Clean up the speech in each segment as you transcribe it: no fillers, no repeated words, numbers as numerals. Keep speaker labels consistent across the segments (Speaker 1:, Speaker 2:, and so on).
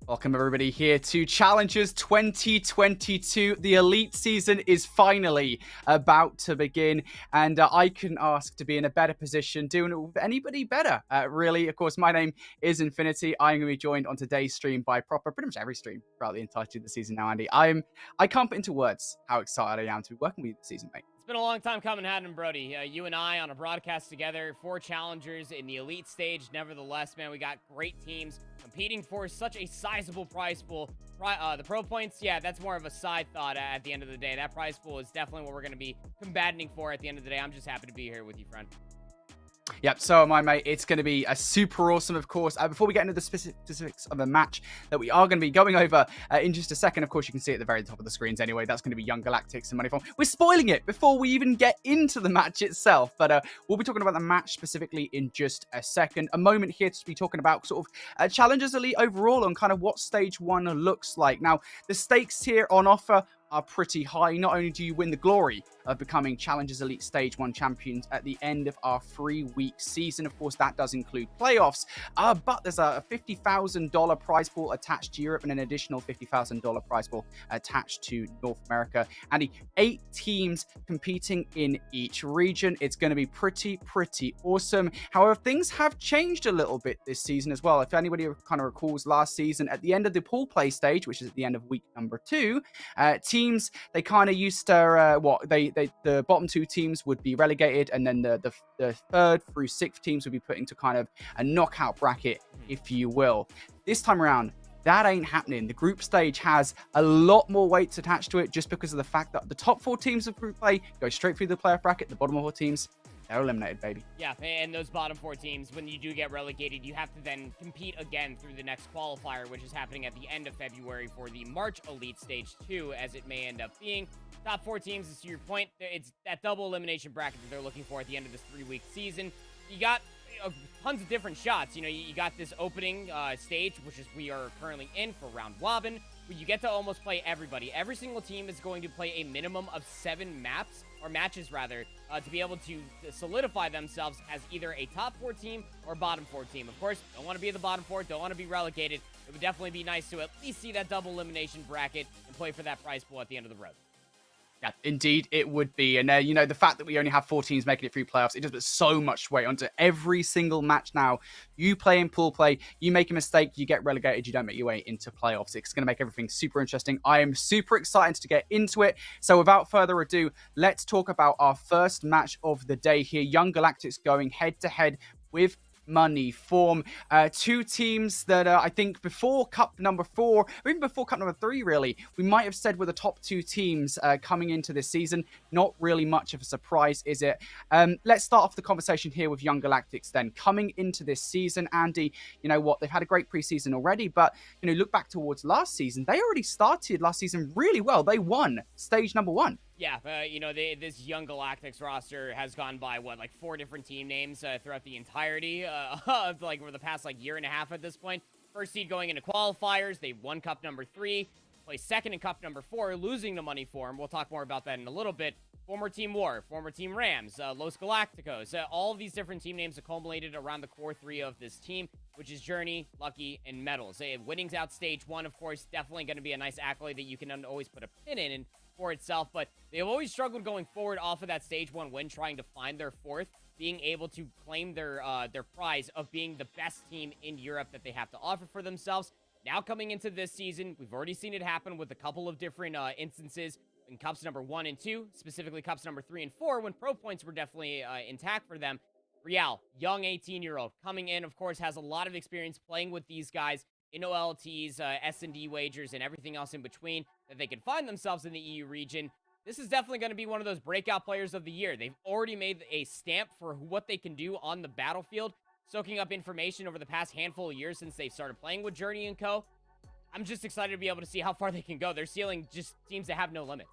Speaker 1: Welcome everybody here to Challengers 2022. The Elite season is finally about to begin, and I couldn't ask to be in a better position doing it with anybody better. Really, of course, my name is Infinity. I'm going to be joined on today's stream by pretty much every stream throughout the entirety of the season now, Andy. I can't put into words how excited I am to be working with you this season, mate.
Speaker 2: It's been a long time coming, Haddon and Brody. You and I on a broadcast together, 4 challengers in the elite stage. Nevertheless, man, we got great teams competing for such a sizable prize pool. The pro points, yeah, that's more of a side thought at the end of the day. That prize pool is definitely what we're going to be combating for at the end of the day. I'm just happy to be here with you, friend.
Speaker 1: Yep, so am I, mate. It's going to be a super awesome, of course. Before we get into the specifics of the match that we are going to be going over in just a second, of course, you can see at the very top of the screens anyway. That's going to be Young Galactics and Moneyform. We're spoiling it before we even get into the match itself, but we'll be talking about the match specifically in just a second. A moment here to be talking about sort of Challengers Elite overall and kind of what Stage 1 looks like. Now, the stakes here on offer are pretty high. Not only do you win the glory of becoming Challengers Elite Stage 1 champions at the end of our 3-week season, of course, that does include playoffs, but there's a $50,000 prize pool attached to Europe and an additional $50,000 prize pool attached to North America. And 8 teams competing in each region. It's going to be pretty awesome. However, things have changed a little bit this season as well. If anybody kind of recalls last season, at the end of the pool play stage, which is at the end of week number 2, teams, they kind of used to the bottom 2 teams would be relegated, and then the 3rd through 6th teams would be put into kind of a knockout bracket, if you will. This time around, that ain't happening. The group stage has a lot more weights attached to it just because of the fact that the top 4 teams of group play go straight through the playoff bracket. The bottom 4 teams, they're eliminated, baby. Yeah,
Speaker 2: and those bottom 4 teams, when you do get relegated, you have to then compete again through the next qualifier, which is happening at the end of February for the March Elite Stage 2, as it may end up being. Top 4 teams, is to your point, it's that double elimination bracket that they're looking for at the end of this 3-week season. You got tons of different shots. You know, you got this opening stage, which is we are currently in for round robin, where you get to almost play everybody. Every single team is going to play a minimum of 7 maps, or matches rather, to be able to solidify themselves as either a top 4 team or bottom 4 team. Of course, don't want to be the bottom 4, don't want to be relegated. It would definitely be nice to at least see that double elimination bracket and play for that prize pool at the end of the road.
Speaker 1: Yeah, indeed, it would be. And, you know, the fact that we only have 4 teams making it through playoffs, it just puts so much weight onto every single match now. You play in pool play, you make a mistake, you get relegated, you don't make your way into playoffs. It's going to make everything super interesting. I am super excited to get into it. So without further ado, let's talk about our first match of the day here. Young Galactics going head-to-head with Moneyform. 2 teams that I think before Cup number 4, or even before Cup number 3, really, we might have said were the top 2 teams coming into this season. Not really much of a surprise, is it? Let's start off the conversation here with Young Galactics then. Coming into this season, Andy, you know what, they've had a great preseason already, but, you know, look back towards last season. They already started last season really well. They won stage number 1.
Speaker 2: Yeah, you know, this Young Galactics roster has gone by, what, like 4 different team names throughout the entirety of, like, over the past, like, year and a half at this point. First seed going into qualifiers, they won Cup number 3, placed 2nd in Cup number 4, losing to Moneyform. We'll talk more about that in a little bit. Former Team War, former Team Rams, Los Galacticos, all of these different team names accumulated around the core 3 of this team, which is Journey, Lucky, and Medals. Winning's out stage 1, of course, definitely going to be a nice accolade that you can always put a pin in for itself, but they've always struggled going forward off of that stage 1 win, trying to find their 4th, being able to claim their prize of being the best team in Europe that they have to offer for themselves. Now coming into this season, we've already seen it happen with a couple of different instances in Cups number 1 and 2, specifically Cups number 3 and 4, when pro points were definitely intact for them. Real, young 18-year-old, coming in, of course, has a lot of experience playing with these guys in OLTs, S&D wagers, and everything else in between that they can find themselves in the EU region. This is definitely going to be one of those breakout players of the year. They've already made a stamp for what they can do on the battlefield, soaking up information over the past handful of years since they started playing with Journey and Co. I'm just excited to be able to see how far they can go. Their ceiling just seems to have no limits.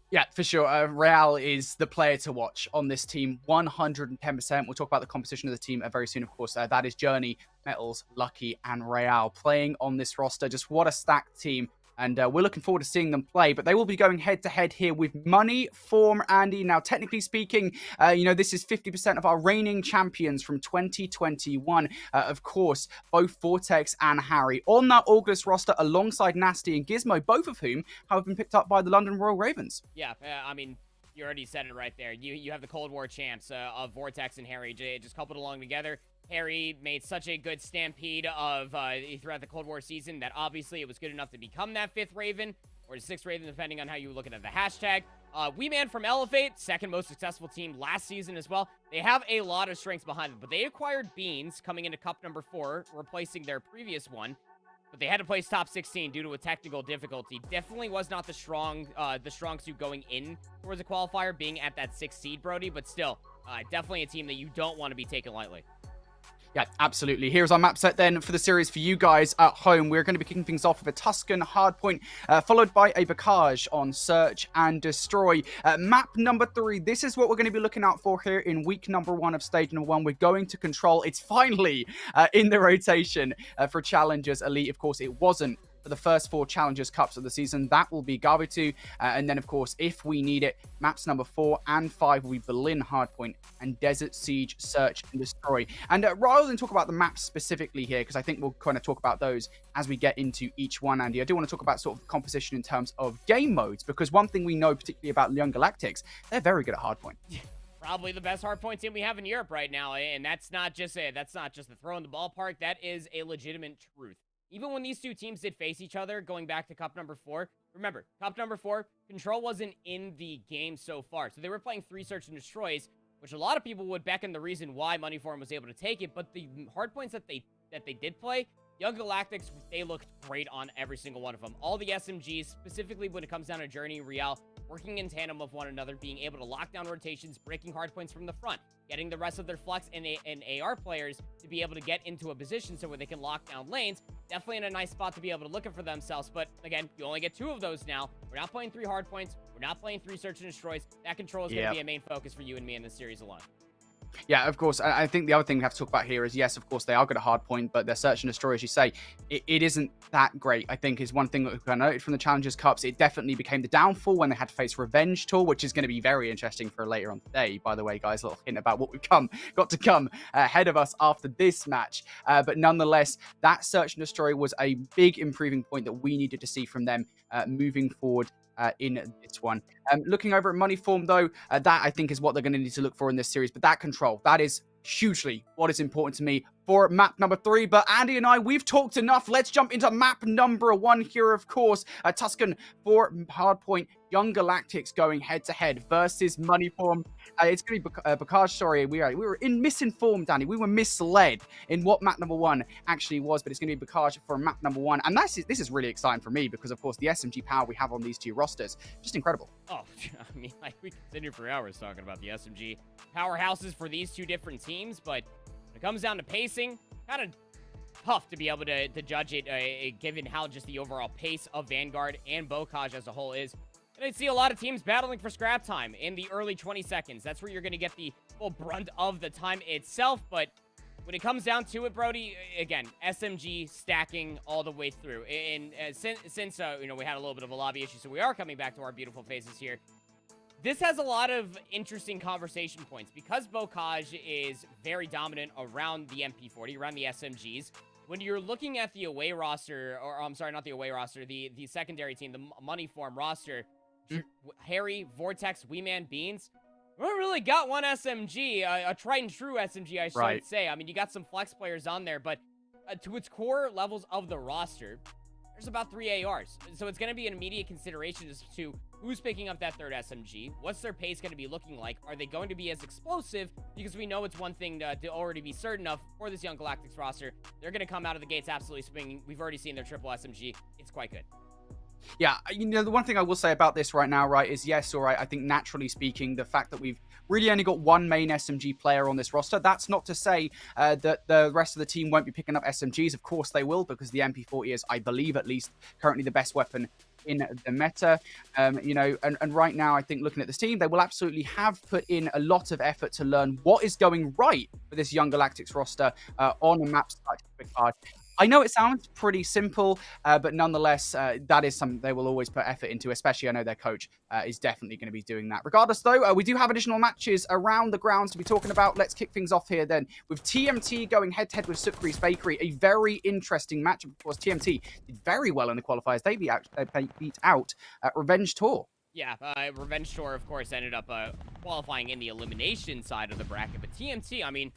Speaker 1: Yeah, for sure. Real is the player to watch on this team, 110%. We'll talk about the composition of the team very soon, of course. That is Journey, Metals, Lucky, and Real playing on this roster. Just what a stacked team And we're looking forward to seeing them play, but they will be going head-to-head here with Money Form Andy. Now, technically speaking, this is 50% of our reigning champions from 2021. Of course, both Vortex and Harry on that August roster alongside Nasty and Gizmo, both of whom have been picked up by the London Royal Ravens.
Speaker 2: Yeah, I mean, you already said it right there. You have the Cold War champs of Vortex and Harry just coupled along together. Harry made such a good stampede of throughout the Cold War season that obviously it was good enough to become that 5th Raven or the 6th Raven, depending on how you look at the hashtag. Wee Man from Elevate, second most successful team last season as well. They have a lot of strengths behind them, but they acquired Beans coming into Cup number 4, replacing their previous one. But they had to place top 16 due to a technical difficulty. Definitely was not the strong suit going in towards a qualifier, being at that 6th seed, Brody. But still, definitely a team that you don't want to be taken lightly.
Speaker 1: Yeah, absolutely. Here's our map set then for the series for you guys at home. We're going to be kicking things off with a Tuscan hardpoint, followed by a Bacage on Search and Destroy. Map number 3. This is what we're going to be looking out for here in week number 1 of stage number 1. We're going to Control. It's finally in the rotation for Challengers Elite. Of course, it wasn't for the first 4 Challengers Cups of the season. That will be Gabitu. And then, of course, if we need it, maps number 4 and 5 will be Berlin Hardpoint and Desert Siege Search and Destroy. And rather than talk about the maps specifically here, because I think we'll kind of talk about those as we get into each one, Andy, I do want to talk about sort of composition in terms of game modes, because one thing we know particularly about Young Galactics, they're very good at Hardpoint.
Speaker 2: Probably the best hardpoint team we have in Europe right now, and that's not just the throw in the ballpark. That is a legitimate truth. Even when these two teams did face each other, going back to Cup number 4, remember, Cup number 4, Control wasn't in the game so far. So they were playing 3 Search and Destroys, which a lot of people would beckon the reason why Moneyform was able to take it. But the hardpoints that they did play, Young Galactics, they looked great on every single one of them. All the SMGs, specifically when it comes down to Journey and Real, working in tandem with one another, being able to lock down rotations, breaking hardpoints from the front, getting the rest of their Flex and AR players to be able to get into a position so where they can lock down lanes. Definitely in a nice spot to be able to look at for themselves. But again, you only get 2 of those now. We're not playing 3 hardpoints. We're not playing 3 Search and Destroys. That Control is going to be a main focus for you and me in this series alone.
Speaker 1: Yeah, of course. I think the other thing we have to talk about here is, yes, of course, they are good at hardpoint, but their Search and Destroy, as you say, it isn't that great, I think, is one thing that I noted from the Challengers Cups. It definitely became the downfall when they had to face Revenge Tour, which is going to be very interesting for later on today, by the way, guys. A little hint about what we've got to come ahead of us after this match. But nonetheless, that Search and Destroy was a big improving point that we needed to see from them moving forward in this one. Looking over at Moneyform, though, that I think is what they're going to need to look for in this series. But that Control, that is hugely what is important to me for map number 3. But Andy and I, we've talked enough. Let's jump into map number 1 here, of course. Tuscan for Hardpoint. Young Galactics going head-to-head versus Moneyform. It's going to be Bacage. Sorry, we were misinformed, Danny. We were misled in what map number 1 actually was, but it's going to be Bacage for map number 1. And this is really exciting for me because, of course, the SMG power we have on these 2 rosters, just incredible.
Speaker 2: Oh, I mean, like, we continue for hours talking about the SMG powerhouses for these 2 different teams, but when it comes down to pacing, kind of tough to be able to judge it, given how just the overall pace of Vanguard and Bocage as a whole is. And I see a lot of teams battling for scrap time in the early 20 seconds. That's where you're going to get the full brunt of the time itself. But when it comes down to it, Brody, again, SMG stacking all the way through. And since we had a little bit of a lobby issue, so we are coming back to our beautiful faces here. This has a lot of interesting conversation points because Bocage is very dominant around the MP40, around the SMGs. When you're looking at the away roster, or I'm sorry, not the away roster, the secondary team, the Moneyform roster, Harry, Vortex, Wee Man, Beans, we don't really got one SMG, a tried and true SMG, I should say. I mean, you got some flex players on there, but to its core levels of the roster, there's about 3 ARs. So it's going to be an immediate consideration as to who's picking up that 3rd SMG. What's their pace going to be looking like? Are they going to be as explosive? Because we know it's one thing to already be certain of for this Young Galactics roster. They're going to come out of the gates absolutely swinging. We've already seen their triple SMG. It's quite good.
Speaker 1: Yeah, the one thing I will say about this right now, is yes, all right, I think naturally speaking, the fact that we've really only got one main SMG player on this roster, that's not to say that the rest of the team won't be picking up SMGs. Of course they will, because the MP40 is, I believe at least, currently the best weapon in the meta. And right now, I think looking at this team, they will absolutely have put in a lot of effort to learn what is going right for this Young Galactics roster on a map like Picard. I know it sounds pretty simple, but nonetheless, that is something they will always put effort into, especially I know their coach is definitely going to be doing that. Regardless, though, we do have additional matches around the grounds to be talking about. Let's kick things off here then with TMT going head-to-head with Sukri's Bakery. A very interesting match. Of course, TMT did very well in the qualifiers. They beat out Revenge Tour.
Speaker 2: Yeah, Revenge Tour, of course, ended up qualifying in the elimination side of the bracket. But TMT, I mean,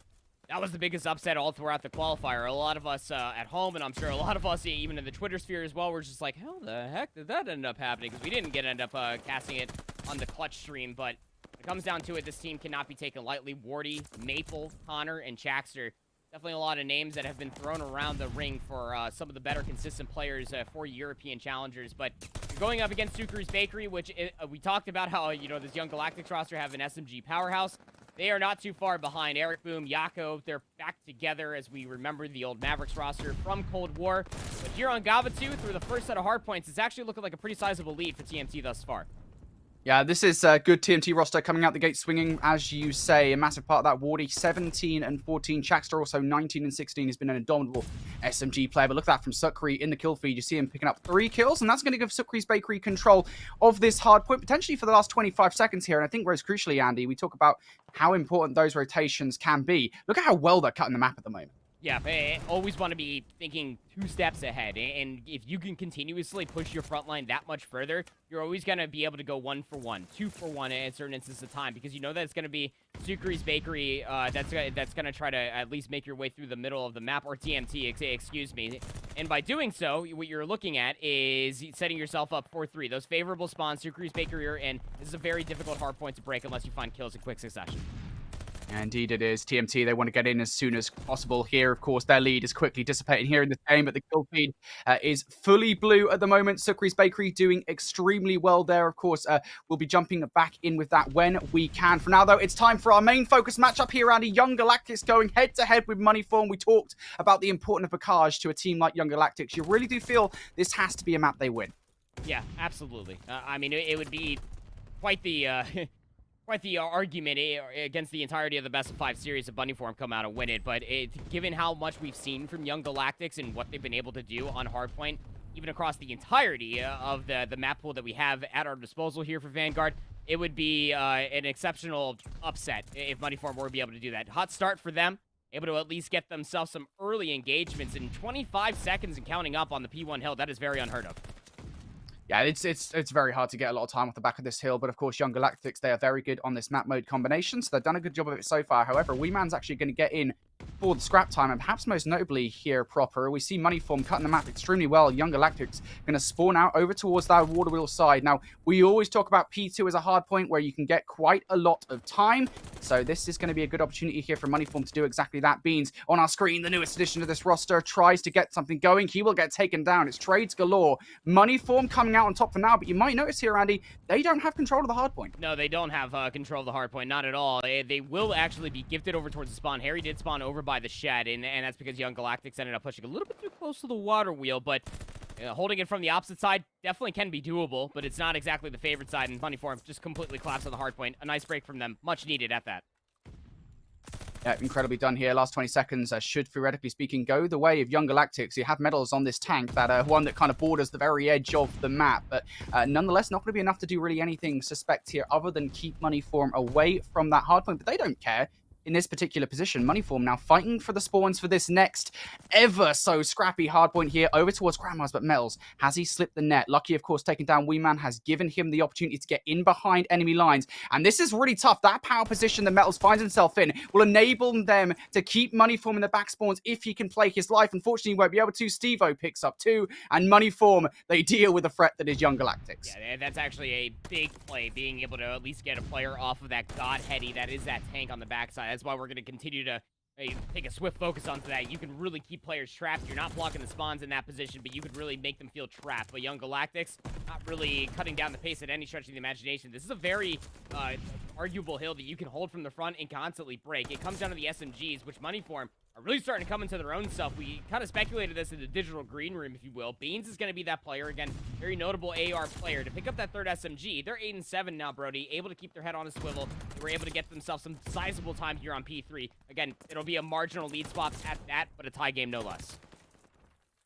Speaker 2: that was the biggest upset all throughout the qualifier. A lot of us at home, and I'm sure a lot of us even in the Twitter sphere as well, were just like, how the heck did that end up happening? Because we didn't end up casting it on the Clutch stream. But when it comes down to it, this team cannot be taken lightly. Wardy, Maple, Connor, and Chaxter. Definitely a lot of names that have been thrown around the ring for some of the better consistent players for European challengers. But you're going up against Sukri's Bakery, which we talked about how, you know, this young Galactics roster have an SMG powerhouse. They are not too far behind. Eric Boom, Yako, they're back together as we remember the old Mavericks roster from Cold War. But here on Gavatu, through the first set of hardpoints, it's actually looking like a pretty sizable lead for TMT thus far.
Speaker 1: Yeah, this is a good TMT roster coming out the gate swinging, as you say. A massive part of that, Wardy, 17 and 14. Chaxter also 19 and 16. He's been an indomitable SMG player. But look at that from Sukri in the kill feed. You see him picking up 3 kills, and that's going to give Sukri's Bakery control of this hard point, potentially for the last 25 seconds here. And I think most crucially, Andy, we talk about how important those rotations can be. Look at how well they're cutting the map at the moment.
Speaker 2: Yeah, I always want to be thinking 2 steps ahead, and if you can continuously push your front line that much further, you're always going to be able to go 1 for 1, 2 for 1 at certain instances of time, because you know that it's going to be Sukri's Bakery that's going to try to at least make your way through the middle of the map, or TMT, excuse me. And by doing so, what you're looking at is setting yourself up for 3. Those favorable spawns, Sukri's Bakery are in. This is a very difficult hard point to break unless you find kills in quick succession.
Speaker 1: Indeed it is. TMT, they want to get in as soon as possible here. Of course, their lead is quickly dissipating here in this game, but the kill feed is fully blue at the moment. Sukri's Bakery doing extremely well there. Of course, we'll be jumping back in with that when we can. For now, though, it's time for our main focus matchup here, Andy. Young Galactics going head-to-head with Moneyform. We talked about the importance of Bacage to a team like Young Galactics. You really do feel this has to be a map they win.
Speaker 2: Yeah, absolutely. I mean, it would be quite the... quite the argument against the entirety of the best of 5 series of Bunnyform come out and win it, but given how much we've seen from Young Galactics and what they've been able to do on Hardpoint, even across the entirety of the map pool that we have at our disposal here for Vanguard, it would be an exceptional upset if Bunnyform were to be able to do that. Hot start for them, able to at least get themselves some early engagements in 25 seconds and counting up on the P1 hill. That is very unheard of.
Speaker 1: Yeah, it's very hard to get a lot of time off the back of this hill, but of course, Young Galactics, they are very good on this map mode combination, so they've done a good job of it so far. However, Weeman's actually going to get in for the scrap time, and perhaps most notably here proper, we see Moneyform cutting the map extremely well. Young Galactics going to spawn out over towards that water wheel side. Now, we always talk about P2 as a hard point where you can get quite a lot of time, so this is going to be a good opportunity here for Moneyform to do exactly that. Beans on our screen, the newest addition to this roster, tries to get something going. He will get taken down. It's trades galore. Moneyform coming out on top for now, but you might notice here, Andy, they don't have control of the hard point.
Speaker 2: No, they don't have control of the hard point, not at all. They will actually be gifted over towards the spawn. Harry did spawn over by the shed, and that's because Young Galactics ended up pushing a little bit too close to the water wheel, but holding it from the opposite side definitely can be doable, but it's not exactly the favorite side, and Moneyform just completely collapsed on the hard point. A nice break from them, much needed at that.
Speaker 1: Yeah, incredibly done here. Last 20 seconds should, theoretically speaking, go the way of Young Galactics. You have medals on this tank, that one that kind of borders the very edge of the map, but nonetheless, not going to be enough to do really anything suspect here other than keep Moneyform away from that hardpoint, but they don't care. In this particular position, Moneyform now fighting for the spawns for this next ever so scrappy hardpoint here over towards Grandma's, but Metals, has he slipped the net? Lucky, of course, taking down Weeman has given him the opportunity to get in behind enemy lines, and this is really tough. That power position that Metals finds himself in will enable them to keep Moneyform in the back spawns if he can play his life. Unfortunately, he won't be able to. Steve-O picks up 2, and Moneyform, they deal with the threat that is Young Galactics.
Speaker 2: Yeah, that's actually a big play, being able to at least get a player off of that God Heady that is that tank on the backside. That's why we're going to continue to take a swift focus onto that. You can really keep players trapped. You're not blocking the spawns in that position, but you could really make them feel trapped. But Young Galactics, not really cutting down the pace at any stretch of the imagination. This is a very arguable hill that you can hold from the front and constantly break. It comes down to the SMGs, which Moneyform are really starting to come into their own stuff. We kind of speculated this in the digital green room, if you will. Beans is going to be that player. Again, very notable AR player. To pick up that 3rd SMG, they're 8 and 7 now, Brody. Able to keep their head on a swivel. They were able to get themselves some sizable time here on P3. Again, it'll be a marginal lead swap at that, but a tie game no less.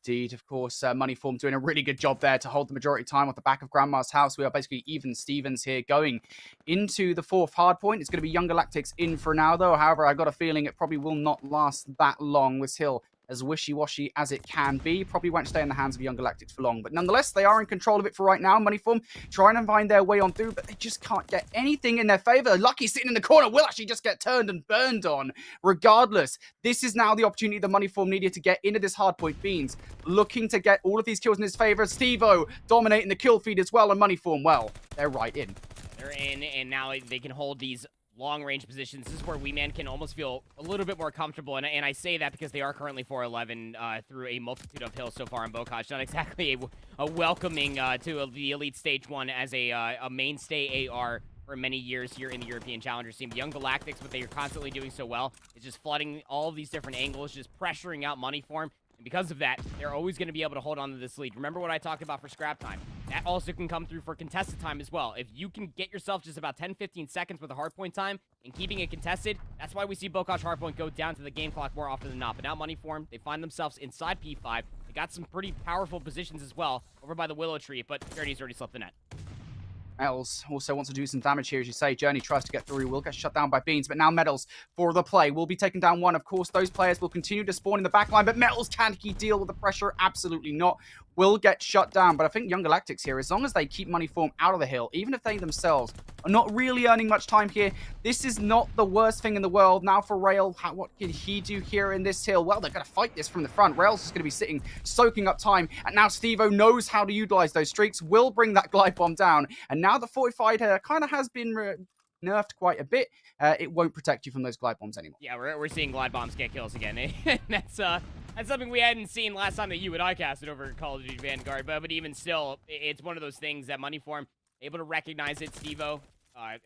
Speaker 1: Indeed, of course, Moneyform doing a really good job there to hold the majority of time off the back of Grandma's house. We are basically even Stevens here going into the fourth hardpoint. It's going to be Young Galactics in for now, though. However, I've got a feeling it probably will not last that long. This hill, as wishy-washy as it can be, probably won't stay in the hands of Young Galactics for long. But nonetheless, they are in control of it for right now. Moneyform trying to find their way on through, but they just can't get anything in their favor. Lucky sitting in the corner will actually just get turned and burned on. Regardless, this is now the opportunity the Moneyform needed to get into this hardpoint. Beans looking to get all of these kills in his favor. Steve-O dominating the kill feed as well, and Moneyform, well, they're right in.
Speaker 2: They're in, and now they can hold these long-range positions. This is where We Man can almost feel a little bit more comfortable, and I say that because they are currently 4-11 through a multitude of hills so far in Bokaj. Not exactly a welcoming to the Elite Stage 1 as a mainstay AR for many years here in the European Challenger scene. Young Galactics, what they are constantly doing so well is just flooding all of these different angles, just pressuring out Moneyform. And because of that, they're always going to be able to hold on to this lead. Remember what I talked about for scrap time. That also can come through for contested time as well. If you can get yourself just about 10-15 seconds with a hardpoint time and keeping it contested, that's why we see Bokaj hardpoint go down to the game clock more often than not. But now Moneyform, they find themselves inside P5. They got some pretty powerful positions as well over by the Willow Tree, but Journey's already slept the net.
Speaker 1: Metals also wants to do some damage here, as you say. Journey tries to get through, will get shut down by Beans, but now Metals for the play will be taking down one. Of course, those players will continue to spawn in the backline, but Metals, can he deal with the pressure? Absolutely not. Will get shut down, but I think Young Galactics here, as long as they keep Moneyform out of the hill, even if they themselves are not really earning much time here, this is not the worst thing in the world. Now for Rail, what can he do here in this hill? Well, they're going to fight this from the front. Rail's just going to be sitting, soaking up time, and now Steve-O knows how to utilize those streaks, will bring that glide bomb down, and now the fortified kind of has been nerfed quite a bit. It won't protect you from those glide bombs anymore.
Speaker 2: Yeah, we're seeing glide bombs get kills again. That's something we hadn't seen last time that you and I casted over Call of Duty Vanguard, but even still, it's one of those things that Moneyform able to recognize it. Steve-O,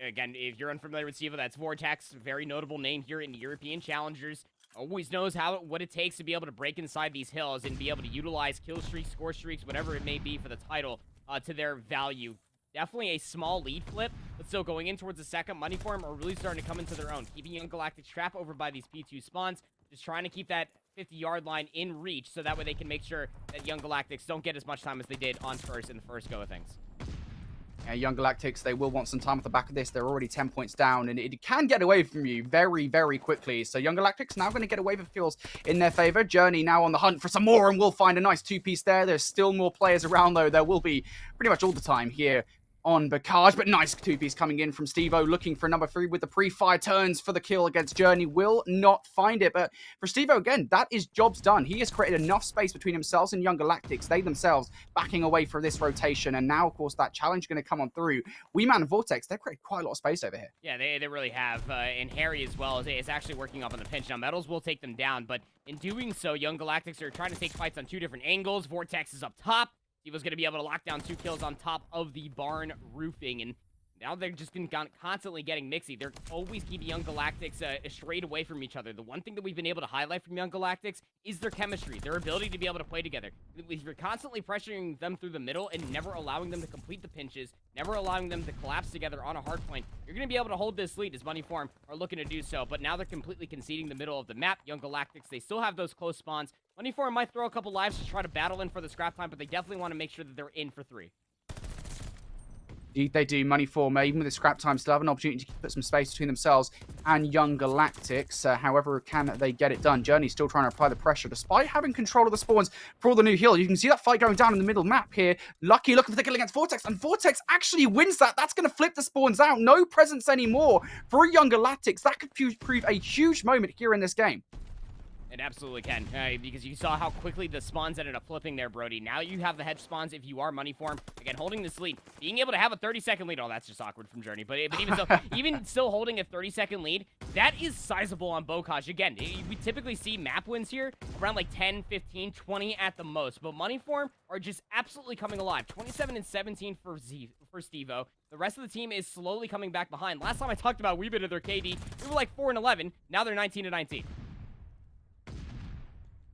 Speaker 2: again, if you're unfamiliar with Steve-O, that's Vortex, very notable name here in European Challengers. Always knows what it takes to be able to break inside these hills and be able to utilize kill streaks, score streaks, whatever it may be for the title to their value. Definitely a small lead flip, but still going in towards the second. Moneyform are really starting to come into their own, keeping Young Galactics trapped over by these P2 spawns, just trying to keep that 50-yard line in reach so that way they can make sure that Young Galactics don't get as much time as they did on first in the first go of things.
Speaker 1: Young Galactics, they will want some time off the back of this. They're already 10 points down, and it can get away from you very, very quickly. So Young Galactics now going to get away with kills in their favor. Journey now on the hunt for some more, and will find a nice two-piece there. There's still more players around, though. There will be pretty much all the time here on Bokaj, but nice two-piece coming in from Steve-O, looking for number 3 with the pre-fire turns for the kill against Journey. Will not find it, but for Steve-O, again, that is jobs done. He has created enough space between himself and Young Galactics. They themselves backing away for this rotation, and now, of course, that challenge going to come on through. We Man and Vortex, they've created quite a lot of space over here.
Speaker 2: Yeah, they really have, and Harry as well is actually working up on the pinch. Now, Metals will take them down, but in doing so, Young Galactics are trying to take fights on 2 different angles. Vortex is up top. Steve-O's going to be able to lock down 2 kills on top of the barn roofing, and now they're just constantly getting mixy. They're always keeping Young Galactics straight away from each other. The one thing that we've been able to highlight from Young Galactics is their chemistry, their ability to be able to play together. If you're constantly pressuring them through the middle and never allowing them to complete the pinches, never allowing them to collapse together on a hard point, you're going to be able to hold this lead as Moneyform are looking to do so. But now they're completely conceding the middle of the map. Young Galactics, they still have those close spawns. Moneyform might throw a couple lives to try to battle in for the scrap time, but they definitely want to make sure that they're in for 3.
Speaker 1: They do. Moneyform, even with the scrap time, still have an opportunity to put some space between themselves and Young Galactics. However, can they get it done? Journey still trying to apply the pressure, despite having control of the spawns for the new hill. You can see that fight going down in the middle map here. Lucky looking for the kill against Vortex, and Vortex actually wins that. That's going to flip the spawns out. No presence anymore for Young Galactics. That could prove a huge moment here in this game.
Speaker 2: It absolutely can, because you saw how quickly the spawns ended up flipping there, Brody. Now you have the hedge spawns if you are Moneyform. Again, holding this lead. Being able to have a 30-second lead. Oh, that's just awkward from Journey. But even so, even still holding a 30-second lead, that is sizable on Bokaj. Again, we typically see map wins here around like 10, 15, 20 at the most. But Moneyform are just absolutely coming alive. 27-17 for Steve-O. The rest of the team is slowly coming back behind. Last time I talked about Weebit of their KD, we were like 4-11. Now they're 19-19.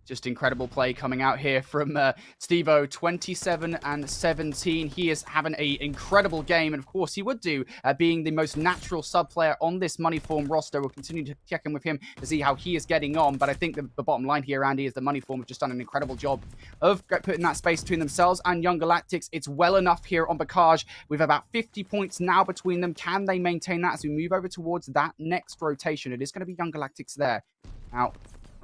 Speaker 1: Just incredible play coming out here from Steve-O, 27 and 17. He is having an incredible game, and of course he would do, being the most natural sub player on this Moneyform roster. We'll continue to check in with him to see how he is getting on, but I think the bottom line here, Andy, is the Moneyform have just done an incredible job of putting that space between themselves and Young Galactics. It's well enough here on Bacage with about 50 points now between them. Can they maintain that as we move over towards that next rotation? It is going to be Young Galactics there. Now,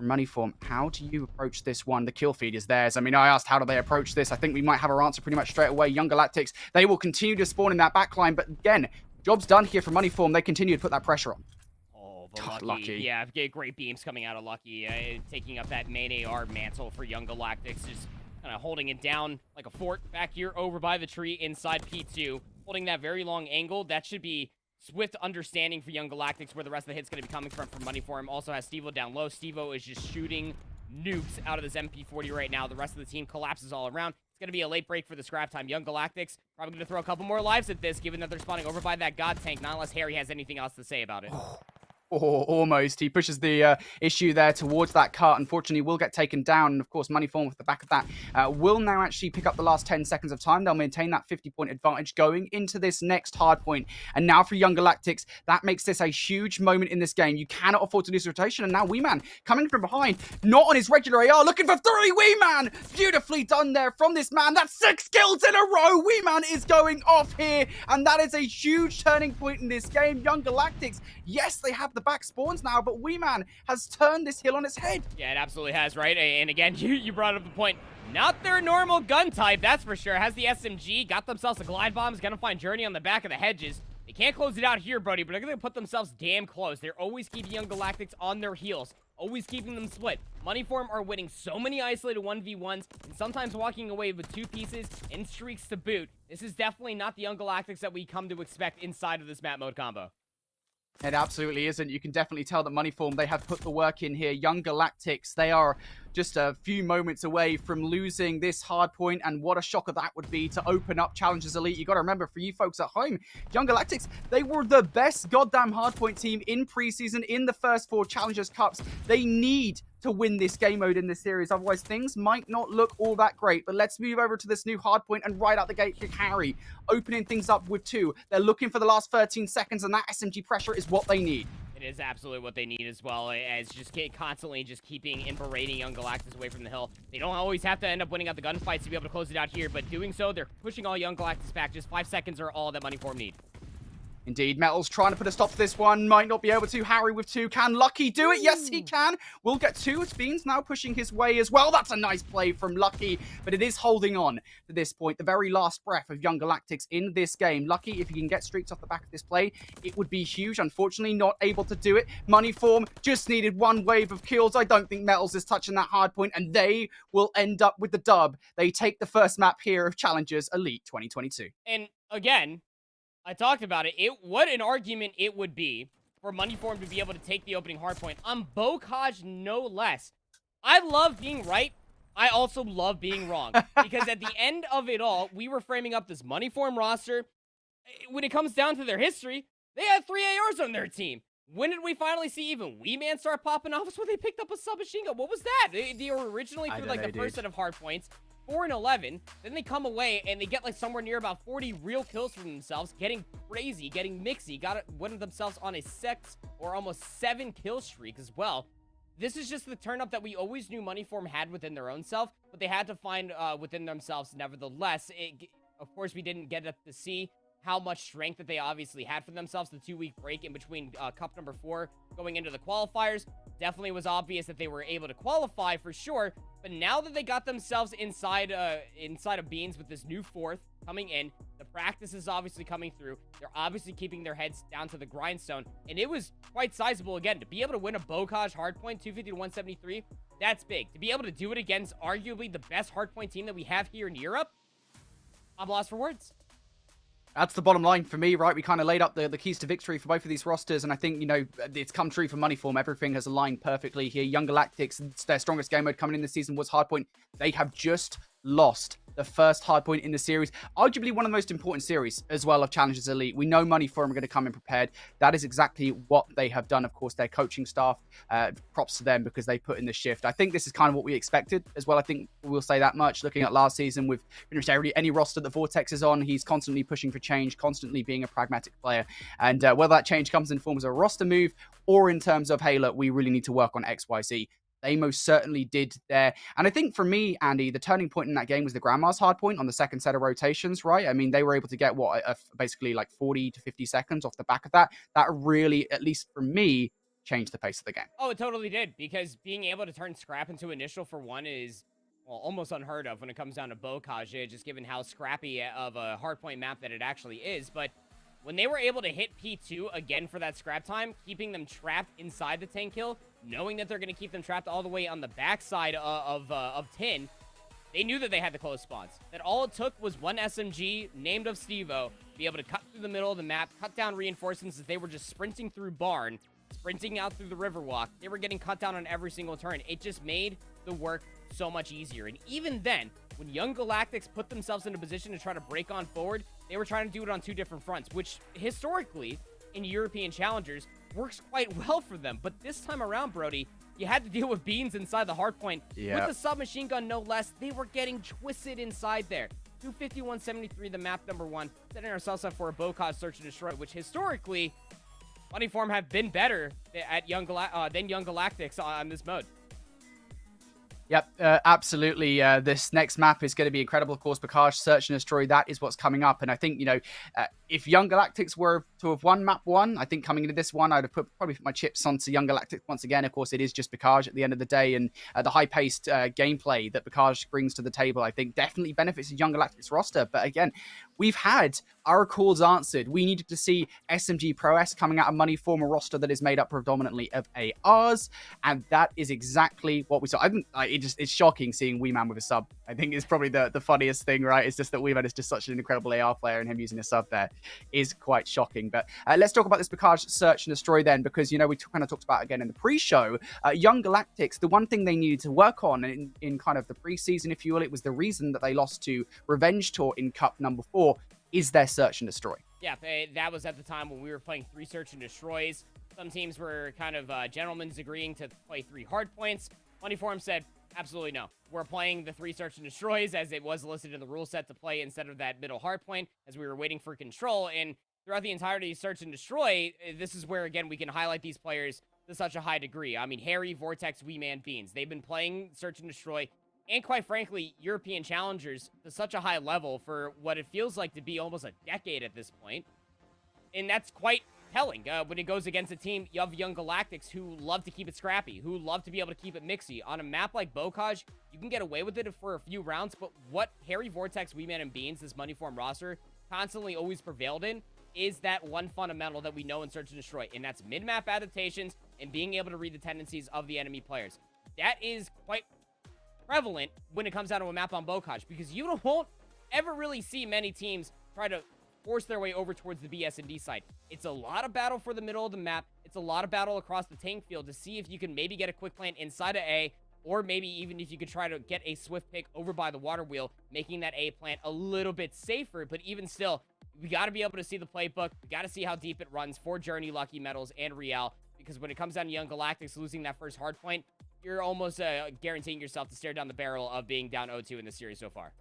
Speaker 1: Moneyform, how do you approach this one? The kill feed is theirs. I mean, I asked how do they approach this. I think we might have our answer pretty much straight away. Young Galactics, they will continue to spawn in that backline, but again, job's done here for Moneyform. They continue to put that pressure on.
Speaker 2: Oh, but Lucky. Yeah, great beams coming out of Lucky, taking up that main AR mantle for Young Galactics, just kind of holding it down like a fort back here over by the tree inside P2, holding that very long angle. That should be swift understanding for Young Galactics where the rest of the hit's going to be coming from Moneyform. Also has Steve-O down low. Steve-O is just shooting nukes out of this MP40 right now. The rest of the team collapses all around. It's going to be a late break for the scrap time. Young Galactics probably going to throw a couple more lives at this, given that they're spawning over by that God tank, not unless Harry has anything else to say about it.
Speaker 1: Oh, almost. He pushes the issue there towards that cart. Unfortunately, will get taken down. And, of course, Moneyform with the back of that will now actually pick up the last 10 seconds of time. They'll maintain that 50-point advantage going into this next hard point. And now for Young Galactics, that makes this a huge moment in this game. You cannot afford to lose rotation. And now Weeman coming from behind, not on his regular AR, looking for 3. Weeman! Beautifully done there from this man. That's 6 kills in a row. Weeman is going off here. And that is a huge turning point in this game. Young Galactics, yes, they have the back spawns now, but Weeman has turned this hill on its head.
Speaker 2: Yeah, it absolutely has, right? And again, you brought up the point. Not their normal gun type, that's for sure. Has the SMG, got themselves a glide bomb, is going to find Journey on the back of the hedges. They can't close it out here, Brody, but they're going to put themselves damn close. They're always keeping Young Galactics on their heels, always keeping them split. Moneyform are winning so many isolated 1v1s, and sometimes walking away with 2 pieces and streaks to boot. This is definitely not the Young Galactics that we come to expect inside of this map mode combo.
Speaker 1: It absolutely isn't. You can definitely tell that Moneyform, they have put the work in here. Young Galactics, they are just a few moments away from losing this hard point, and what a shocker that would be to open up Challengers Elite. You got to remember, for you folks at home, Young Galactics, they were the best goddamn hardpoint team in preseason in the first 4 Challengers Cups. They need to win this game mode in this series, otherwise things might not look all that great. But let's move over to this new hardpoint, and right out the gate, Harry opening things up with 2. They're looking for the last 13 seconds, and that SMG pressure is what they need.
Speaker 2: It is absolutely what they need as well, as just constantly just keeping and berating Young Galactics away from the hill. They don't always have to end up winning out the gunfights to be able to close it out here, but doing so, they're pushing all Young Galactics back. Just 5 seconds are all that Moneyform need.
Speaker 1: Indeed, Metal's trying to put a stop to this one. Might not be able to. Harry with 2. Can Lucky do it? Yes, he can. We'll get 2. Beans now pushing his way as well. That's a nice play from Lucky, but it is holding on to this point. The very last breath of Young Galactics in this game. Lucky, if he can get streaks off the back of this play, it would be huge. Unfortunately, not able to do it. Moneyform just needed 1 wave of kills. I don't think Metals is touching that hard point, and they will end up with the dub. They take the first map here of Challengers Elite 2022.
Speaker 2: And again, I talked about it. What an argument it would be for Moneyform to be able to take the opening hardpoint on Bocage, no less. I love being right. I also love being wrong. Because at the end of it all, we were framing up this Moneyform roster. When it comes down to their history, they had 3 ARs on their team. When did we finally see even Weeman start popping off? It's when they picked up a submachine gun. What was that? They were originally through like the first set of hardpoints. 4 and 11, then they come away and they get like somewhere near about 40 real kills for themselves, getting crazy, getting mixy, got one of themselves on a 6 or almost 7 kill streak as well. This is just the turn up that we always knew Moneyform had within their own self, but they had to find within themselves nevertheless. Of course, we didn't get to see how much strength that they obviously had for themselves. The 2-week break in between cup number 4 going into the qualifiers definitely was obvious that they were able to qualify for sure. But now that they got themselves inside of Beans with this new 4th coming in, the practice is obviously coming through. They're obviously keeping their heads down to the grindstone, and it was quite sizable again to be able to win a Bocage hardpoint 250 to 173. That's big to be able to do it against arguably the best hardpoint team that we have here in Europe. I'm lost for words.
Speaker 1: That's the bottom line for me, right? We kind of laid up the keys to victory for both of these rosters, and I think, you know, it's come true for Moneyform. Everything has aligned perfectly here. Young Galactics, their strongest game mode coming in this season was Hardpoint. They have just lost the first hard point in the series, arguably one of the most important series as well of Challengers Elite. We know Money Forum are going to come in prepared. That is exactly what they have done. Of course, their coaching staff, props to them because they put in the shift. I think this is kind of what we expected as well. I think we'll say that much. Looking at last season with any roster that Vortex is on, he's constantly pushing for change, constantly being a pragmatic player. And whether that change comes in forms of a roster move or in terms of, hey, look, we really need to work on XYZ, they most certainly did there. And I think for me, Andy, the turning point in that game was the Grandma's hard point on the second set of rotations, right? I mean, they were able to get basically like 40 to 50 seconds off the back of that. That really, at least for me, changed the pace of the game.
Speaker 2: Oh, it totally did, because being able to turn Scrap into initial for one is, well, almost unheard of when it comes down to Bocage, just given how scrappy of a hardpoint map that it actually is. But when they were able to hit P2 again for that scrap time, keeping them trapped inside the 10 kill, knowing that they're going to keep them trapped all the way on the backside of 10, they knew that they had the close spawns. That all it took was one SMG, named of Stevo, be able to cut through the middle of the map, cut down reinforcements as they were just sprinting through Barn, sprinting out through the Riverwalk. They were getting cut down on every single turn. It just made the work so much easier. And even then, when Young Galactics put themselves in a position to try to break on forward, they were trying to do it on two different fronts, which historically in European challengers works quite well for them. But this time around, Brody, you had to deal with Beans inside the hardpoint. With the submachine gun, no less, they were getting twisted inside there. 251-73, the map number one, setting ourselves up for a Bocage search and destroy, which historically, Money Forum have been better at than Young Galactics on this mode.
Speaker 1: Yep, absolutely. This next map is going to be incredible. Of course, Bocage, Search and Destroy, that is what's coming up. And I think, if Young Galactics were to have won map one, I think coming into this one, I'd have probably put my chips onto Young Galactics once again. Of course, it is just Bocage at the end of the day. And the high-paced gameplay that Bocage brings to the table, I think, definitely benefits the Young Galactics roster. But again, we've had our calls answered. We needed to see SMG Pro S coming out of Money Forum, a roster that is made up predominantly of ARs. And that is exactly what we saw. It's shocking seeing Weeman with a sub. I think it's probably the funniest thing, right? It's just that Weeman is just such an incredible AR player, and him using a sub there is quite shocking. But let's talk about this Bocage Search and Destroy then, because, we kind of talked about again in the pre-show, Young Galactics, the one thing they needed to work on in kind of the pre-season, if you will, it was the reason that they lost to Revenge Tour in Cup number 4, is their Search and Destroy. Yeah,
Speaker 2: that was at the time when we were playing 3 Search and Destroys. Some teams were kind of gentlemen's agreeing to play 3 hard points. Money Forum said, absolutely no. We're playing the 3 Search and Destroys as it was listed in the rule set to play instead of that middle hard point as we were waiting for control. And throughout the entirety of Search and Destroy, this is where, again, we can highlight these players to such a high degree. I mean, Harry, Vortex, Weeman, Beans. They've been playing Search and Destroy and, quite frankly, European challengers to such a high level for what it feels like to be almost a decade at this point. And that's quite telling when it goes against a team of Young Galactics who love to keep it scrappy, who love to be able to keep it mixy. On a map like Bocage, you can get away with it for a few rounds, but what Harry, Vortex, Weeman, and Beans, this Money Forum roster, constantly always prevailed in is that one fundamental that we know in Search and Destroy, and that's mid-map adaptations and being able to read the tendencies of the enemy players. That is quite prevalent when it comes down to a map on Bocage, because you won't ever really see many teams try to force their way over towards the BS and D side. It's a lot of battle for the middle of the map. It's a lot of battle across the tank field to see if you can maybe get a quick plant inside of A, or maybe even if you could try to get a swift pick over by the water wheel, making that A plant a little bit safer. But even still, we got to be able to see the playbook. We got to see how deep it runs for Journey, Lucky Metals, and Real, because when it comes down to Young Galactics losing that first hard point, you're almost guaranteeing yourself to stare down the barrel of being down 0-2 in the series so far.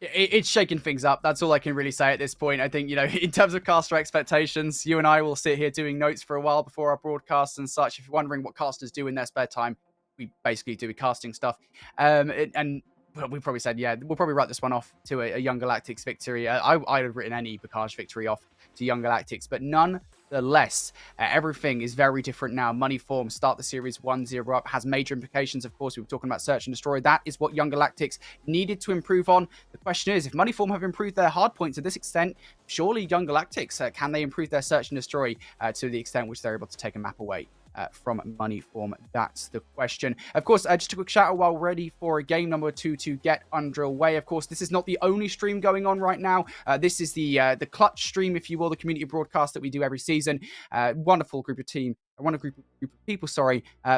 Speaker 1: It's shaking things up. That's all I can really say at this point. I think, in terms of caster expectations, you and I will sit here doing notes for a while before our broadcasts and such. If you're wondering what casters do in their spare time, we basically do casting stuff. And we probably said, we'll probably write this one off to a Young Galactics victory. I'd have written any Bocage victory off to Young Galactics, but nonetheless, everything is very different now. Money Forum start the series 1-0 up, has major implications. Of course, we were talking about Search and Destroy. That is what Young Galactics needed to improve on. The question is, if Money Forum have improved their hard point to this extent, surely Young Galactics, can they improve their Search and Destroy to the extent which they're able to take a map away from Money Forum? That's the question. Of course, just a quick shout out while ready for game number 2 to get underway. Of course, this is not the only stream going on right now. This is the Clutch stream, if you will, the community broadcast that we do every season. Wonderful group of team group of people,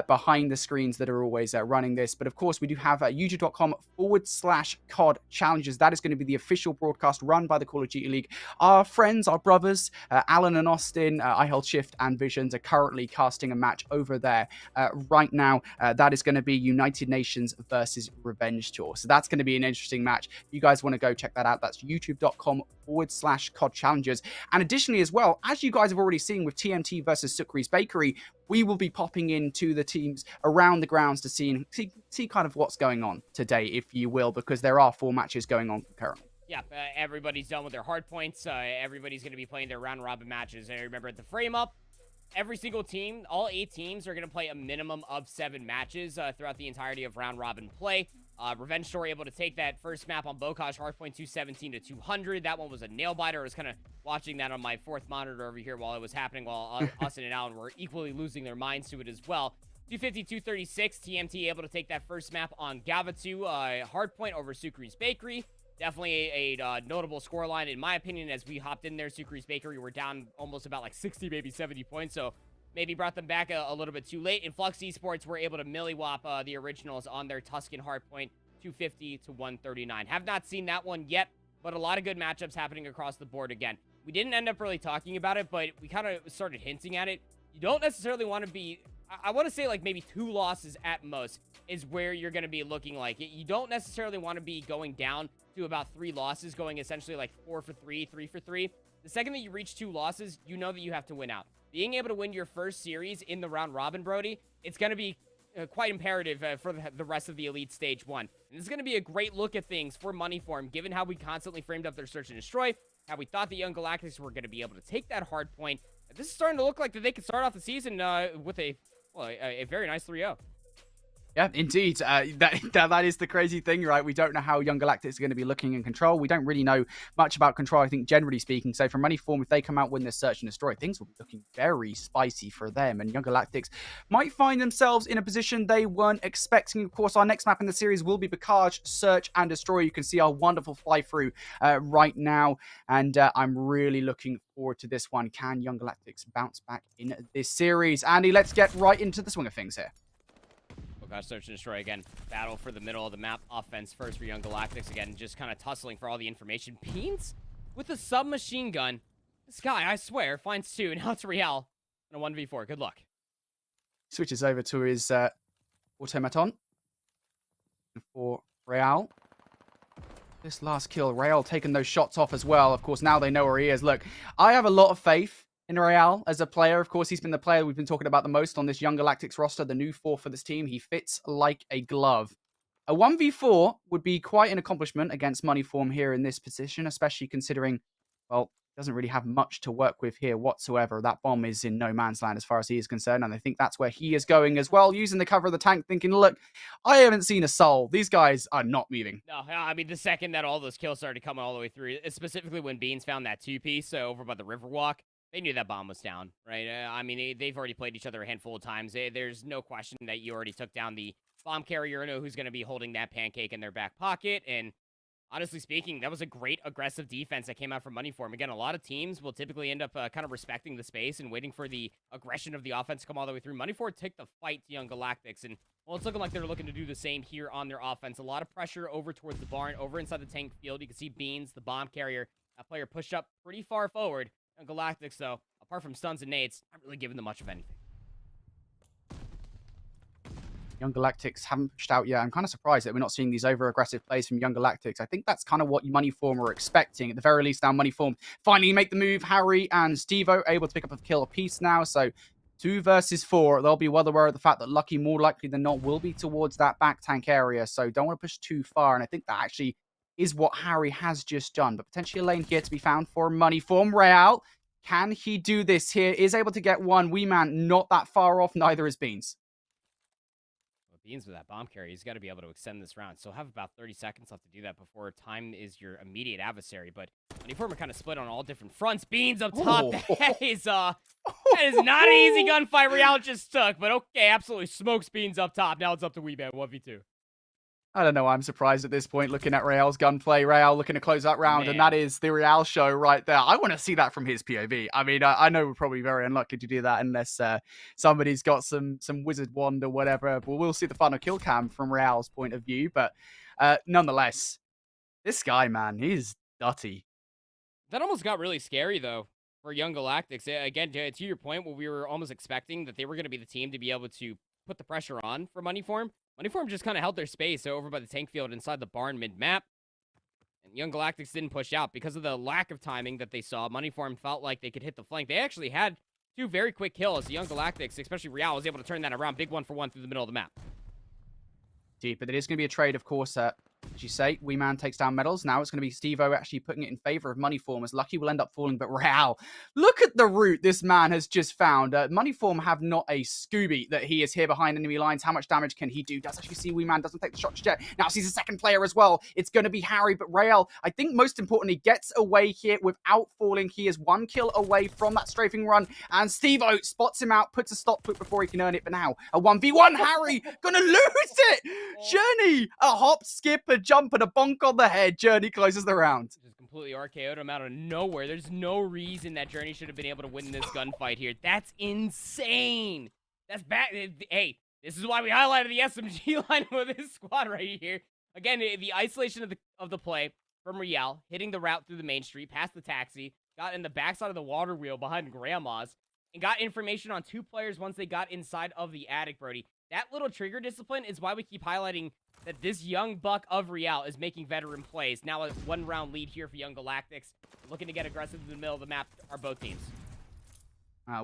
Speaker 1: behind the screens that are always running this. But of course, we do have youtube.com/COD Challenges. That is going to be the official broadcast run by the Call of Duty League. Our friends, our brothers, Alan and Austin, IHOLDSHIFT and Visions are currently casting a match over there right now. That is going to be United Nations versus Revenge Tour. So that's going to be an interesting match. If you guys want to go check that out, that's youtube.com/COD Challenges. And additionally as well, as you guys have already seen with TMT versus Sukri's Bakery, we will be popping into the teams around the grounds to see kind of what's going on today, if you will, because there are 4 matches going on concurrently.
Speaker 2: Yeah, everybody's done with their hard points. Everybody's going to be playing their round-robin matches. And remember, at the frame-up, every single team, all 8 teams, are going to play a minimum of 7 matches throughout the entirety of round-robin play. Revenge Story able to take that first map on Bokaj, hardpoint 217 to 200. That one was a nail-biter. I was kind of watching that on my 4th monitor over here while it was happening, while Austin and Alan were equally losing their minds to it as well. 250, 236, TMT able to take that first map on Gavatu, hardpoint over Sukri's Bakery. Definitely a notable scoreline, in my opinion, as we hopped in there. Sukri's Bakery were down almost about like 60, maybe 70 points, so maybe brought them back a little bit too late. And Flux Esports were able to millywop the originals on their Tuscan hardpoint, 250 to 139. Have not seen that one yet, but a lot of good matchups happening across the board again. We didn't end up really talking about it, but we kind of started hinting at it. You don't necessarily want to be... I want to say like maybe 2 losses at most is where you're going to be looking like. You don't necessarily want to be going down to about 3 losses, going essentially like 4 for 3, 3 for 3. The second that you reach 2 losses, you know that you have to win out. Being able to win your first series in the round robin, Brody, it's going to be quite imperative for the rest of the Elite Stage 1. And this is going to be a great look at things for Moneyform, given how we constantly framed up their search and destroy, how we thought the Young Galactics were going to be able to take that hard point. This is starting to look like that they could start off the season with a very nice 3-0.
Speaker 1: Yeah, indeed. That is the crazy thing, right? We don't know how Young Galactics are going to be looking in Control. We don't really know much about Control, I think, generally speaking. So from Moneyform, if they come out, win this Search and Destroy, things will be looking very spicy for them. And Young Galactics might find themselves in a position they weren't expecting. Of course, our next map in the series will be Bokaj, Search and Destroy. You can see our wonderful fly-through right now. And I'm really looking forward to this one. Can Young Galactics bounce back in this series? Andy, let's get right into the swing of things here.
Speaker 2: Gosh, Search and Destroy again. Battle for the middle of the map. Offense first for Young Galactics. Again, just kind of tussling for all the information. Beans with a submachine gun. This guy, I swear, finds 2. Now it's Real on a 1v4. Good luck.
Speaker 1: Switches over to his automaton for Real. This last kill, Real taking those shots off as well. Of course, now they know where he is. Look, I have a lot of faith in Real as a player. Of course, he's been the player we've been talking about the most on this Young Galactics roster, the new 4 for this team. He fits like a glove. A 1v4 would be quite an accomplishment against Moneyform here in this position, especially considering, well, doesn't really have much to work with here whatsoever. That bomb is in no man's land as far as he is concerned, and I think that's where he is going as well, using the cover of the tank, thinking, look, I haven't seen a soul. These guys are not moving.
Speaker 2: No, I mean, the second that all those kills started coming all the way through, specifically when Beans found that 2-piece over by the Riverwalk, they knew that bomb was down, right? I mean, they've already played each other a handful of times. There's no question that you already took down the bomb carrier. I know who's going to be holding that pancake in their back pocket. And honestly speaking, that was a great aggressive defense that came out from Moneyform. Again, a lot of teams will typically end up kind of respecting the space and waiting for the aggression of the offense to come all the way through. Moneyform took the fight to Young Galactics, and well, it's looking like they're looking to do the same here on their offense. A lot of pressure over towards the barn, over inside the tank field. You can see Beans, the bomb carrier, that player pushed up pretty far forward. Young Galactics, though, apart from stuns and nades, not really giving them much of anything.
Speaker 1: Young Galactics haven't pushed out yet. I'm kind of surprised that we're not seeing these over-aggressive plays from Young Galactics. I think that's kind of what Moneyform were expecting. At the very least, now Moneyform finally make the move. Harry and Stevo able to pick up a kill apiece now. So 2 versus 4. They'll be well aware of the fact that Lucky, more likely than not, will be towards that back tank area. So don't want to push too far. And I think that actually is what Harry has just done. But potentially a lane here to be found for Moneyform. Real, can he do this here? Is able to get one. Wee Man not that far off. Neither is Beans.
Speaker 2: Well, Beans with that bomb carry, he's got to be able to extend this round. So have about 30 seconds left to do that before time is your immediate adversary. But Moneyform are kind of split on all different fronts. Beans up top.
Speaker 1: Oh.
Speaker 2: That is not an easy gunfight Real just took. But okay, absolutely smokes Beans up top. Now it's up to Wee Man, 1v2.
Speaker 1: I don't know why I'm surprised at this point looking at Real's gunplay. Real looking to close that round, and
Speaker 2: Man.
Speaker 1: that is the Real show right there. I want to see that from his POV. I mean, I know we're probably very unlucky to do that unless somebody's got some wizard wand or whatever. But we'll see the final kill cam from Real's point of view. But nonetheless, this guy, man, he's nutty.
Speaker 2: That almost got really scary, though, for Young Galactics. Again, to your point, where we were almost expecting that they were going to be the team to be able to put the pressure on for Moneyform. Moneyform just kind of held their space over by the tank field inside the barn mid-map. And Young Galactics didn't push out because of the lack of timing that they saw. Moneyform felt like they could hit the flank. They actually had 2 very quick kills. The Young Galactics, especially Real, was able to turn that around. Big 1-for-1 through the middle of the map.
Speaker 1: Deep, but it is going to be a trade, of course. As you say, Wee Man takes down medals. Now it's going to be Steve-O actually putting it in favor of Moneyform, as Lucky will end up falling. But Real, look at the route this man has just found. Moneyform have not a Scooby that he is here behind enemy lines. How much damage can he do? Does actually see Wee Man, doesn't take the shot yet. Now sees a second player as well. It's going to be Harry, but Real, I think most importantly, gets away here without falling. He is 1 kill away from that strafing run, and Steve-O spots him out, puts a stop to it before he can earn it. But now a 1v1, Harry gonna lose it. Journey, a hop, skip, a jump, and a bonk on the head. Journey closes the round.
Speaker 2: Just completely RKO'd him out of nowhere. There's no reason that Journey should have been able to win this gunfight here. That's insane. That's bad. Hey, this is why we highlighted the SMG line with this squad right here. Again, the isolation of the play from Real, hitting the route through the main street, past the taxi, got in the backside of the water wheel behind Grandma's, and got information on 2 players once they got inside of the attic, Brody. That little trigger discipline is why we keep highlighting that this young buck of Real is making veteran plays. Now a 1-round lead here for Young Galactics. Looking to get aggressive in the middle of the map are both teams.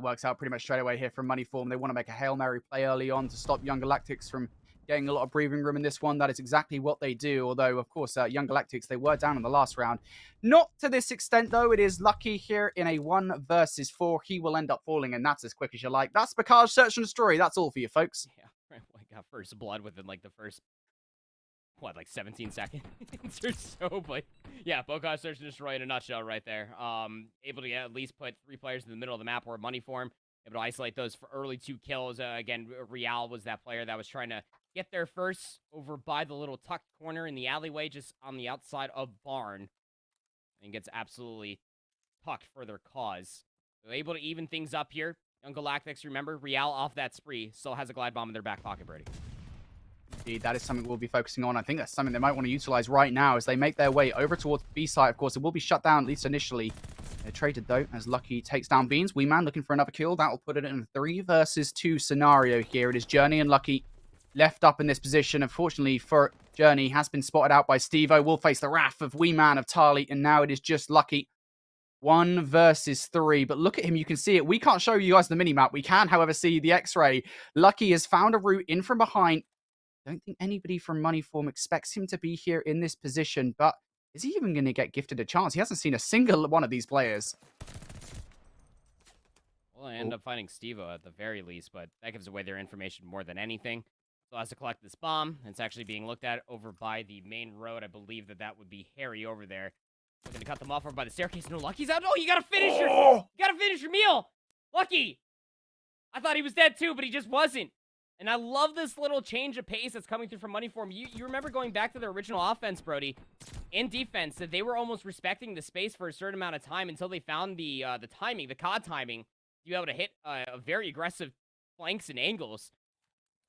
Speaker 1: Works out pretty much straight away here from Moneyform. They want to make a Hail Mary play early on to stop Young Galactics from getting a lot of breathing room in this one. That is exactly what they do. Although, of course, Young Galactics, they were down in the last round. Not to this extent, though. It is Lucky here in a 1 versus 4. He will end up falling, and that's as quick as you like. That's Bakaj Search and Destroy. That's all for you, folks.
Speaker 2: Yeah, right. Like got first blood within like the first, like 17 seconds or so. But yeah, Bakaj Search and Destroy in a nutshell right there. Able to at least put 3 players in the middle of the map or Moneyform. Able to isolate those for early 2 kills. Again, Real was that player that was trying to get there first over by the little tucked corner in the alleyway just on the outside of barn. And gets absolutely tucked for their cause. They're able to even things up here. Young Galactics, remember, Real off that spree still has a glide bomb in their back pocket, Brady.
Speaker 1: Indeed, that is something we'll be focusing on. I think that's something they might want to utilize right now as they make their way over towards B site. Of course, it will be shut down, at least initially. They're traded, though, as Lucky takes down Beans. Wee Man looking for another kill. That will put it in a 3 versus 2 scenario here. It is Journey and Lucky left up in this position. Unfortunately for Journey, has been spotted out by Steve-O. Will face the wrath of Wee Man of Tarly, and now it is just Lucky. 1 versus 3, but look at him. You can see it. We can't show you guys the minimap. We can, however, see the X-ray. Lucky has found a route in from behind. Don't think anybody from Moneyform expects him to be here in this position, but is he even going to get gifted a chance? He hasn't seen a single one of these players.
Speaker 2: Well, I end up finding Steve-O at the very least, but that gives away their information more than anything. So has to collect this bomb. It's actually being looked at over by the main road. I believe that would be Harry over there. Looking to cut them off over by the staircase. No, Lucky's out. Oh, you gotta finish your meal. Lucky. I thought he was dead too, but he just wasn't. And I love this little change of pace that's coming through from Moneyform. You remember going back to their original offense, Brody, in defense, that they were almost respecting the space for a certain amount of time until they found the timing, the COD timing, to be able to hit a very aggressive flanks and angles.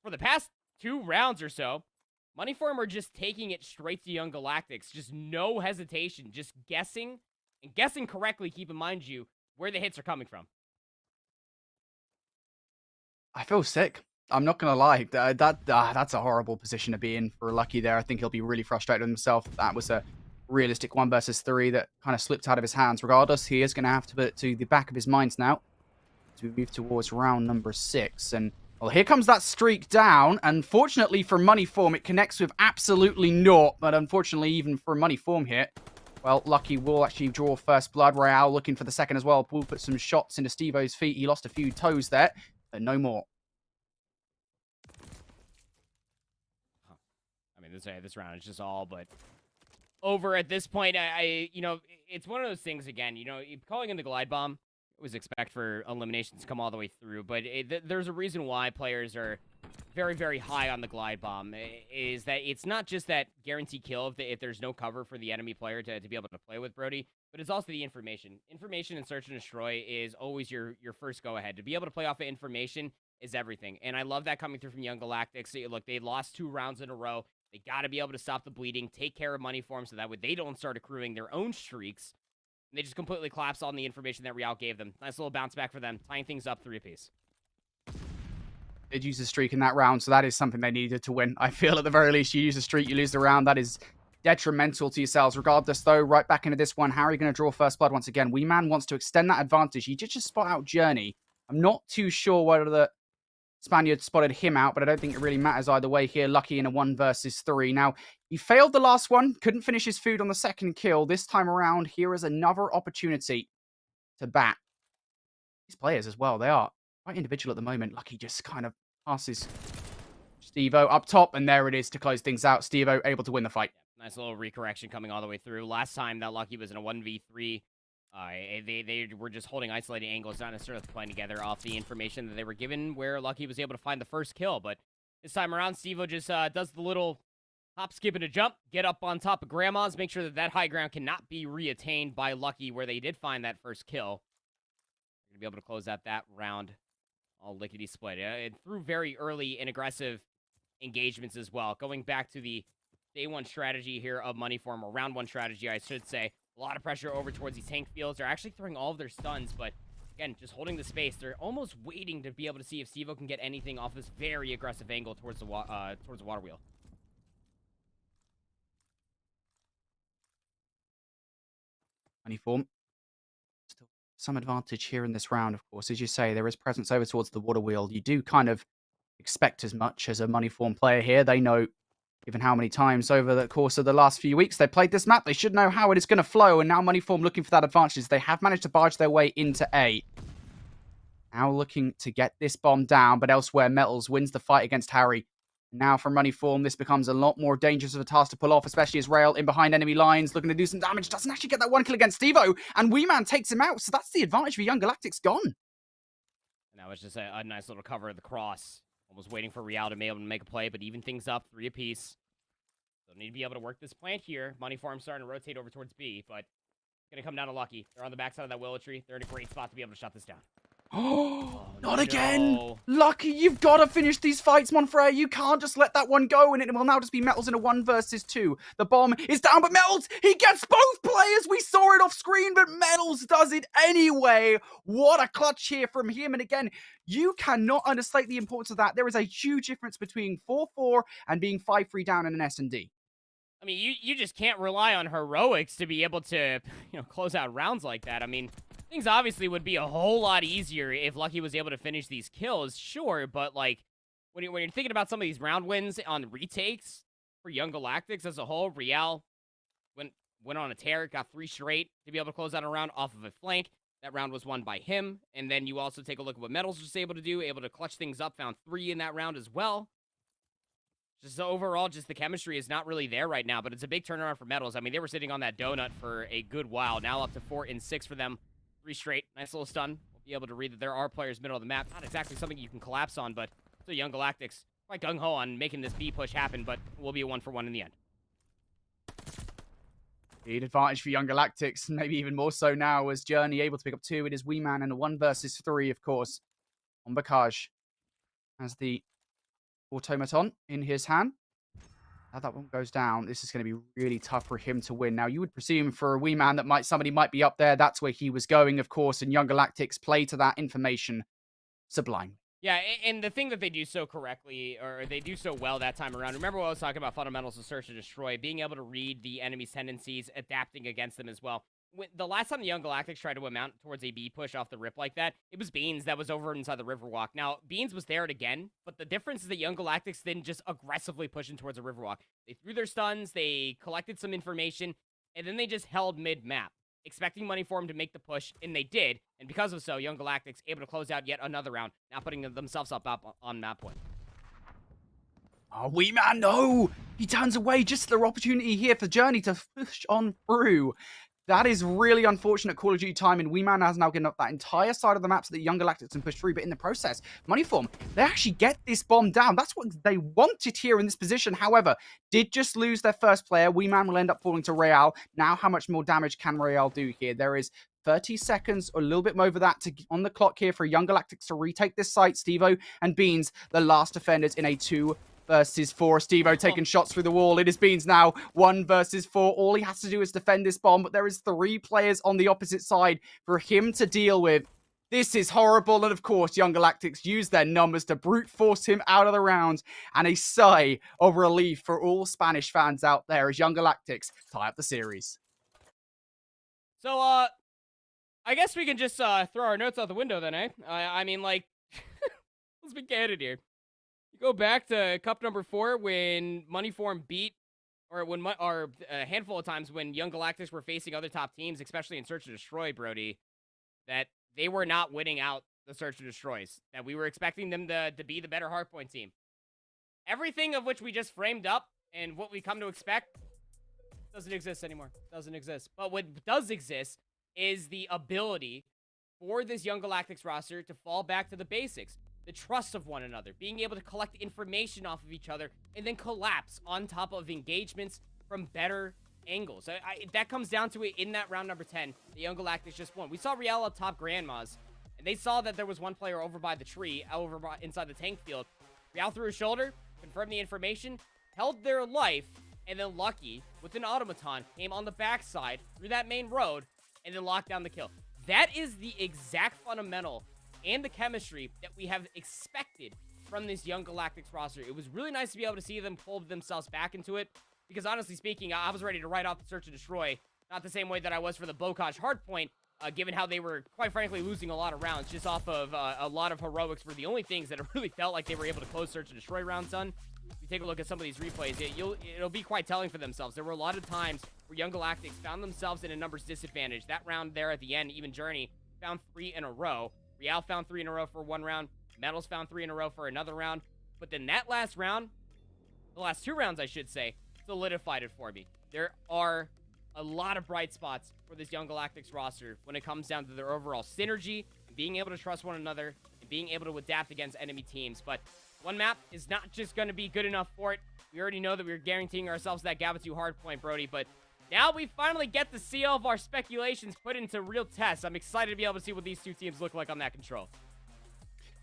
Speaker 2: For the past 2 rounds or so, Moneyform are just taking it straight to Young Galactics. Just no hesitation. Just guessing. And guessing correctly, keep in mind you, where the hits are coming from.
Speaker 1: I feel sick. I'm not going to lie. That's a horrible position to be in for Lucky there. I think he'll be really frustrated with himself. That was a realistic 1 versus 3 that kind of slipped out of his hands. Regardless, he is going to have to put it to the back of his mind now as we move towards round number 6. And well, here comes that streak down. Unfortunately for Moneyform, it connects with absolutely naught. But unfortunately, even for Moneyform here, well, Lucky will actually draw first blood. Royale looking for the second as well. Will put some shots into Steve-O's feet. He lost a few toes there, but no more.
Speaker 2: I mean, this round is just all but over at this point. It's one of those things again. Calling in the glide bomb, was expect for eliminations to come all the way through, but there's a reason why players are very, very high on the glide bomb is that it's not just that guaranteed kill if there's no cover for the enemy player to be able to play with Brody, but it's also the information. Information in Search and Destroy is always your first go-ahead. To be able to play off of information is everything, and I love that coming through from Young Galactics. Look, they lost 2 rounds in a row. They got to be able to stop the bleeding, take care of money for them so that way they don't start accruing their own streaks. And they just completely collapse on the information that Real gave them. Nice little bounce back for them, tying things up 3 apiece.
Speaker 1: Did use a streak in that round, so that is something they needed to win. I feel at the very least, you use a streak, you lose the round. That is detrimental to yourselves. Regardless, though, right back into this one. Harry going to draw first blood once again. Wee Man wants to extend that advantage. He did just spot out Journey. I'm not too sure whether the Spaniard spotted him out, but I don't think it really matters either way here. Lucky in a 1 versus 3. Now, he failed the last one. Couldn't finish his food on the second kill. This time around, here is another opportunity to bat. These players as well, they are quite individual at the moment. Lucky just kind of passes Steve-O up top, and there it is to close things out. Steve-O able to win the fight.
Speaker 2: Nice little recorrection coming all the way through. Last time that Lucky was in a 1v3, they were just holding isolated angles, not necessarily playing together off the information that they were given, where Lucky was able to find the first kill. But this time around, Steve-O just does the little hop, skip, and a jump, get up on top of Grandma's, make sure that that high ground cannot be reattained by Lucky, where they did find that first kill. They're going to be able to close out that round all lickety-split. It threw very early and aggressive engagements as well. Going back to the day 1 strategy here of Moneyform, or round 1 strategy, I should say. A lot of pressure over towards these tank fields. They're actually throwing all of their stuns, but again, just holding the space. They're almost waiting to be able to see if Steve-O can get anything off this very aggressive angle towards the water wheel.
Speaker 1: Moneyform. Still some advantage here in this round, of course. As you say, there is presence over towards the water wheel. You do kind of expect as much as a Moneyform player here. They know, given how many times over the course of the last few weeks they played this map, they should know how it is going to flow, and now Moneyform looking for that advantage. They have managed to barge their way into A. Now looking to get this bomb down, but elsewhere, Metals wins the fight against Harry. Now from Moneyform, this becomes a lot more dangerous of a task to pull off, especially as Rail in behind enemy lines, looking to do some damage. Doesn't actually get that 1 kill against Steve-O, and Wee Man takes him out, so that's the advantage for Young Galactics gone.
Speaker 2: And that was just a nice little cover of the cross. Almost waiting for Real to be able to make a play, but even things up, 3 apiece. They'll need to be able to work this plant here. Moneyform starting to rotate over towards B, but it's going to come down to Lucky. They're on the backside of that willow tree. They're in a great spot to be able to shut this down.
Speaker 1: Oh, not again! Lucky, you've got to finish these fights, Monfrey. You can't just let that one go, and it will now just be Metals in a 1 versus 2. The bomb is down, but Metals, he gets both players! We saw it off screen, but Metals does it anyway. What a clutch here from him, and again, you cannot understate the importance of that. There is a huge difference between 4-4 and being 5-3 down in an S&D.
Speaker 2: I mean, you just can't rely on heroics to be able to, close out rounds like that. I mean, things obviously would be a whole lot easier if Lucky was able to finish these kills, sure, but, like, when you're thinking about some of these round wins on retakes for Young Galactics as a whole, Real went on a tear, got 3 straight to be able to close out a round off of a flank. That round was won by him, and then you also take a look at what Metals was able to do, able to clutch things up, found 3 in that round as well. Just overall, just the chemistry is not really there right now, but it's a big turnaround for Metals. I mean, they were sitting on that donut for a good while. Now up to 4 and 6 for them. 3 straight. Nice little stun. We'll be able to read that there are players middle of the map. Not exactly something you can collapse on, but still Young Galactics quite gung-ho on making this B push happen, but will be a 1-for-1 in the end.
Speaker 1: The advantage for Young Galactics, maybe even more so now, as Journey able to pick up 2. It is Wee Man in a 1 versus 3, of course. On Bakaj has the automaton in his hand. Now that one goes down, this is going to be really tough for him to win. Now, you would presume for a Wee Man that somebody might be up there. That's where he was going, of course, and Young Galactics play to that information sublime.
Speaker 2: Yeah, and the thing that they do so correctly, or they do so well that time around, remember what I was talking about fundamentals of Search and Destroy, being able to read the enemy's tendencies, adapting against them as well. The last time the Young Galactics tried to amount towards a B push off the rip like that, it was Beans that was over inside the Riverwalk. Now, Beans was there again, but the difference is that Young Galactics didn't just aggressively push in towards the Riverwalk. They threw their stuns, they collected some information, and then they just held mid-map, expecting Moneyform to make the push, and they did. And because of so, Young Galactics able to close out yet another round, now putting themselves up on map point.
Speaker 1: Oh, Wee Man, no! He turns away. Just their opportunity here for Journey to push on through. That is really unfortunate Call of Duty timing. Man has now given up that entire side of the map so that Young Galactics can push through, but in the process, Moneyform, they actually get this bomb down. That's what they wanted here in this position. However, did just lose their first player. Man will end up falling to Real. Now, how much more damage can Real do here? There is 30 seconds or a little bit more over that on the clock here for Young Galactics to retake this site. Stevo and Beans, the last defenders in a 2 versus 4. Stevo taking shots through the wall. It is Beans now 1 versus 4. All he has to do is defend this bomb, but there is 3 players on the opposite side for him to deal with. This is horrible, and of course, Young Galactics use their numbers to brute force him out of the round, and a sigh of relief for all Spanish fans out there as Young Galactics tie up the series.
Speaker 2: So, I guess we can just throw our notes out the window then, eh? I mean, like, let's be candid here. You go back to Cup number 4 when Moneyform beat, or when a handful of times when Young Galactics were facing other top teams, especially in Search and Destroy, Brody, that they were not winning out the Search and Destroys. That we were expecting them to be the better hardpoint team. Everything of which we just framed up and what we come to expect doesn't exist anymore. Doesn't exist. But what does exist is the ability for this Young Galactics roster to fall back to the basics. The trust of one another, being able to collect information off of each other, and then collapse on top of engagements from better angles. That comes down to it in that round number 10. The Young Galactics just won. We saw Real up top Grandmas, and they saw that there was one player over by the tree, inside the tank field. Real threw his shoulder, confirmed the information, held their life, and then Lucky, with an automaton, came on the backside through that main road, and then locked down the kill. That is the exact fundamental and the chemistry that we have expected from this Young Galactics roster. It was really nice to be able to see them pull themselves back into it, because honestly speaking, I was ready to write off the Search and Destroy, not the same way that I was for the Bocage Hardpoint, given how they were, quite frankly, losing a lot of rounds just off of a lot of heroics were the only things that it really felt like they were able to close Search and Destroy rounds on. If you take a look at some of these replays, it'll be quite telling for themselves. There were a lot of times where Young Galactics found themselves in a numbers disadvantage. That round there at the end, even Journey found 3 in a row. Real found 3 in a row for 1 round. Metals found 3 in a row for another round. But then that last round, the last 2 rounds, I should say, solidified it for me. There are a lot of bright spots for this Young Galactics roster when it comes down to their overall synergy, and being able to trust one another, and being able to adapt against enemy teams. But one map is not just going to be good enough for it. We already know that we're guaranteeing ourselves that Gabba 2 hardpoint, Brody, but now we finally get to see all of our speculations put into real tests. I'm excited to be able to see what these 2 teams look like on that control.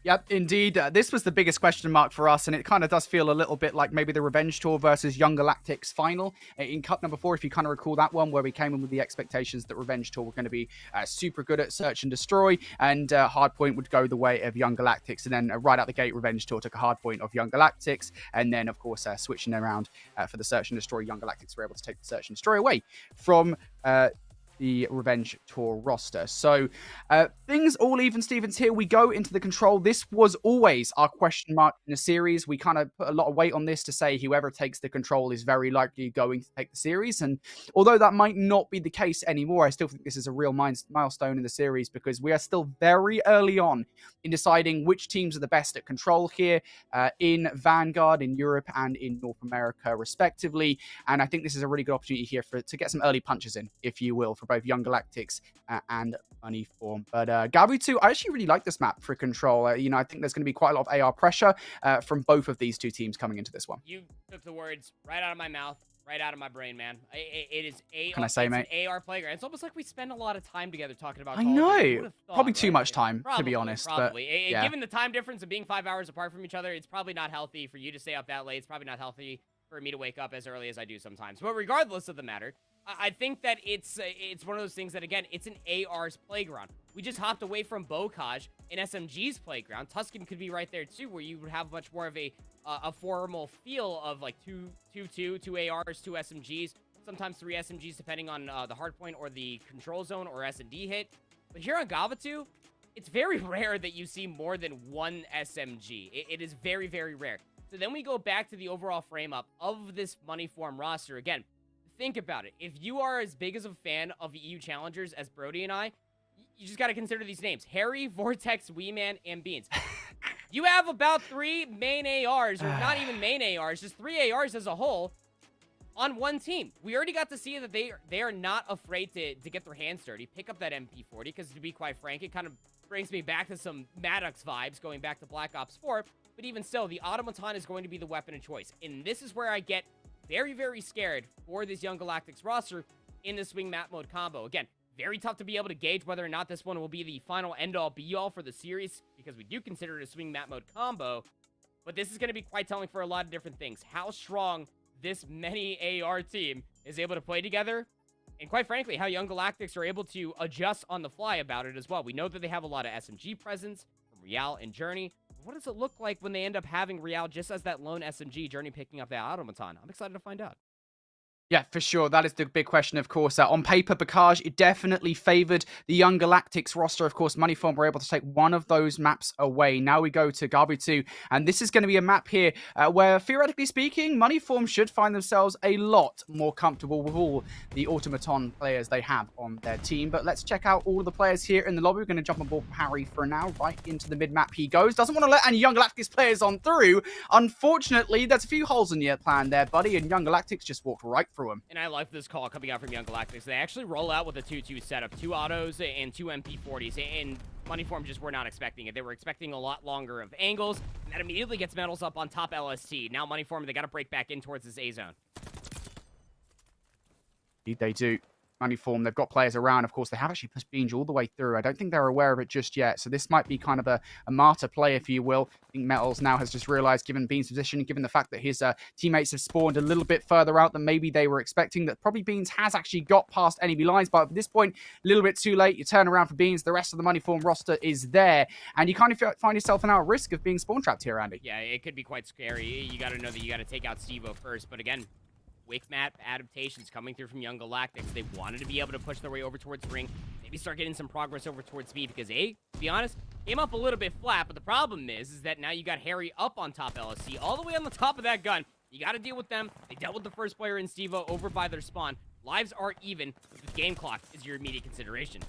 Speaker 1: Yep, indeed. This was the biggest question mark for us, and it kind of does feel a little bit like maybe the Revenge Tour versus Young Galactics final in Cup number 4, if you kind of recall that one, where we came in with the expectations that Revenge Tour were going to be super good at Search and Destroy, and Hardpoint would go the way of Young Galactics, and then right out the gate, Revenge Tour took a Hardpoint of Young Galactics, and then, of course, switching around for the Search and Destroy, Young Galactics were able to take the Search and Destroy away from the Revenge Tour roster. So things all even Stevens here. We go into the control. This was always our question mark in the series. We kind of put a lot of weight on this to say whoever takes the control is very likely going to take the series. And although that might not be the case anymore, I still think this is a real milestone in the series, because we are still very early on in deciding which teams are the best at control here in Vanguard, in Europe, and in North America, respectively. And I think this is a really good opportunity here to get some early punches in, if you will, for both Young Galactics and Moneyform. But Gabba 2, I actually really like this map for control. I think there's going to be quite a lot of AR pressure from both of these 2 teams coming into this one.
Speaker 2: You took the words right out of my mouth, right out of my brain, man. It is AR.
Speaker 1: Can I say, mate?
Speaker 2: An AR playground. It's almost like we spend a lot of time together talking about.
Speaker 1: I know. Probably too much time, to be honest.
Speaker 2: Probably.
Speaker 1: But, yeah.
Speaker 2: Given the time difference of being 5 hours apart from each other, it's probably not healthy for you to stay up that late. It's probably not healthy for me to wake up as early as I do sometimes. But regardless of the matter, I think that it's one of those things that, again, it's an AR's playground. We just hopped away from Bocage and SMG's playground. Tuscan could be right there, too, where you would have much more of a formal feel of, like, 2 ARs, 2 SMGs, sometimes 3 SMGs, depending on the hardpoint or the control zone or S&D hit. But here on Gabba 2, it's very rare that you see more than 1 SMG. It is very, very rare. So then we go back to the overall frame-up of this Moneyform roster. Again, think about it. If you are as big as a fan of EU Challengers as Brody and I, you just got to consider these names: Harry, Vortex, Weeman, and Beans. You have about 3 main ARs, or not even main ARs, just 3 ARs as a whole, on one team. We already got to see that they are not afraid to get their hands dirty, pick up that MP40, because to be quite frank, it kind of brings me back to some Maddox vibes going back to Black Ops 4. But even still, the Automaton is going to be the weapon of choice. And this is where I get very, very scared for this Young Galactics roster in the swing map mode combo. Again, very tough to be able to gauge whether or not this one will be the final end-all be-all for the series, because we do consider it a swing map mode combo. But this is going to be quite telling for a lot of different things. How strong this many AR team is able to play together, and quite frankly, how Young Galactics are able to adjust on the fly about it as well. We know that they have a lot of SMG presence from Real and Journey. What does it look like when they end up having Real just as that lone SMG, Journey picking up that Automaton? I'm excited to find out.
Speaker 1: Yeah, for sure. That is the big question, of course. On paper, Bacage, it definitely favored the Young Galactics roster. Of course, Moneyform were able to take one of those maps away. Now we go to Gabu 2, and this is going to be a map here where, theoretically speaking, Moneyform should find themselves a lot more comfortable with all the Automaton players they have on their team. But let's check out all of the players here in the lobby. We're going to jump on board Harry for now. Right into the mid-map he goes. Doesn't want to let any Young Galactics players on through. Unfortunately, there's a few holes in your plan there, buddy, and Young Galactics just walked right through him.
Speaker 2: And I like this call coming out from Young Galactics. They actually roll out with a 2-2 setup, 2 autos and 2 MP40s, and Moneyform just were not expecting it. They were expecting a lot longer of angles, and that immediately gets medals up on top LST. Now Moneyform, they got to break back in towards this A zone.
Speaker 1: Indeed they do. Moneyform, they've got players around. Of course, they have actually pushed Beange all the way through. I don't think they're aware of it just yet. So this might be kind of a martyr play, if you will. I think Metals now has just realized, given Bean's position, given the fact that his teammates have spawned a little bit further out than maybe they were expecting, that probably Beans has actually got past enemy lines. But at this point, a little bit too late. You turn around for Beans. The rest of the Moneyform roster is there. And you kind of find yourself now at risk of being spawn trapped here, Andy.
Speaker 2: Yeah, it could be quite scary. You got to know that you got to take out Stevo first. But again, Wake map adaptations coming through from Young Galactics. They wanted to be able to push their way over towards Ring, maybe start getting some progress over towards B, because A, to be honest, came up a little bit flat, but the problem is that now you got Harry up on top LSC, all the way on the top of that gun. You got to deal with them. They dealt with the first player in Stevo over by their spawn. Lives are even, but the game clock is your immediate consideration.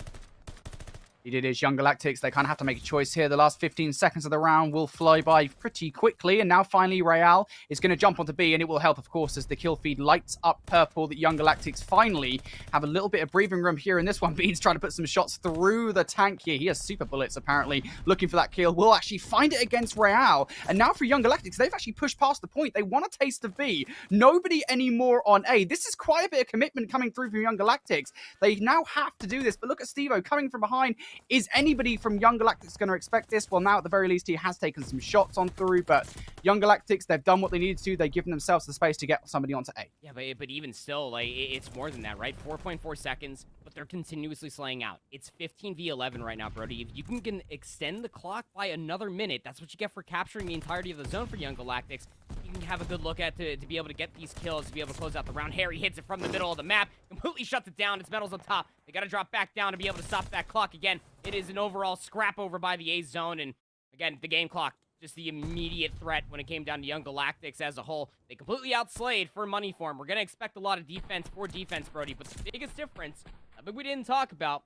Speaker 1: It is Young Galactics. They kind of have to make a choice here. The last 15 seconds of the round will fly by pretty quickly. And now finally Real is going to jump onto B. And it will help, of course, as the kill feed lights up purple. That Young Galactics finally have a little bit of breathing room here in this one. Bean's trying to put some shots through the tank here. He has super bullets, apparently, looking for that kill. Will actually find it against Real. And now for Young Galactics, they've actually pushed past the point. They want a taste of B. Nobody anymore on A. This is quite a bit of commitment coming through from Young Galactics. They now have to do this. But look at Stevo coming from behind. Is anybody from Young Galactics going to expect this? Well, now at the very least, he has taken some shots on through, but Young Galactics, they've done what they needed to. They've given themselves the space to get somebody onto A.
Speaker 2: Yeah, but even still, like, it's more than that, right? 4.4 seconds, but they're continuously slaying out. It's 15v11 right now, Brody. If you can extend the clock by another minute, that's what you get for capturing the entirety of the zone for Young Galactics. You can have a good look at to be able to get these kills, to be able to close out the round. Harry hits it from the middle of the map, completely shuts it down. It's Metals on top. They got to drop back down to be able to stop that clock again. It is an overall scrap over by the A zone, and again, the game clock, just the immediate threat when it came down to Young Galactics as a whole. They completely outslayed for Moneyform. We're going to expect a lot of defense for defense, Brody, but the biggest difference, something we didn't talk about,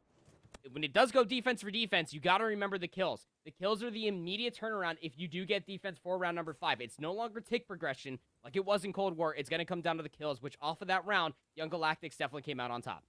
Speaker 2: when it does go defense for defense, you got to remember the kills. The kills are the immediate turnaround if you do get defense for round number 5. It's no longer tick progression like it was in Cold War. It's going to come down to the kills, which off of that round, Young Galactics definitely came out on top.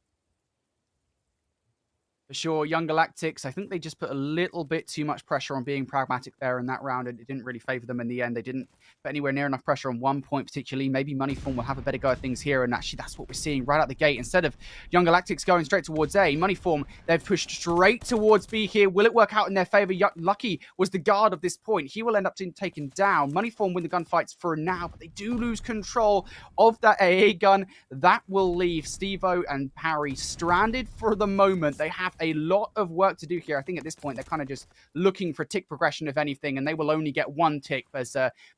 Speaker 1: For sure, Young Galactics, I think they just put a little bit too much pressure on being pragmatic there in that round, and it didn't really favor them in the end. They didn't put anywhere near enough pressure on one point particularly. Maybe Moneyform will have a better go at things here, and actually that's what we're seeing right out the gate. Instead of Young Galactics going straight towards A, Moneyform, they've pushed straight towards B here. Will it work out in their favor? Lucky was the guard of this point. He will end up being taken down. Moneyform win the gunfights for now, but they do lose control of that AA gun. That will leave Stevo and Parry stranded for the moment. They have a lot of work to do here. I think at this point, they're kind of just looking for tick progression, if anything, and they will only get one tick. But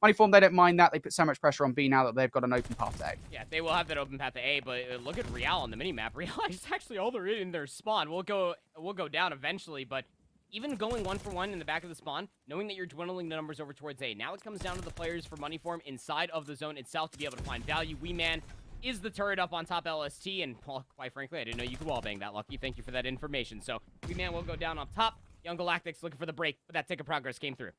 Speaker 1: Moneyform, they don't mind that. They put so much pressure on B now that they've got an open path to A.
Speaker 2: Yeah, they will have that open path to A, but look at Real on the minimap. Real is actually all they're in their spawn. We'll go down eventually, but even going 1-for-1 in the back of the spawn, knowing that you're dwindling the numbers over towards A, now it comes down to the players for Moneyform inside of the zone itself to be able to find value. Wee Man is the turret up on top LST, and well, quite frankly, I didn't know you could wallbang that, Lucky. Thank you for that information. So, Wee Man will go down up top. Young Galactics looking for the break, but that tick of progress came through.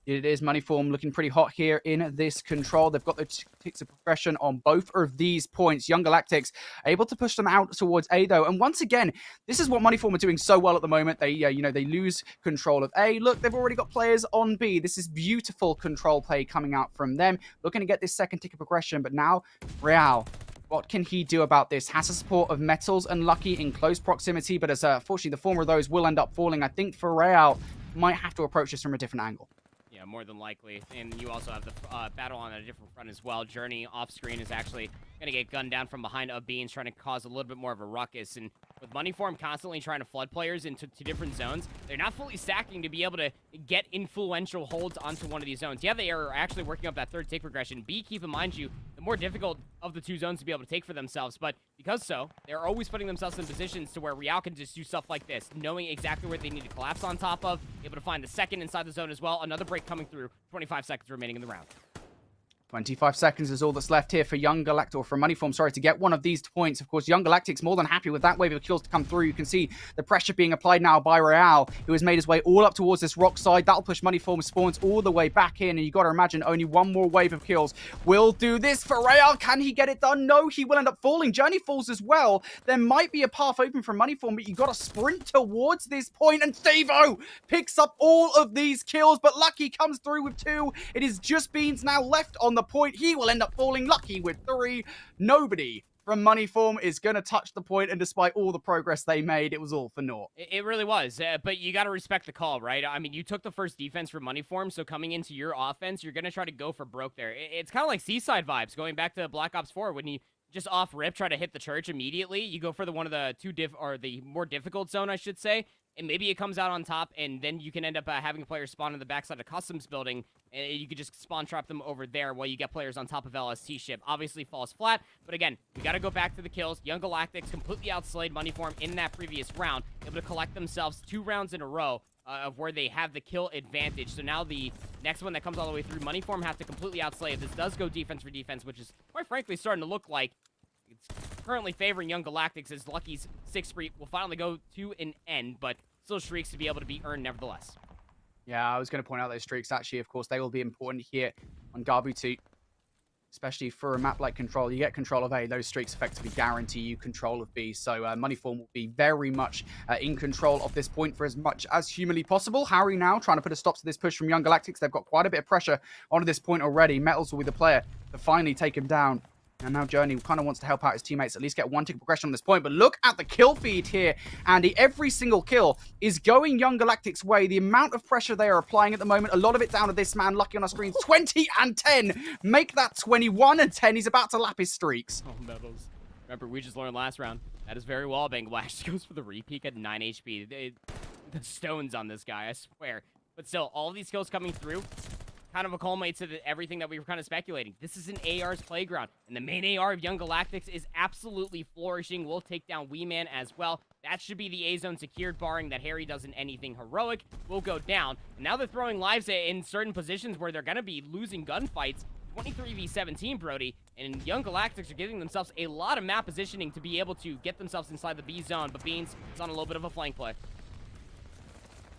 Speaker 1: It is Moneyform looking pretty hot here in this control. They've got the ticks of progression on both of these points. Young Galactics able to push them out towards A though. And once again, this is what Moneyform are doing so well at the moment. They, they lose control of A. Look, they've already got players on B. This is beautiful control play coming out from them. Looking to get this second tick of progression, but now Real. What can he do about this? Has the support of Metals and Lucky in close proximity, but as unfortunately the former of those will end up falling. I think for Real might have to approach this from a different angle.
Speaker 2: Yeah, more than likely. And you also have the battle on a different front as well. Journey off screen is actually going to get gunned down from behind of Beans, trying to cause a little bit more of a ruckus. And with Moneyform constantly trying to flood players into different zones, they're not fully stacking to be able to get influential holds onto one of these zones. Yeah, they are actually working up that third tick progression. B, keep in mind the more difficult of the two zones to be able to take for themselves. But because so, they're always putting themselves in positions to where Real can just do stuff like this, knowing exactly where they need to collapse on top of, able to find the second inside the zone as well. Another break coming through. 25 seconds remaining in the round.
Speaker 1: 25 seconds is all that's left here for Young Galactic, or for Moneyform, sorry, to get one of these points. Of course, Young Galactic's more than happy with that wave of kills to come through. You can see the pressure being applied now by Real, who has made his way all up towards this rock side. That'll push Moneyform spawns all the way back in, and you got to imagine only one more wave of kills will do this for Real. Can he get it done? No, he will end up falling. Journey falls as well. There might be a path open for Moneyform, but you got to sprint towards this point, and Stevo picks up all of these kills, but Lucky comes through with 2. It is just Beans now left on the point. He will end up falling. Lucky with 3. Nobody from Moneyform is going to touch the point, and despite all the progress they made, it was all for naught.
Speaker 2: It really was, but you got to respect the call, right? I mean, you took the first defense for Moneyform, so coming into your offense, you're going to try to go for broke there. It's kind of like Seaside vibes, going back to Black Ops 4, when you just off rip try to hit the church immediately. You go for the one of the the more difficult zone, I should say, and maybe it comes out on top, and then you can end up having players spawn in the backside of Customs building, and you could just spawn trap them over there while you get players on top of LST ship. Obviously falls flat, but again, we got to go back to the kills. Young Galactics completely outslayed Moneyform in that previous round, able to collect themselves 2 rounds in a row of where they have the kill advantage. So now the next one that comes all the way through, Moneyform have to completely outslay it. This does go defense for defense, which is quite frankly starting to look like it's currently favoring Young Galactics, as Lucky's 6th streak will finally go to an end, but still streaks to be able to be earned nevertheless.
Speaker 1: Yeah, I was going to point out those streaks. Actually, of course, they will be important here on Garbutu, especially for a map like Control. You get control of A, those streaks effectively guarantee you control of B. So Moneyform will be very much in control of this point for as much as humanly possible. Harry now trying to put a stop to this push from Young Galactics. They've got quite a bit of pressure onto this point already. Metals will be the player to finally take him down. And now Journey kind of wants to help out his teammates, at least get 1 tick of progression on this point. But look at the kill feed here, Andy. Every single kill is going Young Galactic's way. The amount of pressure they are applying at the moment, a lot of it down to this man. Lucky on our screens, 20 and 10. Make that 21 and 10. He's about to lap his streaks.
Speaker 2: Oh, Metals. Remember, we just learned last round. That is very wallbang. Lash goes for the repeat at 9 HP. The stones on this guy, I swear. But still, all of these kills coming through, kind of a culminate to everything that we were kind of speculating. This is an AR's playground, and the main AR of Young Galactics is absolutely flourishing. We'll take down Wee Man as well. That should be the A zone secured, barring that Harry doesn't anything heroic. Will go down. And now they're throwing lives in certain positions where they're going to be losing gunfights. 23v17, Brody, and Young Galactics are giving themselves a lot of map positioning to be able to get themselves inside the B zone, but Beans is on a little bit of a flank play.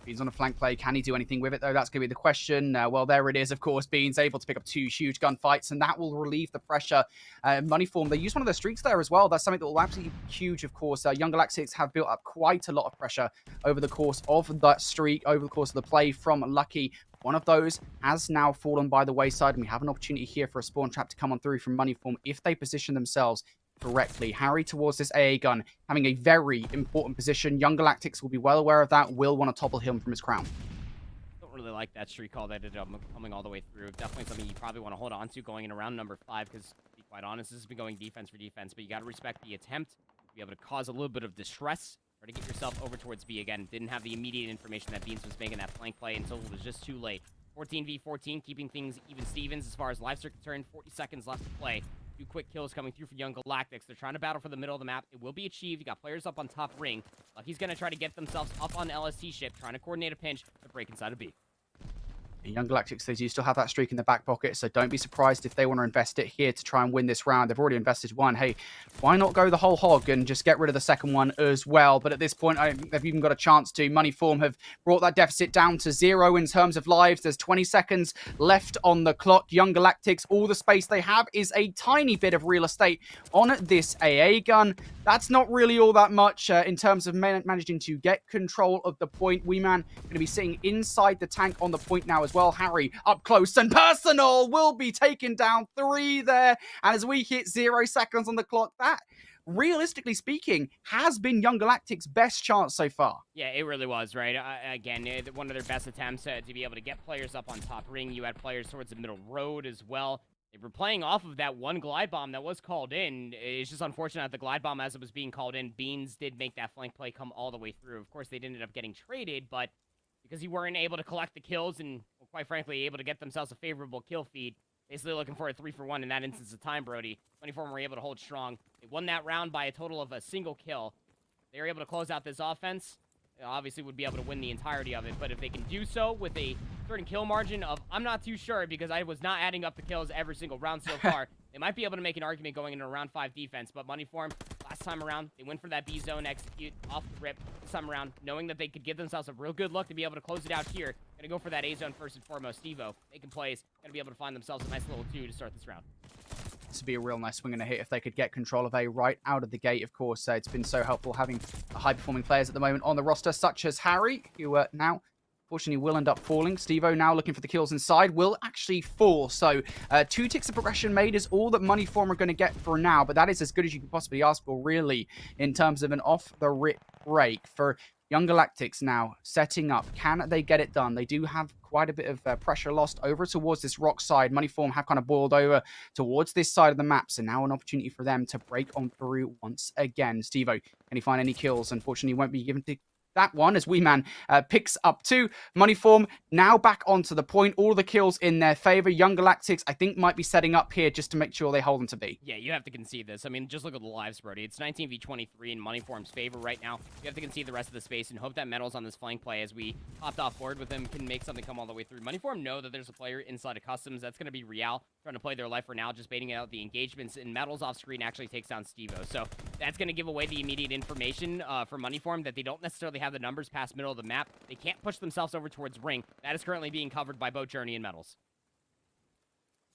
Speaker 1: Beans on a flank play. Can he do anything with it, though? That's going to be the question. Well, there it is, of course. Beans able to pick up 2 huge gunfights, and that will relieve the pressure. Moneyform, they use one of their streaks there as well. That's something that will absolutely be huge, of course. Young Galactics have built up quite a lot of pressure over the course of that streak, over the course of the play from Lucky. One of those has now fallen by the wayside, and we have an opportunity here for a spawn trap to come on through from Moneyform if they position themselves correctly. Harry towards this AA gun, having a very important position. Young Galactics will be well aware of that, will want to topple him from his crown.
Speaker 2: Don't really like that streak call that ended up coming all the way through. Definitely something you probably want to hold on to going in around number 5, because to be quite honest, this has been going defense for defense, but you got to respect the attempt to be able to cause a little bit of distress, or to get yourself over towards B again. Didn't have the immediate information that Beans was making that flank play until it was just too late. 14v14, keeping things even Stevens as far as lives are concerned. 40 seconds left to play. 2 quick kills coming through for Young Galactics. They're trying to battle for the middle of the map. It will be achieved. You got players up on top ring. Lucky's going to try to get themselves up on LST ship, trying to coordinate a pinch to break inside of B.
Speaker 1: Young Galactics, they do still have that streak in the back pocket, so don't be surprised if they want to invest it here to try and win this round. They've already invested one. Hey, why not go the whole hog and just get rid of the second one as well? But at this point, they've even got a chance to. Moneyform have brought that deficit down to 0 in terms of lives. There's 20 seconds left on the clock. Young Galactics, all the space they have is a tiny bit of real estate on this AA gun. That's not really all that much in terms of managing to get control of the point. Weeman going to be sitting inside the tank on the point now as well. Harry up close and personal will be taken down 3 there. And as we hit 0 seconds on the clock, that, realistically speaking, has been Young Galactic's best chance so far.
Speaker 2: Yeah, it really was, right? Again, one of their best attempts to be able to get players up on top ring. You had players towards the middle road as well. They were playing off of that one glide bomb that was called in. It's just unfortunate that the glide bomb, as it was being called in, Beans did make that flank play come all the way through. Of course, they ended up getting traded, but because you weren't able to collect the kills and, well, quite frankly, able to get themselves a favorable kill feed, basically looking for a 3-for-1 in that instance of time, Brody. 24 were able to hold strong. They won that round by a total of a single kill. They were able to close out this offense. They obviously would be able to win the entirety of it, but if they can do so with a certain kill margin of, I'm not too sure because I was not adding up the kills every single round so far, they might be able to make an argument going into a round 5 defense, but Moneyform, last time around, they went for that B zone execute off the rip this time around, knowing that they could give themselves a real good look to be able to close it out here. Gonna go for that A zone first and foremost. Stevo making plays, gonna be able to find themselves a nice little 2 to start this round.
Speaker 1: This would be a real nice swing and a hit if they could get control of A right out of the gate, of course. It's been so helpful having high-performing players at the moment on the roster, such as Harry, who now, fortunately, will end up falling. Stevo now looking for the kills inside, will actually fall. So 2 ticks of progression made is all that Moneyform are going to get for now, but that is as good as you could possibly ask for, really, in terms of an off-the-rip break for Young Galactics now setting up. Can they get it done? They do have quite a bit of pressure lost over towards this rock side. Moneyform have kind of boiled over towards this side of the map. So now an opportunity for them to break on through once again. Stevo, can he find any kills? Unfortunately, won't be given to that one as Weeman picks up 2. Moneyform now back onto the point. All the kills in their favor. Young Galactics, I think, might be setting up here just to make sure they hold them to B.
Speaker 2: Yeah, you have to concede this. I mean, just look at the lives, Brody. It's 19v23 in Moneyform's favor right now. You have to concede the rest of the space and hope that Metals on this flank play, as we hopped off board with him, can make something come all the way through. Moneyform know that there's a player inside of Customs. That's going to be Real, trying to play their life for now, just baiting out the engagements. And Metals off screen actually takes down Stevo. So that's going to give away the immediate information for Moneyform that they don't necessarily have the numbers past middle of the map. They can't push themselves over towards ring. That is currently being covered by both Journey and Metals.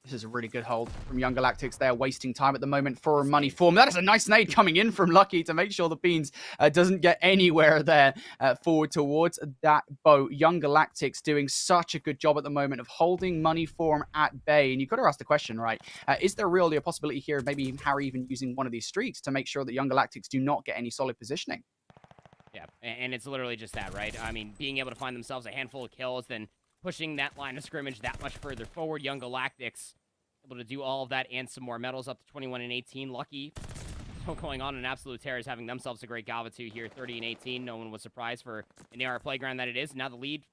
Speaker 1: This is a really good hold from Young Galactics. They're wasting time at the moment for a Moneyform. That is a nice nade coming in from Lucky to make sure the Beans doesn't get anywhere there forward towards that boat. Young Galactics doing such a good job at the moment of holding Moneyform at bay. And you've got to ask the question, right? Is there really a possibility here of maybe Harry even using one of these streaks to make sure that Young Galactics do not get any solid positioning?
Speaker 2: Yeah, and it's literally just that, right? I mean, being able to find themselves a handful of kills, then pushing that line of scrimmage that much further forward. Young Galactics able to do all of that and some more. Metals up to 21 and 18. Lucky still going on an absolute tear, is having themselves a great Galva 2 here, 30 and 18. No one was surprised for an AR playground that it is. Now the lead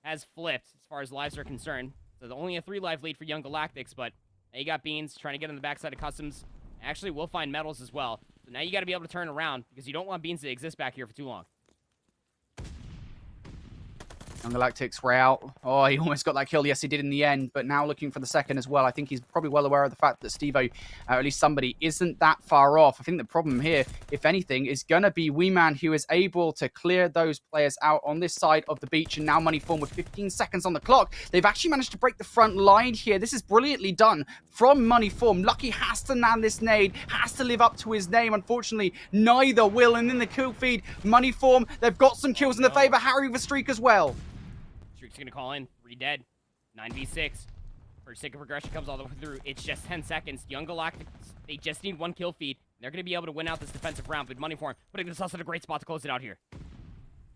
Speaker 2: has flipped as far as lives are concerned. So only a 3-life lead for Young Galactics, but now you got Beans trying to get on the backside of Customs. Actually, we'll find Metals as well. So now you got to be able to turn around because you don't want Beans to exist back here for too long.
Speaker 1: Young Galactics, Real. Oh, he almost got that kill. Yes, he did in the end, but now looking for the second as well. I think he's probably well aware of the fact that Stevo, or at least somebody, isn't that far off. I think the problem here, if anything, is going to be Weeman, who is able to clear those players out on this side of the beach. And now Moneyform with 15 seconds on the clock. They've actually managed to break the front line here. This is brilliantly done from Moneyform. Lucky has to land this nade, has to live up to his name. Unfortunately, neither will. And in the kill feed, Moneyform, they've got some kills in their favor. Harry with a streak as well.
Speaker 2: Streak's gonna call in. 3 dead. 9v6. First tick of progression comes all the way through. It's just 10 seconds. Young Galactics, they just need 1 kill feed. They're gonna be able to win out this defensive round with Moneyform, putting themselves in a great spot to close it out here.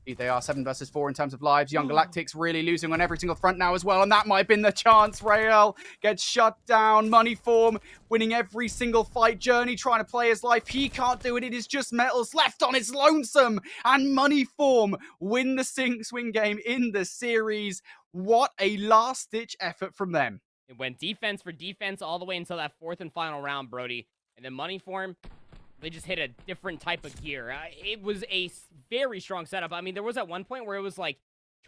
Speaker 1: They are 7 versus 4 in terms of lives. Young Galactics really losing on every single front now as well. And that might have been the chance. Rael gets shut down. Moneyform winning every single fight. Journey trying to play his life. He can't do it. It is just Metals left on his lonesome. And Moneyform win the swing game in the series. What a last-ditch effort from them.
Speaker 2: It went defense for defense all the way until that 4th and final round, Brody. And then Moneyform, they just hit a different type of gear. It was a very strong setup. I mean, there was at one point where it was like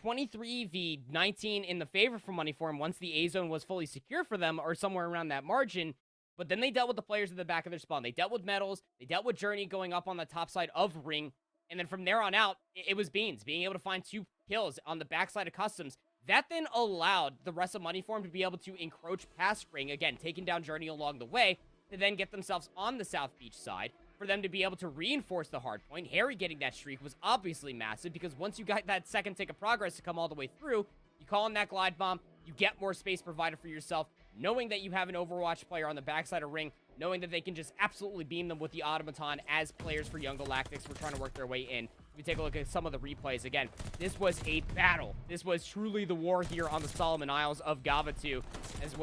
Speaker 2: 23v19 in the favor for Money Form once the A zone was fully secure for them, or somewhere around that margin. But then they dealt with the players at the back of their spawn. They dealt with Metals. They dealt with Journey going up on the top side of Ring. And then from there on out, it was Beans being able to find 2 kills on the backside of Customs. That then allowed the rest of Money Form to be able to encroach past Ring, again, taking down Journey along the way, to then get themselves on the South Beach side, for them to be able to reinforce the hard point. Harry getting that streak was obviously massive, because once you got that second tick of progress to come all the way through, you call in that glide bomb, you get more space provided for yourself, knowing that you have an Overwatch player on the backside of Ring, knowing that they can just absolutely beam them with the Automaton as players for Young Galactics were trying to work their way in. If we take a look at some of the replays, again, this was a battle. This was truly the war here on the Solomon Isles of Gavatu, as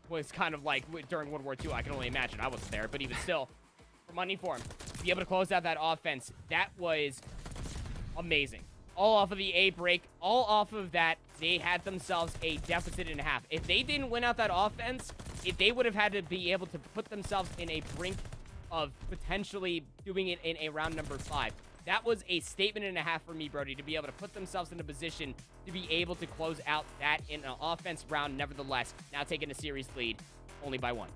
Speaker 2: was kind of like during World War II. I can only imagine. I wasn't there, but even still, for Money Form, to be able to close out that offense, that was amazing. All off of the A break, all off of that, they had themselves a deficit and a half. If they didn't win out that offense, they would have had to be able to put themselves in a brink of potentially doing it in a round number 5. That was a statement and a half for me, Brody, to be able to put themselves in a position to be able to close out that in an offense round, nevertheless, now taking a series lead only by 1.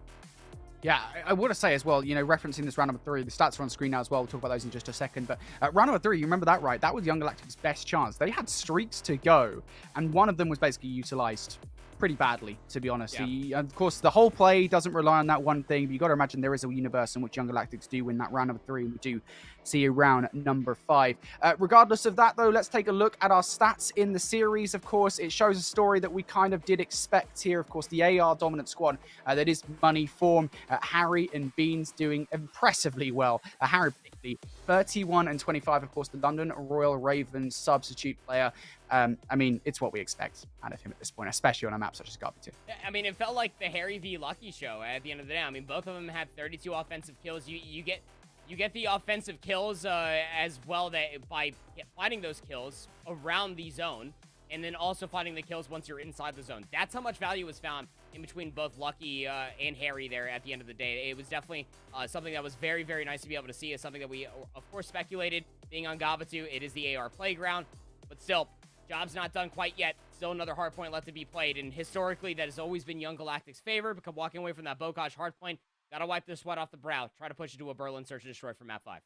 Speaker 1: Yeah, I want to say as well, you know, referencing this round number 3, the stats are on screen now as well. We'll talk about those in just a second. But round number 3, you remember that, right? That was Young Galactic's best chance. They had streaks to go, and one of them was basically utilized pretty badly, to be honest.
Speaker 2: Yeah.
Speaker 1: Of course, the whole play doesn't rely on that one thing, but you got to imagine there is a universe in which Young Galactics do win that round number 3, and we do see a round number 5. Regardless of that, though, let's take a look at our stats in the series. Of course, it shows a story that we kind of did expect here. Of course, the AR dominant squad, that is Money Form. Harry and Beans doing impressively well. Harry, particularly 31 and 25, of course, the London Royal Ravens substitute player. I mean, it's what we expect out of him at this point, especially on a map such as Garbage.
Speaker 2: I mean, it felt like the Harry v. Lucky show at the end of the day. I mean, both of them had 32 offensive kills. You get the offensive kills as well that by finding those kills around the zone, and then also finding the kills once you're inside the zone. That's how much value was found in between both Lucky and Harry there at the end of the day. It was definitely something that was very, very nice to be able to see. It's something that we, of course, speculated being on Gavatu. It is the AR playground, but still, job's not done quite yet. Still another hard point left to be played, and historically, that has always been Young Galactic's favor. Because walking away from that Bokaj hard point, gotta wipe the sweat off the brow. Try to push it to a Berlin search and destroy for map 5.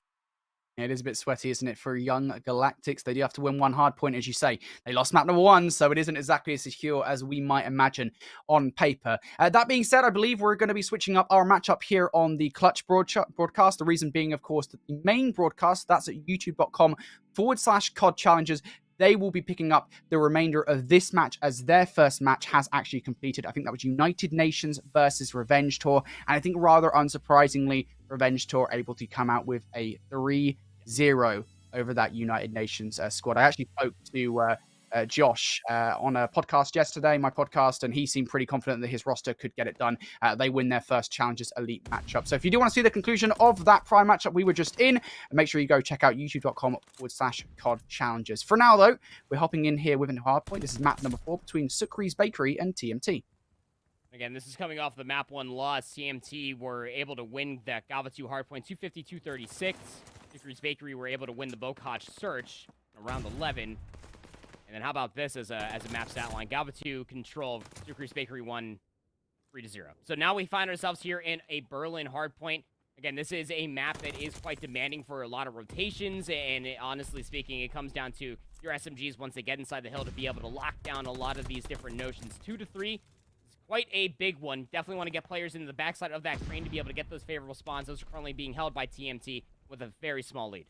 Speaker 1: It is a bit sweaty, isn't it, for Young Galactics? They do have to win one hard point, as you say. They lost map number 1, so it isn't exactly as secure as we might imagine on paper. That being said, I believe we're going to be switching up our matchup here on the Clutch broadcast. The reason being, of course, that the main broadcast, that's at youtube.com/COD Challenges. They will be picking up the remainder of this match as their first match has actually completed. I think that was United Nations versus Revenge Tour. And I think rather unsurprisingly, Revenge Tour able to come out with a 3-0 over that United Nations squad. I actually spoke to Josh on a podcast yesterday, my podcast, and he seemed pretty confident that his roster could get it done. They win their first Challengers Elite matchup. So if you do want to see the conclusion of that Prime matchup we were just in, make sure you go check out youtube.com/COD Challengers. For now, though, we're hopping in here with a hard point. This is map number 4 between Sukri's Bakery and TMT.
Speaker 2: Again, this is coming off the map 1 loss. TMT were able to win that Gavatu hardpoint 250-236. Sukri's Bakery were able to win the Bokach search around 11. And then how about this as a map stat line? Gavatu control, Sukri's Bakery won 3-0. So now we find ourselves here in a Berlin hardpoint. Again, this is a map that is quite demanding for a lot of rotations, and honestly speaking, it comes down to your SMGs once they get inside the hill to be able to lock down a lot of these different notions. 2 to 3 is quite a big one. Definitely want to get players into the backside of that crane to be able to get those favorable spawns. Those are currently being held by TMT with a very small lead.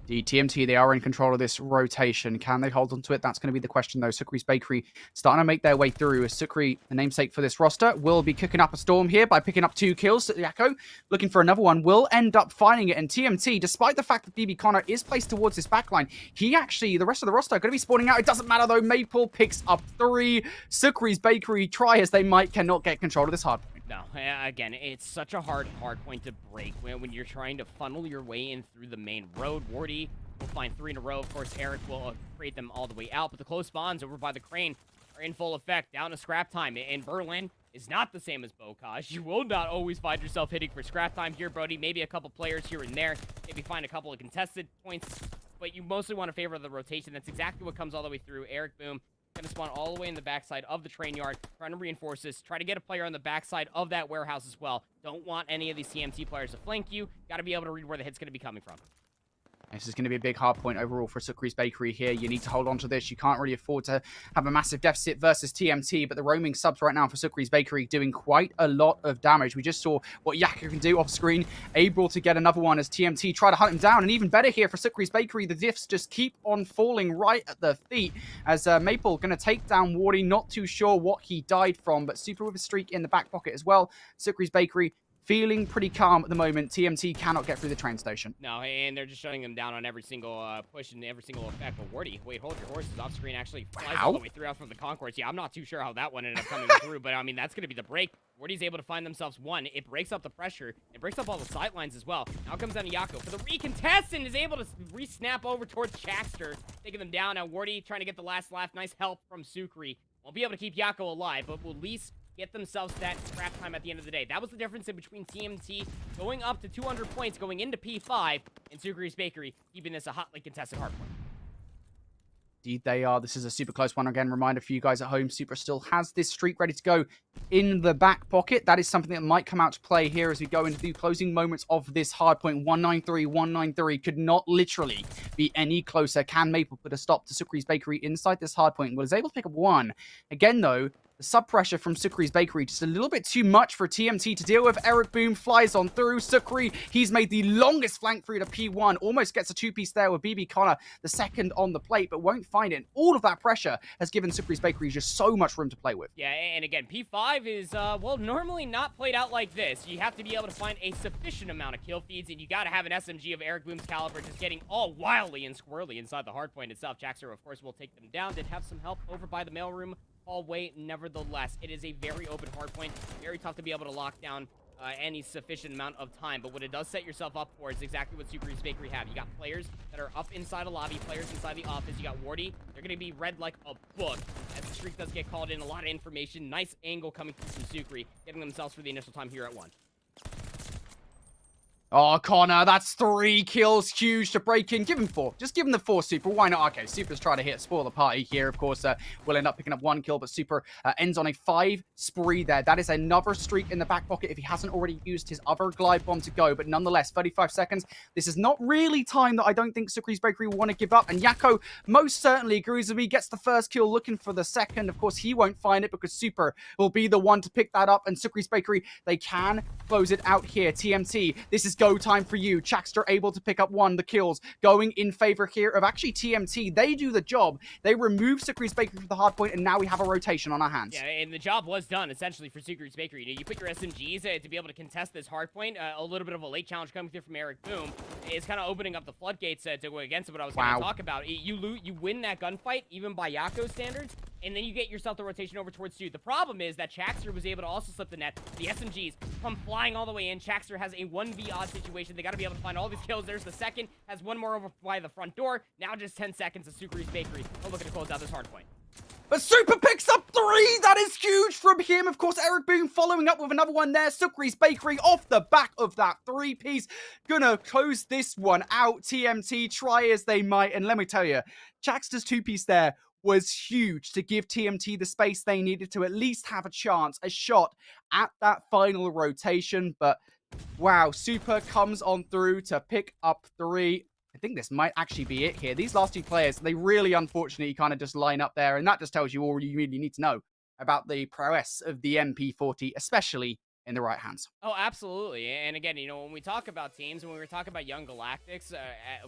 Speaker 1: The TMT, they are in control of this rotation. Can they hold on to it? That's going to be the question, though. Sukri's Bakery starting to make their way through. Sukri, the namesake for this roster, will be kicking up a storm here by picking up 2 kills. Yako, looking for another one, will end up finding it. And TMT, despite the fact that DB Connor is placed towards this backline, he actually, the rest of the roster are going to be spawning out. It doesn't matter, though. Maple picks up 3. Sukri's Bakery, try as they might, cannot get control of this hard point.
Speaker 2: No, again, it's such a hard point to break when you're trying to funnel your way in through the main road. Wardy will find 3 in a row. Of course, Eric will create them all the way out, but the close spawns over by the crane are in full effect. Down to scrap time, and Berlin is not the same as Bokaj. You will not always find yourself hitting for scrap time here, Brody. Maybe a couple players here and there. Maybe find a couple of contested points. but you mostly want to favor the rotation. That's exactly what comes all the way through. Eric Boom going to spawn all the way in the backside of the train yard, trying to reinforce this, try to get a player on the backside of that warehouse as well. Don't want any of these TMT players to flank you. Got to be able to read where the hit's going to be coming from.
Speaker 1: This is going to be a big hard point overall for Sukri's Bakery here. You need to hold on to this. You can't really afford to have a massive deficit versus TMT, but the roaming subs right now for Sukri's Bakery doing quite a lot of damage. We just saw what Yaka can do off screen, able to get another one as TMT try to hunt him down, and even better here for Sukri's Bakery, the diffs just keep on falling right at their feet as Maple going to take down Wardy. Not too sure what he died from, but Super with a streak in the back pocket as well. Sukri's Bakery feeling pretty calm at the moment. TMT cannot get through the train station.
Speaker 2: No, and they're just shutting them down on every single push and every single effect. But Wardy, wait, hold your horses. Off screen actually flies all the way through out from the concourse. Yeah, I'm not too sure how that one ended up coming through, but I mean, that's going to be the break. Wardy's able to find themselves one. It breaks up the pressure. It breaks up all the sidelines as well. Now comes down to Yako for the recontest and is able to re-snap over towards Chaxter, taking them down. Now Wardy trying to get the last laugh. Nice help from Sukri. Won't be able to keep Yako alive, but will at least get themselves that scrap time at the end of the day. That was the difference in between TMT going up to 200 points going into P5 and Sukri's Bakery keeping this a hotly contested hardpoint.
Speaker 1: Indeed they are. This is a super close one. Again, reminder for you guys at home, Super still has this streak ready to go in the back pocket. That is something that might come out to play here as we go into the closing moments of this hardpoint. 193, 193 could not literally be any closer. Can Maple put a stop to Sukri's Bakery inside this hardpoint? Was able to pick up one. Again, though, the sub-pressure from Sukri's Bakery, just a little bit too much for TMT to deal with. Eric Boom flies on through. Sukri, he's made the longest flank through to P1. Almost gets a two-piece there with BB Connor, the second on the plate, but won't find it. All of that pressure has given Sukri's Bakery just so much room to play with.
Speaker 2: Yeah, and again, P5 is, well, normally not played out like this. You have to be able to find a sufficient amount of kill feeds, and you got to have an SMG of Eric Boom's caliber just getting all wildly and squirrely inside the hardpoint itself. Jaxer, of course, will take them down. Did have some help over by the mailroom hallway. Nevertheless, it is a very open hardpoint. Very tough to be able to lock down any sufficient amount of time. But what it does set yourself up for is exactly what Sukri's Bakery have. You got players that are up inside a lobby, players inside the office. You got Wardy. They're going to be read like a book as the streak does get called in. A lot of information. Nice angle coming through from Sukri, getting themselves for the initial time here at 1.
Speaker 1: Oh, Connor, that's 3 kills. Huge to break in. Give him 4. Just give him the 4, Super. Why not? Okay, Super's trying to spoil the party here. Of course, we'll end up picking up 1 kill, but Super ends on a 5 spree there. That is another streak in the back pocket if he hasn't already used his other glide bomb to go. But nonetheless, 35 seconds. This is not really time that I don't think Sukri's Bakery will want to give up. And Yako most certainly agrees with me. Gets the first kill, looking for the second. Of course, he won't find it because Super will be the one to pick that up. And Sukri's Bakery, they can close it out here. TMT, this is go time for you. Chaxter able to pick up 1. The kills going in favor here of actually TMT. They do the job. They remove Sukri's Bakery from the hard point, and now we have a rotation on our hands.
Speaker 2: Yeah, and the job was done essentially for Sukri's Bakery. You put your SMGs to be able to contest this hard point. A little bit of a late challenge coming through from Eric Boom is kind of opening up the floodgates to go against what I was going to talk about. You win that gunfight even by Yako standards, and then you get yourself the rotation over towards 2. The problem is that Chaxter was able to also slip the net. The SMGs come flying all the way in. Chaxter has a 1v odd situation. They got to be able to find all these kills. There's the second. Has 1 more over by the front door. Now just 10 seconds of Sukri's Bakery. They're looking to close out this hard point.
Speaker 1: But Super picks up 3. That is huge from him. Of course, Eric Boom following up with another one there. Sukri's Bakery off the back of that 3-piece. Gonna close this one out. TMT try as they might. And let me tell you, Chaxter's 2-piece there was huge to give TMT the space they needed to at least have a chance, a shot at that final rotation. But wow, Super comes on through to pick up 3. I think this might actually be it here. These last 2 players, they really unfortunately kind of just line up there, and that just tells you all you really need to know about the prowess of the MP40, especially in the right hands.
Speaker 2: Oh, absolutely. And again, you know, when we talk about teams, when we were talking about Young Galactics,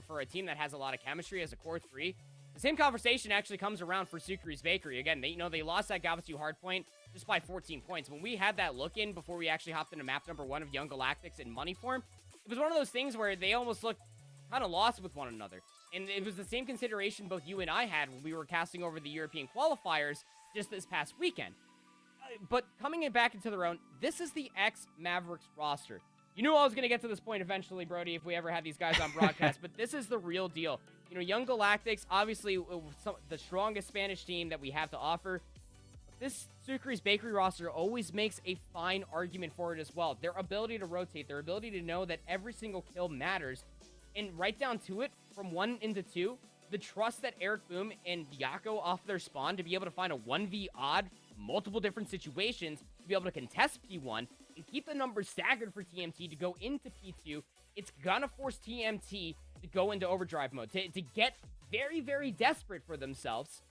Speaker 2: for a team that has a lot of chemistry as a core 3, the same conversation actually comes around for Sukri's Bakery. Again, they lost that Galveston hardpoint just by 14 points. When we had that look in before we actually hopped into map number 1 of Young Galactics in money form, it was one of those things where they almost looked kind of lost with one another. And it was the same consideration both you and I had when we were casting over the European qualifiers just this past weekend. But coming back into their own, this is the ex-Mavericks roster. You knew I was going to get to this point eventually, Brody, if we ever had these guys on broadcast, but this is the real deal. You know, Young Galactics, obviously the strongest Spanish team that we have to offer. This Sukri's Bakery roster always makes a fine argument for it as well. Their ability to rotate, their ability to know that every single kill matters. And right down to it, from 1 into 2, the trust that Eric Boom and Yako off their spawn to be able to find a 1v odd, multiple different situations, to be able to contest P1, and keep the numbers staggered for TMT to go into P2, it's gonna force TMT to go into overdrive mode, to get very, very desperate for themselves.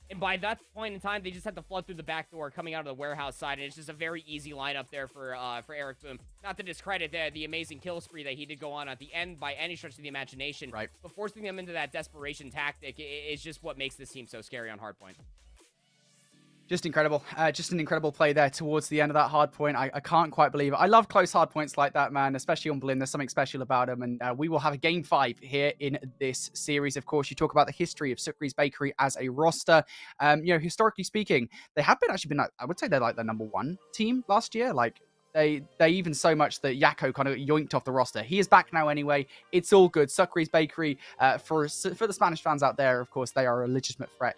Speaker 2: And by that point in time, they just have to flood through the back door coming out of the warehouse side, and it's just a very easy lineup there for Eric Boom. Not to discredit the amazing kill spree that he did go on at the end by any stretch of the imagination,
Speaker 1: right?
Speaker 2: But forcing them into that desperation tactic is just what makes this team so scary on hardpoint.
Speaker 1: Just incredible. Just an incredible play there towards the end of that hard point. I can't quite believe it. I love close hard points like that, man, especially on Blinn. There's something special about them. And we will have a game 5 here in this series. Of course, you talk about the history of Sukri's Bakery as a roster. Historically speaking, they have actually been, I would say they're like the #1 team last year. Like, They even so much that Yako kind of yoinked off the roster. He is back now anyway. It's all good. Sukri's Bakery, for the Spanish fans out there, of course, they are a legitimate threat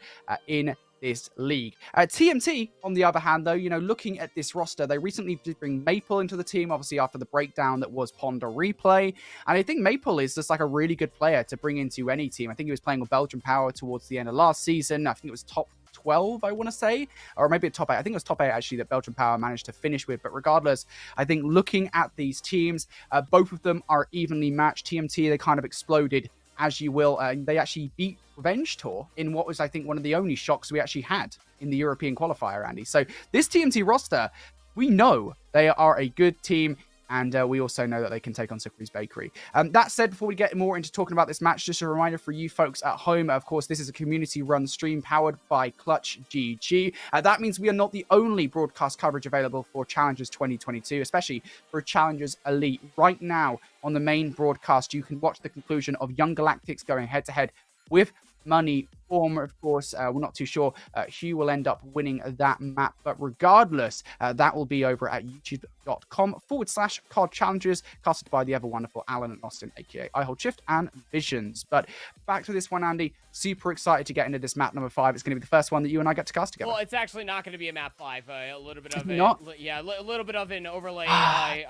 Speaker 1: in this league. TMT, on the other hand, though, looking at this roster, they recently did bring Maple into the team, obviously after the breakdown that was Ponder Replay. And I think Maple is just like a really good player to bring into any team. I think he was playing with Belgian Power towards the end of last season. I think it was top 12, I want to say, or maybe a top 8. I think it was top 8 actually that Belgian Power managed to finish with. But regardless, I think looking at these teams, both of them are evenly matched. TMT, they kind of exploded, as you will. They actually beat Revenge Tour in what was, I think, one of the only shocks we actually had in the European qualifier, Andy. So this TMT roster, we know they are a good team. And we also know that they can take on Sukri's Bakery. That said, before we get more into talking about this match, just a reminder for you folks at home, of course, this is a community-run stream powered by Clutch GG. That means we are not the only broadcast coverage available for Challengers 2022, especially for Challengers Elite. Right now, on the main broadcast, you can watch the conclusion of Young Galactics going head-to-head with Money Form. Of course, we're not too sure who will end up winning that map, but regardless, that will be over at youtube.com/COD Challenges, casted by the ever wonderful Alan and Austin, aka IHOLDSHIFT and Visions. But back to this one, Andy. Super excited to get into this map number 5. It's going to be the first one that you and I get to cast together.
Speaker 2: Well, it's actually not going to be a map 5. A little bit of a little bit of an overlay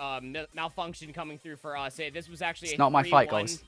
Speaker 2: malfunction coming through for us. This was actually
Speaker 1: it's not my fight goals.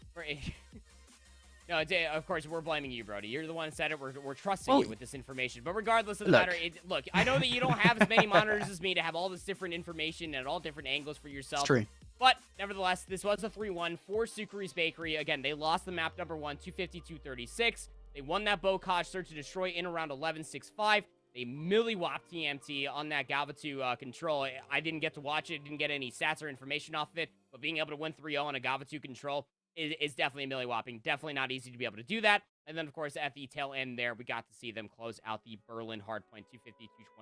Speaker 2: No, of course, we're blaming you, Brody. You're the one who said it. We're trusting you with this information. But regardless of the matter, look, I know that you don't have as many monitors as me to have all this different information and all different angles for yourself.
Speaker 1: It's true.
Speaker 2: But nevertheless, this was a 3-1 for Sukri's Bakery. Again, they lost the map number 1, 250-236. They won that Bocage Search and Destroy in around 11.65. They milli-whopped TMT on that Galva 2 control. I didn't get to watch it. Didn't get any stats or information off of it. But being able to win 3-0 on a Galva 2 control is definitely milli-whopping. Definitely not easy to be able to do that. And then, of course, at the tail end there, we got to see them close out the Berlin Hardpoint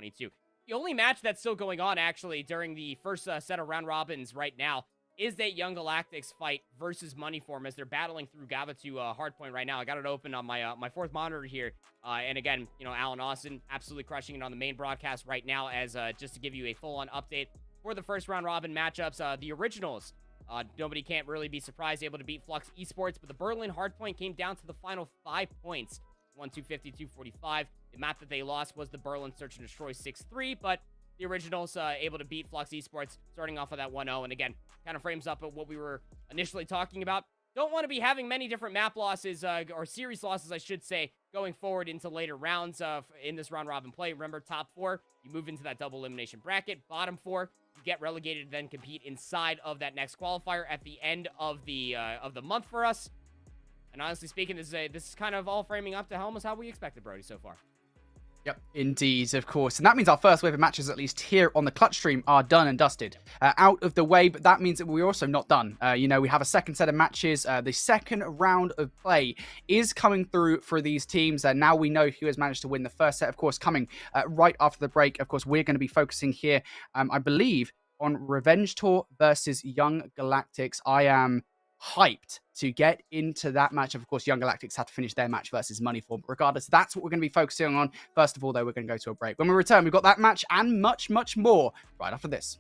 Speaker 2: 250-222. The only match that's still going on, actually, during the first set of round robins right now is that Young Galactics fight versus Moneyform as they're battling through Gava to Hardpoint right now. I got it open on my my fourth monitor here. And again, Alan Austin absolutely crushing it on the main broadcast right now as just to give you a full-on update for the first round robin matchups. The originals, nobody can't really be surprised, able to beat Flux Esports, but the Berlin Hardpoint came down to the final 5 points, 1-250-245. The map that they lost was the Berlin Search and Destroy 6-3, but the originals able to beat Flux Esports, starting off with that 1-0, and again, kind of frames up what we were initially talking about. Don't want to be having many different map losses, or series losses, I should say, going forward into later rounds in this round robin play. Remember, top 4, you move into that double elimination bracket. Bottom 4, you get relegated and then compete inside of that next qualifier at the end of the month for us. And honestly speaking, this is kind of all framing up to almost how we expected, Brody, so far.
Speaker 1: Yep, indeed, of course. And that means our first wave of matches, at least here on the Clutch stream, are done and dusted. Out of the way, but that means that we're also not done. We have a second set of matches. The second round of play is coming through for these teams. Now we know who has managed to win the first set, of course, coming right after the break. Of course, we're going to be focusing here, I believe, on Revenge Tour versus Young Galactics. I am hyped to get into that match. Of course, Young Galactics had to finish their match versus Moneyform. Regardless, that's what we're going to be focusing on. First of all, though, we're going to go to a break. When we return, we've got that match and much, much more right after this.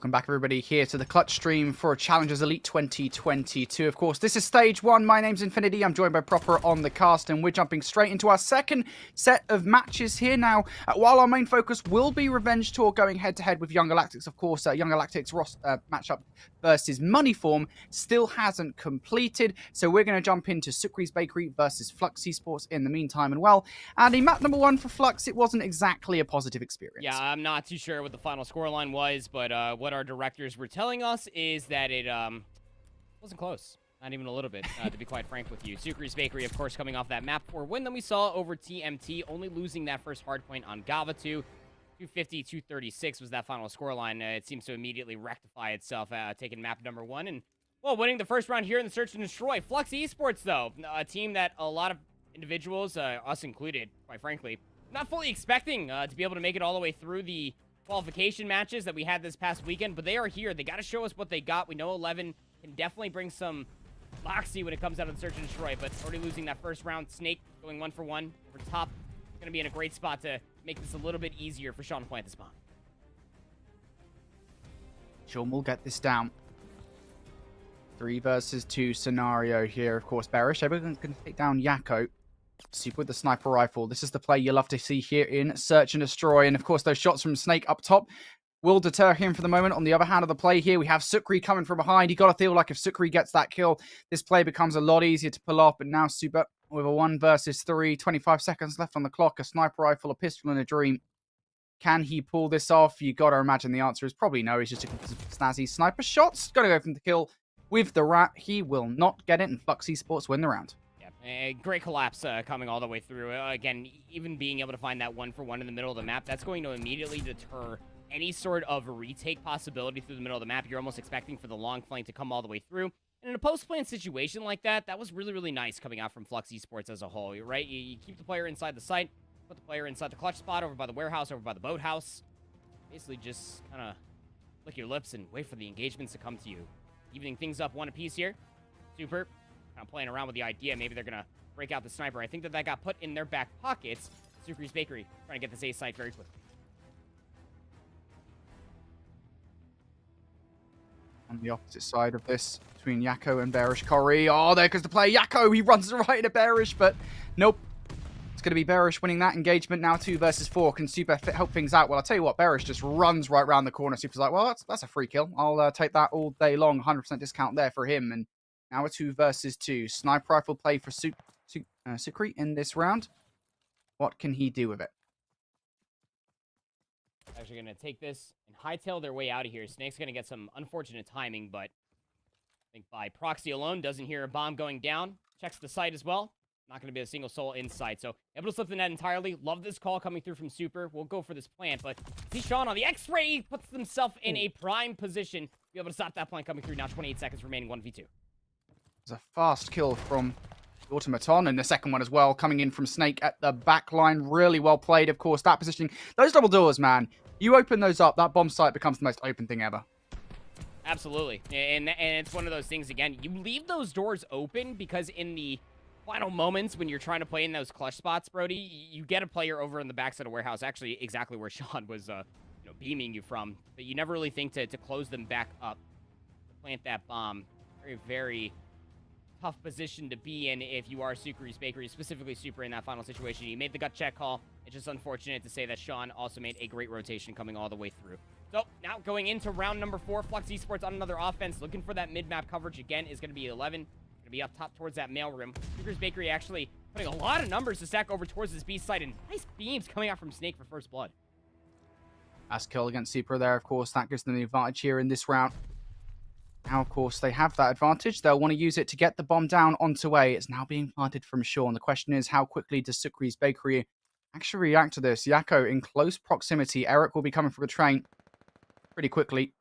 Speaker 1: Welcome back, everybody, here to the Clutch stream for Challengers Elite 2022. Of course, this is stage 1. My name's Infinity. I'm joined by Proper on the cast, and we're jumping straight into our second set of matches here now. While our main focus will be Revenge Tour going head-to-head with Young Galactics, of course, Young Galactics matchup versus Moneyform still hasn't completed, so we're going to jump into Sukri's Bakery versus Flux Esports in the meantime. And well, Andy, map number 1 for Flux, it wasn't exactly a positive experience.
Speaker 2: Yeah, I'm not too sure what the final scoreline was, but what our directors were telling us is that it wasn't close. Not even a little bit, to be quite frank with you. Sukri's Bakery, of course, coming off that map 4 win that we saw over TMT, only losing that first hardpoint on Gava 2. 250-236 was that final scoreline. It seems to immediately rectify itself, taking map number 1 and, well, winning the first round here in the Search and Destroy. Flux Esports, though, a team that a lot of individuals, us included, quite frankly, not fully expecting to be able to make it all the way through the qualification matches that we had this past weekend, but they are here. They got to show us what they got. We know 11 can definitely bring some moxie when it comes out of the Search and Destroy, but already losing that first round. Snake going 1 for 1 over top. Going to be in a great spot to make this a little bit easier for Sean to plant this bomb.
Speaker 1: Sean will get this down. 3 versus 2 scenario here. Of course, Bearish able to take down Yakko. Super with the sniper rifle. This is the play you love to see here in Search and Destroy. And of course, those shots from Snake up top will deter him for the moment. On the other hand of the play here, we have Sukri coming from behind. You got to feel like if Sukri gets that kill, this play becomes a lot easier to pull off. But now Super with a 1 versus 3, 25 seconds left on the clock. A sniper rifle, a pistol, and a dream. Can he pull this off? You got to imagine the answer is probably no. He's just looking for some snazzy sniper shots. Got to go for the kill with the rat. He will not get it, and Flux Esports win the round.
Speaker 2: Great collapse coming all the way through. Again, even being able to find that 1 for 1 in the middle of the map, that's going to immediately deter any sort of retake possibility through the middle of the map. You're almost expecting for the long flank to come all the way through. And in a post-plant situation like that, that was really, really nice coming out from Flux Esports as a whole, right? You keep the player inside the site, put the player inside the clutch spot, over by the warehouse, over by the boathouse. Basically just kind of lick your lips and wait for the engagements to come to you. Evening things up 1 apiece here. Super. Kind of playing around with the idea. Maybe they're going to break out the sniper. I think that got put in their back pockets. Sukri's Bakery trying to get this A site very quickly.
Speaker 1: On the opposite side of this, between Yakko and Bearish Corey. Oh, there goes the play. Yakko, he runs right into Bearish, but nope. It's going to be Bearish winning that engagement. Now 2 versus 4. Can Super help things out? Well, I'll tell you what, Bearish just runs right around the corner. Super's like, well, that's a free kill. I'll take that all day long. 100% discount there for him. And now a 2 versus 2. Sniper rifle play for Sukri in this round. What can he do with it?
Speaker 2: Actually going to take this and hightail their way out of here. Snake's going to get some unfortunate timing, but I think by proxy alone, doesn't hear a bomb going down. Checks the site as well. Not going to be a single soul in sight. So able to slip the net entirely. Love this call coming through from Super. We'll go for this plant, but see Sean on the X-ray. He puts himself in a prime position. Be able to stop that plant coming through. Now 28 seconds remaining, 1v2.
Speaker 1: It's a fast kill from the Automaton, and the second one as well, coming in from Snake at the back line. Really well played, of course. That positioning, those double doors, man. You open those up, that bomb site becomes the most open thing ever.
Speaker 2: Absolutely. And it's one of those things, again, you leave those doors open because in the final moments when you're trying to play in those clutch spots, Brody, you get a player over in the backside of warehouse, actually exactly where Sean was beaming you from. But you never really think to close them back up, plant that bomb. Very, very tough position to be in if you are Sukri's Bakery, specifically Super in that final situation. He made the gut check call. It's just unfortunate to say that Sean also made a great rotation coming all the way through. So now going into round number 4, Flux Esports on another offense, looking for that mid-map coverage again is going to be 11. Going to be up top towards that mailroom. Sukri's Bakery actually putting a lot of numbers to stack over towards this B site, and nice beams coming out from Snake for first blood.
Speaker 1: Last kill against Super there, of course. That gives them the advantage here in this round. Now, of course, they have that advantage. They'll want to use it to get the bomb down onto A. It's now being planted from Sean. The question is, how quickly does Sukri's Bakery actually react to this? Yakko in close proximity. Eric will be coming for the train pretty quickly.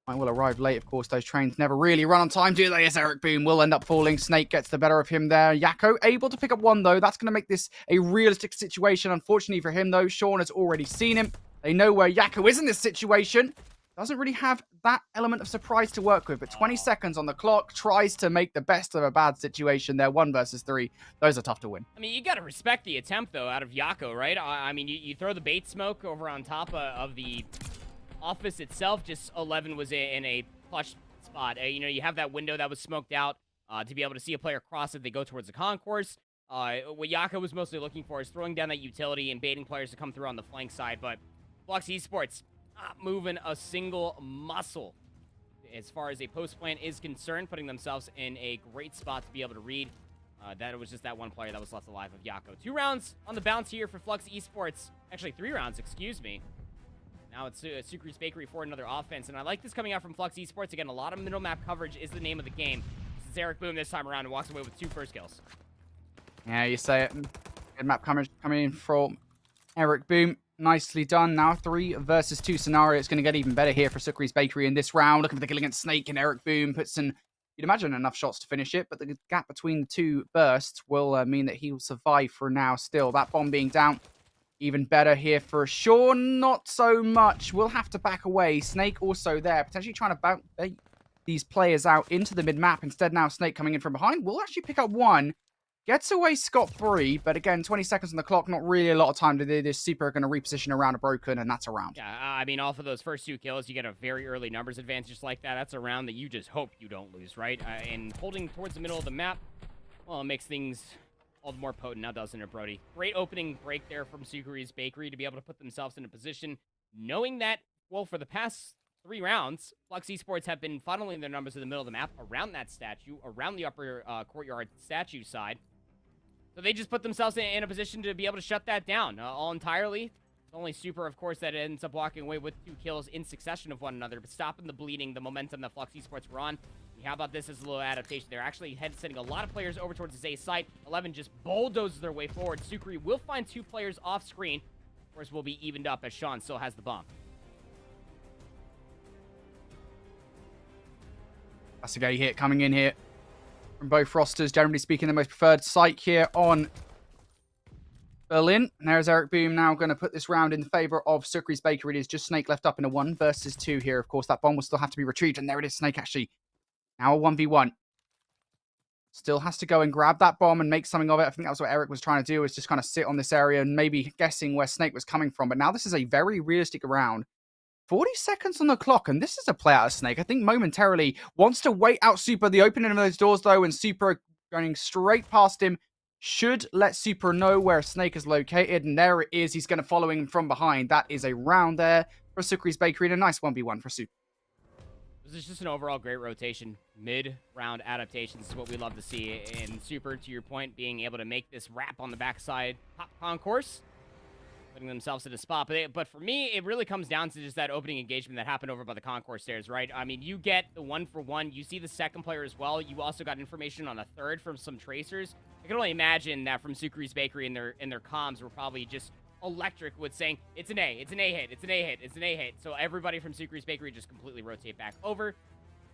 Speaker 1: I will arrive late, of course. Those trains never really run on time, do they? As Eric Boom will end up falling. Snake gets the better of him there. Yakko able to pick up 1, though. That's going to make this a realistic situation. Unfortunately for him, though, Sean has already seen him. They know where Yakko is in this situation. Doesn't really have that element of surprise to work with, but 20 seconds on the clock, tries to make the best of a bad situation there. 1 versus 3. Those are tough to win.
Speaker 2: I mean, you got to respect the attempt, though, out of Yakko, right? I mean, you throw the bait smoke over on top of the office itself, just 11 was in a clutch spot. You know, you have that window that was smoked out to be able to see a player cross if they go towards the concourse. What Yaka was mostly looking for is throwing down that utility and baiting players to come through on the flank side, but Flux Esports not moving a single muscle as far as a post plant is concerned, putting themselves in a great spot to be able to read. That it was just that one player that was left alive of Yako. 2 rounds on the bounce here for Flux Esports. Actually, 3 rounds, excuse me. Now it's Sucre's Bakery for another offense, and I like this coming out from Flux Esports. Again, a lot of middle map coverage is the name of the game. This is Eric Boom this time around and walks away with 2 first kills.
Speaker 1: Yeah, you say it. Good map coverage coming in from Eric Boom. Nicely done. Now 3 versus 2 scenario. It's going to get even better here for Sucre's Bakery in this round. Looking for the kill against Snake, and Eric Boom puts in, you'd imagine, enough shots to finish it, but the gap between the 2 bursts will mean that he will survive for now still. That bomb being down, even better here for Sean. Not so much. We'll have to back away. Snake also there, potentially trying to bait these players out into the mid-map. Instead, now Snake coming in from behind will actually pick up 1. Gets away scot-free, but again, 20 seconds on the clock, not really a lot of time to do this. Super are going to reposition around a broken, and that's a round.
Speaker 2: Yeah, I mean, off of those first 2 kills, you get a very early numbers advantage just like that. That's a round that you just hope you don't lose, right? And holding towards the middle of the map, well, it makes things all the more potent now, doesn't it, Brody? Great opening break there from Sucre's Bakery to be able to put themselves in a position, knowing that, well, for the past 3 rounds, Flux Esports have been funneling their numbers in the middle of the map, around that statue, around the upper courtyard statue side. So they just put themselves in a position to be able to shut that down all entirely. It's only Super, of course, that ends up walking away with 2 kills in succession of one another, but stopping the bleeding, the momentum that Flux Esports were on. How about this as a little adaptation? They're actually sending a lot of players over towards his A site. 11 just bulldozes their way forward. Sucre will find 2 players off screen. Of course, will be evened up as Sean still has the bomb.
Speaker 1: That's a gay hit coming in here from both rosters. Generally speaking, the most preferred site here on Berlin. And there's Eric Boom now going to put this round in favor of Sucre's Bakery. It is just Snake left up in a 1 versus 2 here. Of course, that bomb will still have to be retrieved. And there it is, Snake actually now a 1v1. Still has to go and grab that bomb and make something of it. I think that was what Eric was trying to do, was just kind of sit on this area and maybe guessing where Snake was coming from. But now this is a very realistic round. 40 seconds on the clock, and this is a play out of Snake. I think momentarily wants to wait out Super. The opening of those doors, though, and Super going straight past him should let Super know where Snake is located. And there it is. He's going to follow him from behind. That is a round there for Sucre's Bakery, and a nice 1v1 for Super.
Speaker 2: This is just an overall great rotation. Mid-round adaptations is what we love to see. And Super, to your point, being able to make this wrap on the backside top concourse, putting themselves in a spot. But for me, it really comes down to just that opening engagement that happened over by the concourse stairs, right? I mean, you get the 1-for-1. You see the second player as well. You also got information on a third from some tracers. I can only imagine that from Sucre's Bakery and their comms were probably just electric with saying, it's an A, it's an A hit, it's an A hit, it's an A hit. So everybody from Sucre's Bakery just completely rotate back over.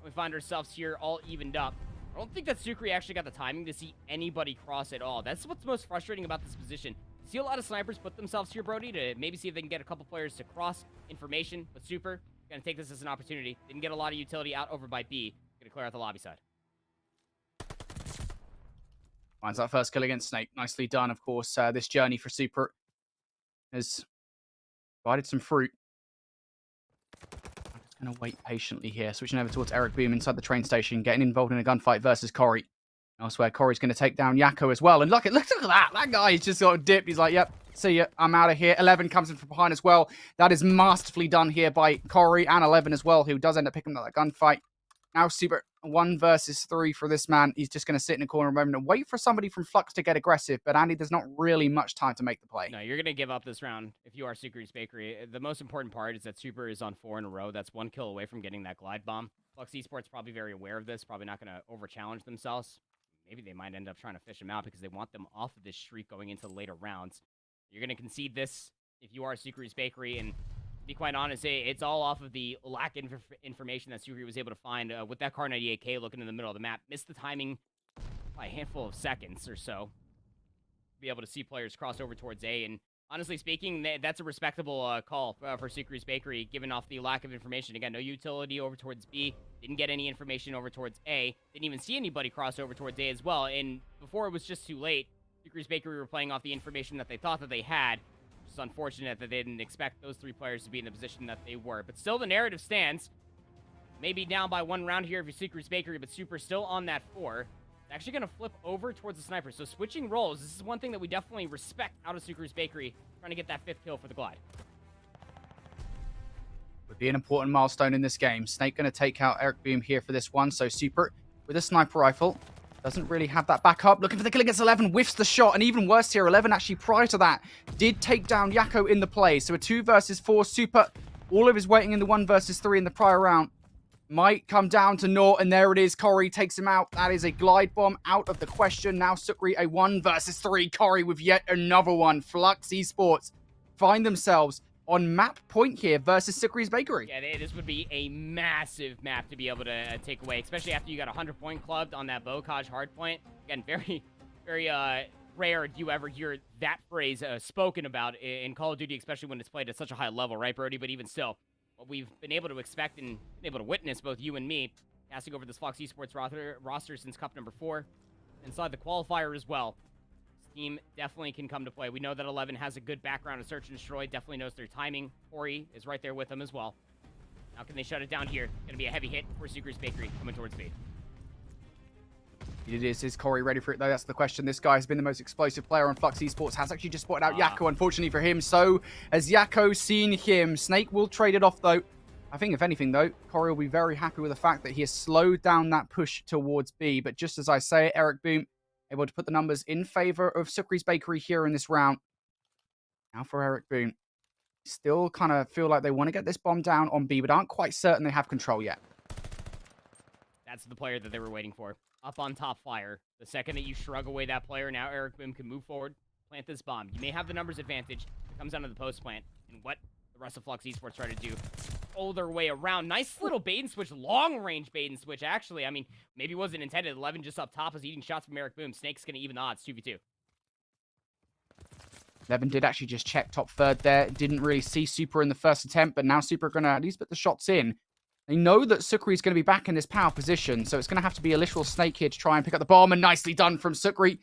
Speaker 2: We find ourselves here all evened up. I don't think that Sucre actually got the timing to see anybody cross at all. That's what's most frustrating about this position. See a lot of snipers put themselves here, Brody, to maybe see if they can get a couple players to cross information. But Super going to take this as an opportunity. Didn't get a lot of utility out over by B. Going to clear out the lobby side.
Speaker 1: Finds that first kill against Snake. Nicely done, of course. This journey for Super has provided some fruit. I'm just going to wait patiently here. Switching over towards Eric Boom inside the train station. Getting involved in a gunfight versus Corey. Elsewhere, Corey's going to take down Yako as well. And look at that. That guy is just got a dip. He's like, yep, see ya. I'm out of here. 11 comes in from behind as well. That is masterfully done here by Corey and 11 as well, who does end up picking up that gunfight. Now Super 1 versus 3 for this man. He's just going to sit in a corner a moment and wait for somebody from Flux to get aggressive. But Andy, there's not really much time to make the play.
Speaker 2: No, you're going to give up this round if you are Sucre's Bakery. The most important part is that Super is on 4 in a row. That's 1 kill away from getting that glide bomb. Flux Esports probably very aware of this. Probably not going to over-challenge themselves. Maybe they might end up trying to fish them out because they want them off of this streak going into the later rounds. You're going to concede this if you are Sucre's Bakery. And to be quite honest, it's all off of the lack of information that Sucre was able to find with that Car 98K looking in the middle of the map. Missed the timing by a handful of seconds or so. Be able to see players cross over towards A. And honestly speaking, that's a respectable call for Sucre's Bakery, given off the lack of information. Again, no utility over towards B. Didn't get any information over towards A. Didn't even see anybody cross over towards A as well. And before it was just too late, Sucre's Bakery were playing off the information that they thought that they had. Just unfortunate that they didn't expect those 3 players to be in the position that they were. But still, the narrative stands. Maybe down by 1 round here if you're Secret's Bakery, but Super still on that 4. It's actually going to flip over towards the sniper. So switching roles, this is one thing that we definitely respect out of Secret's Bakery, trying to get that 5th kill for the Glide.
Speaker 1: Would be an important milestone in this game. Snake going to take out Eric Boom here for this one. So Super with a sniper rifle. Doesn't really have that backup. Looking for the kill against 11. Whiffs the shot. And even worse here, 11 actually prior to that did take down Yakko in the play. So a 2 versus 4. Super, all of his waiting in the 1 versus 3 in the prior round might come down to naught. And there it is. Corey takes him out. That is a glide bomb out of the question. Now Sukri a 1 versus 3. Corey with yet another one. Flux Esports find themselves on map point here versus Sukri's Bakery.
Speaker 2: Yeah, this would be a massive map to be able to take away, especially after you got a 100-point clubbed on that Bocage hardpoint. Again, very, very rare do you ever hear that phrase spoken about in Call of Duty, especially when it's played at such a high level, right, Brody? But even still, what we've been able to expect and been able to witness, both you and me, casting over this Fox Esports roster since Cup number 4, inside the qualifier as well. Team definitely can come to play. We know that 11 has a good background in search and destroy, definitely knows their timing. Corey is right there with them as well. Now can they shut it down here? Gonna be a heavy hit for Secret's Bakery coming towards B.
Speaker 1: It is Corey ready for it though? That's the question. This guy has been the most explosive player on Flux Esports. Has actually just spotted out Yakko, unfortunately for him. So as Yakko seen him, Snake will trade it off though. I think if anything though, Corey will be very happy with the fact that he has slowed down that push towards B. But just as I say, Eric Boom able to put the numbers in favor of Sukri's Bakery here in this round. Now for Eric Boom. Still kind of feel like they want to get this bomb down on B, but aren't quite certain they have control yet.
Speaker 2: That's the player that they were waiting for. Up on top fire. The second that you shrug away that player, now Eric Boom can move forward, plant this bomb. You may have the numbers advantage. It comes down to the post plant. And what the rest of Flux Esports try to do, pull their way around. Nice little bait and switch, long range bait and switch, actually. I mean, maybe it wasn't intended. 11 just up top is eating shots from Eric Boom. Snake's going to even the odds, 2v2.
Speaker 1: 11 did actually just check top third there. Didn't really see Super in the first attempt, but now Super are going to at least put the shots in. They know that Sukri is going to be back in this power position, so it's going to have to be a literal Snake here to try and pick up the bomb, and nicely done from Sukri.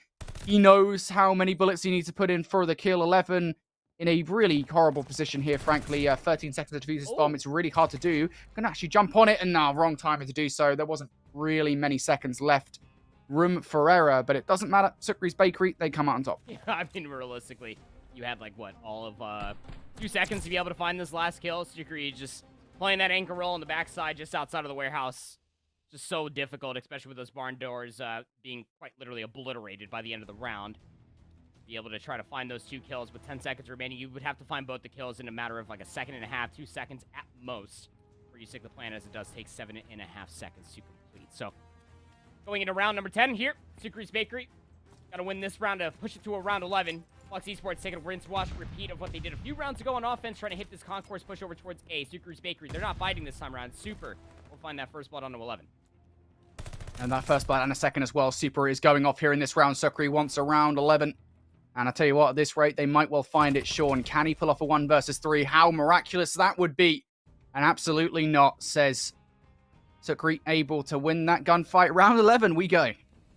Speaker 1: He knows how many bullets he needs to put in for the kill. 11 in a really horrible position here, frankly. 13 seconds to defuse this bomb. It's really hard to do. Going to actually jump on it, and wrong timing to do so. There wasn't really many seconds left. Room for error, but it doesn't matter. Sukri's Bakery, they come out on top.
Speaker 2: Yeah, I mean, realistically, you had, like, what, all of 2 seconds to be able to find this last kill. Sukri just playing that anchor roll on the backside just outside of the warehouse. Just so difficult, especially with those barn doors being quite literally obliterated by the end of the round. Be able to try to find those 2 kills with 10 seconds remaining. You would have to find both the kills in a matter of like a second and a half, 2 seconds at most, where you stick the plan, as it does take 7.5 seconds to complete. So going into round number 10 here, Sukri's Bakery. Got to win this round to push it to a round 11. Flux Esports taking a rinse, wash, repeat of what they did a few rounds ago on offense, trying to hit this concourse push over towards A. Sukri's Bakery, they're not fighting this time around. Super will find that first blood on to 11.
Speaker 1: And that first blood and a second as well. Super is going off here in this round. Sukri wants a round 11. And I tell you what, at this rate, they might well find it. Sean, can he pull off a 1 versus 3? How miraculous that would be. And absolutely not, says Sukri, able to win that gunfight. Round 11, we go.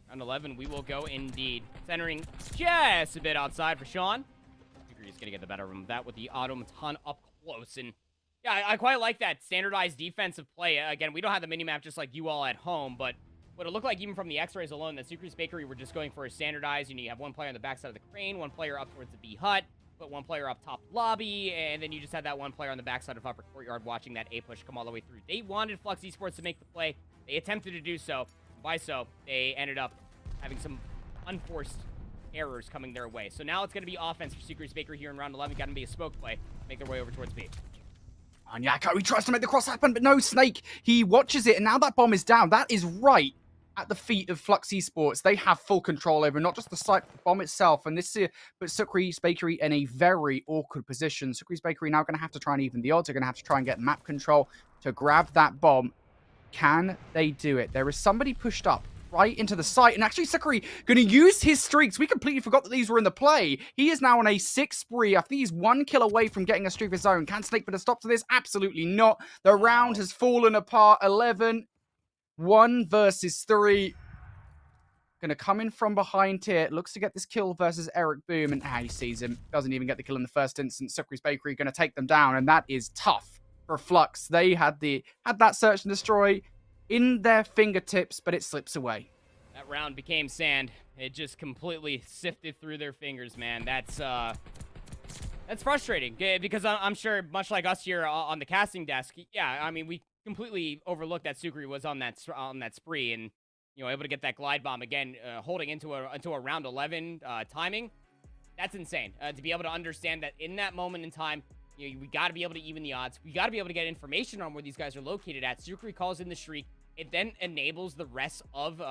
Speaker 2: Round 11, we will go indeed. Centering just a bit outside for Sean. Sukri's going to get the better of him. That with the automaton up close. And yeah, I quite like that standardized defensive play. Again, we don't have the minimap just like you all at home, but what it looked like even from the x-rays alone, that Sukri's Bakery were just going for a standardized. You have one player on the backside of the crane, one player up towards the B hut, put one player up top lobby, and then you just had that one player on the backside of upper courtyard watching that A push come all the way through. They wanted Flux Esports to make the play. They attempted to do so. By so, they ended up having some unforced errors coming their way. So now it's going to be offense for Sukri's Bakery here in round 11. Got to be a smoke play. Make their way over towards B.
Speaker 1: And Yakko, he tries to make the cross happen, but no, Snake. He watches it, and now that bomb is down. That is right at the feet of Flux Esports. They have full control over not just the site, but the bomb itself. And this puts Sukri's Bakery in a very awkward position. Sukri's Bakery now going to have to try and even the odds. They're going to have to try and get map control to grab that bomb. Can they do it? There is somebody pushed up right into the site, and actually Sukri going to use his streaks. We completely forgot that these were in the play. He is now on a 6 spree. I think he's 1 kill away from getting a streak of his own. Can Snake put a stop to this? Absolutely not. The round has fallen apart. 11, 1 versus 3. Gonna come in from behind here. Looks to get this kill versus Eric Boom, and he sees him. Doesn't even get the kill in the first instance. Sukri's Bakery gonna take them down, and that is tough for Flux. They had that search and destroy in their fingertips, but it slips away.
Speaker 2: That round became sand. It just completely sifted through their fingers, man. That's frustrating because I'm sure, much like us here on the casting desk, yeah, I mean, we completely overlooked that Sukri was on that spree, and able to get that glide bomb again, holding into a round 11 timing. That's insane. To be able to understand that in that moment in time, we got to be able to even the odds. We got to be able to get information on where these guys are located at. Sukri calls in the shriek. It then enables the rest of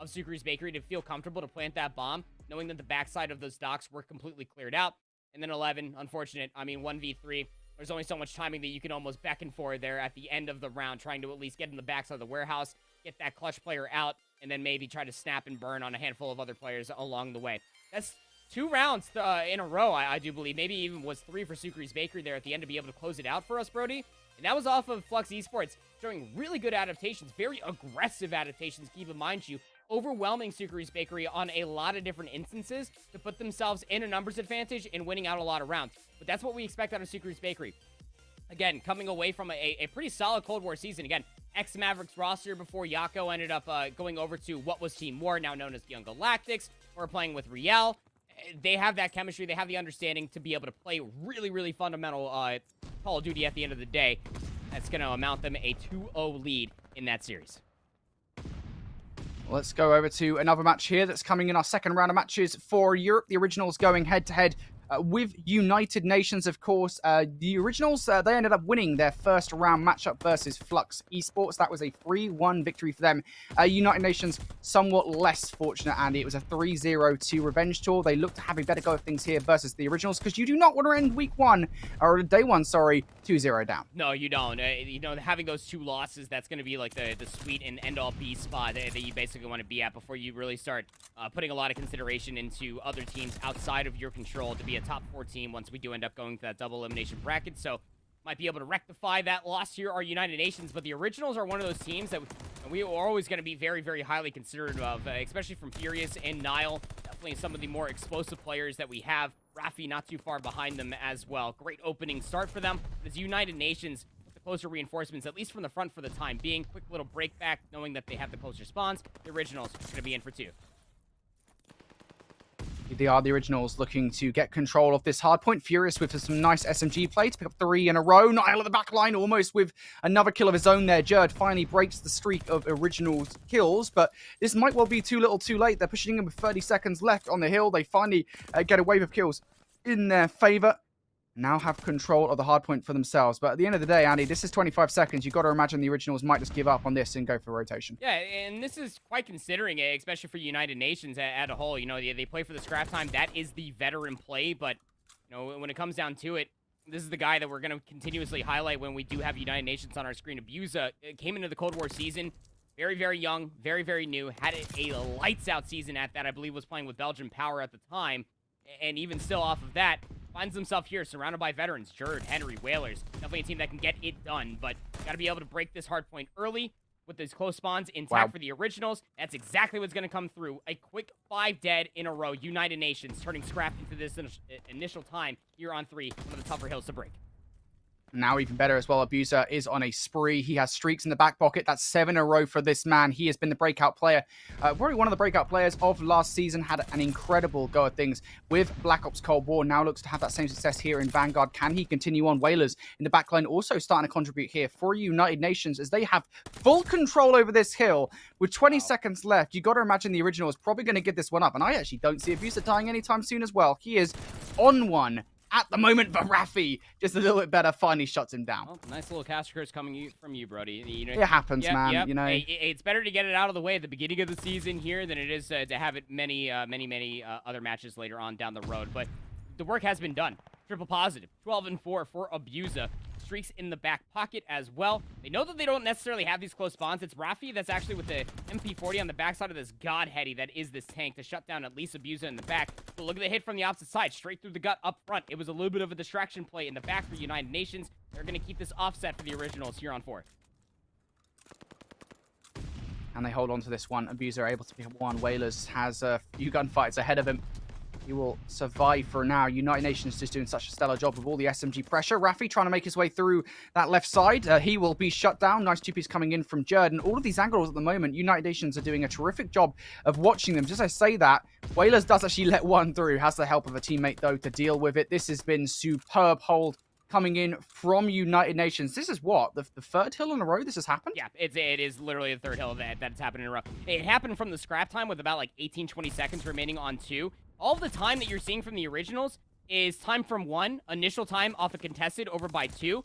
Speaker 2: Sukri's Bakery to feel comfortable to plant that bomb, knowing that the backside of those docks were completely cleared out. And then 11, unfortunate. I mean, 1v3. There's only so much timing that you can almost beckon for there at the end of the round, trying to at least get in the backside of the warehouse, get that clutch player out, and then maybe try to snap and burn on a handful of other players along the way. That's 2 rounds in a row, I do believe. Maybe even was 3 for Sukri's Bakery there at the end to be able to close it out for us, Brody. And that was off of Flux Esports, showing really good adaptations, very aggressive adaptations, keep in mind you, overwhelming Sukri's Bakery on a lot of different instances to put themselves in a numbers advantage and winning out a lot of rounds. But that's what we expect out of Sukri's Bakery. Again, coming away from a pretty solid Cold War season. Again, ex-Mavericks roster before Yako ended up going over to what was Team War, now known as the Young Galactics, or playing with Riel. They have that chemistry. They have the understanding to be able to play really, really fundamental Call of Duty at the end of the day. That's going to amount them a 2-0 lead in that series.
Speaker 1: Let's go over to another match here that's coming in our second round of matches for Europe. The Originals going head-to-head with United Nations, of course. The Originals, they ended up winning their first round matchup versus Flux Esports. That was a 3-1 victory for them. United Nations, somewhat less fortunate, Andy. It was a 3-0-2 revenge tour. They look to have a better go of things here versus the Originals, because you do not want to end week one, or day one, sorry, 2-0 down.
Speaker 2: No, you don't. Having those 2 losses, that's going to be like the sweet and end-all B spot that you basically want to be at before you really start putting a lot of consideration into other teams outside of your control to be a top 4 team once we do end up going to that double elimination bracket. So might be able to rectify that loss here, our United Nations. But the Originals are one of those teams that we are always going to be very, very highly considerate of, especially from Furious and Nile. Definitely some of the more explosive players that we have. Rafi not too far behind them as well. Great opening start for them. As United Nations with the closer reinforcements, at least from the front for the time being. Quick little break back, knowing that they have the closer spawns. The Originals are going to be in for 2.
Speaker 1: They are the Originals looking to get control of this hard point. Furious with some nice SMG play to pick up 3 in a row. Nile at the back line, almost with another kill of his own there. Jerd finally breaks the streak of Originals kills, but this might well be too little too late. They're pushing him with 30 seconds left on the hill. They finally get a wave of kills in their favor. Now have control of the hard point for themselves. But at the end of the day, Andy, this is 25 seconds. You've got to imagine the Originals might just give up on this and go for rotation.
Speaker 2: Yeah, and this is quite considering, especially for United Nations at a whole. They play for the scrap time. That is the veteran play. But, when it comes down to it, this is the guy that we're going to continuously highlight when we do have United Nations on our screen. Abusa came into the Cold War season very, very young, very, very new. Had a lights-out season at that. I believe was playing with Belgian Power at the time. And even still off of that, finds himself here surrounded by veterans. Jerd, Henry, Whalers. Definitely a team that can get it done, but got to be able to break this hard point early with those close spawns intact for the Originals. That's exactly what's going to come through. A quick 5 dead in a row. United Nations turning scrap into this initial time here on 3. One of the tougher hills to break.
Speaker 1: Now even better as well, Abuser is on a spree. He has streaks in the back pocket. That's 7 in a row for this man. He has been the breakout player. Probably one of the breakout players of last season. Had an incredible go of things with Black Ops Cold War. Now looks to have that same success here in Vanguard. Can he continue on? Whalers in the backline also starting to contribute here for United Nations as they have full control over this hill. With 20 seconds left, you got to imagine the Original is probably going to get this one up. And I actually don't see Abuser dying anytime soon as well. He is on one. At the moment, for Rafi, just a little bit better, finally shuts him down.
Speaker 2: Oh, nice little caster curse coming from you, Brody.
Speaker 1: It happens, man.
Speaker 2: Hey, it's better to get it out of the way at the beginning of the season here than it is to have it many other matches later on down the road. But the work has been done. Triple positive, 12-4 for Abusa. Streaks in the back pocket as well. They know that they don't necessarily have these close spawns. It's Rafi that's actually with the MP40 on the backside of this Godheady that is this tank to shut down at least Abusa in the back. But look at the hit from the opposite side, straight through the gut up front. It was a little bit of a distraction play in the back for United Nations. They're going to keep this offset for the Originals here on 4.
Speaker 1: And they hold on to this one. Abuser able to pick up one. Whalers has a few gunfights ahead of him. He will survive for now. United Nations just doing such a stellar job with all the SMG pressure. Raffi trying to make his way through that left side. He will be shut down. Nice 2Ps coming in from Jerd. And all of these angles at the moment, United Nations are doing a terrific job of watching them. Just as I say that, Whalers does actually let one through. Has the help of a teammate, though, to deal with it. This has been superb hold coming in from United Nations. This is what? The third hill in a row this has happened?
Speaker 2: Yeah, it is literally the third hill that's happened in a row. It happened from the scrap time with about like 18, 20 seconds remaining on 2. All the time that you're seeing from the originals is time from 1, initial time off a contested over by 2,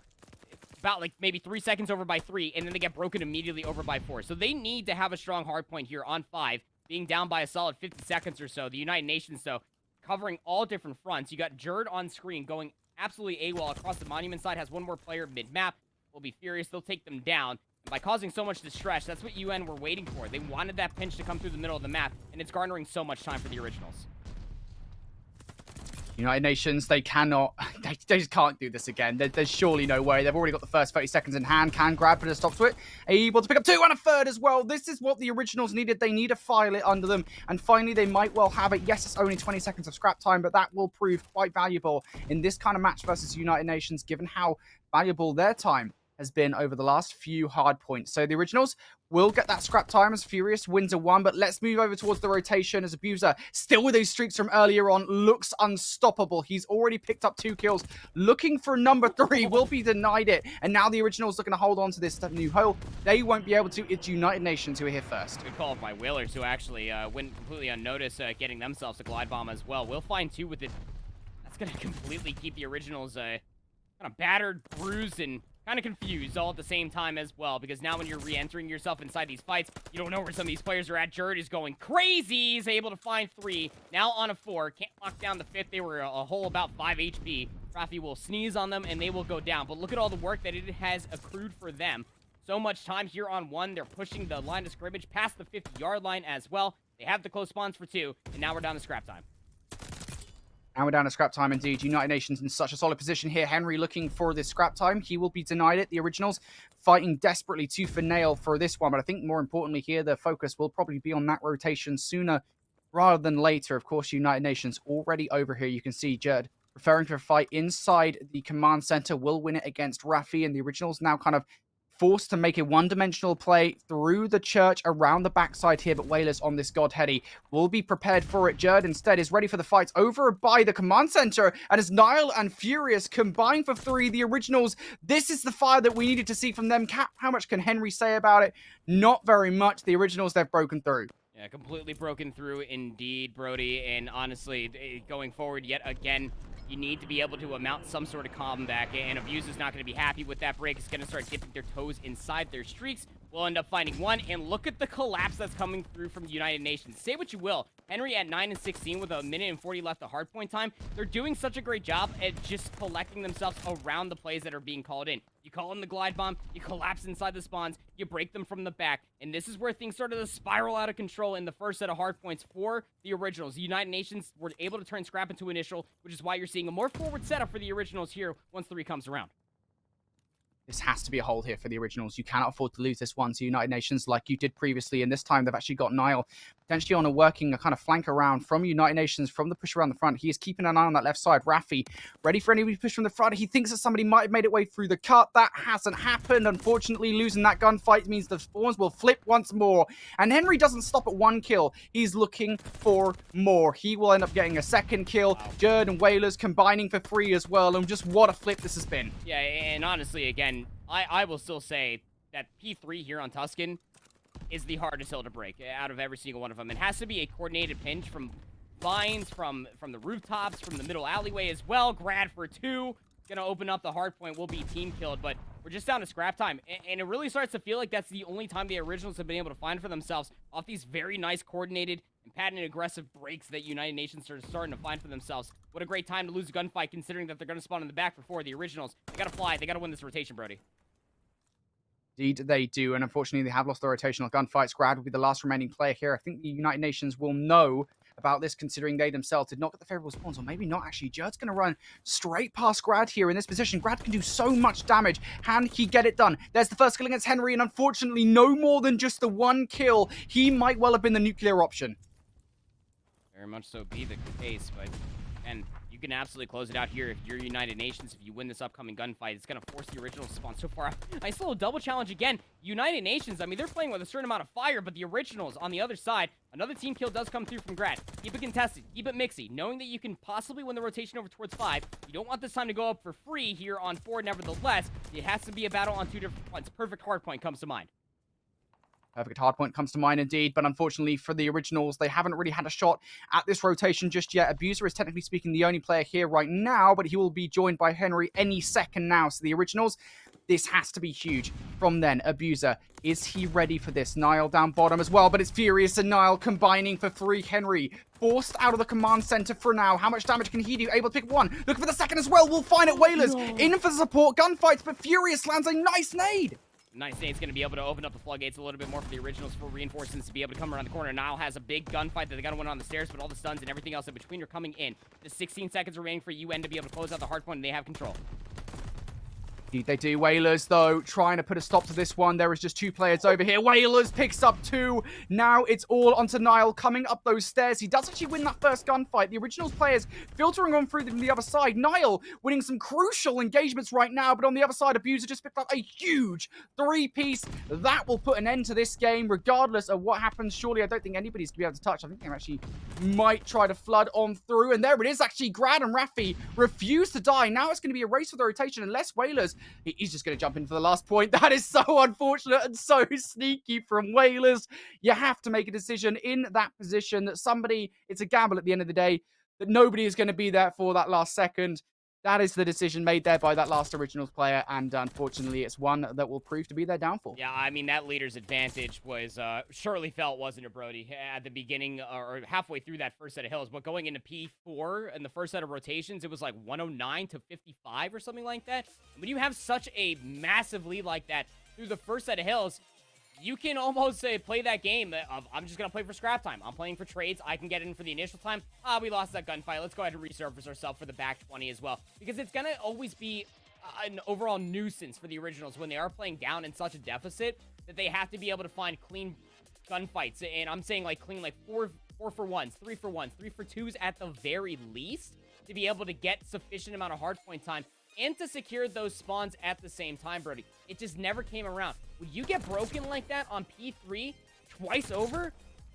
Speaker 2: about like maybe 3 seconds over by 3, and then they get broken immediately over by 4. So they need to have a strong hard point here on 5, being down by a solid 50 seconds or so. The United Nations, though, covering all different fronts. You got Jerd on screen going absolutely AWOL across the monument side, has one more player mid-map. Will be furious. They'll take them down. And by causing so much distress, that's what UN were waiting for. They wanted that pinch to come through the middle of the map, and it's garnering so much time for the originals.
Speaker 1: United Nations, they cannot, they just can't do this again. There's surely no way. They've already got the first 30 seconds in hand. Can grab, put a stop to it. Able to pick up 2 and a third as well. This is what the originals needed. They need a file it under them. And finally, they might well have it. Yes, it's only 20 seconds of scrap time, but that will prove quite valuable in this kind of match versus United Nations, given how valuable their time has been over the last few hard points. So the originals will get that scrap time as Furious wins a 1, but let's move over towards the rotation as Abuser, still with those streaks from earlier on, looks unstoppable. He's already picked up 2 kills, looking for number 3, will be denied it, and now the originals are going to hold on to this new hole. They won't be able to. It's United Nations who are here first.
Speaker 2: Good call by Whalers, who actually went completely unnoticed, getting themselves a glide bomb as well. We'll find 2 with it. That's going to completely keep the originals kind of battered, bruised, and kind of confused all at the same time as well, because now when you're re-entering yourself inside these fights, you don't know where some of these players are at. Jerd is going crazy. He's able to find 3. Now on a 4. Can't lock down the 5th. They were a whole about 5 HP. Raffi will sneeze on them, and they will go down. But look at all the work that it has accrued for them. So much time here on 1. They're pushing the line of scrimmage past the 50-yard line as well. They have the close spawns for 2, and now we're down to scrap time.
Speaker 1: And we're down to scrap time indeed. United Nations in such a solid position here. Henry looking for this scrap time. He will be denied it. The originals fighting desperately tooth for nail for this one. But I think more importantly here, the focus will probably be on that rotation sooner rather than later. Of course, United Nations already over here. You can see Jerd preferring to fight inside the command center. Will win it against Raffi, and the originals now kind of forced to make a one-dimensional play through the church around the backside here, but Whalers on this Godheady will be prepared for it. Jerd instead is ready for the fights over by the command center, and as Nile and Furious combine for 3, the originals, this is the fire that we needed to see from them. How much can Henry say about it? Not very much. The originals, they've broken through.
Speaker 2: Yeah, completely broken through indeed, Brody, and honestly, going forward yet again, you need to be able to mount some sort of comeback, and Abuse is not going to be happy with that break. It's going to start dipping their toes inside their streaks. We'll end up finding 1, and look at the collapse that's coming through from the United Nations. Say what you will, Henry at 9 and 16 with 1 minute and 40 left of hardpoint time. They're doing such a great job at just collecting themselves around the plays that are being called in. You call in the glide bomb, you collapse inside the spawns, you break them from the back, and this is where things started to spiral out of control in the first set of hardpoints for the originals. The United Nations were able to turn scrap into initial, which is why you're seeing a more forward setup for the originals here once 3 comes around.
Speaker 1: This has to be a hold here for the originals. You cannot afford to lose this one to United Nations like you did previously. And this time they've actually got Nile potentially on a kind of flank around from United Nations from the push around the front. He is keeping an eye on that left side. Raffi ready for any push from the front. He thinks that somebody might have made it way through the cut. That hasn't happened. Unfortunately, losing that gunfight means the spawns will flip once more. And Henry doesn't stop at 1 kill. He's looking for more. He will end up getting a 2nd kill. Wow. Jerd and Whalers combining for 3 as well. And just what a flip this has been.
Speaker 2: Yeah, and honestly, again, I will still say that P3 here on Tuscan is the hardest hill to break out of every single one of them. It has to be a coordinated pinch from vines, from the rooftops, from the middle alleyway as well. Grad for 2. Gonna open up the hard point. Will be team killed, but we're just down to scrap time. And it really starts to feel like that's the only time the originals have been able to find for themselves off these very nice coordinated and patented aggressive breaks that United Nations are starting to find for themselves. What a great time to lose a gunfight considering that they're gonna spawn in the back for 4. The originals, they gotta fly. They gotta win this rotation, Brody.
Speaker 1: Indeed, they do, and unfortunately, they have lost the rotational gunfights. Grad will be the last remaining player here. I think the United Nations will know about this, considering they themselves did not get the favorable spawns, or maybe not actually. Jerd's going to run straight past Grad here in this position. Grad can do so much damage. Can he get it done? There's the first kill against Henry, and unfortunately, no more than just the one kill. He might well have been the nuclear option.
Speaker 2: Very much so be the case, but and you can absolutely close it out here if you're United Nations. If you win this upcoming gunfight, it's going to force the originals to spawn so far out. Nice little double challenge again. United Nations, I mean, they're playing with a certain amount of fire, but the originals on the other side, another team kill does come through from Grad. Keep it contested. Keep it mixy. Knowing that you can possibly win the rotation over towards 5. You don't want this time to go up for free here on 4. Nevertheless, it has to be a battle on 2 different fronts. Perfect hardpoint comes to mind.
Speaker 1: Perfect hardpoint comes to mind indeed, but unfortunately for the originals, they haven't really had a shot at this rotation just yet. Abuser is technically speaking the only player here right now, but he will be joined by Henry any second now. So the originals, this has to be huge from then. Abuser, is he ready for this? Nile down bottom as well, but it's Furious and Nile combining for 3. Henry forced out of the command center for now. How much damage can he do? Able to pick 1. Looking for the second as well. We'll find it. Whalers in for support gunfights, but Furious lands a nice nade.
Speaker 2: Nice nade's going to be able to open up the floodgates a little bit more for the originals for reinforcements to be able to come around the corner. Nile has a big gunfight that they got to win on the stairs, but all the stuns and everything else in between are coming in. The 16 seconds remaining for UN to be able to close out the hardpoint, and they have control.
Speaker 1: They do. Whalers, though, trying to put a stop to this one. There is just 2 players over here. Whalers picks up 2. Now it's all onto Nile coming up those stairs. He does actually win that first gunfight. The originals players filtering on through from the other side. Nile winning some crucial engagements right now, but on the other side, Abuser just picked up a huge 3-piece. That will put an end to this game, regardless of what happens. Surely, I don't think anybody's going to be able to touch. I think they actually might try to flood on through, and there it is. Actually, Grad and Raffi refuse to die. Now it's going to be a race for the rotation, unless Whalers, he's just going to jump in for the last point. That is so unfortunate and so sneaky from Whalers. You have to make a decision in that position that somebody, it's a gamble at the end of the day, that nobody is going to be there for that last second. That is the decision made there by that last originals player, and unfortunately, it's one that will prove to be their downfall.
Speaker 2: Yeah, I mean, that leader's advantage was surely felt, wasn't it, Brody, at the beginning or halfway through that first set of hills. But going into P4 and the first set of rotations, it was like 109 to 55 or something like that. When you have such a massive lead like that through the first set of hills, you can almost say play that game of, I'm just going to play for scrap time. I'm playing for trades. I can get in for the initial time. We lost that gunfight. Let's go ahead and resurface ourselves for the back 20 as well. Because it's going to always be an overall nuisance for the originals when they are playing down in such a deficit that they have to be able to find clean gunfights. And I'm saying like clean, like 4 for 1s, 3 for 1s, 3 for 2s at the very least to be able to get sufficient amount of hardpoint time and to secure those spawns at the same time, Brody. It just never came around. When you get broken like that on P3 twice over,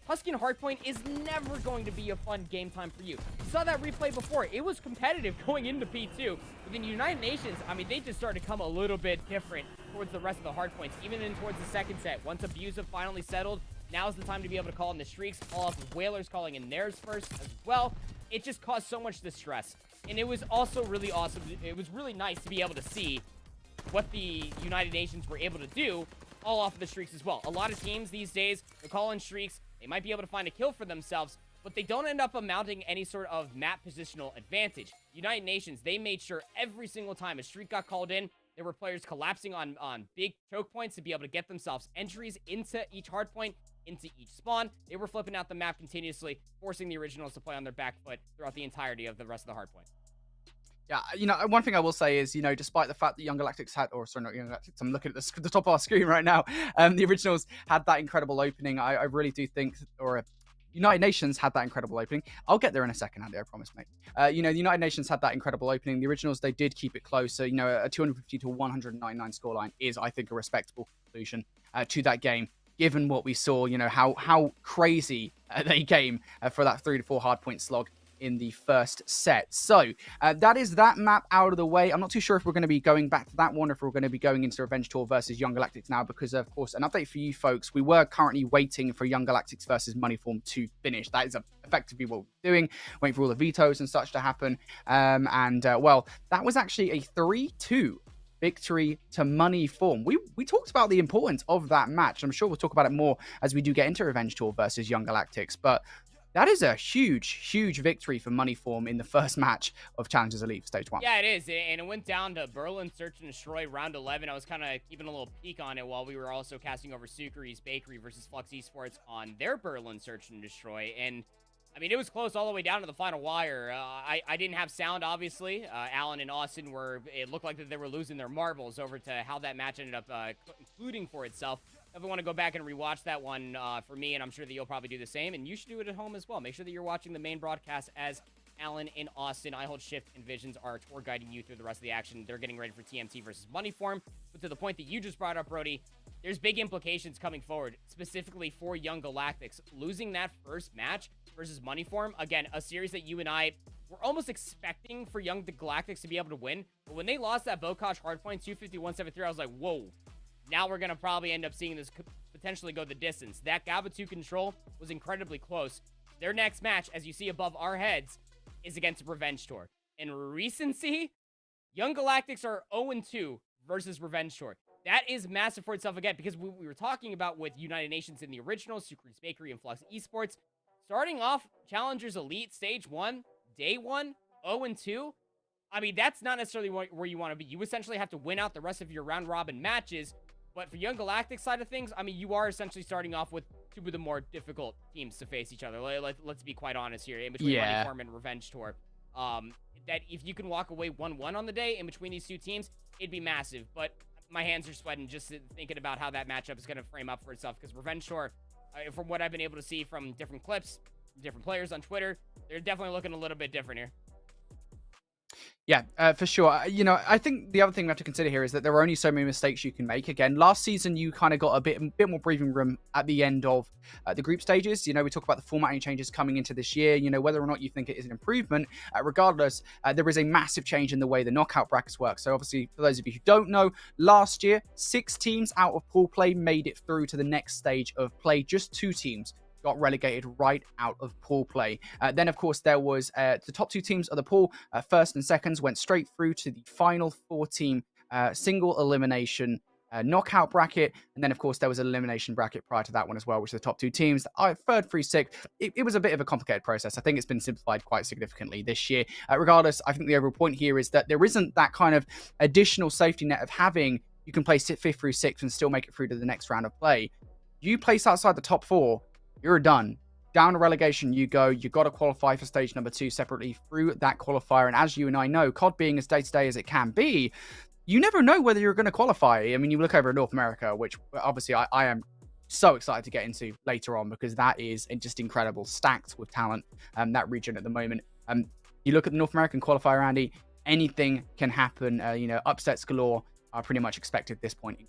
Speaker 2: Husky and Hardpoint is never going to be a fun game time for you. You saw that replay before. It was competitive going into P2. But then United Nations, I mean, they just started to come a little bit different towards the rest of the hardpoints, even in towards the second set. Once Abusive finally settled, now's the time to be able to call in the streaks, all off of Whalers calling in theirs first as well. It just caused so much distress. And it was also really awesome. It was really nice to be able to see what the United Nations were able to do all off of the streaks as well. A lot of teams these days, they're calling streaks. They might be able to find a kill for themselves, but they don't end up amounting any sort of map positional advantage. United Nations, they made sure every single time a streak got called in, there were players collapsing on big choke points to be able to get themselves entries into each hard point, into each spawn. They were flipping out the map continuously, forcing the originals to play on their back foot throughout the entirety of the rest of the hard point.
Speaker 1: Yeah, you know, one thing I will say is, you know, despite the fact that Young Galactics had, or sorry, not Young Galactics, I'm looking at the top of our screen right now, the originals had that incredible opening. I really do think, United Nations had that incredible opening. I'll get there in a second, Andy, I promise, mate. You know, the United Nations had that incredible opening. The originals, they did keep it close. So, you know, a 250 to 199 scoreline is, I think, a respectable conclusion to that game, given what we saw, you know, how crazy they came for that 3 to 4 hardpoint slog in the first set. So that is that map out of the way. I'm not too sure if we're going to be going back to that one, or if we're going to be going into Revenge Tour versus Young Galactics now, because of course, an update for you folks, we were currently waiting for Young Galactics versus Moneyform to finish. That is effectively what we're doing, waiting for all the vetoes and such to happen. Well, that was actually a 3-2 victory to Moneyform. We talked about the importance of that match. I'm sure we'll talk about it more as we do get into Revenge Tour versus Young Galactics, but that is a huge victory for Moneyform in the first match of Challengers Elite Stage 1.
Speaker 2: Yeah, it is. And it went down to Berlin Search and Destroy round 11. I was kind of keeping a little peek on it while we were also casting over Sukari's Bakery versus Flux Esports on their Berlin Search and Destroy. And I mean, it was close all the way down to the final wire. I didn't have sound, obviously. Alan and Austin it looked like that they were losing their marbles over to how that match ended up concluding for itself. If you want to go back and rewatch that one for me, and I'm sure that you'll probably do the same, and you should do it at home as well. Make sure that you're watching the main broadcast as Alan and Austin, IHOLDSHIFT and Visions are tour guiding you through the rest of the action. They're getting ready for TMT versus Moneyform. But to the point that you just brought up, Brody, there's big implications coming forward, specifically for Young Galactics. Losing that first match versus Moneyform, again, a series that you and I were almost expecting for Young Galactics to be able to win. But when they lost that Bokosh hardpoint 251-73, I was like, whoa. Now we're going to probably end up seeing this potentially go the distance. That Gaba 2 control was incredibly close. Their next match, as you see above our heads, is against Revenge Tour. In recency, Young Galactics are 0-2 versus Revenge Tour. That is massive for itself again, because we were talking about with United Nations in the original, Sucre's Bakery, and Flux Esports. Starting off Challengers Elite Stage 1, Day 1, 0-2. I mean, that's not necessarily where you want to be. You essentially have to win out the rest of your round-robin matches. But for Young Galactic side of things, I mean, you are essentially starting off with two of the more difficult teams to face each other. Let's be quite honest here. In between Moneyform and Revenge Tour. That if you can walk away 1-1 on the day in between these two teams, it'd be massive. But my hands are sweating just thinking about how that matchup is going to frame up for itself. Because Revenge Tour, from what I've been able to see from different clips, different players on Twitter, they're definitely looking a little bit different here.
Speaker 1: Yeah, for sure. You know, I think the other thing we have to consider here is that there are only so many mistakes you can make. Again, last season, you kind of got a bit more breathing room at the end of the group stages. You know, we talk about the formatting changes coming into this year. You know, whether or not you think it is an improvement, regardless, there is a massive change in the way the knockout brackets work. So obviously, for those of you who don't know, last year, 6 teams out of pool play made it through to the next stage of play. Just 2 teams got relegated right out of pool play. Then, of course, there was the top 2 teams of the pool, first and seconds, went straight through to the final 4-team single elimination knockout bracket. And then, of course, there was an elimination bracket prior to that one as well, which are the top 2 teams. Third, 3, 6. It was a bit of a complicated process. I think it's been simplified quite significantly this year. Regardless, I think the overall point here is that there isn't that kind of additional safety net of having you can play 5th through 6th and still make it through to the next round of play. You place outside the top 4, you're done. Down to relegation you go. You've got to qualify for stage number 2 separately through that qualifier. And as you and I know, COD being as day-to-day as it can be, you never know whether you're going to qualify. I mean, you look over at North America, which obviously I am so excited to get into later on, because that is just incredible, stacked with talent, that region at the moment. You look at the North American qualifier, Andy, anything can happen. You know, upsets galore are pretty much expected at this point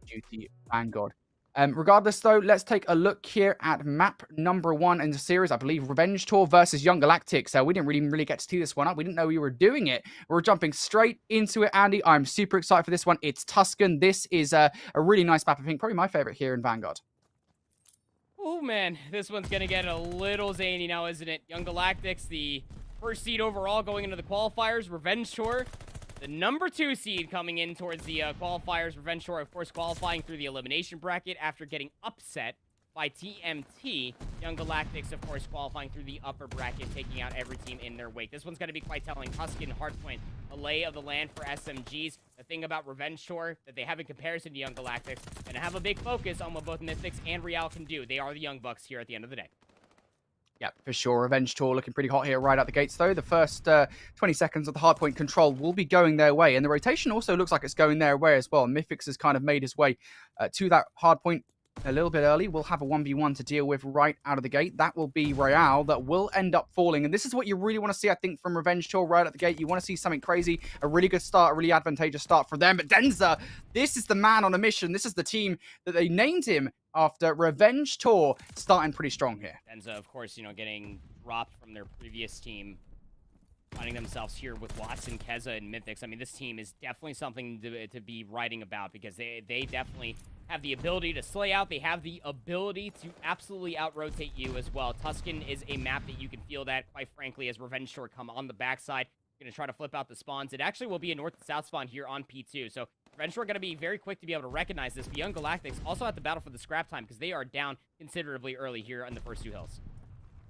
Speaker 1: due to Vanguard. Regardless, though, let's take a look here at map number 1 in the series. I believe Revenge Tour versus Young Galactics. We didn't really get to tee this one up. We didn't know we were doing it. We're jumping straight into it, Andy. I'm super excited for this one. It's Tuscan. This is a really nice map. I think probably my favorite here in Vanguard.
Speaker 2: Oh, man. This one's going to get a little zany now, isn't it? Young Galactics, the first seed overall going into the qualifiers. Revenge Tour, the number 2 seed coming in towards the qualifiers. Revenge Tour, of course, qualifying through the elimination bracket after getting upset by TMT. Young Galactics, of course, qualifying through the upper bracket, taking out every team in their wake. This one's going to be quite telling. Tuscan, Hardpoint, a lay of the land for SMGs. The thing about Revenge Tour that they have in comparison to Young Galactics, and have a big focus on what both Mythics and Real can do. They are the Young Bucks here at the end of the day.
Speaker 1: Yeah, for sure. Revenge Tour looking pretty hot here right out the gates, though. The first 20 seconds of the hardpoint control will be going their way. And the rotation also looks like it's going their way as well. Mythics has kind of made his way to that hardpoint a little bit early. We'll have a 1v1 to deal with right out of the gate. That will be Royale that will end up falling. And this is what you really want to see, I think, from Revenge Tour right at the gate. You want to see something crazy, a really good start, a really advantageous start for them. But Denza, this is the man on a mission. This is the team that they named him after. Revenge Tour starting pretty strong here.
Speaker 2: Denza, of course, you know, getting dropped from their previous team, finding themselves here with Watson, Keza, and Mythics. I mean, this team is definitely something to be writing about, because they definitely have the ability to slay out. They have the ability to absolutely out-rotate you as well. Tuscan is a map that you can feel that, quite frankly, as Revenge Tour come on the backside. Going to try to flip out the spawns. It actually will be a north and south spawn here on P2. So Revenge Tour going to be very quick to be able to recognize this. But Young Galactics also have to battle for the scrap time, because they are down considerably early here on the first 2 hills.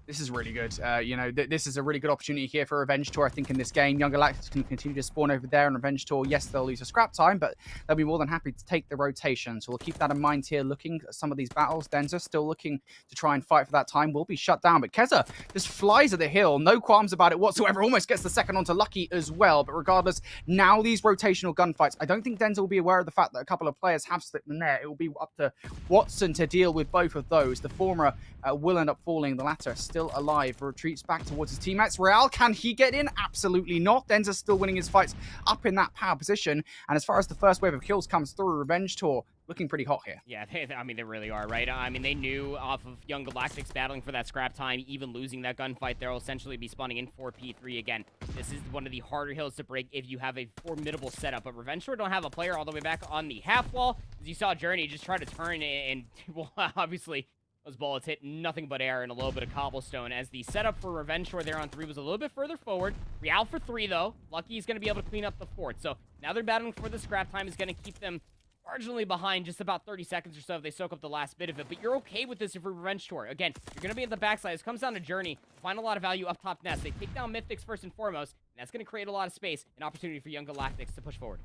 Speaker 1: This is really good. You know, this is a really good opportunity here for Revenge Tour, I think, in this game. Young Galactics can continue to spawn over there, and Revenge Tour, yes, they'll lose a scrap time, but they'll be more than happy to take the rotation. So we'll keep that in mind here, looking at some of these battles. Denza still looking to try and fight for that time. Will be shut down, but Keza just flies at the hill. No qualms about it whatsoever. Almost gets the second onto Lucky as well. But regardless, now these rotational gunfights, I don't think Denza will be aware of the fact that a couple of players have slipped in there. It will be up to Watson to deal with both of those. The former will end up falling. The latter still alive. Retreats back towards his teammates. Real, can he get in? Absolutely not. Denza's still winning his fights up in that power position. And as far as the first wave of kills comes through, Revenge Tour looking pretty hot here.
Speaker 2: Yeah, I mean, they really are, right? I mean, they knew off of Young Galactics battling for that scrap time, even losing that gunfight, they'll essentially be spawning in 4P3 again. This is one of the harder hills to break if you have a formidable setup. But Revenge Tour don't have a player all the way back on the half wall. As you saw Journey just try to turn and well, obviously, those bullets hit nothing but air and a little bit of cobblestone, as the setup for Revenge Tour there on 3 was a little bit further forward. Real for 3, though. Lucky is going to be able to clean up the fort. So now they're battling for the scrap time is going to keep them marginally behind, just about 30 seconds or so if they soak up the last bit of it. But you're okay with this if you're Revenge Tour. Again, you're going to be at the backside. This comes down to Journey. Find a lot of value up top nest. They take down Mythics first and foremost, and that's going to create a lot of space and opportunity for Young Galactics to push forward.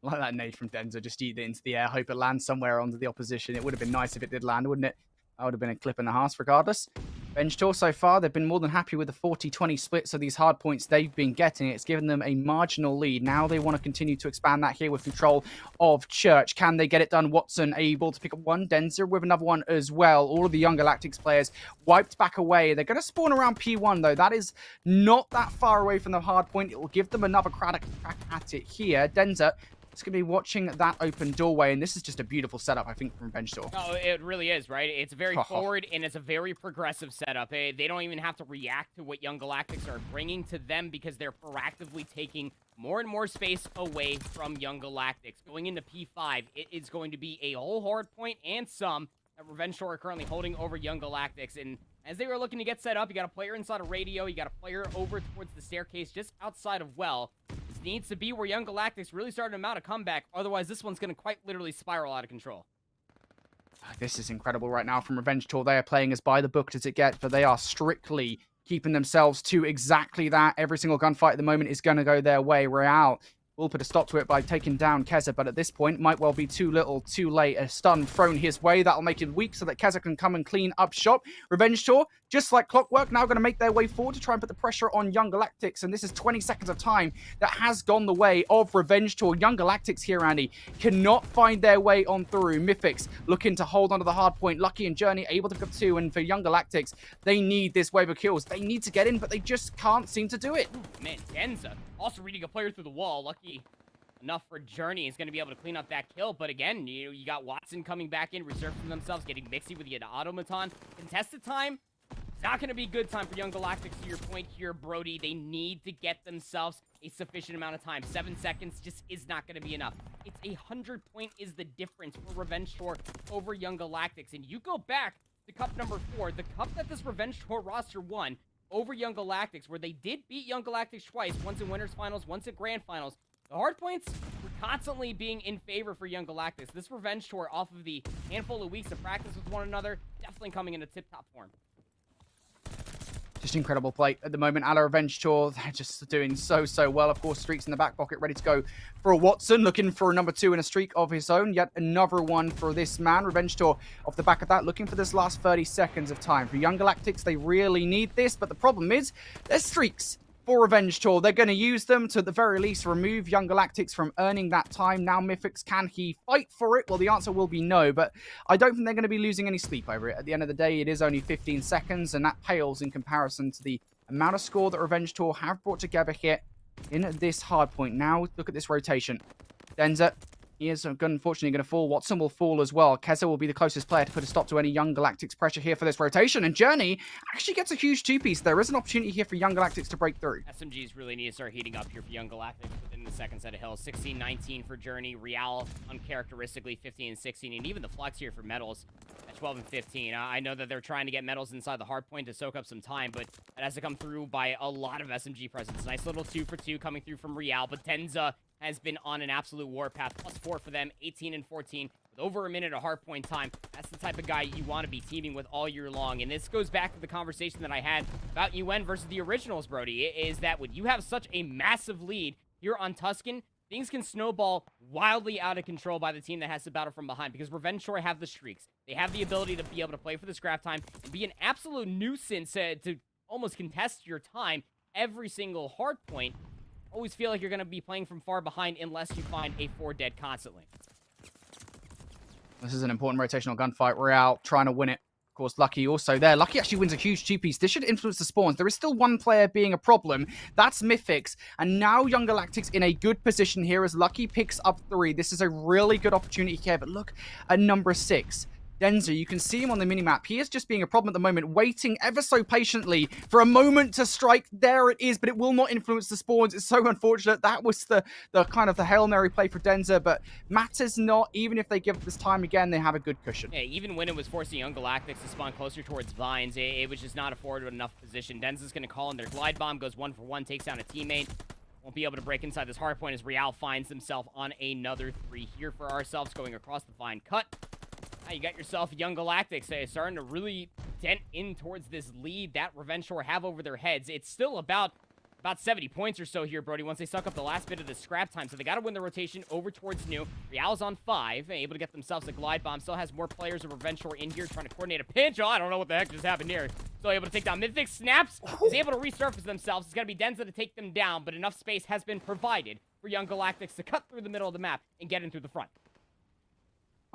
Speaker 1: Like that nade from Denza, just eat it into the air, hope it lands somewhere onto the opposition. It would have been nice if it did land, wouldn't it? That would have been a clip and a half regardless. Revenge Tour so far, they've been more than happy with the 40-20 split, so these hard points they've been getting, it's given them a marginal lead. Now they want to continue to expand that here with control of Church. Can they get it done? Watson able to pick up one. Denza with another one as well. All of the Young Galactics players wiped back away. They're going to spawn around P1 though. That is not that far away from the hard point. It will give them another crack at it here. Denza is going to be watching that open doorway, and this is just a beautiful setup, I think, from Revenge Tour.
Speaker 2: Oh, it really is, right? It's very forward, and it's a very progressive setup. They don't even have to react to what Young Galactics are bringing to them because they're proactively taking more and more space away from Young Galactics. Going into P5, it is going to be a whole hard point and some that Revenge Tour are currently holding over Young Galactics. And as they were looking to get set up, you got a player inside of radio, you got a player over towards the staircase just outside of well. This needs to be where Young Galactics really started to mount a comeback. Otherwise, this one's going to quite literally spiral out of control.
Speaker 1: This is incredible right now from Revenge Tour. They are playing as by the book as it gets, but they are strictly keeping themselves to exactly that. Every single gunfight at the moment is going to go their way. Real will put a stop to it by taking down Keza, but at this point, might well be too little, too late. A stun thrown his way. That'll make it weak so that Keza can come and clean up shop. Revenge Tour, just like clockwork, now going to make their way forward to try and put the pressure on Young Galactics, and this is 20 seconds of time that has gone the way of Revenge Tour. Young Galactics here, Andy, cannot find their way on through. Mythics looking to hold onto the hard point. Lucky and Journey able to pick up 2, and for Young Galactics, they need this wave of kills. They need to get in, but they just can't seem to do it.
Speaker 2: Man, Denza also reading a player through the wall. Lucky enough for Journey is going to be able to clean up that kill, but again, you got Watson coming back in, reserving themselves, getting mixy with the automaton. Contested time, it's not going to be good time for Young Galactics, to your point here, Brody. They need to get themselves a sufficient amount of time. 7 seconds just is not going to be enough. It's 100 point is the difference for Revenge Tour over Young Galactics, and you go back to cup number 4, the cup that this Revenge Tour roster won over Young Galactics, where they did beat Young Galactics twice, once in Winners Finals, once in Grand Finals. The hard points were constantly being in favor for Young Galactics. This Revenge Tour, off of the handful of weeks of practice with one another, definitely coming into tip-top form.
Speaker 1: Just incredible play at the moment. Ala Revenge Tour, they're just doing so well. Of course, Streaks in the back pocket, ready to go for a Watson, looking for a number 2 in a streak of his own. Yet another one for this man. Revenge Tour, off the back of that, looking for this last 30 seconds of time. For Young Galactics, they really need this, but the problem is, there's Streaks for Revenge Tour. They're going to use them to, at the very least, remove Young Galactics from earning that time. Now, Mythics, can he fight for it? Well, the answer will be no, but I don't think they're going to be losing any sleep over it. At the end of the day, it is only 15 seconds, and that pales in comparison to the amount of score that Revenge Tour have brought together here in this hard point. Now, look at this rotation. Denza, he is unfortunately going to fall. Watson will fall as well. Keza will be the closest player to put a stop to any Young Galactics pressure here for this rotation. And Journey actually gets a huge 2-piece. There is an opportunity here for Young Galactics to break through.
Speaker 2: SMGs really need to start heating up here for Young Galactics within the second set of hills. 16-19 for Journey. Real, uncharacteristically, 15-16. And even the flex here for Metals at 12 and 15. I know that they're trying to get Metals inside the hard point to soak up some time, but it has to come through by a lot of SMG presence. Nice little 2 for 2 coming through from Real, but Denza has been on an absolute warpath. +4 for them, 18 and 14 with over a minute of hardpoint time. That's the type of guy you want to be teaming with all year long. And this goes back to the conversation that I had about UN versus the originals, Brody, is that when you have such a massive lead here on Tuscan, things can snowball wildly out of control by the team that has to battle from behind, because Revenge Shore have the streaks. They have the ability to be able to play for the scrap time and be an absolute nuisance to almost contest your time every single hard point. Always feel like you're going to be playing from far behind unless you find a 4 dead constantly.
Speaker 1: This is an important rotational gunfight. Real trying to win it. Of course, Lucky also there. Lucky actually wins a huge 2-piece. This should influence the spawns. There is still one player being a problem. That's Mythics. And now Young Galactics in a good position here as Lucky picks up 3. This is a really good opportunity here. But look at number 6. Denzer, you can see him on the minimap. He is just being a problem at the moment, waiting ever so patiently for a moment to strike. There it is, but it will not influence the spawns. It's so unfortunate. That was the kind of the Hail Mary play for Denzer, but matters not. Even if they give it this time again, they have a good cushion.
Speaker 2: Yeah, even when it was forcing Young Galactics to spawn closer towards Vines, it was just not afforded enough position. Denzer's going to call in their glide bomb, goes 1 for 1, takes down a teammate. Won't be able to break inside this hard point as Real finds himself on another 3 here for ourselves, going across the Vine cut. Now you got yourself Young Galactics starting to really dent in towards this lead that Revenge Shore have over their heads. It's still about 70 points or so here, Brody, once they suck up the last bit of the scrap time. So they got to win the rotation over towards New. Real's on 5, able to get themselves a glide bomb. Still has more players of Revenge Shore in here trying to coordinate a pinch. Oh, I don't know what the heck just happened here. Still able to take down Mythic. Snaps. Is able to resurface themselves. It's got to be Denza to take them down, but enough space has been provided for Young Galactics to cut through the middle of the map and get in through the front.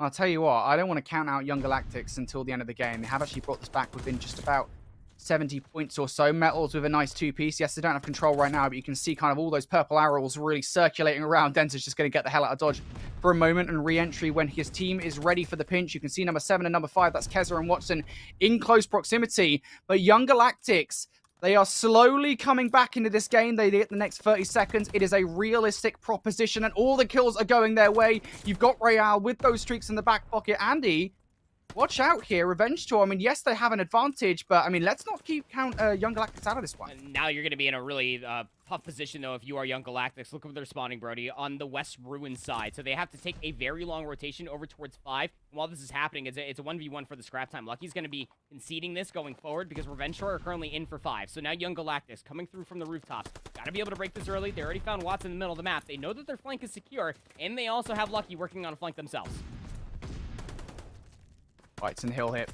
Speaker 1: I'll tell you what, I don't want to count out Young Galactics until the end of the game. They have actually brought this back within just about 70 points or so. Metals with a nice 2-piece. Yes, they don't have control right now, but you can see kind of all those purple arrows really circulating around. Denzer's just going to get the hell out of dodge for a moment and re-entry when his team is ready for the pinch. You can see number 7 and number 5, that's Keza and Watson, in close proximity. But Young Galactics, they are slowly coming back into this game. They get the next 30 seconds. It is a realistic proposition, and all the kills are going their way. You've got Real with those streaks in the back pocket. Andy, watch out here. Revenge Tour, I mean, yes, they have an advantage, but, I mean, let's not count Young Galactics out of this one.
Speaker 2: Now you're going to be in a really tough position, though, if you are Young Galactics. Look at where they're spawning, Brody, on the West Ruin side. So they have to take a very long rotation over towards 5. And while this is happening, it's a 1v1 for the scrap time. Lucky's going to be conceding this going forward because Revenge Shore are currently in for 5. So now Young Galactics coming through from the rooftops. Got to be able to break this early. They already found Watts in the middle of the map. They know that their flank is secure, and they also have Lucky working on a flank themselves.
Speaker 1: Right, it's in the hill hit.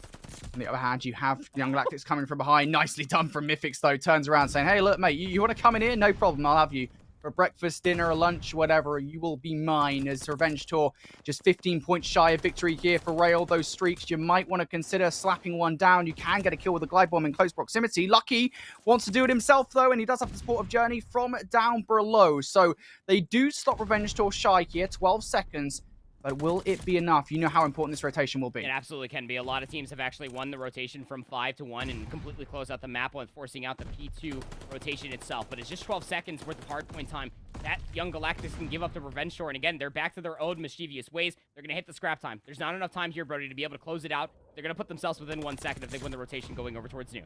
Speaker 1: On the other hand, you have Young Galactics coming from behind. Nicely done from Mythics, though. Turns around saying, hey, look, mate, you want to come in here? No problem. I'll have you for breakfast, dinner, lunch, whatever. You will be mine. As Revenge Tour, just 15 points shy of victory here for Rail. Those streaks, you might want to consider slapping one down. You can get a kill with a glide bomb in close proximity. Lucky wants to do it himself, though, and he does have the support of Journey from down below. So they do stop Revenge Tour shy here. 12 seconds. But will it be enough? You know how important this rotation will be.
Speaker 2: It absolutely can be. A lot of teams have actually won the rotation from 5 to 1 and completely closed out the map while forcing out the P2 rotation itself. But it's just 12 seconds worth of hardpoint time that Young Galactics can give up to Revenge Shore. And again, they're back to their old mischievous ways. They're going to hit the scrap time. There's not enough time here, Brody, to be able to close it out. They're going to put themselves within 1 second if they win the rotation going over towards New.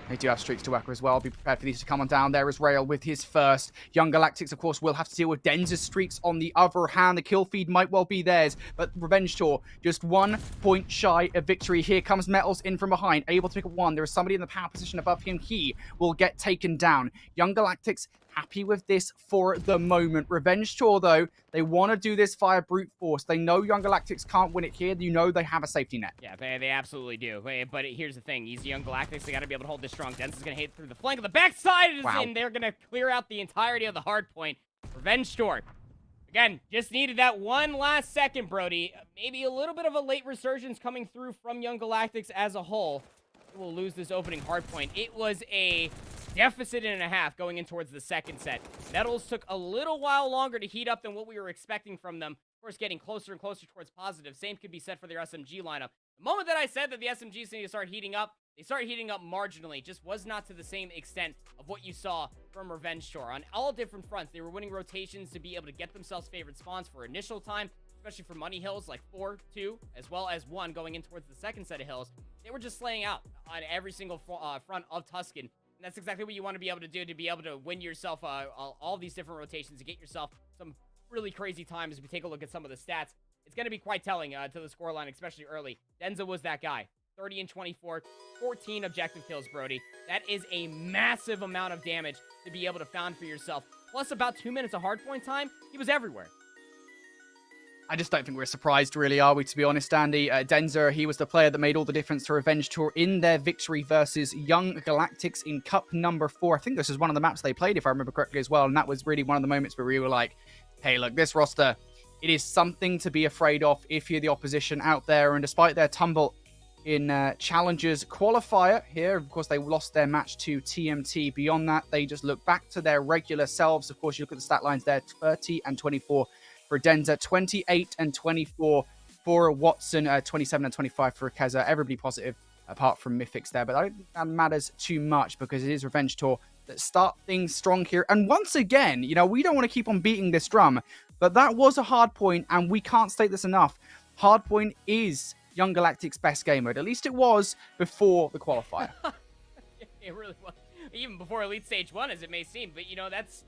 Speaker 1: They do have streaks to work with as well. Be prepared for these to come on down. There is Rail with his first. Young Galactics, of course, will have to deal with Denzer's streaks on the other hand. The kill feed might well be theirs, but Revenge Tour just 1 point shy of victory. Here comes Metals in from behind, able to pick up 1. There is somebody in the power position above him. He will get taken down. Young Galactics happy with this for the moment. Revenge Tour, though, they want to do this via brute force. They know Young Galactics can't win it here. You know they have a safety net.
Speaker 2: Yeah, they absolutely do. But here's the thing. Easy Young Galactics, they got to be able to hold this strong. Dens is going to hit through the flank of the backside. And they're going to clear out the entirety of the hard point. Revenge Tour. Again, just needed that one last second, Brody. Maybe a little bit of a late resurgence coming through from Young Galactics as a whole. We'll lose this opening hard point. It was a deficit and a half going in towards the second set. Metals took a little while longer to heat up than what we were expecting from them. Of course, getting closer and closer towards positive. Same could be said for their SMG lineup. The moment that I said that the SMGs need to start heating up, they started heating up marginally. Just was not to the same extent of what you saw from Revenge Tour. On all different fronts, they were winning rotations to be able to get themselves favorite spawns for initial time, especially for money hills like 4, 2, as well as 1 going in towards the second set of hills. They were just slaying out on every single front of Tuscan. And that's exactly what you want to be able to do, to be able to win yourself all these different rotations and get yourself some really crazy times. If we take a look at some of the stats it's going to be quite telling to the scoreline, especially early. Denza was that guy. 30 and 24, 14 objective kills, Brody. That is a massive amount of damage to be able to found for yourself. Plus about 2 minutes of hardpoint time. He was everywhere.
Speaker 1: I just don't think we're surprised, really, are we, to be honest, Andy? Denza, he was the player that made all the difference to Revenge Tour in their victory versus Young Galactics in Cup number 4. I think this was one of the maps they played, if I remember correctly as well, and that was really one of the moments where we were like, hey, look, this roster, it is something to be afraid of if you're the opposition out there, and despite their tumble in Challengers qualifier here, of course, they lost their match to TMT. Beyond that, they just look back to their regular selves. Of course, you look at the stat lines there, 30 and 24 for Denza, 28 and 24 for Watson, 27 and 25 for Keza. Everybody positive apart from Mythics there, but I don't think that matters too much because it is Revenge Tour that start things strong here. And once again, you know, we don't want to keep on beating this drum, but that was a hard point, and we can't state this enough. Hardpoint is Young Galactic's best game mode. At least it was before the qualifier.
Speaker 2: It really was. Even before Elite Stage 1, as it may seem. But, you know, that's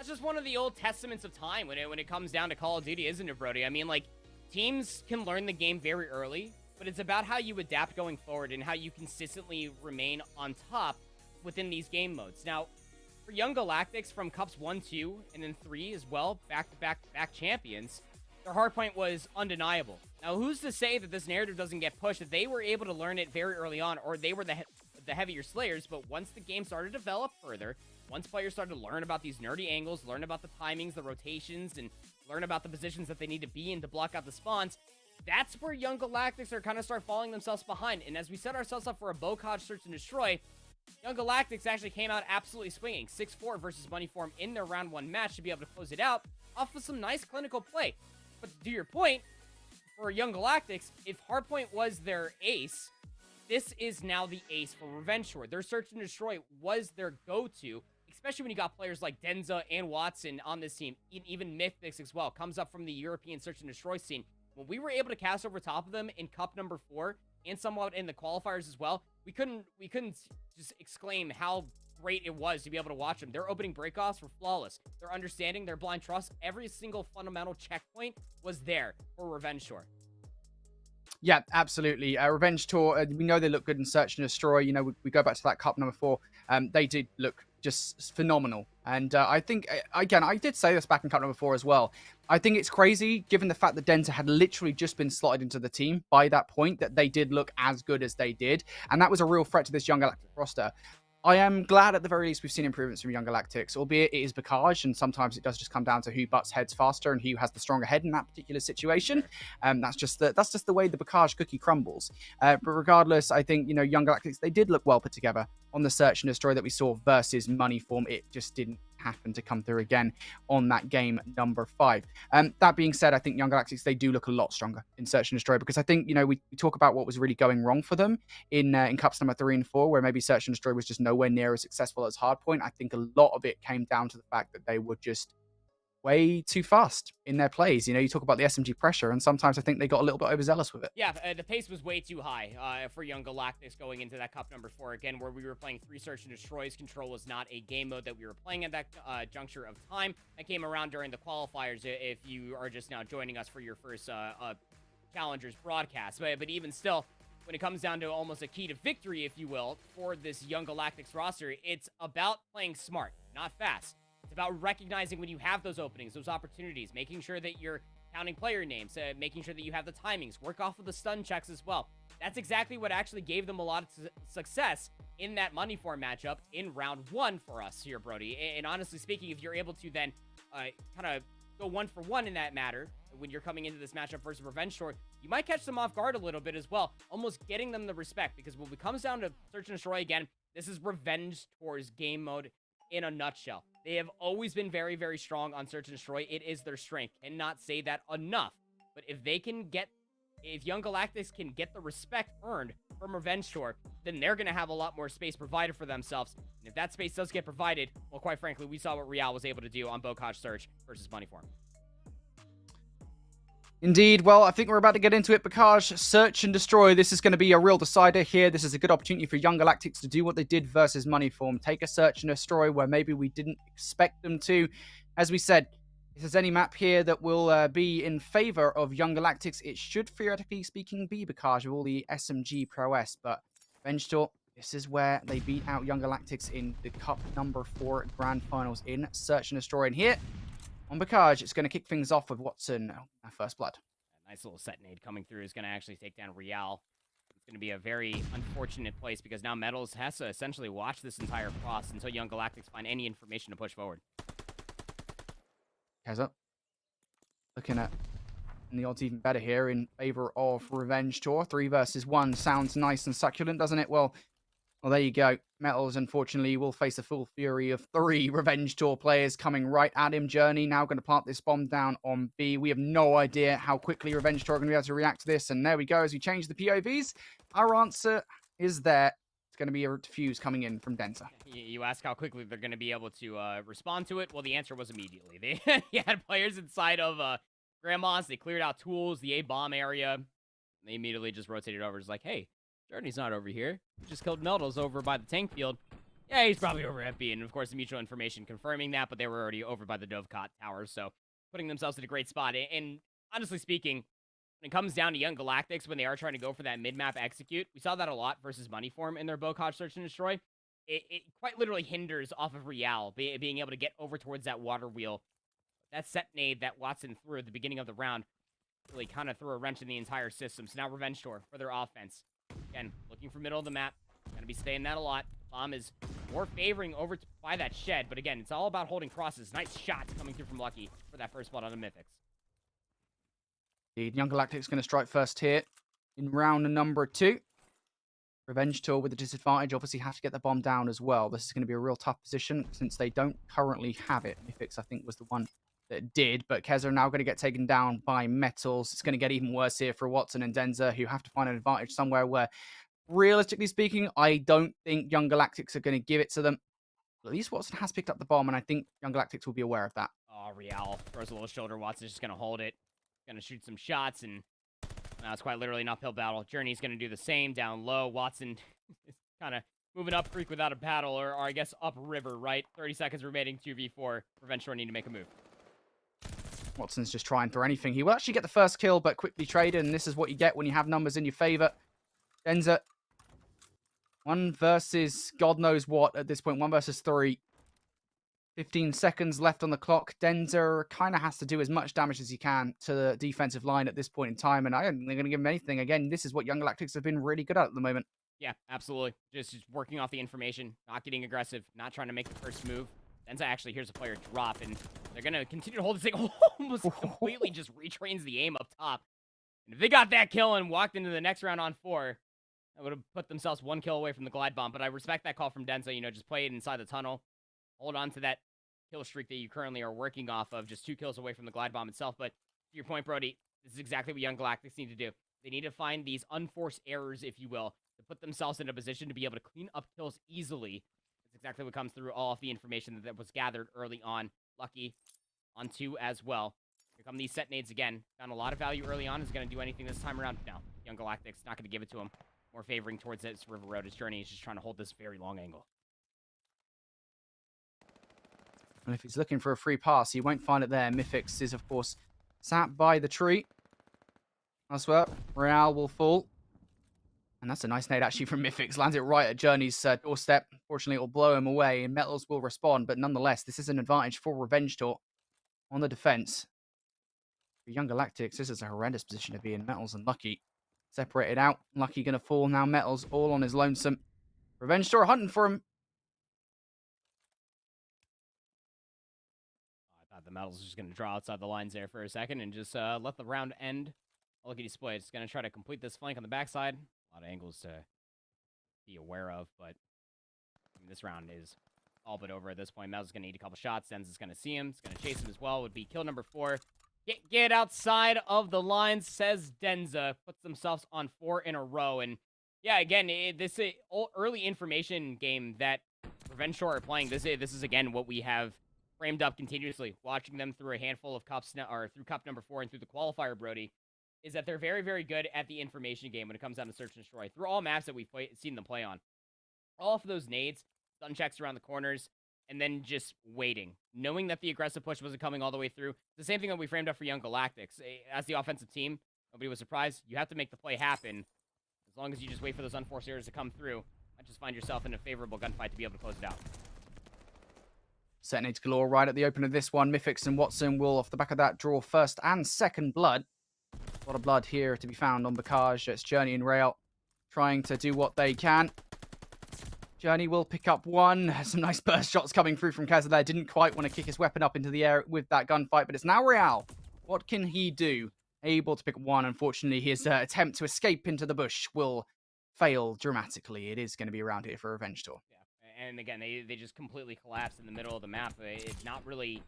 Speaker 2: just one of the old testaments of time when it comes down to Call of Duty, isn't it, Brody? I mean, like, teams can learn the game very early, but it's about how you adapt going forward and how you consistently remain on top within these game modes. Now, for Young Galactics from Cups 1, 2, and then 3 as well, back-to-back champions, their hardpoint was undeniable. Now, who's to say that this narrative doesn't get pushed, that they were able to learn it very early on, or they were the heavier slayers, but once the game started to develop further, once players started to learn about these nerdy angles, learn about the timings, the rotations, and learn about the positions that they need to be in to block out the spawns, that's where Young Galactics are kind of start falling themselves behind. And as we set ourselves up for a Bocage Search and Destroy, Young Galactics actually came out absolutely swinging. 6-4 versus Moneyform in their round 1 match to be able to close it out off of some nice clinical play. But to your point, for Young Galactics, if Hardpoint was their ace, this is now the ace for Revenge Tour. Their Search and Destroy was their go-to, especially when you got players like Denza and Watson on this team. Even Mythics as well comes up from the European Search and Destroy scene. When we were able to cast over top of them in Cup number 4 and somewhat in the qualifiers as well, we couldn't just exclaim how great it was to be able to watch them. Their opening breakoffs were flawless. Their understanding, their blind trust, every single fundamental checkpoint was there for Revenge Tour.
Speaker 1: Yeah, absolutely. Revenge Tour, we know they look good in Search and Destroy. You know, we go back to that Cup number 4. They did look just phenomenal. And I think, again, I did say this back in Cup number 4 as well. I think it's crazy, given the fact that Denza had literally just been slotted into the team by that point, that they did look as good as they did. And that was a real threat to this Young Galactic roster. I am glad at the very least we've seen improvements from Young Galactics, albeit it is Bocage, and sometimes it does just come down to who butts heads faster and who has the stronger head in that particular situation. That's just the way the Bocage cookie crumbles. But regardless, I think, you know, Young Galactics, they did look well put together on the Search and Destroy that we saw versus Moneyform. It just didn't happen to come through again on that game number 5. That being said, I think Young Galactics, they do look a lot stronger in Search and Destroy, because I think, you know, we talk about what was really going wrong for them in Cups number 3 and 4, where maybe Search and Destroy was just nowhere near as successful as Hardpoint. I think a lot of it came down to the fact that they were just way too fast in their plays. You know, you talk about the SMG pressure, and sometimes I think they got a little bit overzealous with it.
Speaker 2: Yeah, the pace was way too high for Young Galactics going into that Cup number 4. Again, where we were playing 3 Search and Destroys. Control was not a game mode that we were playing at that juncture of time. That came around during the qualifiers, if you are just now joining us for your first Challengers broadcast. But even still, when it comes down to almost a key to victory, if you will, for this Young Galactics roster, it's about playing smart, not fast. It's about recognizing when you have those openings, those opportunities, making sure that you're counting player names, making sure that you have the timings, work off of the stun checks as well. That's exactly what actually gave them a lot of success in that Moneyform matchup in round 1 for us here, Brody. And honestly speaking, if you're able to then kind of go 1 for 1 in that matter, when you're coming into this matchup versus Revenge Tour, you might catch them off guard a little bit as well, almost getting them the respect, because when it comes down to Search and Destroy again, this is Revenge Tour's game mode in a nutshell. They have always been very, very strong on Search and Destroy. It is their strength. Cannot say that enough. But if Young Galactics can get the respect earned from Revenge Tour, then they're going to have a lot more space provided for themselves. And if that space does get provided, well, quite frankly, we saw what Real was able to do on Bocage Search versus Moneyform.
Speaker 1: Indeed. Well, I think we're about to get into it. Bocage, Search and Destroy. This is going to be a real decider here. This is a good opportunity for Young Galactics to do what they did versus Moneyform. Take a Search and Destroy where maybe we didn't expect them to. As we said, If there's any map here that will be in favor of Young Galactics, it should, theoretically speaking, be Bacage with all the SMG prowess. But Revenge Tour, this is where they beat out Young Galactics in the Cup number 4 Grand Finals in Search and Destroy. And here, on Bacage, it's going to kick things off with Watson, First Blood.
Speaker 2: A nice little set nade coming through is going to actually take down Real. It's going to be a very unfortunate place because now Metals has to essentially watch this entire cross until Young Galactics find any information to push forward.
Speaker 1: Keza looking at, and the odds even better here in favor of Revenge Tour. 3 versus 1 sounds nice and succulent, doesn't it? Well, there you go. Metals, unfortunately, will face the full fury of 3 Revenge Tour players coming right at him. Journey now going to plant this bomb down on B. We have no idea how quickly Revenge Tour are going to be able to react to this. And there we go. As we change the POVs, our answer is there. It's going to be a defuse coming in from Denza.
Speaker 2: You ask how quickly they're going to be able to respond to it. Well, the answer was immediately. They had players inside of Grandma's. They cleared out tools, the A-bomb area. They immediately just rotated over. It's like, hey, Journey's not over here. We just killed Metals over by the tank field. Yeah, he's probably over at B. And, of course, the mutual information confirming that, but they were already over by the Dovecot Tower. So putting themselves in a great spot. And honestly speaking, when it comes down to Young Galactics, when they are trying to go for that mid-map execute, we saw that a lot versus Moneyform in their Bocage Search and Destroy. It quite literally hinders off of Real being able to get over towards that water wheel. That set nade that Watson threw at the beginning of the round really kind of threw a wrench in the entire system. So now Revenge Tour for their offense. Again, looking for middle of the map. Going to be saying that a lot. Bomb is more favoring over by that shed. But again, it's all about holding crosses. Nice shots coming through from Lucky for that first blood on the Mythics.
Speaker 1: Indeed, Young Galactics going to strike first here in round number 2. Revenge Tour with a disadvantage. Obviously have to get the bomb down as well. This is going to be a real tough position since they don't currently have it. Mythics, I think, was the one that did. But Keza are now going to get taken down by Metals. It's going to get even worse here for Watson and Denza, who have to find an advantage somewhere where, realistically speaking, I don't think Young Galactics are going to give it to them. At least Watson has picked up the bomb, and I think Young Galactics will be aware of that.
Speaker 2: Oh, Real throws a little shoulder. Watson's just going to hold it. Going to shoot some shots, and now it's quite literally an uphill battle. Journey's going to do the same down low. Watson is kind of moving up creek without a paddle, or I guess up river, right? 30 seconds remaining, 2v4. Revenge Tour need to make a move.
Speaker 1: Watson's just trying for anything. He will actually get the first kill, but quickly traded, and this is what you get when you have numbers in your favor. Denza, 1 versus God knows what at this point. 1 versus 3. 15 seconds left on the clock. Denza kind of has to do as much damage as he can to the defensive line at this point in time, and I don't think they're going to give him anything. Again, this is what Young Galactics have been really good at the moment.
Speaker 2: Yeah, absolutely. Just working off the information, not getting aggressive, not trying to make the first move. Denza actually hears a player drop, and they're going to continue to hold this thing. Almost completely just retrains the aim up top. And if they got that kill and walked into the next round on 4, that would have put themselves 1 kill away from the glide bomb. But I respect that call from Denza. You know, just play it inside the tunnel. Hold on to that kill streak that you currently are working off of, just 2 kills away from the glide bomb itself. But to your point, Brody, this is exactly what Young Galactics need to do. They need to find these unforced errors, if you will, to put themselves in a position to be able to clean up kills easily. That's exactly what comes through all of the information that was gathered early on. Lucky on 2 as well. Here come these set nades again. Found a lot of value early on. Is going to do anything this time around? No. Young Galactics not going to give it to him. More favoring towards this River Road. His Journey is just trying to hold this very long angle.
Speaker 1: And if he's looking for a free pass, he won't find it there. Mythics is, of course, sat by the tree. Elsewhere, Real will fall. And that's a nice nade, actually, from Mythics. Lands it right at Journey's doorstep. Fortunately, it will blow him away, and Metals will respond. But nonetheless, this is an advantage for Revenge Tour on the defense. For Young Galactics, this is a horrendous position to be in. Metals and Lucky separated out. Lucky going to fall. Now Metals all on his lonesome. Revenge Tour hunting for him.
Speaker 2: The Metals just going to draw outside the lines there for a second and just let the round end. Look at his play. It's going to try to complete this flank on the backside. A lot of angles to be aware of, but I mean, this round is all but over at this point. Metals is going to need a couple shots. Denza's going to see him. He's going to chase him as well. Would be kill number 4. Get outside of the lines, says Denza. Puts themselves on 4 in a row. And yeah, again, this early information game that Revenge Tour are playing. This is again what we have framed up continuously, watching them through a handful of cups, or through cup number 4 and through the qualifier, Brody, is that they're very, very good at the information game when it comes down to search and destroy. Through all maps that we've seen them play on. All of those nades, stun checks around the corners, and then just waiting, knowing that the aggressive push wasn't coming all the way through. It's the same thing that we framed up for Young Galactics. As the offensive team, nobody was surprised. You have to make the play happen. As long as you just wait for those unforced errors to come through, might just find yourself in a favorable gunfight to be able to close it out.
Speaker 1: Setting galore right at the open of this one. Mythics and Watson will, off the back of that, draw first and second blood. A lot of blood here to be found on Bacage. It's Journey and Rail trying to do what they can. Journey will pick up one. Some nice burst shots coming through from Keza there. Didn't quite want to kick his weapon up into the air with that gunfight, but it's now Real. What can he do? Able to pick one. Unfortunately, his attempt to escape into the bush will fail dramatically. It is going to be around here for Revenge Tour.
Speaker 2: Yeah, and again, they just completely collapsed in the middle of the map. It's not really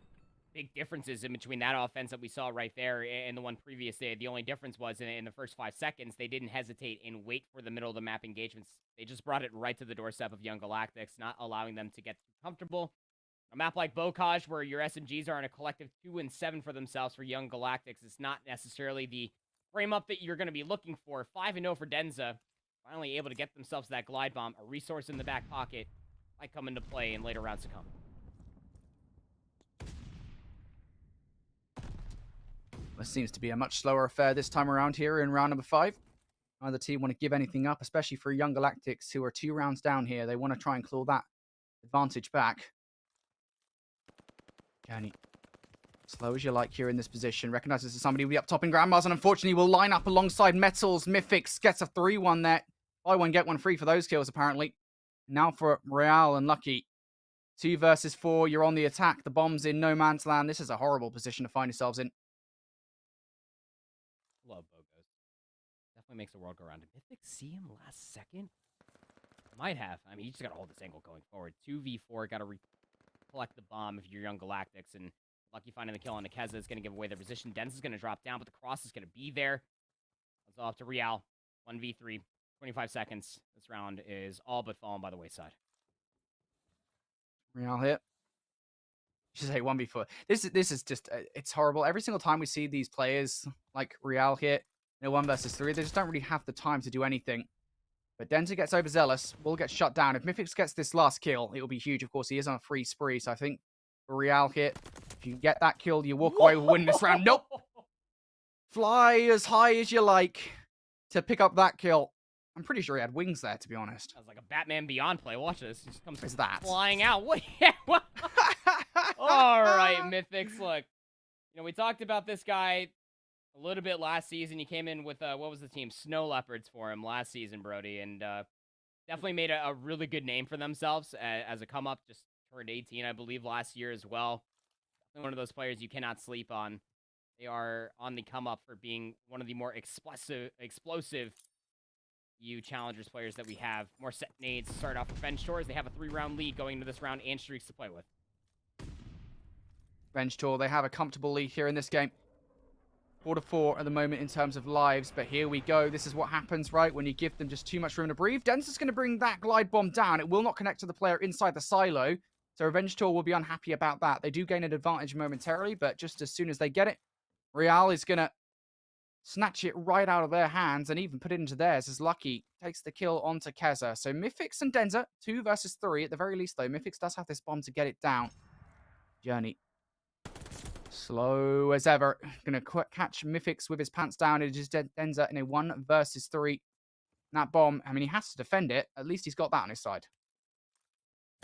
Speaker 2: big differences in between that offense that we saw right there and the one previous day. The only difference was in the first 5 seconds, they didn't hesitate and wait for the middle of the map engagements. They just brought it right to the doorstep of Young Galactics, not allowing them to get too comfortable. A map like Bocage, where your SMGs are in a collective 2 and 7 for themselves for Young Galactics, is not necessarily the frame-up that you're going to be looking for. 5-0 for Denza, finally able to get themselves that glide bomb, a resource in the back pocket, might come into play in later rounds to come.
Speaker 1: This seems to be a much slower affair this time around here in round number 5. Neither team want to give anything up, especially for Young Galactics, who are 2 rounds down here. They want to try and claw that advantage back. Journey, slow as you like here in this position. Recognizes that somebody will be up top in Grandmas, and unfortunately will line up alongside Metals. Mythics gets a 3-1 there. Buy one, get one free for those kills, apparently. Now for Real and Lucky. 2 versus 4. You're on the attack. The bomb's in no man's land. This is a horrible position to find yourselves in.
Speaker 2: Love Bogos. Definitely makes the world go round. Did Mythic see him last second? Might have. I mean, he just got to hold this angle going forward. 2v4. Got to collect the bomb if you're Young Galactics. And Lucky finding the kill on Nikeza is going to give away their position. Denz is going to drop down, but the cross is going to be there. Let's off to Real. 1v3. 25 seconds. This round is all but fallen by the wayside.
Speaker 1: Real hit. Should say 1v4. This is just, it's horrible. Every single time we see these players like Real hit in a 1 versus 3, they just don't really have the time to do anything. But Denza gets overzealous, will get shut down. If Mythics gets this last kill, it will be huge. Of course, he is on a free spree, so I think for Real hit, if you get that kill, you walk away with winning this round. Nope! Fly as high as you like to pick up that kill. I'm pretty sure he had wings there, to be honest.
Speaker 2: Sounds like a Batman Beyond play. Watch this. He just comes
Speaker 1: flying
Speaker 2: out. What? Yeah, what? All right, Mythics. Look, we talked about this guy a little bit last season. He came in with, what was the team? Snow Leopards for him last season, Brody. And definitely made a really good name for themselves as a come-up. Just turned 18, I believe, last year as well. One of those players you cannot sleep on. They are on the come-up for being one of the more explosive challengers players that we have. More set nades to start off Revenge Tours. They have a 3-round lead going into this round and streaks to play with.
Speaker 1: Revenge Tour, they have a comfortable lead here in this game. 4-4 at the moment in terms of lives, but here we go. This is what happens, right, when you give them just too much room to breathe. Denz is going to bring that glide bomb down. It will not connect to the player inside the silo, so Revenge Tour will be unhappy about that. They do gain an advantage momentarily, but just as soon as they get it, Real is going to snatch it right out of their hands and even put it into theirs as Lucky takes the kill onto Keza. So Mythics and Denza, 2 versus 3 at the very least, though. Mythics does have this bomb to get it down. Journey, slow as ever. Going to catch Mythics with his pants down. It is Denza in a 1 versus 3. That bomb, I mean, he has to defend it. At least he's got that on his side.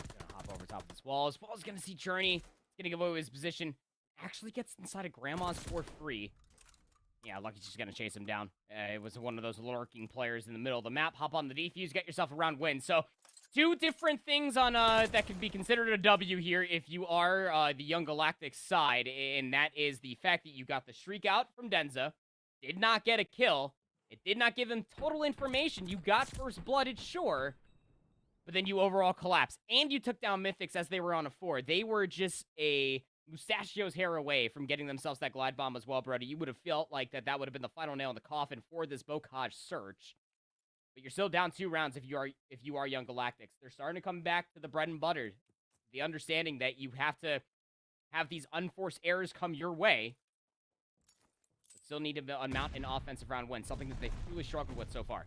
Speaker 2: Gonna hop over top of this wall. This wall's going to see Journey. He's going to give away his position. Actually gets inside of Grandma's for free. Yeah, Lucky's just going to chase him down. It was one of those lurking players in the middle of the map. Hop on the defuse, get yourself a round win. So, 2 different things on that could be considered a W here if you are the Young Galactic side. And that is the fact that you got the streak out from Denza. Did not get a kill. It did not give him total information. You got first blooded, sure. But then you overall collapsed. And you took down Mythics as they were on a 4. They were just a mustachio's hair away from getting themselves that glide bomb as well, Brody. You would have felt like that would have been the final nail in the coffin for this Bocage search. But you're still down 2 rounds if you are Young Galactics. They're starting to come back to the bread and butter. The understanding that you have to have these unforced errors come your way. But still need to mount an offensive round win, something that they've really struggled with so far.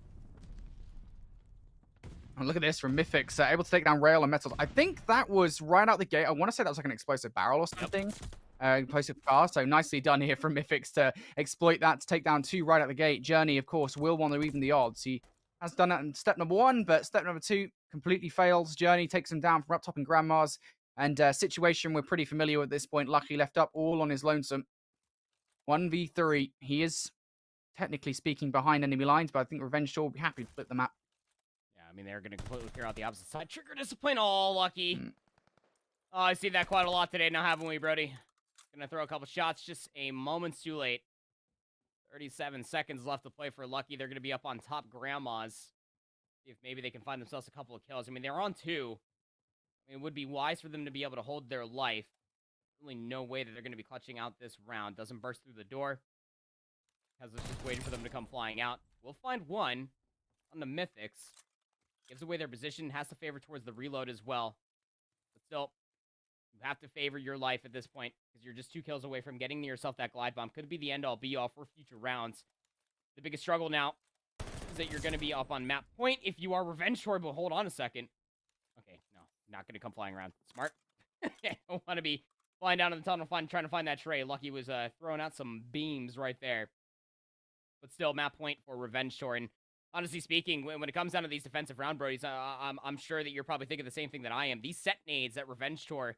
Speaker 1: Oh, look at this from Mythics, able to take down Rail and Metals. I think that was right out the gate. I want to say that was like an explosive barrel or something. Explosive car. So nicely done here from Mythics to exploit that to take down 2 right out the gate. Journey, of course, will want to even the odds. He has done that in step number 1, but step number 2 completely fails. Journey takes him down from up top in Grandma's. And situation we're pretty familiar with at this point. Lucky left up all on his lonesome. 1v3. He is, technically speaking, behind enemy lines, but I think Revenge Shaw will be happy to flip the map.
Speaker 2: Yeah, I mean, they're going to completely clear out the opposite side. Trigger discipline. Oh, Lucky. Oh, I see that quite a lot today now, haven't we, Brody? Gonna throw a couple shots, just a moment too late. 37 seconds left to play for Lucky. They're gonna be up on top Grandma's. See if maybe they can find themselves a couple of kills. I mean, they're on 2. I mean, it would be wise for them to be able to hold their life. Really no way that they're gonna be clutching out this round. Doesn't burst through the door. Has us just waiting for them to come flying out. We'll find one on the Mythics. Gives away their position. Has to favor towards the reload as well. But still, you have to favor your life at this point because you're just 2 kills away from getting yourself that glide bomb. Could be the end-all, be-all for future rounds. The biggest struggle now is that you're going to be up on map point if you are Revenge Shore, but hold on a second. Okay, no, not going to come flying around. Smart. I don't want to be flying down in the tunnel trying to find that tray. Lucky was throwing out some beams right there. But still, map point for Revenge Shore. And honestly speaking, when it comes down to these defensive round brodies, I'm sure that you're probably thinking the same thing that I am. These set nades that Revenge Shore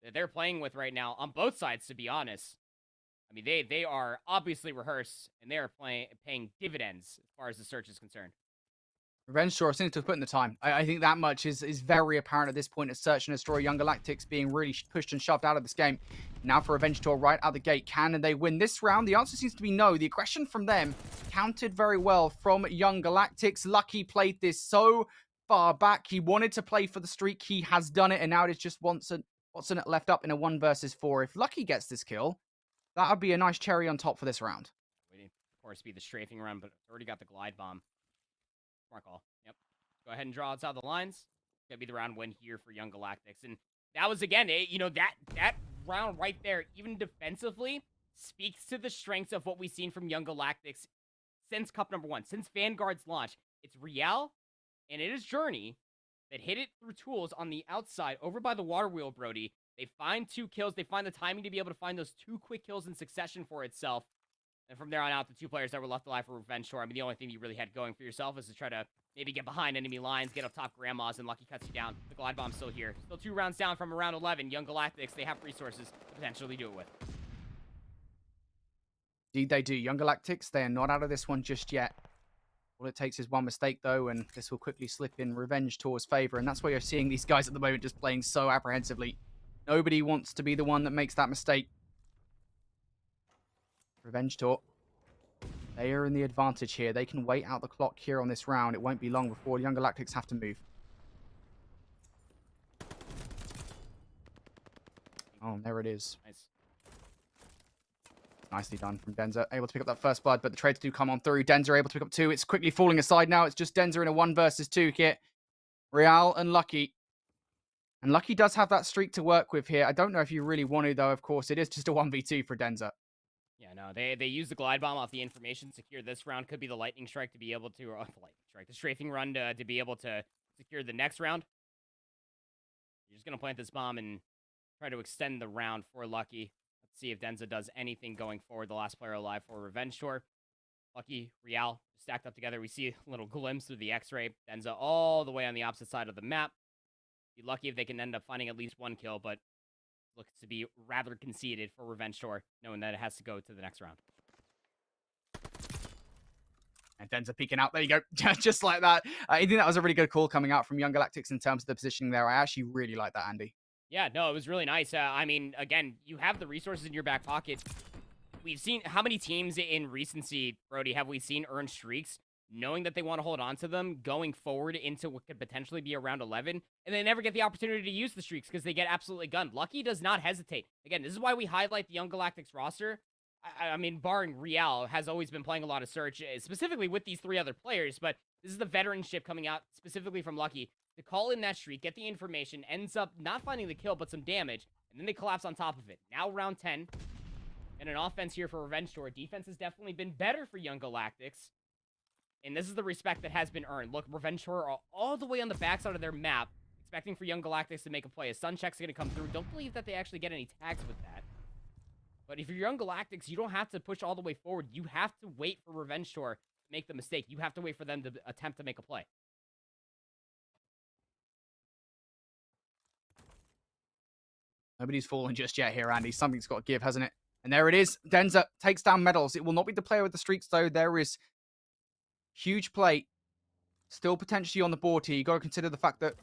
Speaker 2: that they're playing with right now on both sides, to be honest. I mean, they are obviously rehearsed, and they are paying dividends as far as the search is concerned.
Speaker 1: Revenge Shore seems to have put in the time. I think that much is very apparent at this point as Search and Destroy. Young Galactics being really pushed and shoved out of this game. Now for Revenge Shore right out the gate. Can they win this round? The answer seems to be no. The aggression from them countered very well from Young Galactics. Lucky played this so far back. He wanted to play for the streak. He has done it, and now it is just Watson left up in a 1 versus 4. If Lucky gets this kill, that would be a nice cherry on top for this round.
Speaker 2: Waiting, of course, be the strafing run, but it's already got the glide bomb. Smart call. Yep. Go ahead and draw outside the lines. It's going to be the round win here for Young Galactics. And that was, again, that round right there, even defensively, speaks to the strengths of what we've seen from Young Galactics since Cup number 1, since Vanguard's launch. It's Real, and it is Journey that hit it through tools on the outside over by the water wheel, Brody. They find 2 kills. They find the timing to be able to find those 2 quick kills in succession for itself. And from there on out, the 2 players that were left alive for Revenge Shore, I mean, the only thing you really had going for yourself is to try to maybe get behind enemy lines, get up top Grandma's, and Lucky cuts you down. The glide bomb's still here. Still 2 rounds down from around 11. Young Galactics, they have resources to potentially do it with.
Speaker 1: Indeed, they do. Young Galactics, they are not out of this one just yet. All it takes is 1 mistake, though, and this will quickly slip in Revenge Tour's favor. And that's why you're seeing these guys at the moment just playing so apprehensively. Nobody wants to be the one that makes that mistake. Revenge Tour, they are in the advantage here. They can wait out the clock here on this round. It won't be long before Young Galactics have to move. Oh, there it is.
Speaker 2: Nice.
Speaker 1: Nicely done from Denzer. Able to pick up that first blood, but the trades do come on through. Denzer able to pick up 2. It's quickly falling aside now. It's just Denzer in a 1 versus 2 kit. Real and Lucky. And Lucky does have that streak to work with here. I don't know if you really want to, though, of course. It is just a 1v2 for Denzer.
Speaker 2: Yeah, no, they use the glide bomb off the information. Secure this round. Could be the lightning strike to be able to, or the lightning strike, the strafing run to be able to secure the next round. You're just going to plant this bomb and try to extend the round for Lucky. Let's see if Denza does anything going forward. The last player alive for Revenge Shore. Lucky, Real, stacked up together. We see a little glimpse through the X-ray. Denza all the way on the opposite side of the map. Be lucky if they can end up finding at least 1 kill, but looks to be rather conceded for Revenge Shore, knowing that it has to go to the next round.
Speaker 1: And Denza peeking out. There you go. Just like that. I think that was a really good call coming out from Young Galactics in terms of the positioning there. I actually really like that, Andy.
Speaker 2: Yeah, no, it was really nice. I mean, again, you have the resources in your back pocket. We've seen how many teams in recency, Brody, have we seen earn streaks, knowing that they want to hold on to them going forward into what could potentially be around 11, and they never get the opportunity to use the streaks because they get absolutely gunned. Lucky does not hesitate. Again, this is why we highlight the Young Galactics roster. I mean, barring Real, has always been playing a lot of Search, specifically with these 3 other players, but this is the veteranship coming out specifically from Lucky to call in that streak, get the information, ends up not finding the kill, but some damage, and then they collapse on top of it. Now round 10, and an offense here for Revenge Shore. Defense has definitely been better for Young Galactics. And this is the respect that has been earned. Look, Revenge Tour are all the way on the backside of their map, expecting for Young Galactics to make a play. A Sun check's going to come through. Don't believe that they actually get any tags with that. But if you're Young Galactics, you don't have to push all the way forward. You have to wait for Revenge Tour to make the mistake. You have to wait for them to attempt to make a play.
Speaker 1: Nobody's fallen just yet here, Andy. Something's got to give, hasn't it? And there it is. Denza takes down Medals. It will not be the player with the streaks, though. There is huge play still potentially on the board here. You got to consider the fact that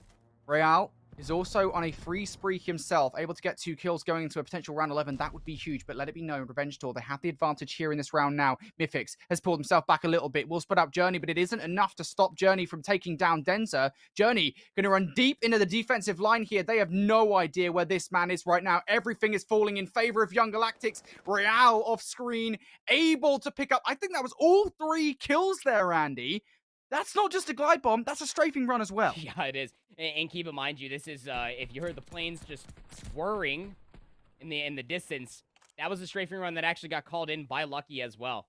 Speaker 1: Real is also on a free spree himself, able to get 2 kills going into a potential round 11. That would be huge, but let it be known, Revenge Tour, they have the advantage here in this round now. Mythix has pulled himself back a little bit. Will split out Journey, but it isn't enough to stop Journey from taking down Denza. Journey going to run deep into the defensive line here. They have no idea where this man is right now. Everything is falling in favor of Young Galactics. Real off screen, able to pick up, I think that was all 3 kills there, Andy. That's not just a glide bomb, that's a strafing run as well.
Speaker 2: Yeah, it is. And keep in mind, this is, if you heard the planes just whirring in the distance, that was a strafing run that actually got called in by Lucky as well.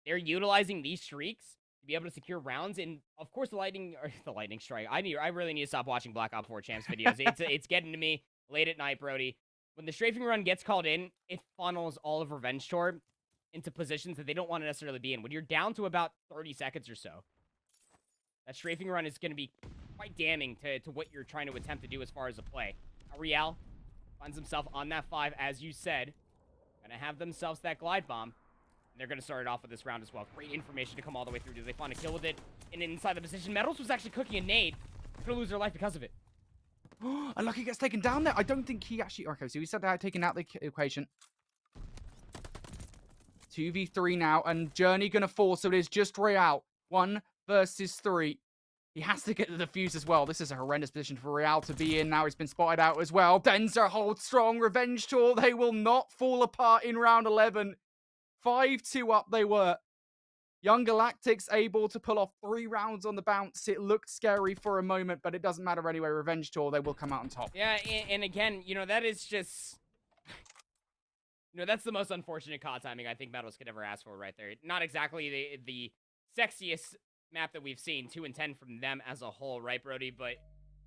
Speaker 2: They're utilizing these streaks to be able to secure rounds, and of course the lightning strike. I really need to stop watching Black Ops 4 Champs videos. It's getting to me late at night, Brody. When the strafing run gets called in, it funnels all of Revenge Tour into positions that they don't want to necessarily be in. When you're down to about 30 seconds or so, that strafing run is going to be quite damning to what you're trying to attempt to do as far as a play. Real finds himself on that 5, as you said. Going to have themselves that glide bomb. And they're going to start it off with this round as well. Great information to come all the way through. Do they find a kill with it? And inside the position, Metals was actually cooking a nade. Going to lose their life because of it.
Speaker 1: Unlucky gets taken down there. I don't think he actually... Okay, so he said that taken out the equation. 2v3 now, and Journey going to fall, so it is just Real. 1 versus 3. He has to get the defuse as well. This is a horrendous position for Real to be in. Now he's been spotted out as well. Denza holds strong. Revenge Tour, they will not fall apart in round 11. 5-2 up they were. Young Galactics able to pull off 3 rounds on the bounce. It looked scary for a moment, but it doesn't matter anyway. Revenge Tour, they will come out on top.
Speaker 2: Yeah, and again, that is just... that's the most unfortunate COD timing I think Metals could ever ask for right there. Not exactly the sexiest map that we've seen, 2 and 10 from them as a whole, right, Brody? But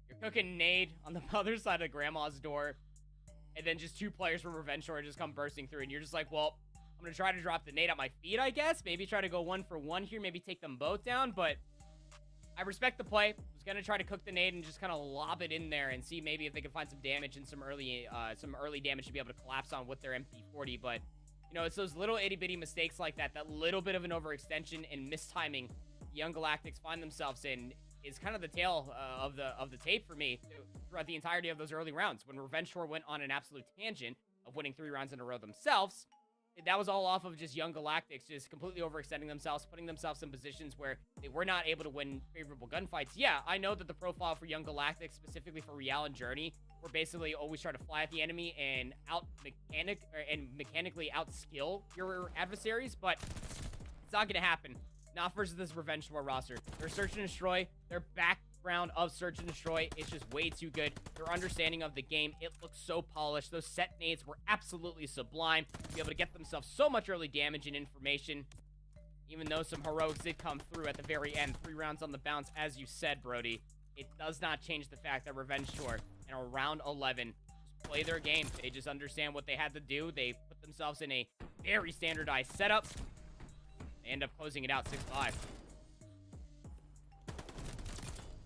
Speaker 2: you're cooking nade on the other side of Grandma's door, and then just 2 players from Revenge Tour just come bursting through, and you're just like, well, I'm going to try to drop the nade at my feet, I guess. Maybe try to go 1 for 1 here, maybe take them both down, but I respect the play. Was going to try to cook the nade and just kind of lob it in there and see maybe if they can find some damage and some early damage to be able to collapse on with their MP40, but, it's those little itty-bitty mistakes like that little bit of an overextension and mistiming Young Galactics find themselves in is kind of the tail of the tape for me throughout the entirety of those early rounds. When Revenge Tour went on an absolute tangent of winning 3 rounds in a row themselves, that was all off of just Young Galactics just completely overextending themselves, putting themselves in positions where they were not able to win favorable gunfights. Yeah, I know that the profile for Young Galactics, specifically for Real and Journey, were basically always try to fly at the enemy and mechanically outskill your adversaries, but it's not going to happen. Not versus this Revenge Tour roster. Their Search and Destroy, their background of Search and Destroy is just way too good. Their understanding of the game, it looks so polished. Those set nades were absolutely sublime. To be able to get themselves so much early damage and information. Even though some heroics did come through at the very end. 3 rounds on the bounce, as you said, Brody. It does not change the fact that Revenge Tour, in a round 11, just play their game. They just understand what they had to do. They put themselves in a very standardized setup. End up closing it out 6-5.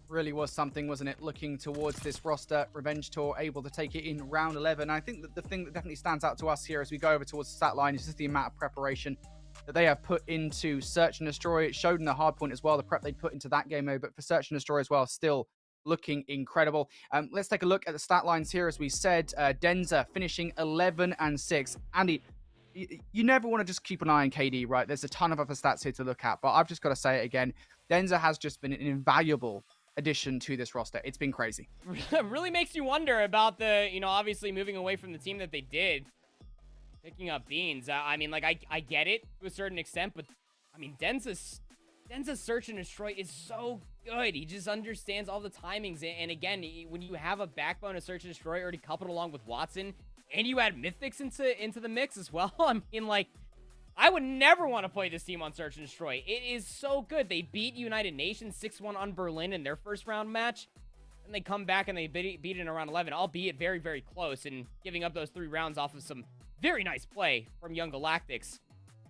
Speaker 1: Really was something, wasn't it? Looking towards this roster, Revenge Tour able to take it in round 11. I think that the thing that definitely stands out to us here as we go over towards the stat line is just the amount of preparation that they have put into Search and Destroy. It showed in the hard point as well, the prep they put into that game mode, but for Search and Destroy as well, still looking incredible. Let's take a look at the stat lines here. As we said, Denza finishing 11-6. Andy, you never want to just keep an eye on KD, right? There's a ton of other stats here to look at, but I've just got to say it again. Denza has just been an invaluable addition to this roster. It's been crazy.
Speaker 2: It really makes you wonder about the, obviously moving away from the team that they did, picking up Beans. I mean, like, I get it to a certain extent, but, I mean, Denza's Search and Destroy is so good. He just understands all the timings, and again, when you have a backbone of Search and Destroy already coupled along with Watson, and you add Mythix into the mix as well. I mean, like, I would never want to play this team on Search and Destroy. It is so good. They beat United Nations 6-1 on Berlin in their first round match. And they come back and they beat it in around 11, albeit very, very close, and giving up those 3 rounds off of some very nice play from Young Galactics.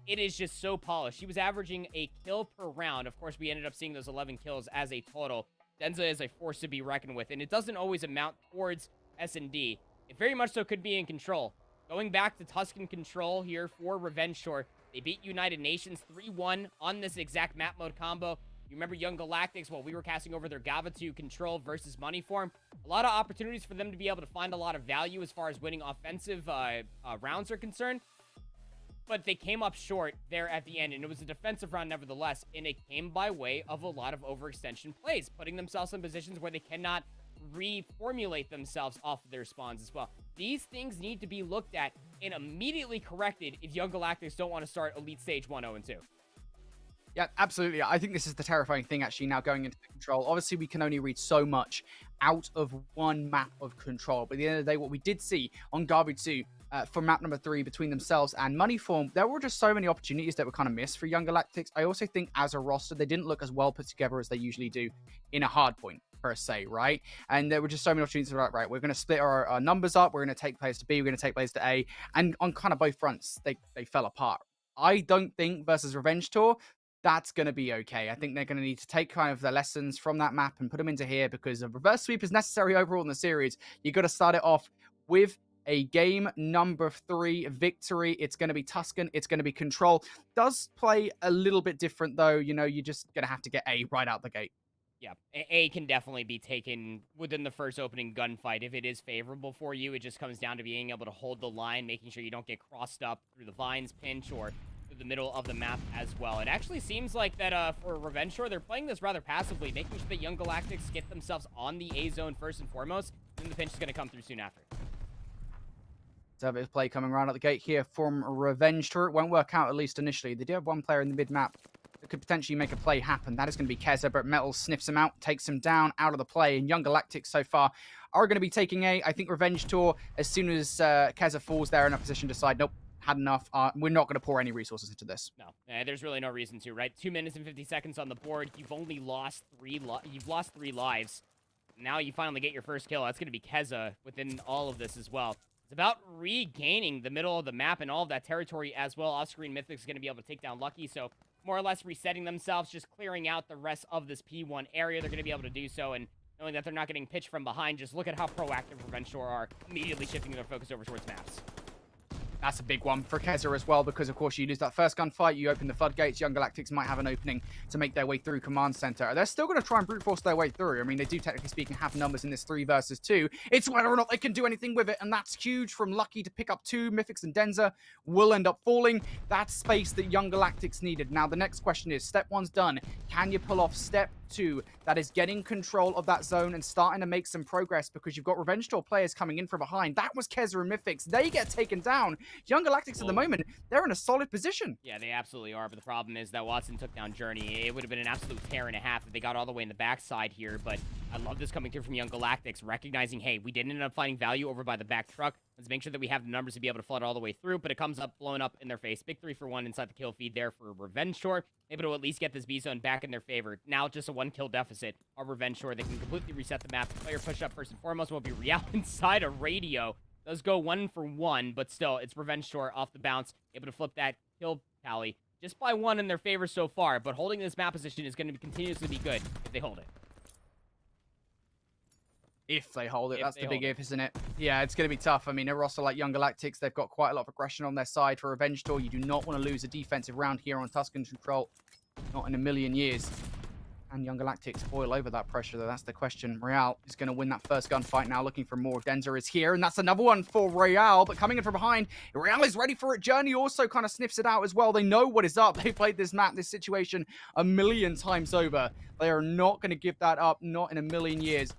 Speaker 2: It is just so polished. He was averaging a kill per round. Of course, we ended up seeing those 11 kills as a total. Denza is a force to be reckoned with, and it doesn't always amount towards S&D. It very much so could be in control. Going back to Tuscan control here for Revenge Shore. They beat United Nations 3-1 on this exact map mode combo. You remember Young Galactics, while we were casting over their Gava2 control versus money form. A lot of opportunities for them to be able to find a lot of value as far as winning offensive rounds are concerned. But they came up short there at the end, and it was a defensive round nevertheless, and it came by way of a lot of overextension plays, putting themselves in positions where they cannot reformulate themselves off of their spawns as well. These things need to be looked at and immediately corrected if Young Galactics don't want to start Elite Stage 1-0-2.
Speaker 1: Yeah, absolutely. I think this is the terrifying thing actually now going into control. Obviously, we can only read so much out of one map of control. But at the end of the day, what we did see on Garbu 2 for map number 3 between themselves and Moneyform, there were just so many opportunities that were kind of missed for Young Galactics. I also think as a roster, they didn't look as well put together as they usually do in a hardpoint, per se, right? And there were just so many opportunities like, right, we're going to split our numbers up. We're going to take players to B. We're going to take players to A. And on kind of both fronts, they fell apart. I don't think versus Revenge Tour, that's going to be okay. I think they're going to need to take kind of the lessons from that map and put them into here because a reverse sweep is necessary overall in the series. You've got to start it off with a game number 3 victory. It's going to be Tuscan. It's going to be control. Does play a little bit different though. You know, you're just going to have to get A right out the gate.
Speaker 2: Yeah, A can definitely be taken within the first opening gunfight if it is favorable for you. It just comes down to being able to hold the line, making sure you don't get crossed up through the vines pinch or through the middle of the map as well. It actually seems like that for Revenge Shore, they're playing this rather passively, making sure that Young Galactics get themselves on the A zone first and foremost, and then the pinch is going to come through soon after.
Speaker 1: So a bit of play coming around at the gate here from Revenge Tour. It won't work out, at least initially. They do have one player in the mid-map that could potentially make a play happen. That is going to be Keza, but Metal sniffs him out, takes him down, out of the play. And Young Galactics so far are going to be taking A. I think Revenge Tour, as soon as Keza falls, they're in a position to decide, nope, had enough. We're not going to pour any resources into this.
Speaker 2: No, there's really no reason to, right? 2 minutes and 50 seconds on the board. You've only lost you've lost 3 lives. Now you finally get your first kill. That's going to be Keza within all of this as well. It's about regaining the middle of the map and all of that territory as well. Off-screen Mythic is going to be able to take down Lucky, so more or less resetting themselves, just clearing out the rest of this P1 area. They're going to be able to do so, and knowing that they're not getting pitched from behind, just look at how proactive Revenge Shore are, immediately shifting their focus over towards maps.
Speaker 1: That's a big one for Keza as well, because of course you lose that first gunfight, you open the floodgates, Young Galactics might have an opening to make their way through Command Center. They're still going to try and brute force their way through. I mean, they do technically speaking have numbers in this 3 versus 2. It's whether or not they can do anything with it, and that's huge from Lucky to pick up 2. Mythics and Denza will end up falling. That's space that Young Galactics needed. Now the next question is, step 1's done. Can you pull off step 2? That is getting control of that zone and starting to make some progress, because you've got Revenge Tour players coming in from behind. That was Keza and Mythics. They get taken down. Young Galactics at the moment, they're in a solid position.
Speaker 2: Yeah, they absolutely are, but the problem is that Watson took down Journey. It would have been an absolute tear and a half if they got all the way in the backside here, but I love this coming through from Young Galactics, recognizing, hey, we didn't end up finding value over by the back truck. Let's make sure that we have the numbers to be able to flood all the way through, but it comes up, blown up in their face. Big 3 for 1 inside the kill feed there for Revenge Shore. Able to at least get this B zone back in their favor. Now just a 1 kill deficit on Revenge Shore. They can completely reset the map. Player push up first and foremost will be Real inside a radio. Does go 1 for 1, but still, it's Revenge Shore off the bounce. Able to flip that kill tally just by 1 in their favor so far, but holding this map position is going to continuously be good if they hold it.
Speaker 1: If they hold it, that's the big if, isn't it? Yeah, it's going to be tough. I mean, a roster like Young Galactics, they've got quite a lot of aggression on their side. For Revenge Tour, you do not want to lose a defensive round here on Tuscan Control. Not in a million years. And Young Galactics boil over that pressure, though. That's the question. Real is going to win that first gunfight now, looking for more. Denza is here, and that's another one for Real, but coming in from behind. Real is ready for it. Journey also kind of sniffs it out as well. They know what is up. They played this map, this situation a million times over. They are not going to give that up, not in a million years.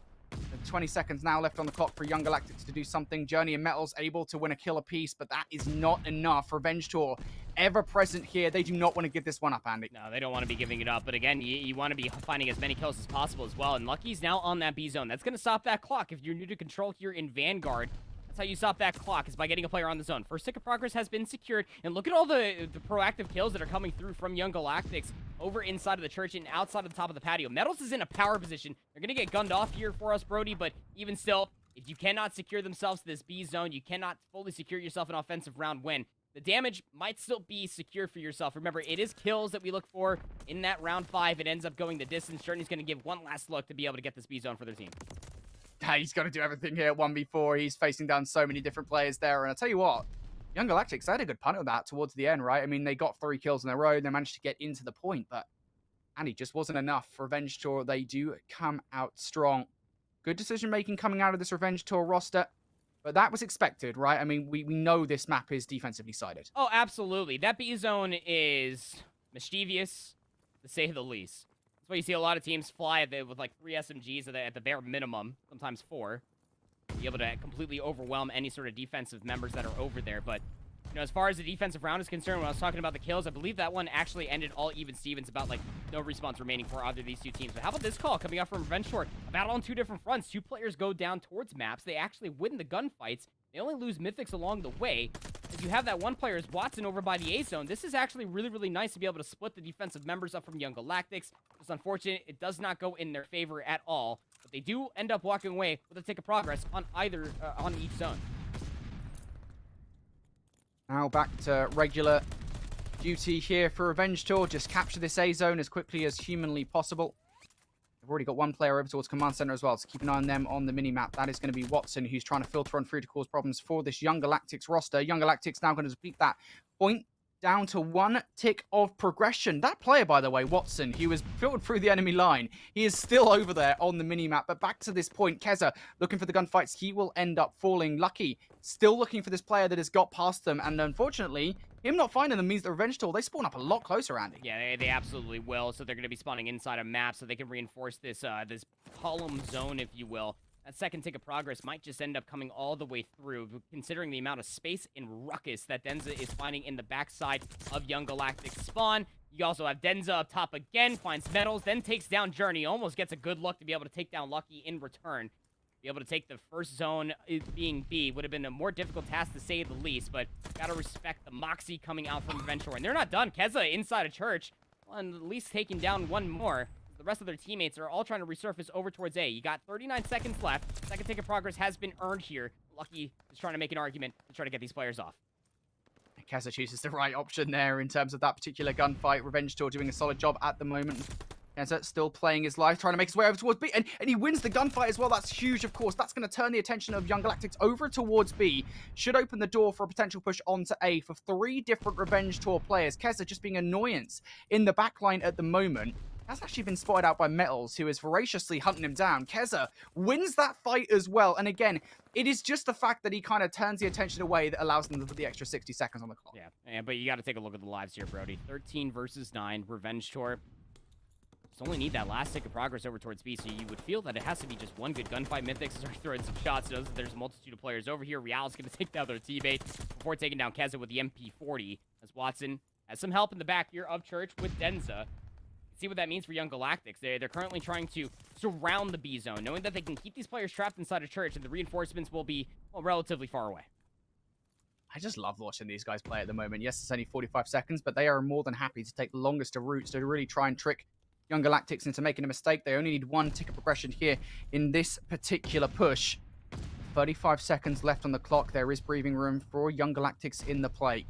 Speaker 1: 20 seconds now left on the clock for Young Galactics to do something. Journey and Metal's able to win a kill apiece, but that is not enough. Revenge Tour, ever present here. They do not want to give this one up, Andy.
Speaker 2: No, they don't want to be giving it up. But again, you want to be finding as many kills as possible as well. And Lucky's now on that B zone. That's going to stop that clock. If you're new to Control here in Vanguard, That's how you stop that clock, is by getting a player on the zone. First tick of progress has been secured, and look at all the proactive kills that are coming through from Young Galactics over inside of the church and outside of the top of the patio. Metals is in a power position. They're going to get gunned off here for us, Brody, but even still, if you cannot secure themselves to this B zone, you cannot fully secure yourself an offensive round win. The damage might still be secure for yourself. Remember, it is kills that we look for in that round 5. It ends up going the distance. Journey's going to give one last look to be able to get this B zone for their team.
Speaker 1: He's got to do everything here. 1v4. He's facing down so many different players there. And I'll tell you what, Young Galactics, they had a good punt of that towards the end, right? I mean, they got 3 kills in a row. They managed to get into the point, but Andy just wasn't enough. Revenge Tour, they do come out strong. Good decision-making coming out of this Revenge Tour roster. But that was expected, right? I mean, we know this map is defensively sided.
Speaker 2: Oh, absolutely. That B zone is mischievous, to say the least. That's why you see a lot of teams fly with like 3 SMGs at the bare minimum, sometimes 4, to be able to completely overwhelm any sort of defensive members that are over there. But, you know, as far as the defensive round is concerned, when I was talking about the kills, I believe that one actually ended all even Stevens, about like no respawns remaining for either of these two teams. But how about this call coming up from Revenge Tour? A battle on 2 different fronts. 2 players go down towards maps. They actually win the gunfights. They only lose mythics along the way. If you have that one player is Watson over by the A zone, this is actually really, really nice to be able to split the defensive members up from Young Galactics. Just unfortunate, it does not go in their favor at all. But they do end up walking away with a tick of progress on either, on each zone.
Speaker 1: Now back to regular duty here for Revenge Tour. Just capture this A zone as quickly as humanly possible. They've already got one player over towards Command Center as well, so keep an eye on them on the mini-map. That is going to be Watson, who's trying to filter on through to cause problems for this Young Galactics roster. Young Galactics now going to deplete that point down to 1 tick of progression. That player, by the way, Watson, he was filtered through the enemy line. He is still over there on the mini-map, but back to this point, Keza looking for the gunfights. He will end up falling. Lucky still looking for this player that has got past them, and unfortunately, him not finding them means the Revenge Tour, they spawn up a lot closer, Andy.
Speaker 2: Yeah, they absolutely will. So they're going to be spawning inside a map so they can reinforce this this column zone, if you will. That second tick of progress might just end up coming all the way through, considering the amount of space and ruckus that Denza is finding in the backside of Young Galactic spawn. You also have Denza up top again, finds metals, then takes down Journey, almost gets a good look to be able to take down Lucky in return. Be able to take the first zone, being B, would have been a more difficult task to say the least, but gotta respect the moxie coming out from Revenge Tour. And they're not done. Keza inside a church, well, and at least taking down one more. The rest of their teammates are all trying to resurface over towards A. You got 39 seconds left. Second tick of progress has been earned here. Lucky is trying to make an argument to try to get these players off.
Speaker 1: Keza chooses the right option there in terms of that particular gunfight. Revenge Tour doing a solid job at the moment. Keza still playing his life, trying to make his way over towards B, and he wins the gunfight as well. That's huge, of course. That's going to turn the attention of Young Galactics over towards B. Should open the door for a potential push onto A for 3 different Revenge Tour players. Keza just being annoyance in the backline at the moment. That's actually been spotted out by Metals, who is voraciously hunting him down. Keza wins that fight as well. And again, it is just the fact that he kind of turns the attention away that allows them to put the extra 60 seconds on the clock.
Speaker 2: Yeah, but you got to take a look at the lives here, Brody. 13 versus 9, Revenge Tour. Just only need that last tick of progress over towards B, so you would feel that it has to be just one good gunfight. Mythics is already throwing some shots. Knows that there's a multitude of players over here. Real's going to take down their teammate before taking down Keza with the MP40, as Watson has some help in the back here of Church with Denza. See what that means for Young Galactics. They're currently trying to surround the B zone, knowing that they can keep these players trapped inside a church, and the reinforcements will be, well, relatively far away.
Speaker 1: I just love watching these guys play at the moment. Yes, it's only 45 seconds, but they are more than happy to take the longest of routes to really try and trick Young Galactics into making a mistake. They only need 1 tick of progression here in this particular push. 35 seconds left on the clock. There is breathing room for Young Galactics in the play.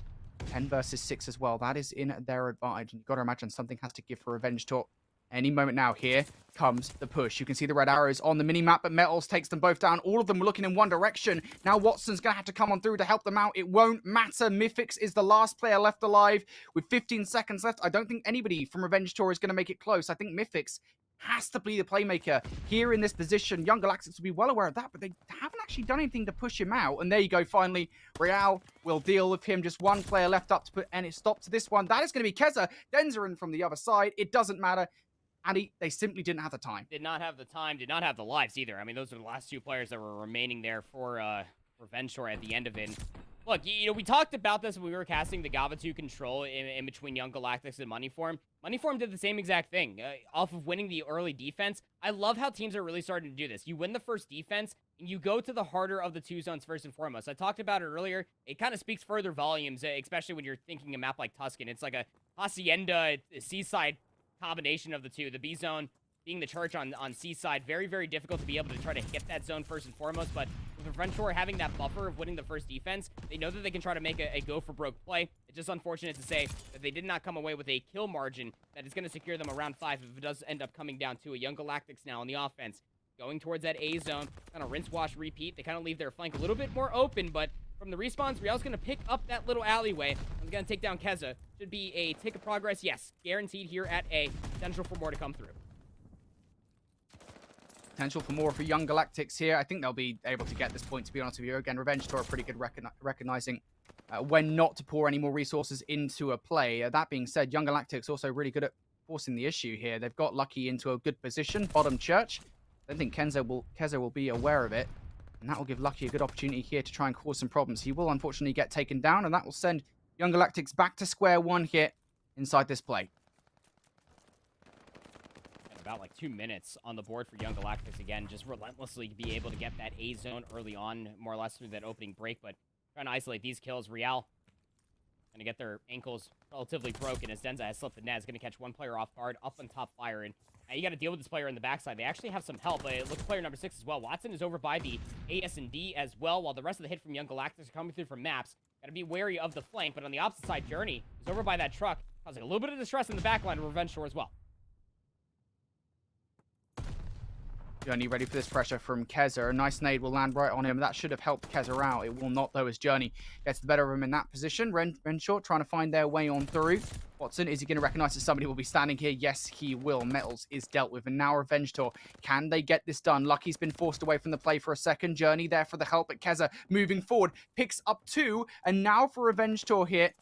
Speaker 1: 10 versus 6 as well. That is in their advantage. And you've got to imagine something has to give for Revenge Tour. Any moment now, here comes the push. You can see the red arrows on the mini-map, but Metals takes them both down. All of them looking in one direction. Now Watson's going to have to come on through to help them out. It won't matter. Mythix is the last player left alive with 15 seconds left. I don't think anybody from Revenge Tour is going to make it close. I think Mythix has to be the playmaker here in this position. Young Galactics will be well aware of that, but they haven't actually done anything to push him out. And there you go, finally. Real will deal with him. Just 1 player left up to put any stop to this one. That is going to be Keza. Denza in from the other side. It doesn't matter. And they simply didn't have the time.
Speaker 2: Did not have the time, did not have the lives either. I mean, those are the last 2 players that were remaining there for Revenge Tour at the end of it. Look, we talked about this when we were casting the Gava 2 control in between Young Galactics and Moneyform. Moneyform did the same exact thing. Off of winning the early defense, I love how teams are really starting to do this. You win the first defense, and you go to the harder of the 2 zones first and foremost. I talked about it earlier. It kind of speaks further volumes, especially when you're thinking a map like Tuscan. It's like a Hacienda Seaside combination of the 2. The B zone being the church on Seaside, very, very difficult to be able to try to hit that zone first and foremost, but with Revenge Tour having that buffer of winning the first defense, they know that they can try to make a go-for-broke play. It's just unfortunate to say that they did not come away with a kill margin that is going to secure them around 5 if it does end up coming down to a Young Galactics now on the offense. Going towards that A zone, kind of rinse, wash, repeat. They kind of leave their flank a little bit more open, but from the respawns, Real's going to pick up that little alleyway. I'm going to take down Keza. Should be a tick of progress. Yes, guaranteed here at A. Potential for more to come through.
Speaker 1: Potential for more for Young Galactics here. I think they'll be able to get this point, to be honest with you. Again, Revenge Tour are pretty good recognizing when not to pour any more resources into a play. That being said, Young Galactics also really good at forcing the issue here. They've got Lucky into a good position, bottom church. I don't think Keza will be aware of it. And that will give Lucky a good opportunity here to try and cause some problems. He will unfortunately get taken down, and that will send Young Galactics back to square one here inside this play.
Speaker 2: About like 2 minutes on the board for Young Galactics again, just relentlessly be able to get that A zone early on, more or less through that opening break, but trying to isolate these kills. Real gonna get their ankles relatively broken as Denza has slipped the net. Is gonna catch one player off guard, up on top fire, and now you got to deal with this player in the backside. They actually have some help, but it looks player number 6 as well. Watson is over by the AS&D as well, while the rest of the hit from Young Galactics are coming through from maps. Got to be wary of the flank, but on the opposite side, Journey is over by that truck, causing a little bit of distress in the backline of Revenge Tour as well.
Speaker 1: Journey ready for this pressure from Keza. A nice nade will land right on him. That should have helped Keza out. It will not, though, as Journey gets the better of him in that position. Renshaw trying to find their way on through. Watson, is he going to recognize that somebody will be standing here? Yes, he will. Metals is dealt with. And now Revenge Tour. Can they get this done? Lucky's been forced away from the play for a second. Journey there for the help, but Keza moving forward. Picks up 2. And now for Revenge Tour here.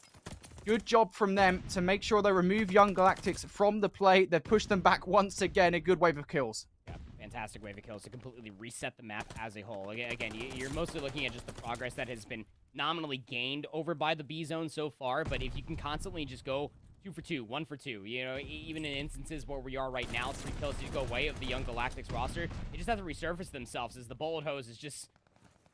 Speaker 1: Good job from them to make sure they remove Young Galactics from the play. They've pushed them back once again. A good wave of kills.
Speaker 2: Yeah, fantastic wave of kills to completely reset the map as a whole. Again, you're mostly looking at just the progress that has been nominally gained over by the B zone so far, but if you can constantly just go 2 for 2, 1 for 2, even in instances where we are right now, 3 kills to go away of the Young Galactics roster, they just have to resurface themselves as the bullet hose is just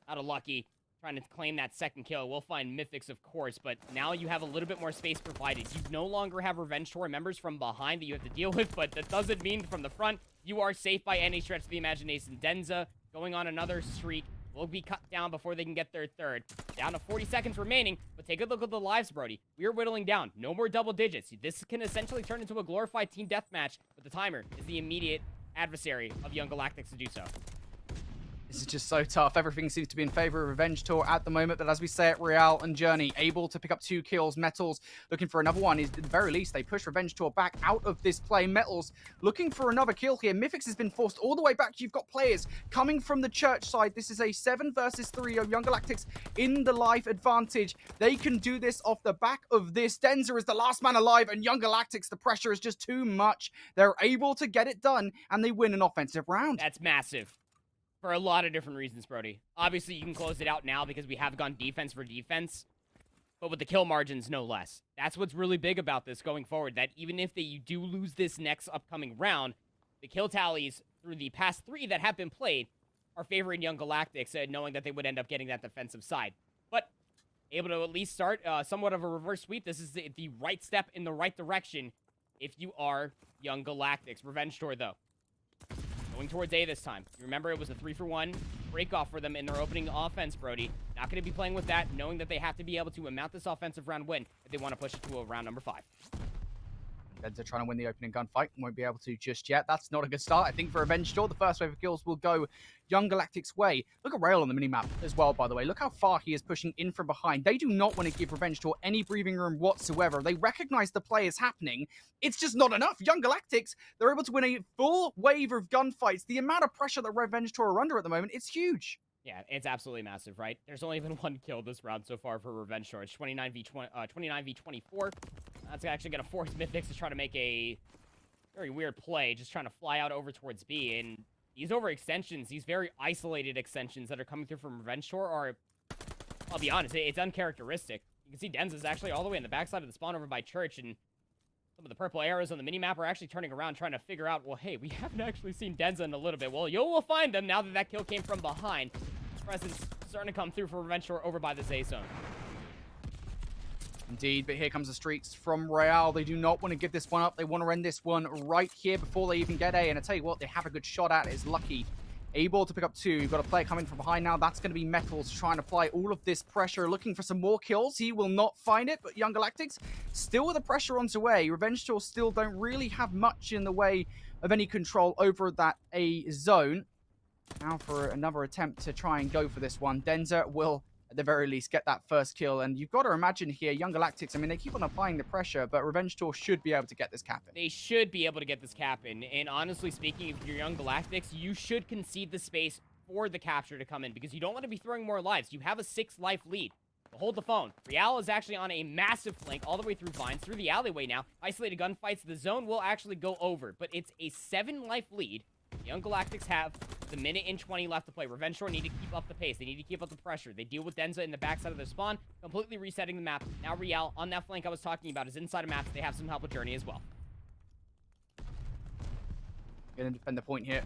Speaker 2: out of lucky. Trying to claim that second kill. We'll find Mythics, of course, but now you have a little bit more space provided. You no longer have Revenge Tour members from behind that you have to deal with, but that doesn't mean from the front you are safe by any stretch of the imagination. Denza going on another streak will be cut down before they can get their third. Down to 40 seconds remaining, but take a look at the lives, Brody. We are whittling down. No more double digits. This can essentially turn into a glorified team deathmatch, but the timer is the immediate adversary of Young Galactics to do so.
Speaker 1: This is just so tough. Everything seems to be in favor of Revenge Tour at the moment, but as we say it, Real and Journey able to pick up 2 kills. Metals looking for another one. At the very least, they push Revenge Tour back out of this play. Metals looking for another kill here. Mythics has been forced all the way back. You've got players coming from the church side. This is a 7 versus 3 of Young Galactics in the life advantage. They can do this off the back of this. Denza is the last man alive, and Young Galactics, the pressure is just too much. They're able to get it done, and they win an offensive round.
Speaker 2: That's massive. For a lot of different reasons, Brody. Obviously, you can close it out now because we have gone defense for defense, but with the kill margins, no less. That's what's really big about this going forward, that even if you do lose this next upcoming round, the kill tallies through the past 3 that have been played are favoring Young Galactics, knowing that they would end up getting that defensive side. But able to at least start somewhat of a reverse sweep. This is the right step in the right direction if you are Young Galactics. Revenge Tour, though. Going towards A this time. You remember it was a 3-for-1 break-off for them in their opening offense, Brody. Not going to be playing with that, knowing that they have to be able to mount this offensive round win if they want to push it to a round number 5.
Speaker 1: Denza trying to win the opening gunfight. Won't be able to just yet. That's not a good start. I think for Revenge Tour, the first wave of kills will go Young Galactic's way. Look at Rail on the minimap as well, by the way. Look how far he is pushing in from behind. They do not want to give Revenge Tour any breathing room whatsoever. They recognize the play is happening. It's just not enough. Young Galactics, they're able to win a full wave of gunfights. The amount of pressure that Revenge Tour are under at the moment, it's huge.
Speaker 2: Yeah, it's absolutely massive, right? There's only been 1 kill this round so far for Revenge Tour. It's 29v24. That's actually going to force Mythics to try to make a very weird play, just trying to fly out over towards B. And these overextensions, these very isolated extensions that are coming through from Revenge Tour are I'll be honest, it's uncharacteristic. You can see Denza's actually all the way in the backside of the spawn over by Church, and some of the purple arrows on the minimap are actually turning around, trying to figure out, well, hey, we haven't actually seen Denza in a little bit. Well, you will find them now that that kill came from behind. Presence starting to come through for Revenge Tour over by the Zay zone.
Speaker 1: Indeed, but here comes the streaks from Real. They do not want to give this one up. They want to end this one right here before they even get A. And I tell you what, they have a good shot at it. Is Lucky able to pick up 2. You've got a player coming from behind now. That's going to be Metals trying to apply all of this pressure, looking for some more kills. He will not find it, but Young Galactics still with the pressure onto A. Revenge Tour still don't really have much in the way of any control over that A zone. Now for another attempt to try and go for this one. Denza will, at the very least, get that first kill. And you've got to imagine here, Young Galactics, I mean, they keep on applying the pressure, but Revenge Tour should be able to get this cap in.
Speaker 2: They should be able to get this cap in. And honestly speaking, if you're Young Galactics, you should concede the space for the capture to come in, because you don't want to be throwing more lives. You have a 6-life lead. But hold the phone. Real is actually on a massive flank all the way through Vines, through the alleyway now. Isolated gunfights. The zone will actually go over, but it's a 7-life lead. Young Galactics have the minute and 20 left to play. Revenge Tour need to keep up the pace. They need to keep up the pressure. They deal with Denza in the backside of their spawn, completely resetting the map. Now Real, on that flank I was talking about, is inside of maps. They have some help with Journey as well.
Speaker 1: Going to defend the point here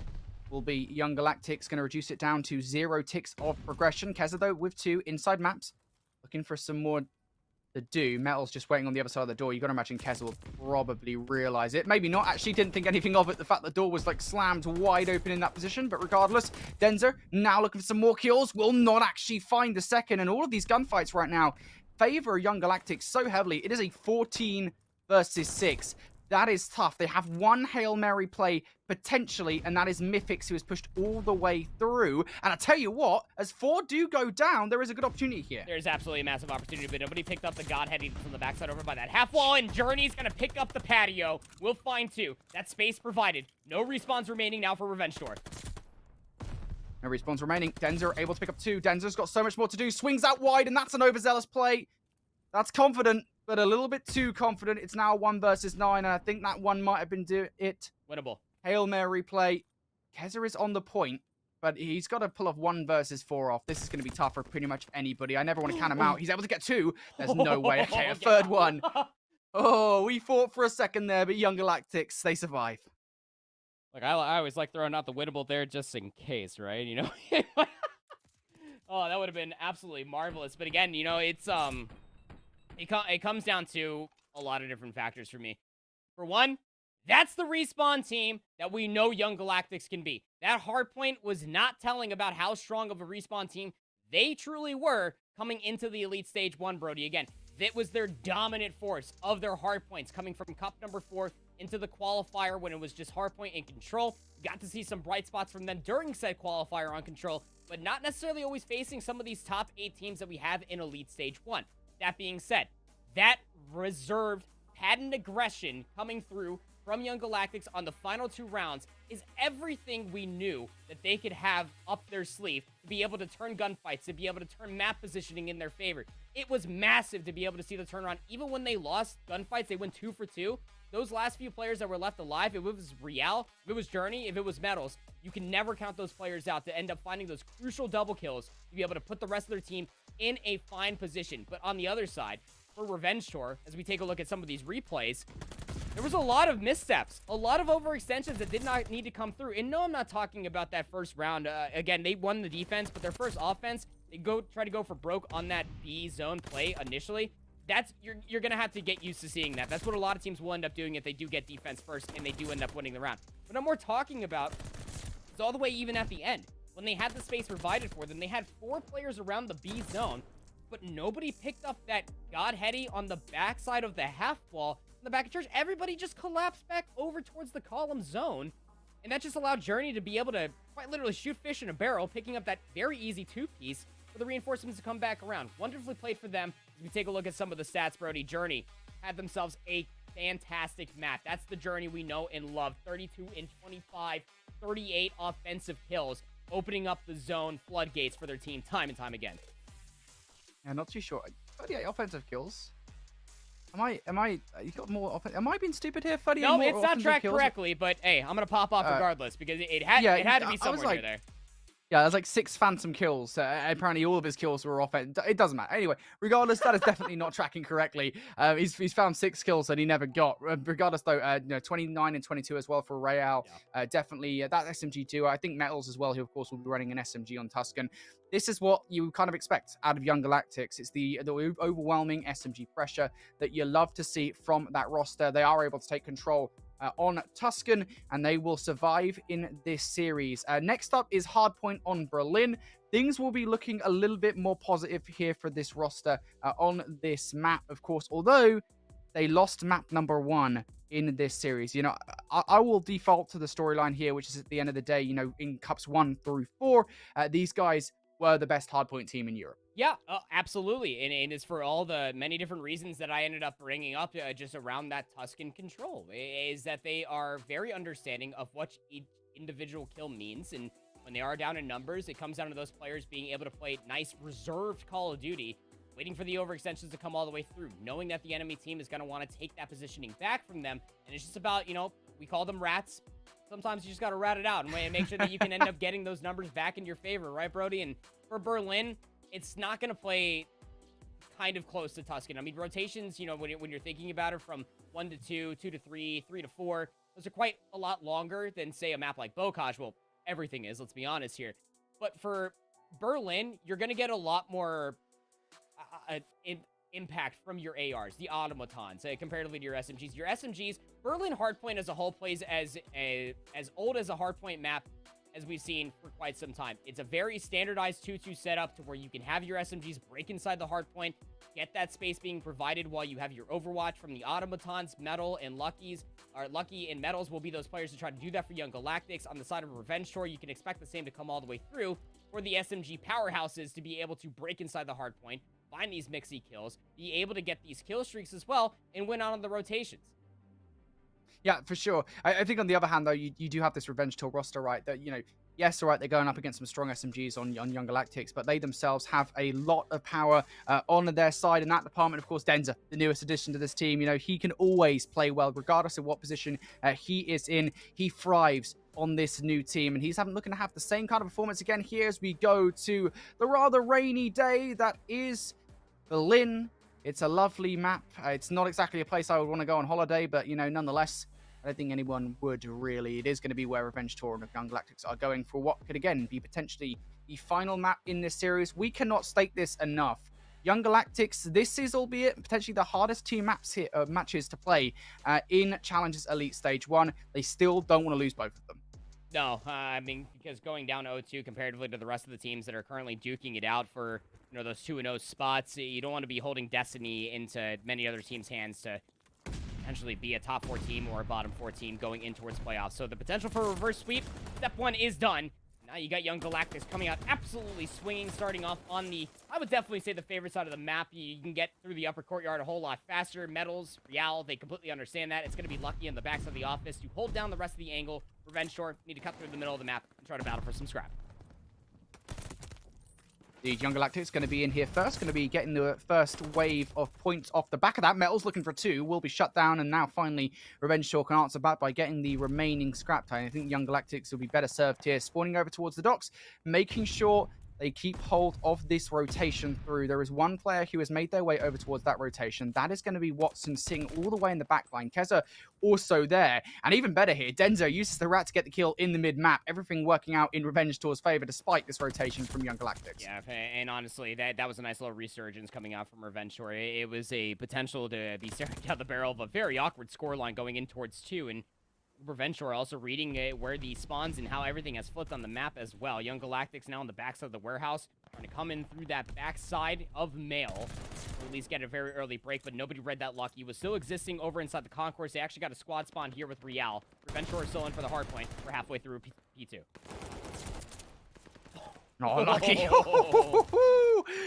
Speaker 1: will be Young Galactics. Going to reduce it down to 0 ticks of progression. Keza, though, with 2 inside maps. Looking for some more to do. Metal's just waiting on the other side of the door. You've got to imagine Keza will probably realize it. Maybe not. Actually didn't think anything of it. The fact the door was like slammed wide open in that position. But regardless, Denza now looking for some more kills. Will not actually find the second. And all of these gunfights right now favor Young Galactics so heavily. It is a 14 versus 6. That is tough. They have one Hail Mary play potentially, and that is Mythix, who is pushed all the way through. And I tell you what, as 4 do go down, there is a good opportunity here.
Speaker 2: There's absolutely a massive opportunity, but nobody picked up the God heading from the backside over by that half wall, and Journey's going to pick up the patio. We'll find 2. That space provided. No respawns remaining now for Revenge Tour.
Speaker 1: No respawns remaining. Denza able to pick up 2. Denza's got so much more to do. Swings out wide, and that's an overzealous play. That's confident, but a little bit too confident. It's now 1 versus 9, and I think that one might have been it.
Speaker 2: Winnable.
Speaker 1: Hail Mary play. Keza is on the point, but he's got to pull off 1 versus 4 off. This is going to be tough for pretty much anybody. I never want to count him out. He's able to get 2. There's no way. Okay, a third one. Oh, we fought for a second there, but Young Galactics, they survive.
Speaker 2: Like, I always like throwing out the winnable there just in case, right? You know? Oh, that would have been absolutely marvelous. But again, you know, it's, it comes down to a lot of different factors for me. For one, that's the respawn team that we know Young Galactics can be. That hardpoint was not telling about how strong of a respawn team they truly were coming into the Elite Stage 1, Brody. Again, that was their dominant force of their hardpoints coming from Cup number 4 into the qualifier when it was just hardpoint and control. Got to see some bright spots from them during said qualifier on control, but not necessarily always facing some of these top 8 teams that we have in Elite Stage 1. That being said, that reserved patent aggression coming through from Young Galactics on the final 2 rounds is everything we knew that they could have up their sleeve to be able to turn gunfights, to be able to turn map positioning in their favor. It was massive to be able to see the turnaround. Even when they lost gunfights, they went 2 for 2. Those last few players that were left alive, if it was Real, if it was Journey, if it was Metals, you can never count those players out to end up finding those crucial double kills to be able to put the rest of their team in a fine position. But on the other side, for Revenge Tour, as we take a look at some of these replays, there was a lot of missteps, a lot of overextensions that did not need to come through. And no, I'm not talking about that first round. Again, they won the defense, but their first offense, they try to go for broke on that B zone play initially. That's you're gonna have to get used to seeing that. That's what a lot of teams will end up doing if they do get defense first and they do end up winning the round. What I'm more talking about is all the way even at the end. When they had the space provided for them, they had 4 players around the B zone, but nobody picked up that God Heady on the backside of the half wall in the back of Church. Everybody just collapsed back over towards the column zone, and that just allowed Journey to be able to quite literally shoot fish in a barrel, picking up that very easy 2-piece for the reinforcements to come back around. Wonderfully played for them. As we take a look at some of the stats, Brody, Journey had themselves a fantastic map. That's the Journey we know and love. 32 and 25, 38 offensive kills, opening up the zone floodgates for their team time and time again.
Speaker 1: Yeah, not too sure. 38 offensive kills. You got more am I being stupid here? 38
Speaker 2: no,
Speaker 1: more
Speaker 2: it's not tracked
Speaker 1: kills?
Speaker 2: correctly, but hey, I'm gonna pop off regardless because it had to be somewhere near there.
Speaker 1: Yeah, there's like 6 phantom kills. Apparently, all of his kills were off. It doesn't matter. Anyway, regardless, that is definitely not tracking correctly. He's found 6 kills that he never got. Regardless, though, 29 and 22 as well for Real.
Speaker 2: Yeah.
Speaker 1: Definitely that SMG too. I think Metals as well, who of course will be running an SMG on Tuscan. This is what you kind of expect out of Young Galactics. It's the overwhelming SMG pressure that you love to see from that roster. They are able to take control on Tuscan, and they will survive in this series. Next up is Hardpoint on Berlin. Things will be looking a little bit more positive here for this roster on this map, of course, although they lost map number 1 in this series. You know, I will default to the storyline here, which is at the end of the day, you know, in Cups 1 through 4, these guys were the best hardpoint team in Europe.
Speaker 2: Yeah, absolutely. And it's for all the many different reasons that I ended up bringing up just around that Tuscan control, is that they are very understanding of what each individual kill means. And when they are down in numbers, it comes down to those players being able to play nice reserved Call of Duty, waiting for the overextensions to come all the way through, knowing that the enemy team is going to want to take that positioning back from them. And it's just about, you know, we call them rats. Sometimes you just got to rat it out and make sure that you can end up getting those numbers back in your favor, right, Brody? And for Berlin, it's not going to play kind of close to Tuscan. I mean, rotations, you know, when you're thinking about it from 1 to 2, 2 to 3, 3 to 4, those are quite a lot longer than, say, a map like Bocage. Well, everything is, let's be honest here. But for Berlin, you're going to get a lot more impact from your ARs, the automatons, comparatively to your SMGs. Your SMGs, Berlin Hardpoint as a whole plays as old as a hardpoint map as we've seen for quite some time. It's a very standardized 2-2 setup to where you can have your SMGs break inside the hardpoint, get that space being provided while you have your overwatch from the automatons. Metal and Luckies, or Lucky and Metals will be those players to try to do that for Young Galactics. On the side of Revenge Tour, you can expect the same to come all the way through for the SMG powerhouses to be able to break inside the hardpoint, find these mixy kills, be able to get these kill streaks as well, and win out on the rotations.
Speaker 1: Yeah, for sure. I think on the other hand, though, you do have this Revenge Tour roster, right? That, you know, yes, all right, they're going up against some strong SMGs on Young Galactics, but they themselves have a lot of power on their side in that department. Of course, Denza, the newest addition to this team, you know, he can always play well, regardless of what position he is in. He thrives on this new team, and he's looking to have the same kind of performance again here as we go to the rather rainy day that is Berlin. It's a lovely map. It's not exactly a place I would want to go on holiday, but, you know, nonetheless, I don't think anyone would really. It is going to be where Revenge Tour and Young Galactics are going for what could, again, be potentially the final map in this series. We cannot state this enough. Young Galactics, this is, albeit potentially the hardest 2 matches to play in Challengers Elite Stage 1. They still don't want to lose both of them.
Speaker 2: No, I mean, because going down 0-2 comparatively to the rest of the teams that are currently duking it out for, you know, those 2-0 spots, you don't want to be holding destiny into many other teams' hands to potentially be a top 4 team or a bottom 4 team going in towards playoffs. So the potential for a reverse sweep, step 1 is done. Now you got Young Galactics coming out absolutely swinging, starting off on the, I would definitely say, the favorite side of the map. You can get through the upper courtyard a whole lot faster. Metals, Real, they completely understand that. It's going to be Lucky in the backs of the office. You hold down the rest of the angle. Revenge Tour, need to cut through the middle of the map and try to battle for some scrap.
Speaker 1: The Young Galactics going to be in here first, going to be getting the first wave of points off the back of that. Metals looking for 2, will be shut down, and now finally Revenge Tour can answer back by getting the remaining scrap time. I think Young Galactics will be better served here, spawning over towards the docks, making sure they keep hold of this rotation through. There is one player who has made their way over towards that rotation. That is going to be Watson sitting all the way in the back line. Keza also there. And even better here, Denzo uses the rat to get the kill in the mid-map. Everything working out in Revenge Tour's favor despite this rotation from Young Galactics.
Speaker 2: Yeah, and honestly, that was a nice little resurgence coming out from Revenge Tour. It was a potential to be staring down the barrel of a very awkward scoreline going in towards 2, and Revenge Tour also reading where the spawns and how everything has flipped on the map as well. Young Galactics now on the backside of the warehouse, trying to come in through that backside of Mail, to at least get a very early break, but nobody read that luck. He was still existing over inside the concourse. They actually got a squad spawn here with Real. Revenge Tour is still in for the hard point. We're halfway through P2.
Speaker 1: Oh, Lucky.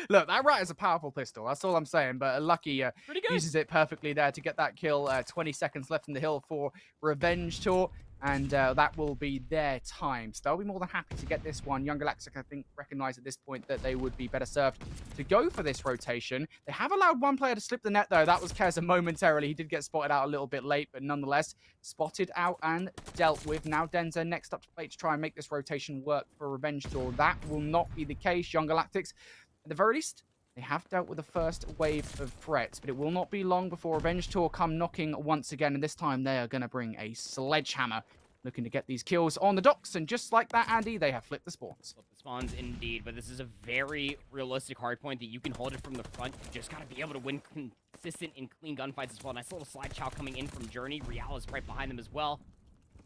Speaker 1: Look, that rat is a powerful pistol. That's all I'm saying. But Lucky uses it perfectly there to get that kill. 20 seconds left in the hill for Revenge Tour. And that will be their time. So they'll be more than happy to get this one. Young Galactic, I think, recognize at this point that they would be better served to go for this rotation. They have allowed one player to slip the net, though. That was Keza momentarily. He did get spotted out a little bit late, but nonetheless, spotted out and dealt with. Now Denza next up to play to try and make this rotation work for Revenge Tour. That will not be the case. Young Galactics, at the very least, they have dealt with the first wave of threats, but it will not be long before Revenge Tour come knocking once again, and this time they are going to bring a sledgehammer, looking to get these kills on the docks, and just like that, Andy, they have flipped the spawns.
Speaker 2: Flip the spawns, indeed, but this is a very realistic hardpoint that you can hold it from the front. You just got to be able to win consistent and clean gunfights as well. Nice little slide chow coming in from Journey. Real is right behind them as well.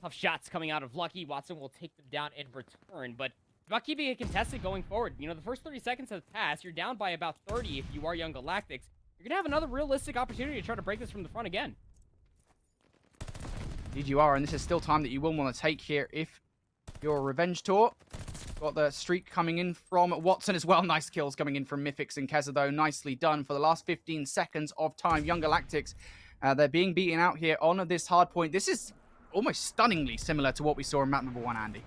Speaker 2: Tough shots coming out of Lucky. Watson will take them down in return, but about keeping it contested going forward. You know, the first 30 seconds have passed. You're down by about 30 if you are Young Galactics. You're going to have another realistic opportunity to try to break this from the front again.
Speaker 1: Indeed you are, and this is still time that you will want to take here if you're Revenge Tour. Got the streak coming in from Watson as well. Nice kills coming in from Mythics and Keza, though. Nicely done for the last 15 seconds of time. Young Galactics, they're being beaten out here on this hard point. This is almost stunningly similar to what we saw in map number 1, Andy.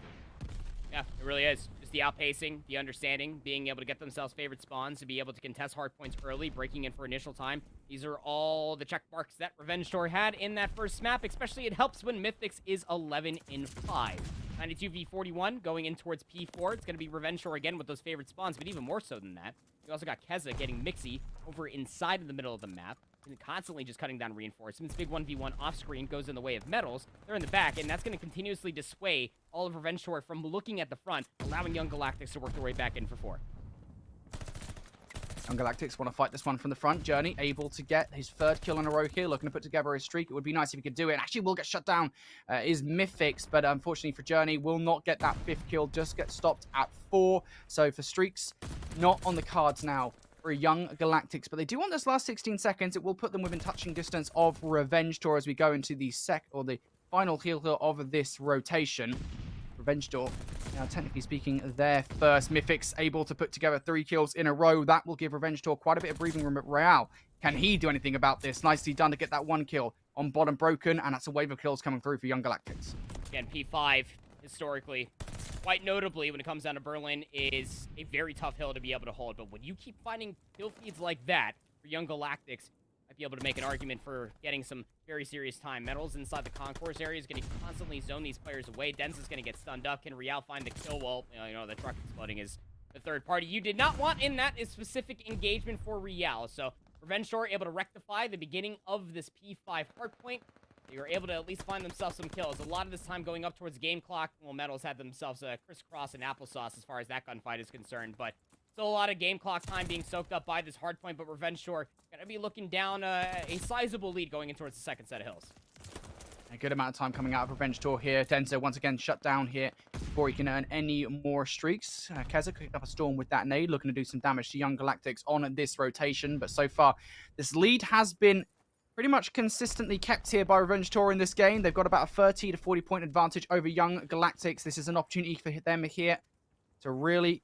Speaker 2: Yeah, it really is. Just the outpacing, the understanding, being able to get themselves favorite spawns, to be able to contest hard points early, breaking in for initial time. These are all the check marks that Revenge Tour had in that first map, especially it helps when Mythics is 11-5. 92v41 going in towards P4. It's going to be Revenge Tour again with those favorite spawns, but even more so than that. We also got Keza getting Mixie over inside of the middle of the map, and constantly just cutting down reinforcements. Big 1v1 off screen goes in the way of Metals. They're in the back, and that's going to continuously dissuade all of Revenge Tour from looking at the front, allowing Young Galactics to work their way back in for 4.
Speaker 1: Young Galactics want to fight this one from the front. Journey able to get his 3rd kill in a row here, looking to put together his streak. It would be nice if he could do it. Actually, will get shut down is Mythics, but unfortunately for Journey, will not get that 5th kill, just get stopped at 4. So for streaks, not on the cards now for Young Galactics, but they do want this last 16 seconds. It will put them within touching distance of Revenge Tour as we go into the final heal of this rotation. Revenge Tour, now technically speaking, their first. Mythics able to put together 3 kills in a row. That will give Revenge Tour quite a bit of breathing room at Real. Can he do anything about this? Nicely done to get that 1 kill on bottom broken, and that's a wave of kills coming through for Young Galactics.
Speaker 2: Again, P5, historically, quite notably, when it comes down to Berlin, is a very tough hill to be able to hold. But when you keep finding kill feeds like that for Young Galactics, might be able to make an argument for getting some very serious time. Metals inside the concourse area is going to constantly zone these players away. Denz is going to get stunned up. Can Real find the kill? Well, you know, the truck exploding is the third party you did not want in that is specific engagement for Real. So Revenge Tour able to rectify the beginning of this P5 hardpoint. They were able to at least find themselves some kills. A lot of this time going up towards game clock. Well, Metals had themselves a crisscross and applesauce as far as that gunfight is concerned, but still a lot of game clock time being soaked up by this hardpoint, but Revenge Tour going to be looking down a sizable lead going in towards the second set of hills.
Speaker 1: A good amount of time coming out of Revenge Tour here. Denzo once again shut down here before he can earn any more streaks. Keza picked up a storm with that nade, looking to do some damage to Young Galactics on this rotation, but so far this lead has been pretty much consistently kept here by Revenge Tour in this game. They've got about a 30 to 40 point advantage over Young Galactics. This is an opportunity for them here to really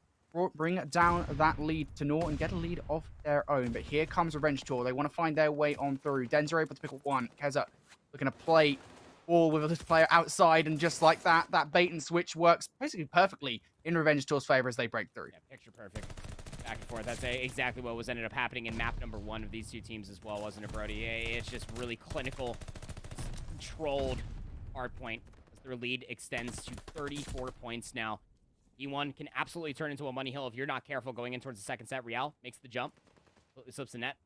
Speaker 1: bring down that lead to naught and get a lead of their own. But here comes Revenge Tour. They want to find their way on through. Denzer able to pick up 1. Keza looking to play ball with this player outside, and just like that, that bait and switch works basically perfectly in Revenge Tour's favor as they break through.
Speaker 2: Yeah, picture perfect. Back and forth. That's exactly what was ended up happening in map number 1 of these two teams as well, wasn't it, Brody? It's just really clinical, controlled hardpoint as their lead extends to 34 points now. E1 can absolutely turn into a money hill if you're not careful going in towards the second set. Real makes the jump, slips the net.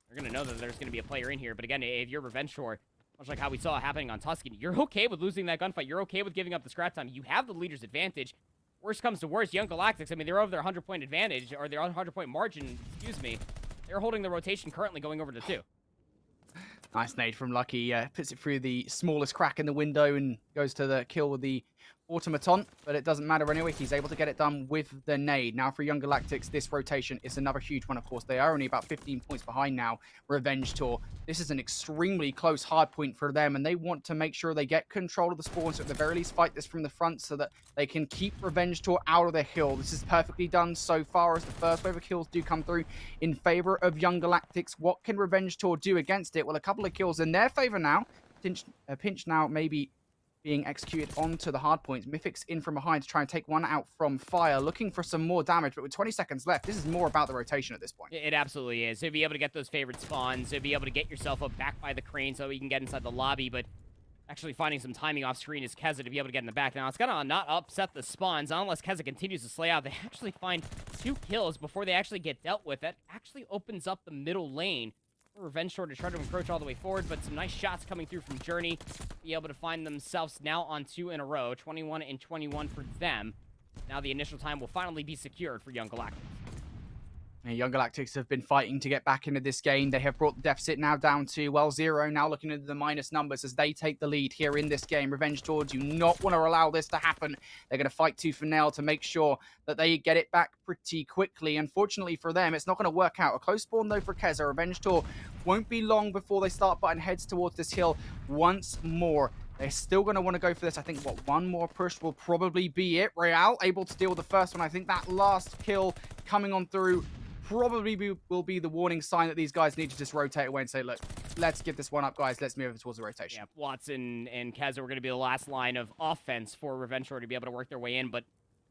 Speaker 2: They're going to know that there's going to be a player in here, but again, if you're Revenge Tour, much like how we saw happening on Tuscany, you're okay with losing that gunfight. You're okay with giving up the scrap time. You have the leader's advantage. Worst comes to worst, Young Galactics, I mean, they're over their 100-point advantage, or their 100-point margin, excuse me. They're holding the rotation currently going over to 2.
Speaker 1: Nice nade from Lucky. Puts it through the smallest crack in the window and goes to the kill with the automaton, but it doesn't matter anyway. He's able to get it done with the nade. Now for Young Galactics, this rotation is another huge one, of course. They are only about 15 points behind now, Revenge Tour. This is an extremely close hard point for them, and they want to make sure they get control of the spawn, so at the very least fight this from the front so that they can keep Revenge Tour out of their hill. This is perfectly done so far as the first wave of kills do come through in favor of Young Galactics. What can Revenge Tour do against it? Well, a couple of kills in their favor now. Pinch now maybe being executed onto the hard points. Mythic's in from behind to try and take one out from fire, looking for some more damage, but with 20 seconds left, this is more about the rotation at this point.
Speaker 2: It absolutely is. So be able to get those favorite spawns, so be able to get yourself up back by the crane so you can get inside the lobby, but actually finding some timing off screen is Keza to be able to get in the back. Now, it's gonna not upset the spawns, not unless Keza continues to slay out. They actually find 2 kills before they actually get dealt with. That actually opens up the middle lane for Revenge Tour to try to encroach all the way forward, but some nice shots coming through from Journey. Be able to find themselves now on 2 in a row, 21 and 21 for them. Now the initial time will finally be secured for Young Galactics.
Speaker 1: Young Galactics have been fighting to get back into this game. They have brought the deficit now down to, well, 0. Now looking into the minus numbers as they take the lead here in this game. Revenge Tour do not want to allow this to happen. They're going to fight tooth and nail to make sure that they get it back pretty quickly. Unfortunately for them, it's not going to work out. A close spawn, though, for Keza. Revenge Tour won't be long before they start butting heads towards this hill once more. They're still going to want to go for this. I think, one more push will probably be it. Real able to deal with the first one. I think that last kill coming on through probably will be the warning sign that these guys need to just rotate away and say, look, let's give this one up, guys. Let's move over towards the rotation.
Speaker 2: Yeah, Watson and Keza were going to be the last line of offense for Revenge Tour to be able to work their way in, but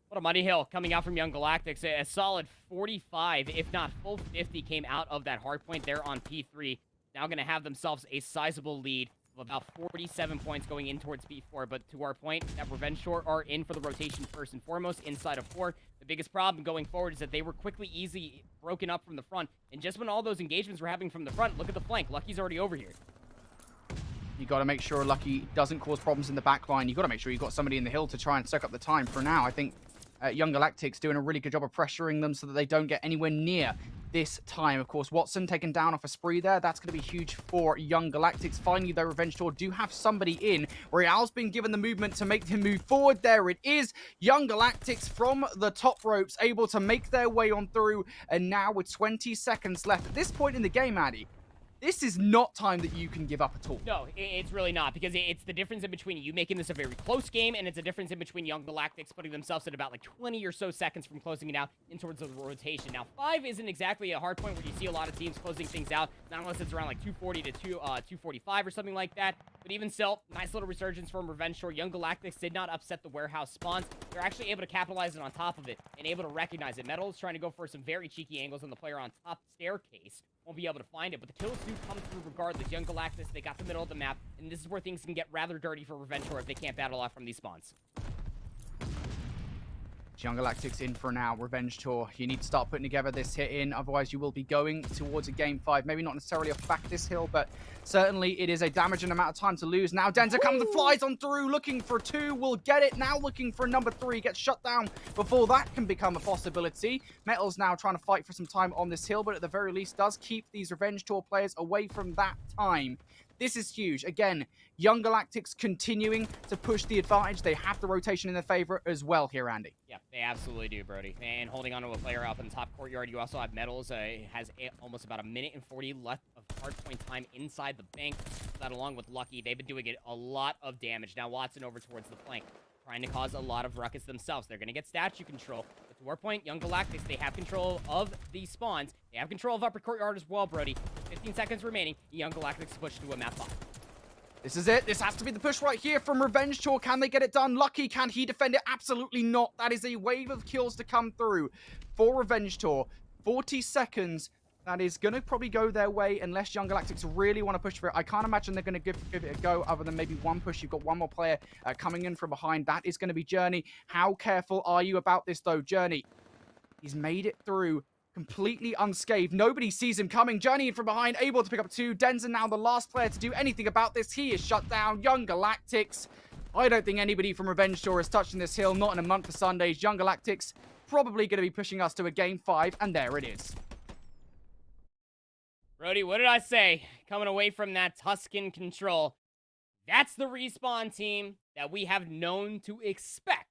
Speaker 2: what a muddy hill coming out from Young Galactics. A solid 45, if not full 50, came out of that hard point there on P3. Now going to have themselves a sizable lead of about 47 points going in towards P4, but to our point, that Revenge Tour are in for the rotation first and foremost inside of 4. The biggest problem going forward is that they were easily broken up from the front, and just when all those engagements were happening from the front, look at the flank. Lucky's already over here.
Speaker 1: You got to make sure Lucky doesn't cause problems in the back line. You got to make sure you got somebody in the hill to try and suck up the time. For now, I think Young Galactics doing a really good job of pressuring them so that they don't get anywhere near this time. Of course, Watson taken down off a spree there. That's going to be huge for Young Galactics. Finally, though, Revenge Tour do have somebody in. Real's been given the movement to make him move forward. There it is. Young Galactics from the top ropes able to make their way on through. And now with 20 seconds left at this point in the game, Addy, this is not time that you can give up at all.
Speaker 2: No, it's really not, because it's the difference in between you making this a very close game, and it's a difference in between Young Galactics putting themselves at about like 20 or so seconds from closing it out in towards the rotation. Now, 5 isn't exactly a hard point where you see a lot of teams closing things out, not unless it's around like 240 to 245 or something like that. But even still, nice little resurgence from Revenge Tour. Young Galactics did not upset the warehouse spawns. They're actually able to capitalize it on top of it and able to recognize it. Metal is trying to go for some very cheeky angles on the player on top staircase. Won't be able to find it, but the kills do come through regardless. Young Galactus, they got the middle of the map, and this is where things can get rather dirty for Revenge Tour if they can't battle off from these spawns.
Speaker 1: Young Galactics in for now. Revenge Tour, you need to start putting together this hit in, otherwise you will be going towards a game 5. Maybe not necessarily off back this hill, but certainly it is a damaging amount of time to lose. Now Denza comes and flies on through, looking for 2, will get it. Now looking for number 3, gets shut down before that can become a possibility. Metal's now trying to fight for some time on this hill, but at the very least does keep these Revenge Tour players away from that time. This is huge. Again, Young Galactics continuing to push the advantage. They have the rotation in their favor as well here, Andy.
Speaker 2: Yeah, they absolutely do, Brody. And holding on to a player up in the top courtyard, you also have Metals. Has almost about 1:40 left of hardpoint time inside the bank. That along with Lucky, they've been doing it a lot of damage. Now Watson over towards the flank, trying to cause a lot of ruckus themselves. They're going to get statue control. But to our point, Young Galactics, they have control of these spawns. They have control of upper courtyard as well, Brody. 15 seconds remaining. Young Galactics push to a map 5.
Speaker 1: This is it. This has to be the push right here from Revenge Tour. Can they get it done? Lucky, can he defend it? Absolutely not. That is a wave of kills to come through for Revenge Tour. 40 seconds. That is going to probably go their way unless Young Galactics really want to push for it. I can't imagine they're going to give it a go other than maybe one push. You've got one more player coming in from behind. That is going to be Journey. How careful are you about this, though? Journey, he's made it through completely unscathed. Nobody sees him coming. Journey in from behind, able to pick up 2. Denza now the last player to do anything about this. He is shut down. Young Galactics. I don't think anybody from Revenge Tour is touching this hill. Not in a month of Sundays. Young Galactics probably going to be pushing us to a game 5. And there it is.
Speaker 2: Brody, what did I say? Coming away from that Tuscan control. That's the respawn team that we have known to expect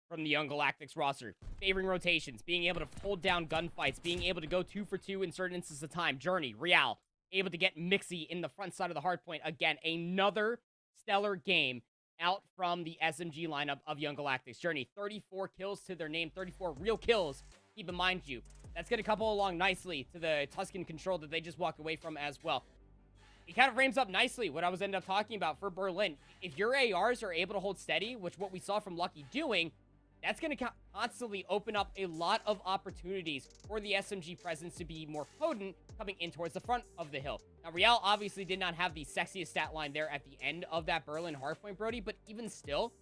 Speaker 2: from the Young Galactics roster. Favoring rotations, being able to hold down gunfights, being able to go 2 for 2 in certain instances of time. Journey, Real, able to get Mixie in the front side of the hardpoint. Again, another stellar game out from the SMG lineup of Young Galactics. Journey, 34 kills to their name, 34 real kills. Keep in mind, that's going to couple along nicely to the Tuscan control that they just walked away from as well. it kind of frames up nicely what I was ended up talking about for Berlin. If your ARs are able to hold steady, which what we saw from Lucky doing, that's going to constantly open up a lot of opportunities for the SMG presence to be more potent coming in towards the front of the hill. Now, Real obviously did not have the sexiest stat line there at the end of that Berlin hardpoint, Brody, but even still,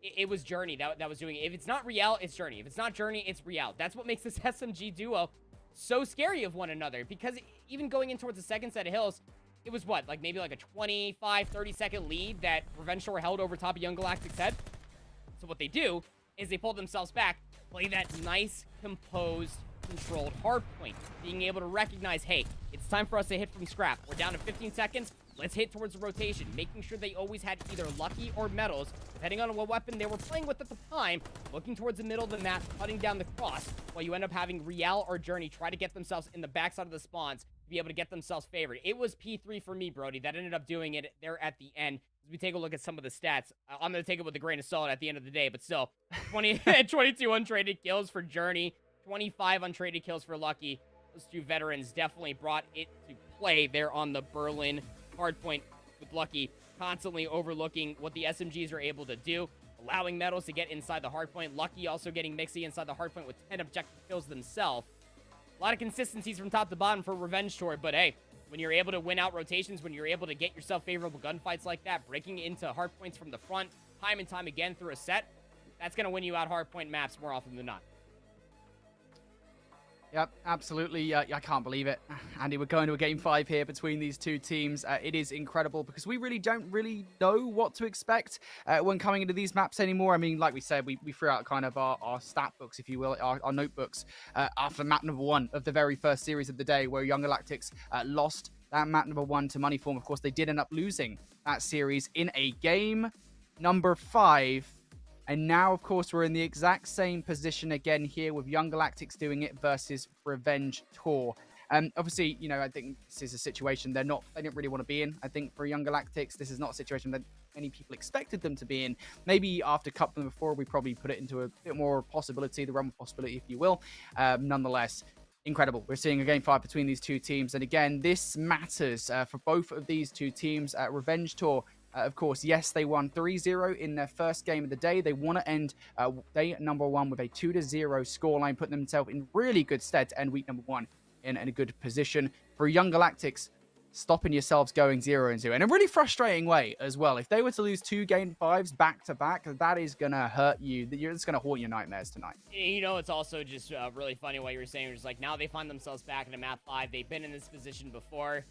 Speaker 2: it was Journey that was doing it. If it's not Real, it's Journey. If it's not Journey, it's Real. That's what makes this SMG duo so scary of one another, because even going in towards the second set of hills, it was what, like maybe like a 25, 30-second lead that Revenge Shore held over top of Young Galactic's head. So what they do is they pull themselves back, play that nice, composed, controlled hard point, being able to recognize, hey, it's time for us to hit from scrap. We're down to 15 seconds. Let's hit towards the rotation, making sure they always had either Lucky or Metals, depending on what weapon they were playing with at the time, looking towards the middle of the map, cutting down the cross, while you end up having Real or Journey try to get themselves in the backside of the spawns to be able to get themselves favored. It was P3 for me, Brody, that ended up doing it there at the end. As we take a look at some of the stats, I'm going to take it with a grain of salt at the end of the day, but still, 22 untraded kills for Journey, 25 untraded kills for Lucky. Those two veterans definitely brought it to play there on the Berlin hardpoint with Lucky, constantly overlooking what the SMGs are able to do, allowing Metals to get inside the hardpoint. Lucky also getting Mixie inside the hardpoint with 10 objective kills themselves. A lot of consistencies from top to bottom for Revenge Tour, but hey, when you're able to win out rotations, when you're able to get yourself favorable gunfights like that, breaking into hardpoints from the front time and time again through a set, that's going to win you out hardpoint maps more often than not.
Speaker 1: Yep, absolutely. I can't believe it. Andy, we're going to a game 5 here between these two teams. It is incredible because we really don't know what to expect when coming into these maps anymore. I mean, like we said, we threw out kind of our stat books, if you will, our notebooks after map number 1 of the very first series of the day, where Young Galactics lost that map number 1 to Moneyform. Of course, they did end up losing that series in a game number 5. And now, of course, we're in the exact same position again here with Young Galactics doing it versus Revenge Tour. Obviously, you know, I think this is a situation they didn't really want to be in. I think for Young Galactics, this is not a situation that many people expected them to be in. Maybe after Cup number 4, we probably put it into a bit more possibility, the realm of possibility, if you will. Nonetheless, incredible. We're seeing a game 5 between these two teams. And again, this matters for both of these two teams. Revenge Tour, of course, yes, they won 3-0 in their first game of the day. They want to end day number 1 with a 2-0 scoreline, putting themselves in really good stead to end week number 1 in a good position. For Young Galactics, stopping yourselves going 0-0 in a really frustrating way as well. If they were to lose 2 game 5s back to back, that is going to hurt you. It's going to haunt your nightmares tonight.
Speaker 2: You know, it's also just really funny what you were saying. It's like now they find themselves back in a map 5. They've been in this position before.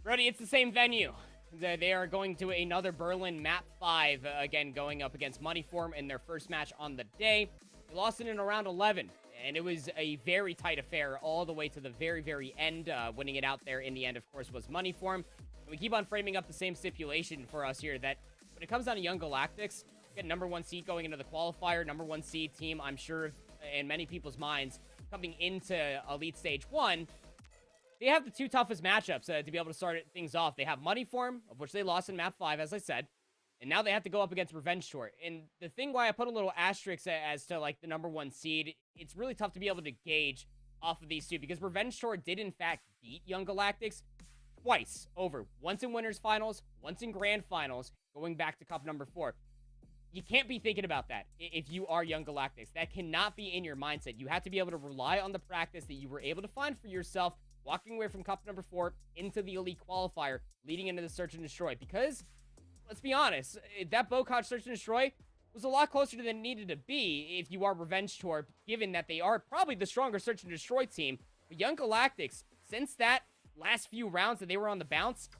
Speaker 2: Brody, it's the same venue. They are going to another Berlin map 5, again, going up against Moneyform in their first match on the day. They lost it in around 11, and it was a very tight affair all the way to the very, very end. Winning it out there in the end, of course, was Moneyform. And we keep on framing up the same stipulation for us here that when it comes down to Young Galactics, get number 1 seed going into the qualifier, number 1 seed team, I'm sure in many people's minds, coming into Elite Stage 1, they have the 2 toughest matchups to be able to start things off. They have Moneyform, of which they lost in map 5, as I said, and now they have to go up against Revenge Tour. And the thing why I put a little asterisk as to, like, the number 1 seed, it's really tough to be able to gauge off of these two, because Revenge Tour did, in fact, beat Young Galactics twice over. Once in Winners Finals, once in Grand Finals, going back to Cup number 4. You can't be thinking about that if you are Young Galactics. That cannot be in your mindset. You have to be able to rely on the practice that you were able to find for yourself, walking away from Cup number 4 into the Elite Qualifier, leading into the Search and Destroy. Because, let's be honest, that Bocage Search and Destroy was a lot closer than it needed to be if you are Revenge Tour, given that they are probably the stronger Search and Destroy team. But Young Galactics, since that last few rounds that they were on the bounce,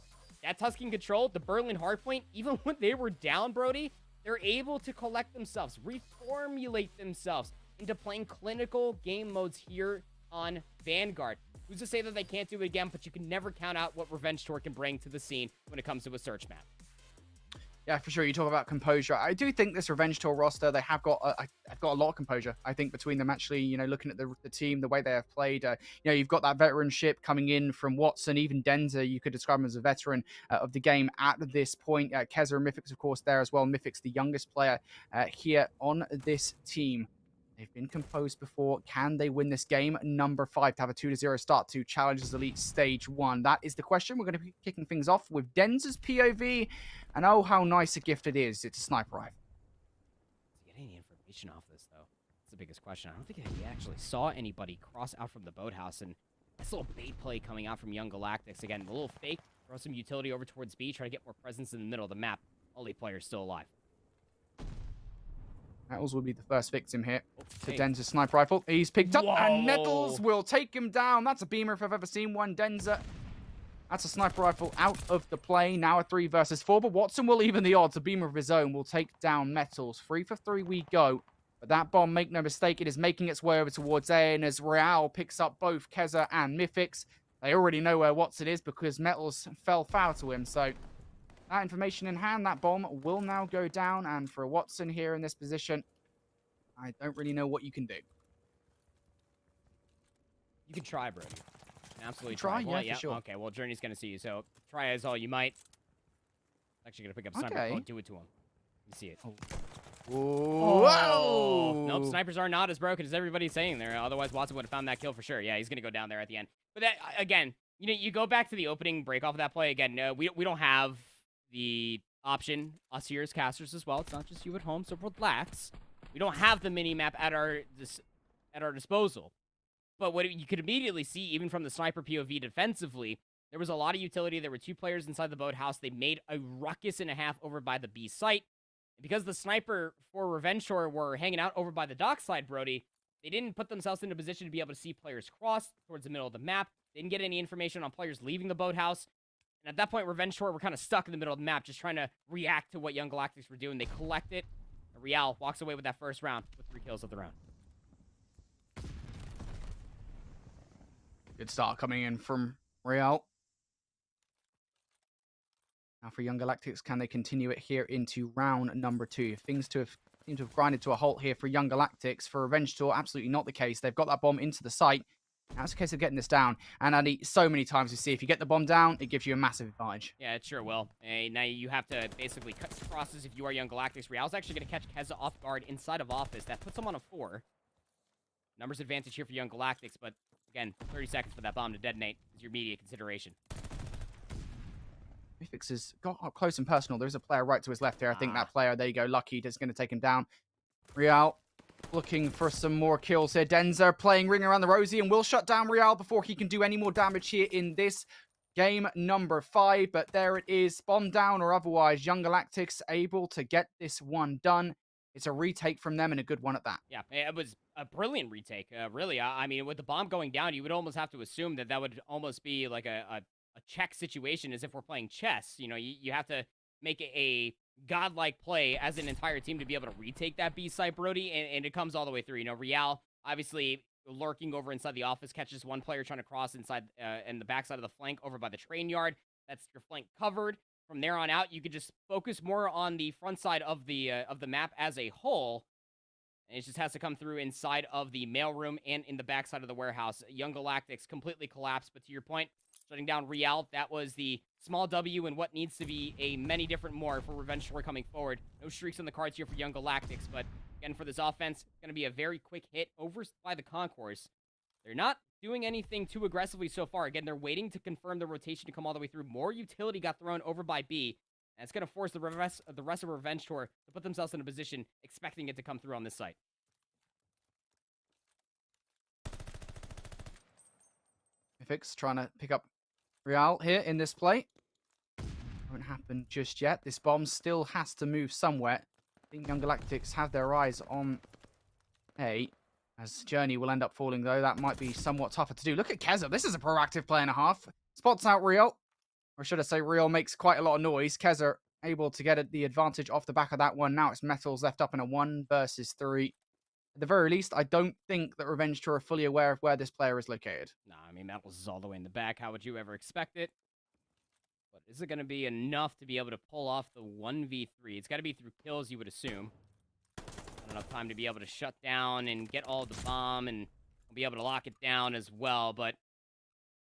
Speaker 2: that Tuscan Control, the Berlin Hardpoint, even when they were down, Brody, they're able to collect themselves, reformulate themselves into playing clinical game modes here on Vanguard. Who's to say that they can't do it again, but you can never count out what Revenge Tour can bring to the scene when it comes to a search map.
Speaker 1: Yeah, for sure. You talk about composure. I do think this Revenge Tour roster, they have got a lot of composure, I think, between them. Actually, you know, looking at the team, the way they have played, you know, you've got that veteranship coming in from Watson, even Denzer. You could describe him as a veteran of the game at this point. Keza and Mythix, of course, there as well. Mythix, the youngest player here on this team. They've been composed before. Can they win this game? Number 5 to have a 2-0 start to Challengers Elite Stage 1. That is the question. We're going to be kicking things off with Denz's POV. And oh, how nice a gift it is. It's a sniper rifle.
Speaker 2: To get any information off this, though, that's the biggest question. I don't think he actually saw anybody cross out from the boathouse. And this little bait play coming out from Young Galactics. Again, a little fake. Throw some utility over towards B. Try to get more presence in the middle of the map. All 8 players still alive.
Speaker 1: Nettles will be the first victim here to Denz's sniper rifle. He's picked up, and Nettles will take him down. That's a beamer if I've ever seen one. Denza, that's a sniper rifle out of the play. Now a 3 versus 4, but Watson will even the odds. A beamer of his own will take down Nettles. 3 for 3 we go. But that bomb, make no mistake, it is making its way over towards A, and as Real picks up both Keza and Mythics, they already know where Watson is because Nettles fell foul to him, so... that information in hand, that bomb will now go down. And for Watson here in this position, I don't really know what you can do.
Speaker 2: You can try, Brody. Absolutely
Speaker 1: try.
Speaker 2: Well,
Speaker 1: Yeah, for sure.
Speaker 2: Okay, well, Journey's going to see you, so try as all you might. Actually going to pick up sniper. Don't do it to him. You see it.
Speaker 1: Whoa!
Speaker 2: Nope, snipers are not as broken as everybody's saying there. Otherwise, Watson would have found that kill for sure. Yeah, he's going to go down there at the end. But that, again, you know, you go back to the opening break off of that play. Again, we don't have the option, us here as casters as well. It's not just you at home, so relax. We don't have the mini-map at our disposal. But what you could immediately see, even from the sniper POV defensively, there was a lot of utility. There were 2 players inside the boathouse. They made a ruckus and a half over by the B site. And because the sniper for Revenge Shore were hanging out over by the dockside, Brody, they didn't put themselves in a position to be able to see players cross towards the middle of the map. They didn't get any information on players leaving the boathouse. And at that point, Revenge Shore were kind of stuck in the middle of the map, just trying to react to what Young Galactics were doing. They collect it. And Real walks away with that first round with 3 kills of the round.
Speaker 1: Good start coming in from Real. Now for Young Galactics, can they continue it here into round number 2? Things seem to have grinded to a halt here for Young Galactics. For Revenge Shore, absolutely not the case. They've got that bomb into the site. Now it's a case of getting this down. And Andy, so many times we see if you get the bomb down, it gives you a massive advantage.
Speaker 2: Yeah, it sure will. Now you have to basically cut crosses if you are Young Galactics. Real's actually going to catch Keza off guard inside of office. That puts him on a 4. Numbers advantage here for Young Galactics, but again, 30 seconds for that bomb to detonate is your immediate consideration.
Speaker 1: Mythics has got up close and personal. There's a player right to his left here. I think that player, there you go, Lucky, is going to take him down. Real looking for some more kills here. Denzer playing Ring Around the Rosie and will shut down Real before he can do any more damage here in this game number 5. But there it is. Bomb down or otherwise, Young Galactics able to get this one done. It's a retake from them and a good one at that.
Speaker 2: Yeah, it was a brilliant retake, really. I mean, with the bomb going down, you would almost have to assume that would almost be like a check situation as if we're playing chess. You know, you have to make a godlike play as an entire team to be able to retake that B site, Brody, and it comes all the way through. You know, Real, obviously lurking over inside the office, catches one player trying to cross inside in the backside of the flank over by the train yard. That's your flank covered. From there on out, you could just focus more on the front side of the map as a whole. And it just has to come through inside of the mailroom and in the backside of the warehouse. Young Galactics completely collapsed, but to your point, shutting down Real, that was the small W and what needs to be a many different more for Revenge Shore coming forward. No streaks on the cards here for Young Galactics, but again, for this offense, it's going to be a very quick hit over by the Concourse. They're not doing anything too aggressively so far. Again, they're waiting to confirm the rotation to come all the way through. More utility got thrown over by B, and it's going to force the rest of Revenge Tour to put themselves in a position expecting it to come through on this site.
Speaker 1: Mythics trying to pick up Real here in this play. Won't happen just yet. This bomb still has to move somewhere. I think Young Galactics have their eyes on A. As Journey will end up falling, though, that might be somewhat tougher to do. Look at Keza. This is a proactive play and a half. Spots out Real. Or should I say Real makes quite a lot of noise. Keza able to get the advantage off the back of that one. Now it's Metals left up in a 1 versus 3. At the very least, I don't think that Revenge Tour are fully aware of where this player is located.
Speaker 2: Nah, I mean, Metals is all the way in the back. How would you ever expect it? But is it going to be enough to be able to pull off the 1v3? It's got to be through kills, you would assume. Not enough time to be able to shut down and get all the bomb and be able to lock it down as well. But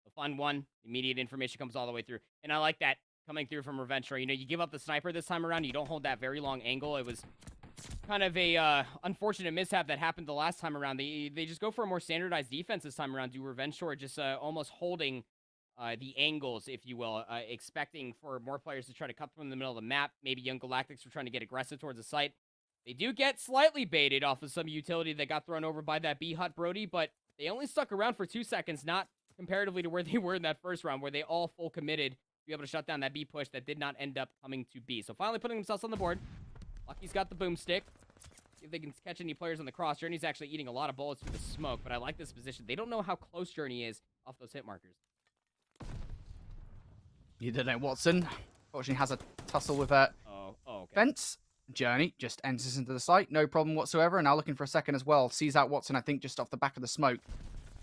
Speaker 2: the fun one, immediate information comes all the way through. And I like that coming through from Revenge Tour. You know, you give up the sniper this time around. You don't hold that very long angle. It was kind of a unfortunate mishap that happened the last time around. They just go for a more standardized defense this time around. Do Revenge Tour just almost holding the angles, if you will, expecting for more players to try to cut from the middle of the map. Maybe Young Galactics were trying to get aggressive towards the site. They do get slightly baited off of some utility that got thrown over by that B hut Brody, but they only stuck around for 2 seconds, not comparatively to where they were in that first round, where they all full committed to be able to shut down that B push that did not end up coming to B. So finally putting themselves on the board. Lucky's got the boomstick. See if they can catch any players on the cross. Journey's actually eating a lot of bullets through the smoke, but I like this position. They don't know how close Journey is off those hit markers.
Speaker 1: You don't know, Watson. Fortunately has a tussle with
Speaker 2: Okay.
Speaker 1: Fence. Journey just enters into the site, no problem whatsoever, and now looking for a second as well. Sees out Watson, I think, just off the back of the smoke.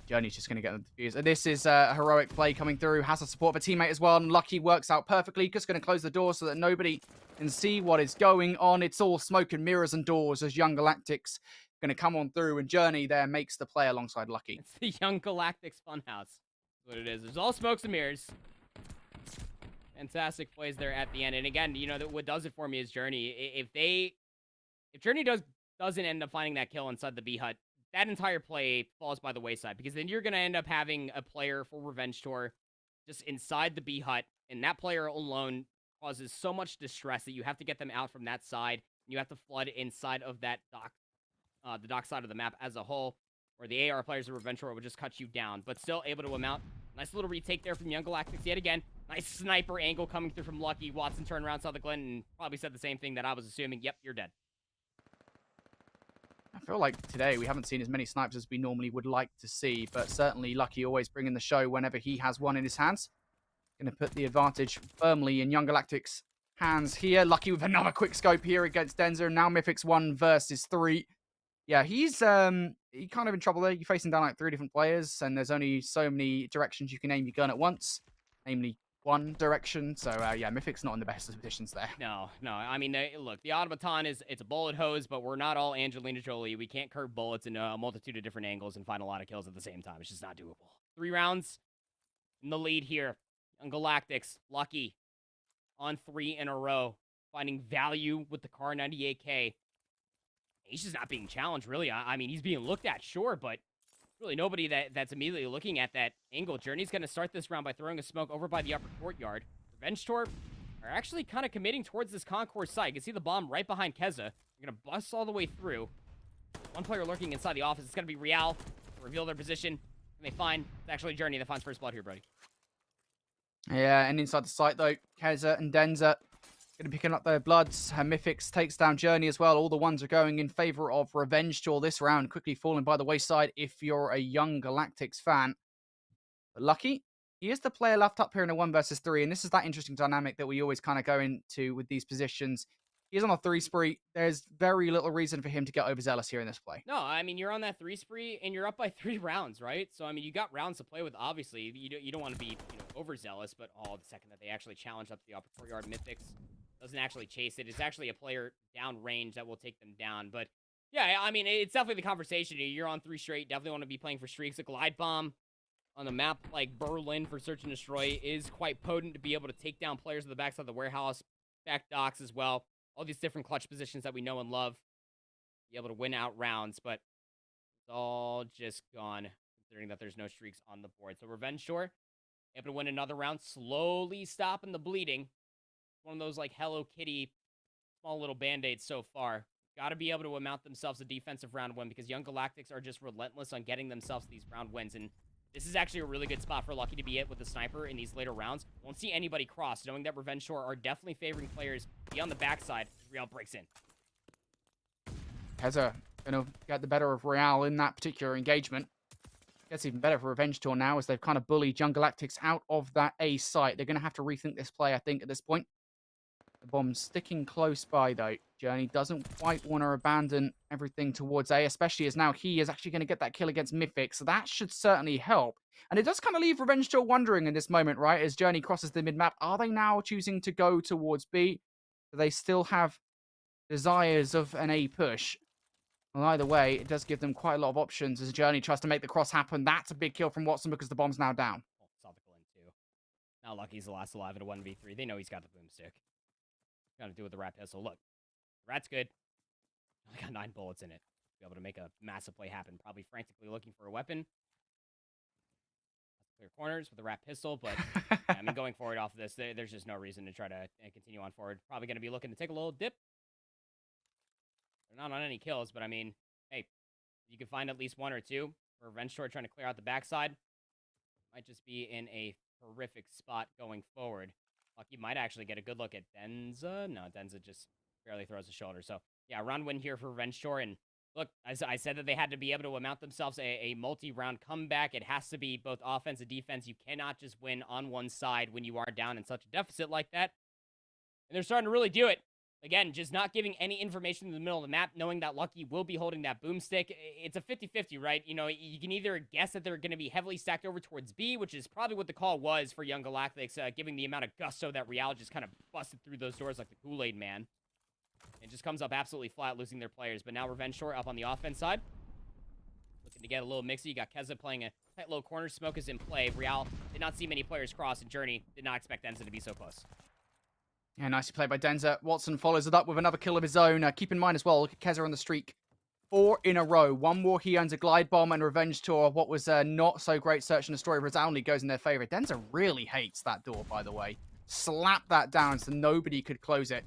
Speaker 1: Journey's just going to get the defuse. And this is a heroic play coming through. Has the support of a teammate as well, and Lucky works out perfectly. Just going to close the door so that nobody can see what is going on. It's all smoke and mirrors and doors as Young Galactics going to come on through, and Journey there makes the play alongside Lucky.
Speaker 2: It's the Young Galactics Funhouse. That's what it is. There's all smokes and mirrors. Fantastic plays there at the end. And again, you know, what does it for me is Journey. If Journey doesn't end up finding that kill inside the B hut, that entire play falls by the wayside, because then you're going to end up having a player for Revenge Tour just inside the B hut, and that player alone causes so much distress that you have to get them out from that side. You have to flood inside of that dock, the dock side of the map as a whole, where the AR players of Revenge Tour would just cut you down, but still able to amount. Nice little retake there from Young Galactics yet again. Nice sniper angle coming through from Lucky. Watson turned around, saw the Glen, and probably said the same thing that I was assuming. Yep, you're dead.
Speaker 1: I feel like today we haven't seen as many snipes as we normally would like to see, but certainly Lucky always bringing the show whenever he has one in his hands. Going to put the advantage firmly in Young Galactic's hands here. Lucky with another quick scope here against Denzer. Now Mythic's 1 versus 3. Yeah, he's kind of in trouble there. You're facing down like 3 different players, and there's only so many directions you can aim your gun at once, namely one direction. So yeah, Mythic's not in the best of positions there.
Speaker 2: No. I mean, look, the automaton it's a bullet hose, but we're not all Angelina Jolie. We can't curve bullets in a multitude of different angles and find a lot of kills at the same time. It's just not doable. 3 rounds in the lead here. Young Galactics, Lucky on 3 in a row, finding value with the Car 98K. He's just not being challenged, really. I mean, he's being looked at, sure, but really nobody that's immediately looking at that angle. Journey's going to start this round by throwing a smoke over by the upper courtyard. Revenge Tour are actually kind of committing towards this concourse site. You can see the bomb right behind Keza. They're going to bust all the way through. One player lurking inside the office. It's going to be Real to reveal their position. And they find, it's actually Journey that finds first blood here, Brody.
Speaker 1: Yeah, and inside the site, though, Keza and Denza going to be picking up their bloods. Mythics takes down Journey as well. All the ones are going in favor of Revenge Tour this round, quickly falling by the wayside if you're a Young Galactics fan. But Lucky, he is the player left up here in a 1 versus 3, and this is that interesting dynamic that we always kind of go into with these positions. He's on a 3 spree. There's very little reason for him to get overzealous here in this play.
Speaker 2: No, I mean, you're on that 3 spree, and you're up by 3 rounds, right? So, I mean, you got rounds to play with, obviously. You don't want to be, overzealous, but the second that they actually challenge up the upper courtyard, Mythics doesn't actually chase it. It's actually a player down range that will take them down. But, yeah, I mean, it's definitely the conversation. You're on 3 straight. Definitely want to be playing for streaks. A glide bomb on a map like Berlin for Search and Destroy is quite potent to be able to take down players at the backside of the warehouse, back docks as well. All these different clutch positions that we know and love. Be able to win out rounds, but it's all just gone, considering that there's no streaks on the board. So Revenge Tour, able to win another round, slowly stopping the bleeding. One of those, like, Hello Kitty, small little Band-Aids so far. Got to be able to amount themselves a defensive round win, because Young Galactics are just relentless on getting themselves these round wins, and this is actually a really good spot for Lucky to be it with the sniper in these later rounds. Won't see anybody cross, knowing that Revenge Tour are definitely favoring players beyond the backside. Real breaks in.
Speaker 1: Keza going to get the better of Real in that particular engagement. Gets even better for Revenge Tour now, as they've kind of bullied Young Galactics out of that A site. They're going to have to rethink this play, I think, at this point. The bomb's sticking close by, though. Journey doesn't quite want to abandon everything towards A, especially as now he is actually going to get that kill against Mythic, so that should certainly help. And it does kind of leave Revenge Tour wondering in this moment, right, as Journey crosses the mid-map. Are they now choosing to go towards B? Do they still have desires of an A push? Well, either way, it does give them quite a lot of options as Journey tries to make the cross happen. That's a big kill from Watson because the bomb's now down.
Speaker 2: Oh, saw the Glen, too. Now Lucky's the last alive at a 1v3. They know he's got the boomstick. Got to do with the rat pistol. Look, rat's good. I got 9 bullets in it. Be able to make a massive play happen. Probably frantically looking for a weapon. Clear corners with a wrap pistol, but yeah, I mean, going forward off of this, there's just no reason to try to continue on forward. Probably going to be looking to take a little dip. They're not on any kills, but I mean, hey, you can find at least 1 or 2 for Revenge Tour trying to clear out the backside. Might just be in a horrific spot going forward. Lucky might actually get a good look at Denza. No, Denza just barely throws a shoulder. So, yeah, round win here for Revenge Tour. And look, as I said that they had to be able to amount themselves a multi-round comeback. It has to be both offense and defense. You cannot just win on one side when you are down in such a deficit like that. And they're starting to really do it. Again, just not giving any information in the middle of the map, knowing that Lucky will be holding that boomstick. It's a 50-50, right? You know, you can either guess that they're going to be heavily stacked over towards B, which is probably what the call was for Young Galactics, giving the amount of gusto that Real just kind of busted through those doors like the Kool-Aid man. It just comes up absolutely flat, losing their players. But now Revenge Shore up on the offense side. Looking to get a little mixy. You got Keza playing a tight low corner. Smoke is in play. Real did not see many players cross, and Journey did not expect Denza to be so close.
Speaker 1: Yeah, nicely played by Denza. Watson follows it up with another kill of his own. Keep in mind as well, look at Keza on the streak. 4 in a row. 1 more, he earns a glide bomb and Revenge Tour. What was not so great search and destroy resoundingly goes in their favor. Denza really hates that door, by the way. Slap that down so nobody could close it.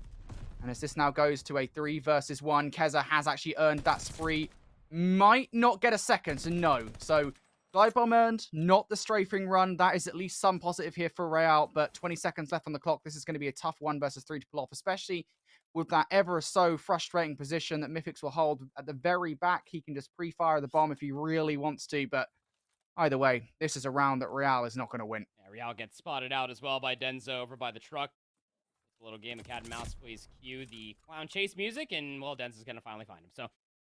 Speaker 1: And as this now goes to a 3 versus 1, Keza has actually earned that spree. Might not get a second, so no. So glide bomb earned, not the strafing run. That is at least some positive here for Real, but 20 seconds left on the clock. This is going to be a tough 1 versus 3 to pull off, especially with that ever so frustrating position that Mythics will hold at the very back. He can just pre-fire the bomb if he really wants to, but either way, this is a round that Real is not going to win.
Speaker 2: Yeah, Real gets spotted out as well by Denza over by the truck. It's a little game of cat and mouse. Please cue the clown chase music, and, well, Denza's going to finally find him. So,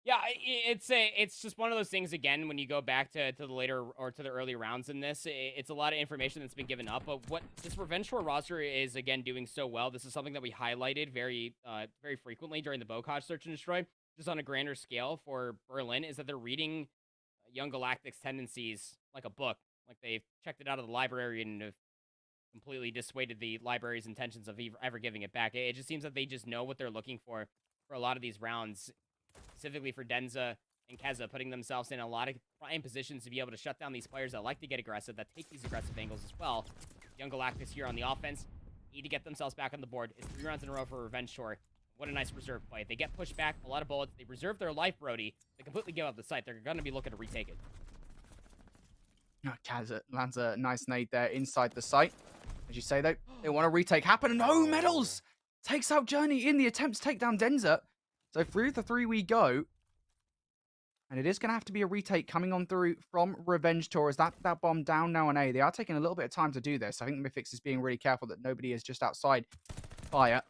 Speaker 2: yeah, it's just one of those things, again, when you go back to the later or to the early rounds in this, it's a lot of information that's been given up. But what this Revenge Tour roster is, again, doing so well, this is something that we highlighted very frequently during the Bocage Search and Destroy, just on a grander scale for Berlin, is that they're reading Young Galactic's tendencies like a book. Like they've checked it out of the library and have completely dissuaded the library's intentions of ever giving it back. It just seems that they just know what they're looking for a lot of these rounds. Specifically for Denza and Keza, putting themselves in a lot of prime positions to be able to shut down these players that like to get aggressive, that take these aggressive angles as well. Young Galactics here on the offense need to get themselves back on the board. It's 3 rounds in a row for Revenge Tour. What a nice reserve play. They get pushed back, a lot of bullets. They reserve their life, Brody. They completely give up the site. They're going to be looking to retake it.
Speaker 1: Keza lands a nice nade there inside the site. As you say, though, they want to retake. Happen. No medals! Takes out Journey in the attempt to take down Denza. So 3 of the 3 we go. And it is going to have to be a retake coming on through from Revenge Tour. Is that bomb down now on A? They are taking a little bit of time to do this. I think Mythics is being really careful that nobody is just outside fire.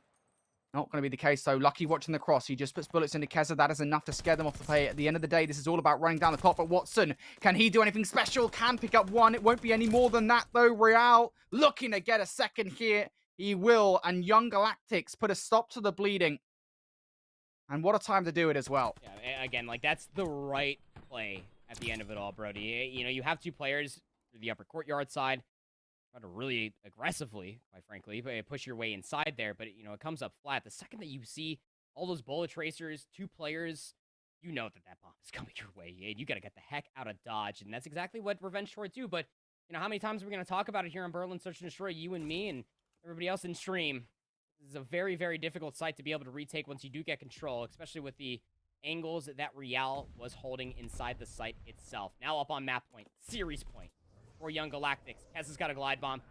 Speaker 1: Not going to be the case, though. Lucky watching the cross. He just puts bullets into Keza. That is enough to scare them off the play. At the end of the day, this is all about running down the clock. But Watson, can he do anything special? Can pick up 1. It won't be any more than that, though. Real looking to get a second here. He will. And Young Galactics put a stop to the bleeding. And what a time to do it as well.
Speaker 2: Yeah, again, like, that's the right play at the end of it all, Brody. You know, you have 2 players through the upper courtyard side. Try to really aggressively, quite frankly, push your way inside there. But, you know, it comes up flat. The second that you see all those bullet tracers, 2 players, you know that bomb is coming your way. You got to get the heck out of Dodge. And that's exactly what Revenge Tour do. But, you know, how many times are we going to talk about it here on Berlin Search and Destroy, you and me and everybody else in stream? This is a very, very difficult site to be able to retake once you do get control, especially with the angles that Real was holding inside the site itself. Now up on map point, series point for Young Galactics. Keza's got a glide bomb.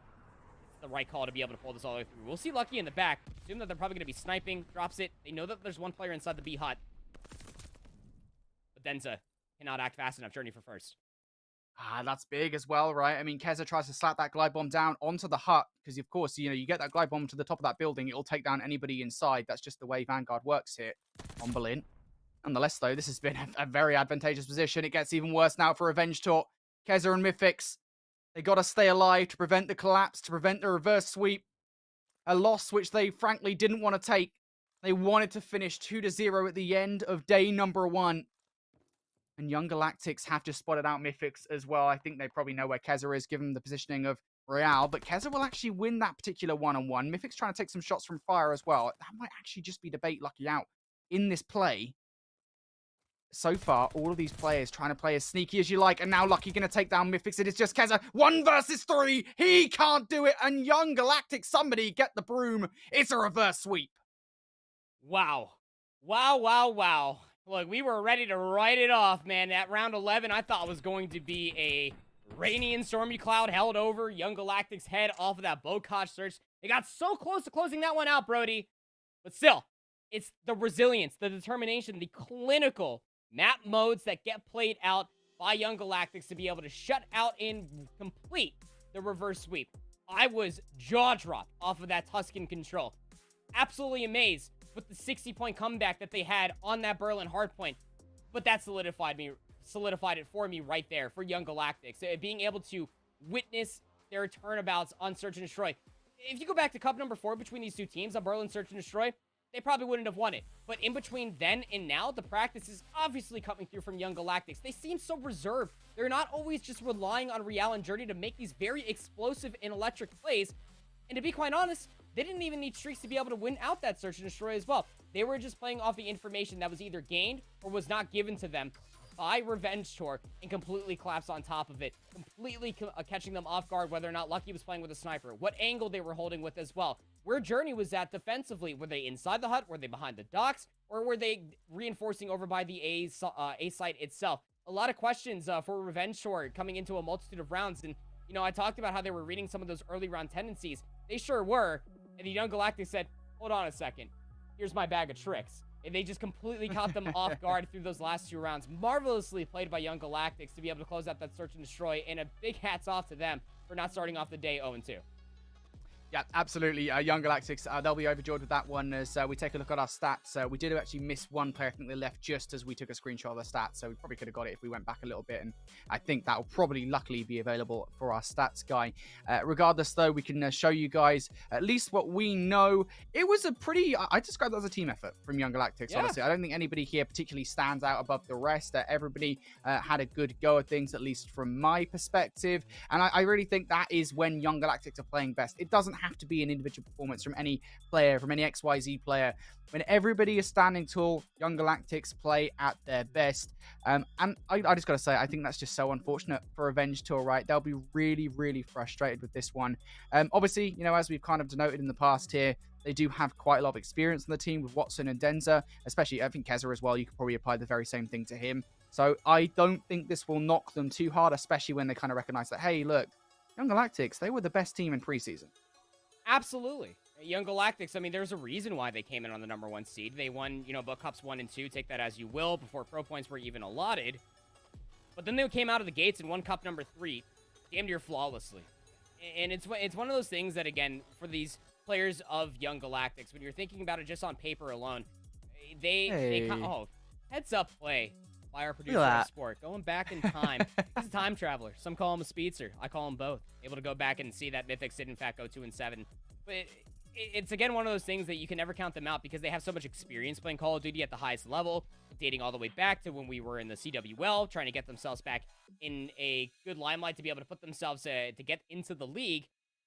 Speaker 2: It's the right call to be able to pull this all the way through. We'll see Lucky in the back. Assume that they're probably going to be sniping. Drops it. They know that there's 1 player inside the B hut. But Denza cannot act fast enough. Journey for first.
Speaker 1: That's big as well, right? I mean, Keza tries to slap that glide bomb down onto the hut because, of course, you know, you get that glide bomb to the top of that building, it'll take down anybody inside. That's just the way Vanguard works here on Berlin. Nonetheless, though, this has been a very advantageous position. It gets even worse now for Revenge Tour. Keza and Mythics, they got to stay alive to prevent the collapse, to prevent the reverse sweep. A loss which they, frankly, didn't want to take. They wanted to finish 2-0 at the end of day number 1. And Young Galactics have just spotted out Mythics as well. I think they probably know where Keza is, given the positioning of Real. But Keza will actually win that particular one-on-one. Mythics trying to take some shots from fire as well. That might actually just be debate Lucky out in this play. so far, all of these players trying to play as sneaky as you like, and now Lucky going to take down Mythics. It is just Keza. 1 versus 3. He can't do it, and Young Galactic, somebody get the broom. It's a reverse sweep.
Speaker 2: Wow. Wow, wow, wow. Look, we were ready to write it off, man. That round 11 I thought was going to be a rainy and stormy cloud held over Young Galactic's head off of that Bocage search. They got so close to closing that one out, Brody. But still, it's the resilience, the determination, the clinical map modes that get played out by Young Galactics to be able to shut out and complete the reverse sweep. I was jaw-dropped off of that Tuscan control. Absolutely amazed with the 60-point comeback that they had on that Berlin hardpoint. But that solidified it for me right there for Young Galactics. Being able to witness their turnabouts on Search and Destroy. If you go back to Cup number 4 between these two teams on Berlin Search and Destroy, they probably wouldn't have won it. But in between then and now, the practice is obviously coming through from Young Galactics. They seem so reserved. They're not always just relying on Real and Journey to make these very explosive and electric plays. And to be quite honest, they didn't even need streaks to be able to win out that Search and Destroy as well. They were just playing off the information that was either gained or was not given to them by Revenge Tour and completely collapse on top of it, completely catching them off guard, whether or not Lucky was playing with a sniper, what angle they were holding with as well, where Journey was at defensively. Were they inside the hut? Were they behind the docks? Or were they reinforcing over by the A site itself? A lot of questions for Revenge Tour coming into a multitude of rounds. And, you know, I talked about how they were reading some of those early round tendencies. They sure were. And the Young Galactic said, hold on a second. Here's my bag of tricks. And they just completely caught them off guard through those last 2 rounds. Marvelously played by Young Galactics to be able to close out that Search and Destroy. And a big hats off to them for not starting off the day 0-2.
Speaker 1: Yeah, absolutely. Young Galactics, they'll be overjoyed with that one as we take a look at our stats. We did actually miss one player. I think they left just as we took a screenshot of their stats, so we probably could have got it if we went back a little bit, and I think that will probably luckily be available for our stats guy. Regardless, though, we can show you guys at least what we know. It was a pretty, I described it as a team effort from Young Galactics, honestly. I don't think anybody here particularly stands out above the rest. Everybody had a good go at things, at least from my perspective, and I really think that is when Young Galactics are playing best. It doesn't have to be an individual performance from any player, from any XYZ player. When everybody is standing tall, Young Galactics play at their best. And I just got to say, I think that's just so unfortunate for Revenge Tour, right? They'll be really, really frustrated with this one. Obviously, you know, as we've kind of denoted in the past here, they do have quite a lot of experience on the team with Watson and Denza, especially, I think, Keza as well. You could probably apply the very same thing to him. So I don't think this will knock them too hard, especially when they kind of recognize that, hey, look, Young Galactics, they were the best team in preseason.
Speaker 2: Absolutely. Young Galactics, I mean, there's a reason why they came in on the #1 seed. They won, you know, Book Cups 1 and 2, take that as you will, before Pro Points were even allotted. But then they came out of the gates and won Cup number 3, damn near flawlessly. And it's one of those things that, again, for these players of Young Galactics, when you're thinking about it just on paper alone, oh, heads up play by our producer of sport, going back in time. He's a time traveler. Some call him a speedster. I call him both. Able to go back and see that Mythics did in fact go 2-7. But it's again one of those things that you can never count them out because they have so much experience playing Call of Duty at the highest level, dating all the way back to when we were in the CWL, trying to get themselves back in a good limelight to be able to put themselves to get into the league.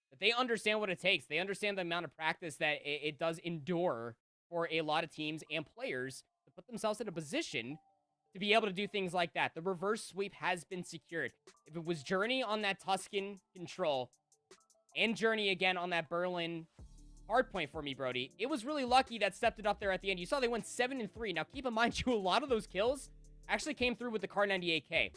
Speaker 2: But they understand what it takes. They understand the amount of practice that it does endure for a lot of teams and players to put themselves in a position to be able to do things like that. The reverse sweep has been secured. If it was Journey on that Tuscan control and Journey again on that Berlin hardpoint for me, Brody, it was really lucky that stepped it up there at the end. You saw they went 7-3. Now, keep in mind, a lot of those kills actually came through with the Kar 98K.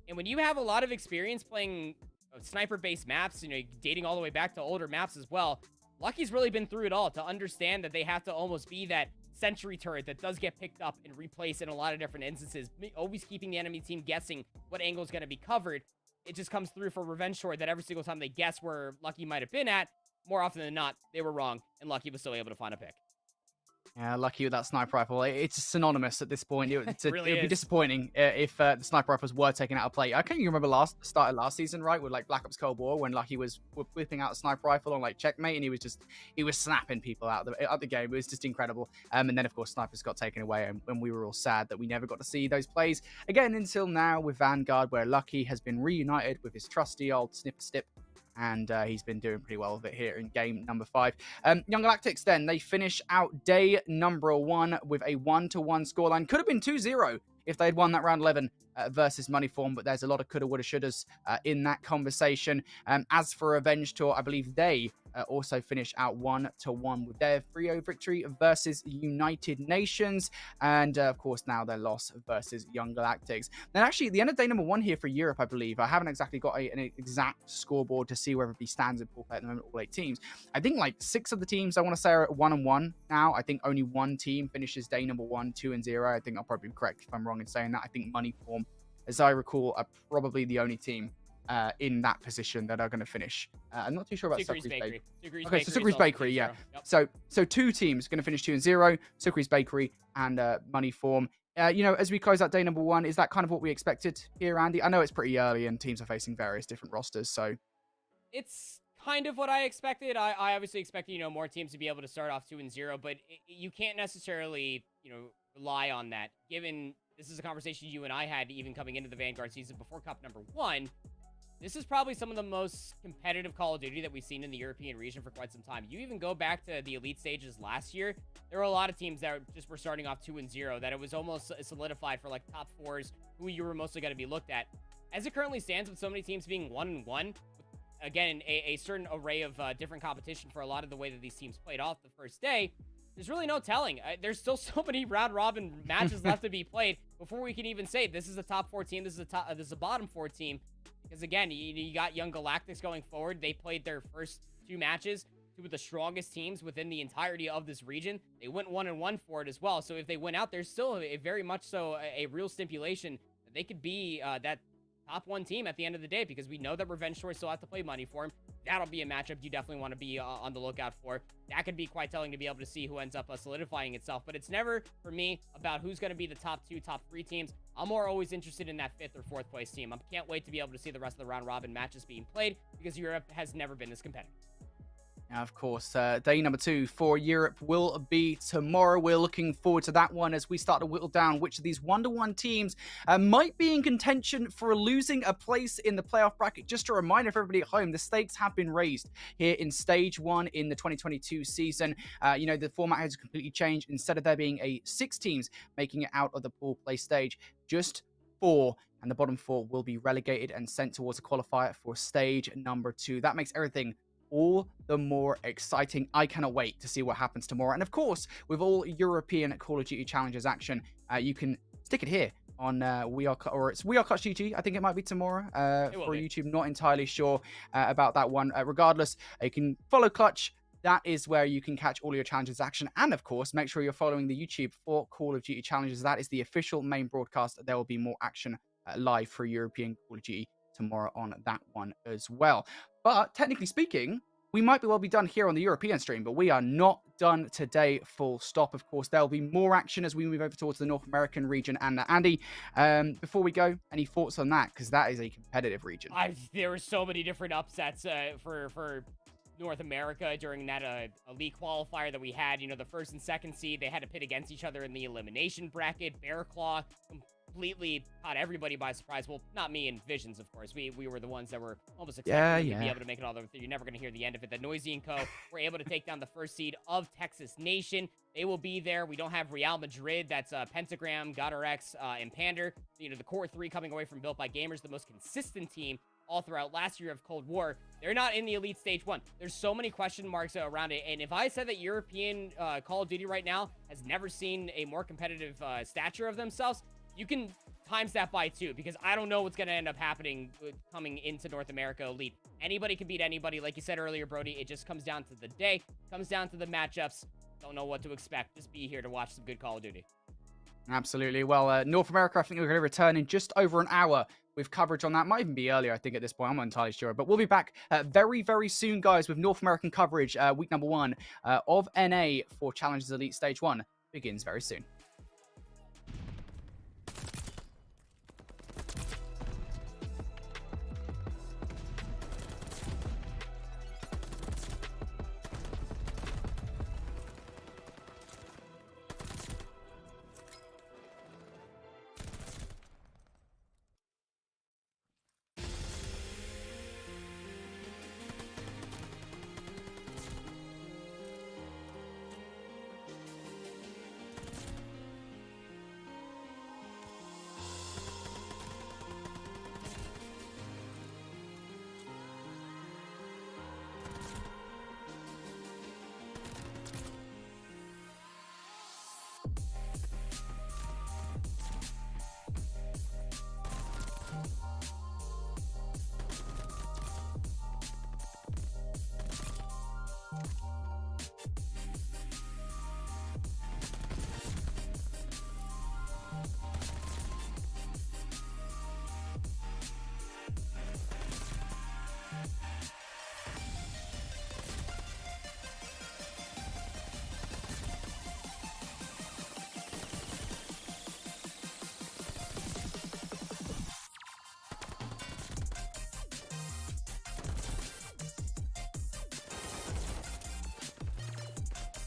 Speaker 2: And when you have a lot of experience playing sniper-based maps, you know, dating all the way back to older maps as well, Lucky's really been through it all to understand that they have to almost be that sentry turret that does get picked up and replaced in a lot of different instances, always keeping the enemy team guessing what angle is going to be covered. It just comes through for Revenge Tour that every single time they guess where Lucky might have been at, more often than not, they were wrong, and Lucky was still able to find a pick.
Speaker 1: Yeah, Lucky with that sniper rifle. It's synonymous at this point. It
Speaker 2: really
Speaker 1: would be disappointing if the sniper rifles were taken out of play. I can't even remember start of last season, right, with like Black Ops Cold War when Lucky was whipping out a sniper rifle on like Checkmate, and he was snapping people out the game. It was just incredible. And then of course snipers got taken away, and we were all sad that we never got to see those plays again until now with Vanguard, where Lucky has been reunited with his trusty old Snipper Stip. And he's been doing pretty well with it here in game number 5. Young Galactics then, they finish out day number 1 with a 1-1 scoreline. Could have been 2-0 if they'd won that round 11 versus Moneyform, but there's a lot of coulda, woulda, shouldas in that conversation. As for Revenge Tour, I believe they also finished out 1-1 with their 3-0 victory versus United Nations, and of course now their loss versus Young Galactics. Then actually, the end of day number 1 here for Europe, I believe. I haven't exactly got an exact scoreboard to see where everybody stands in pool play at the moment, all 8 teams. I think like 6 of the teams I want to say are at 1-1 now. I think only 1 team finishes day number 1 2-0. I think I'll probably be correct if I'm wrong in saying that. I think Moneyform, as I recall, are probably the only team in that position that are going to finish. I'm not too sure about Sucre's Bakery. Okay, so Sucre's Bakery, yeah. Yep. So 2 teams going to finish 2-0, Sucre's Bakery and Moneyform. As we close out day number 1, is that kind of what we expected here, Andy? I know it's pretty early and teams are facing various different rosters, so...
Speaker 2: It's kind of what I expected. I obviously expected, more teams to be able to start off 2-0, but you can't necessarily, rely on that. Given this is a conversation you and I had even coming into the Vanguard season before Cup number 1, this is probably some of the most competitive Call of Duty that we've seen in the European region for quite some time. You even go back to the elite stages last year, there were a lot of teams that just were starting off 2-0, that it was almost solidified for like top 4s, who you were mostly going to be looked at. As it currently stands, with so many teams being 1-1, again, a certain array of different competition for a lot of the way that these teams played off the first day, there's really no telling. There's still so many round-robin matches left to be played before we can even say this is a top 4 team, this is a bottom 4 team. Because again, you got Young Galactics going forward. They played their first 2 matches, 2 of the strongest teams within the entirety of this region. They went 1-1 for it as well. So if they win out, there's still a very much so a real stipulation that they could be that top 1 team at the end of the day, because we know that Revenge Tour still have to play Moneyform. That'll be a matchup you definitely want to be on the lookout for. That could be quite telling to be able to see who ends up solidifying itself. But it's never, for me, about who's going to be the top 2, top 3 teams. I'm more always interested in that 5th or 4th place team. I can't wait to be able to see the rest of the round-robin matches being played, because Europe has never been this competitive.
Speaker 1: Now, of course, day number 2 for Europe will be tomorrow. We're looking forward to that one as we start to whittle down which of these 1-1 teams might be in contention for losing a place in the playoff bracket. Just a reminder for everybody at home, the stakes have been raised here in Stage 1 in the 2022 season. The format has completely changed. Instead of there being 6 teams making it out of the pool play stage, just 4, and the bottom 4 will be relegated and sent towards a qualifier for Stage number 2. That makes everything all the more exciting. I cannot wait to see what happens tomorrow. And of course, with all European Call of Duty Challenges action, you can stick it here on We Are Clutch GG. I think it might be tomorrow for YouTube. Not entirely sure about that one. Regardless, you can follow Clutch. That is where you can catch all your challenges action. And of course, make sure you're following the YouTube for Call of Duty Challenges. That is the official main broadcast. There will be more action live for European Call of Duty tomorrow on that one as well. But technically speaking, we might be done here on the European stream, but we are not done today, full stop. Of course, there'll be more action as we move over towards the North American region. And Andy, before we go, any thoughts on that? Because that is a competitive region.
Speaker 2: There were so many different upsets for North America during that elite qualifier that we had. The first and second seed, they had to pit against each other in the elimination bracket. Bear Claw completely caught everybody by surprise. Well, not me and Visions, of course. We were the ones that were almost expecting to be able to make it all the way through. You're never going to hear the end of it. The Noisy & Co. were able to take down the first seed of Texas Nation. They will be there. We don't have Real Madrid. That's Pentagram, GodRX, and Pander. The core 3 coming away from Built by Gamers, the most consistent team all throughout last year of Cold War. They're not in the Elite Stage 1. There's so many question marks around it. And if I said that European Call of Duty right now has never seen a more competitive stature of themselves, you can times that by 2, because I don't know what's going to end up happening coming into North America Elite. Anybody can beat anybody. Like you said earlier, Brody, it just comes down to the day, comes down to the matchups. Don't know what to expect. Just be here to watch some good Call of Duty.
Speaker 1: Absolutely. Well, North America, I think we're going to return in just over an hour with coverage on that. Might even be earlier, I think, at this point. I'm not entirely sure. But we'll be back very, very soon, guys, with North American coverage. Week number 1 of NA for Challenges Elite Stage 1 begins very soon.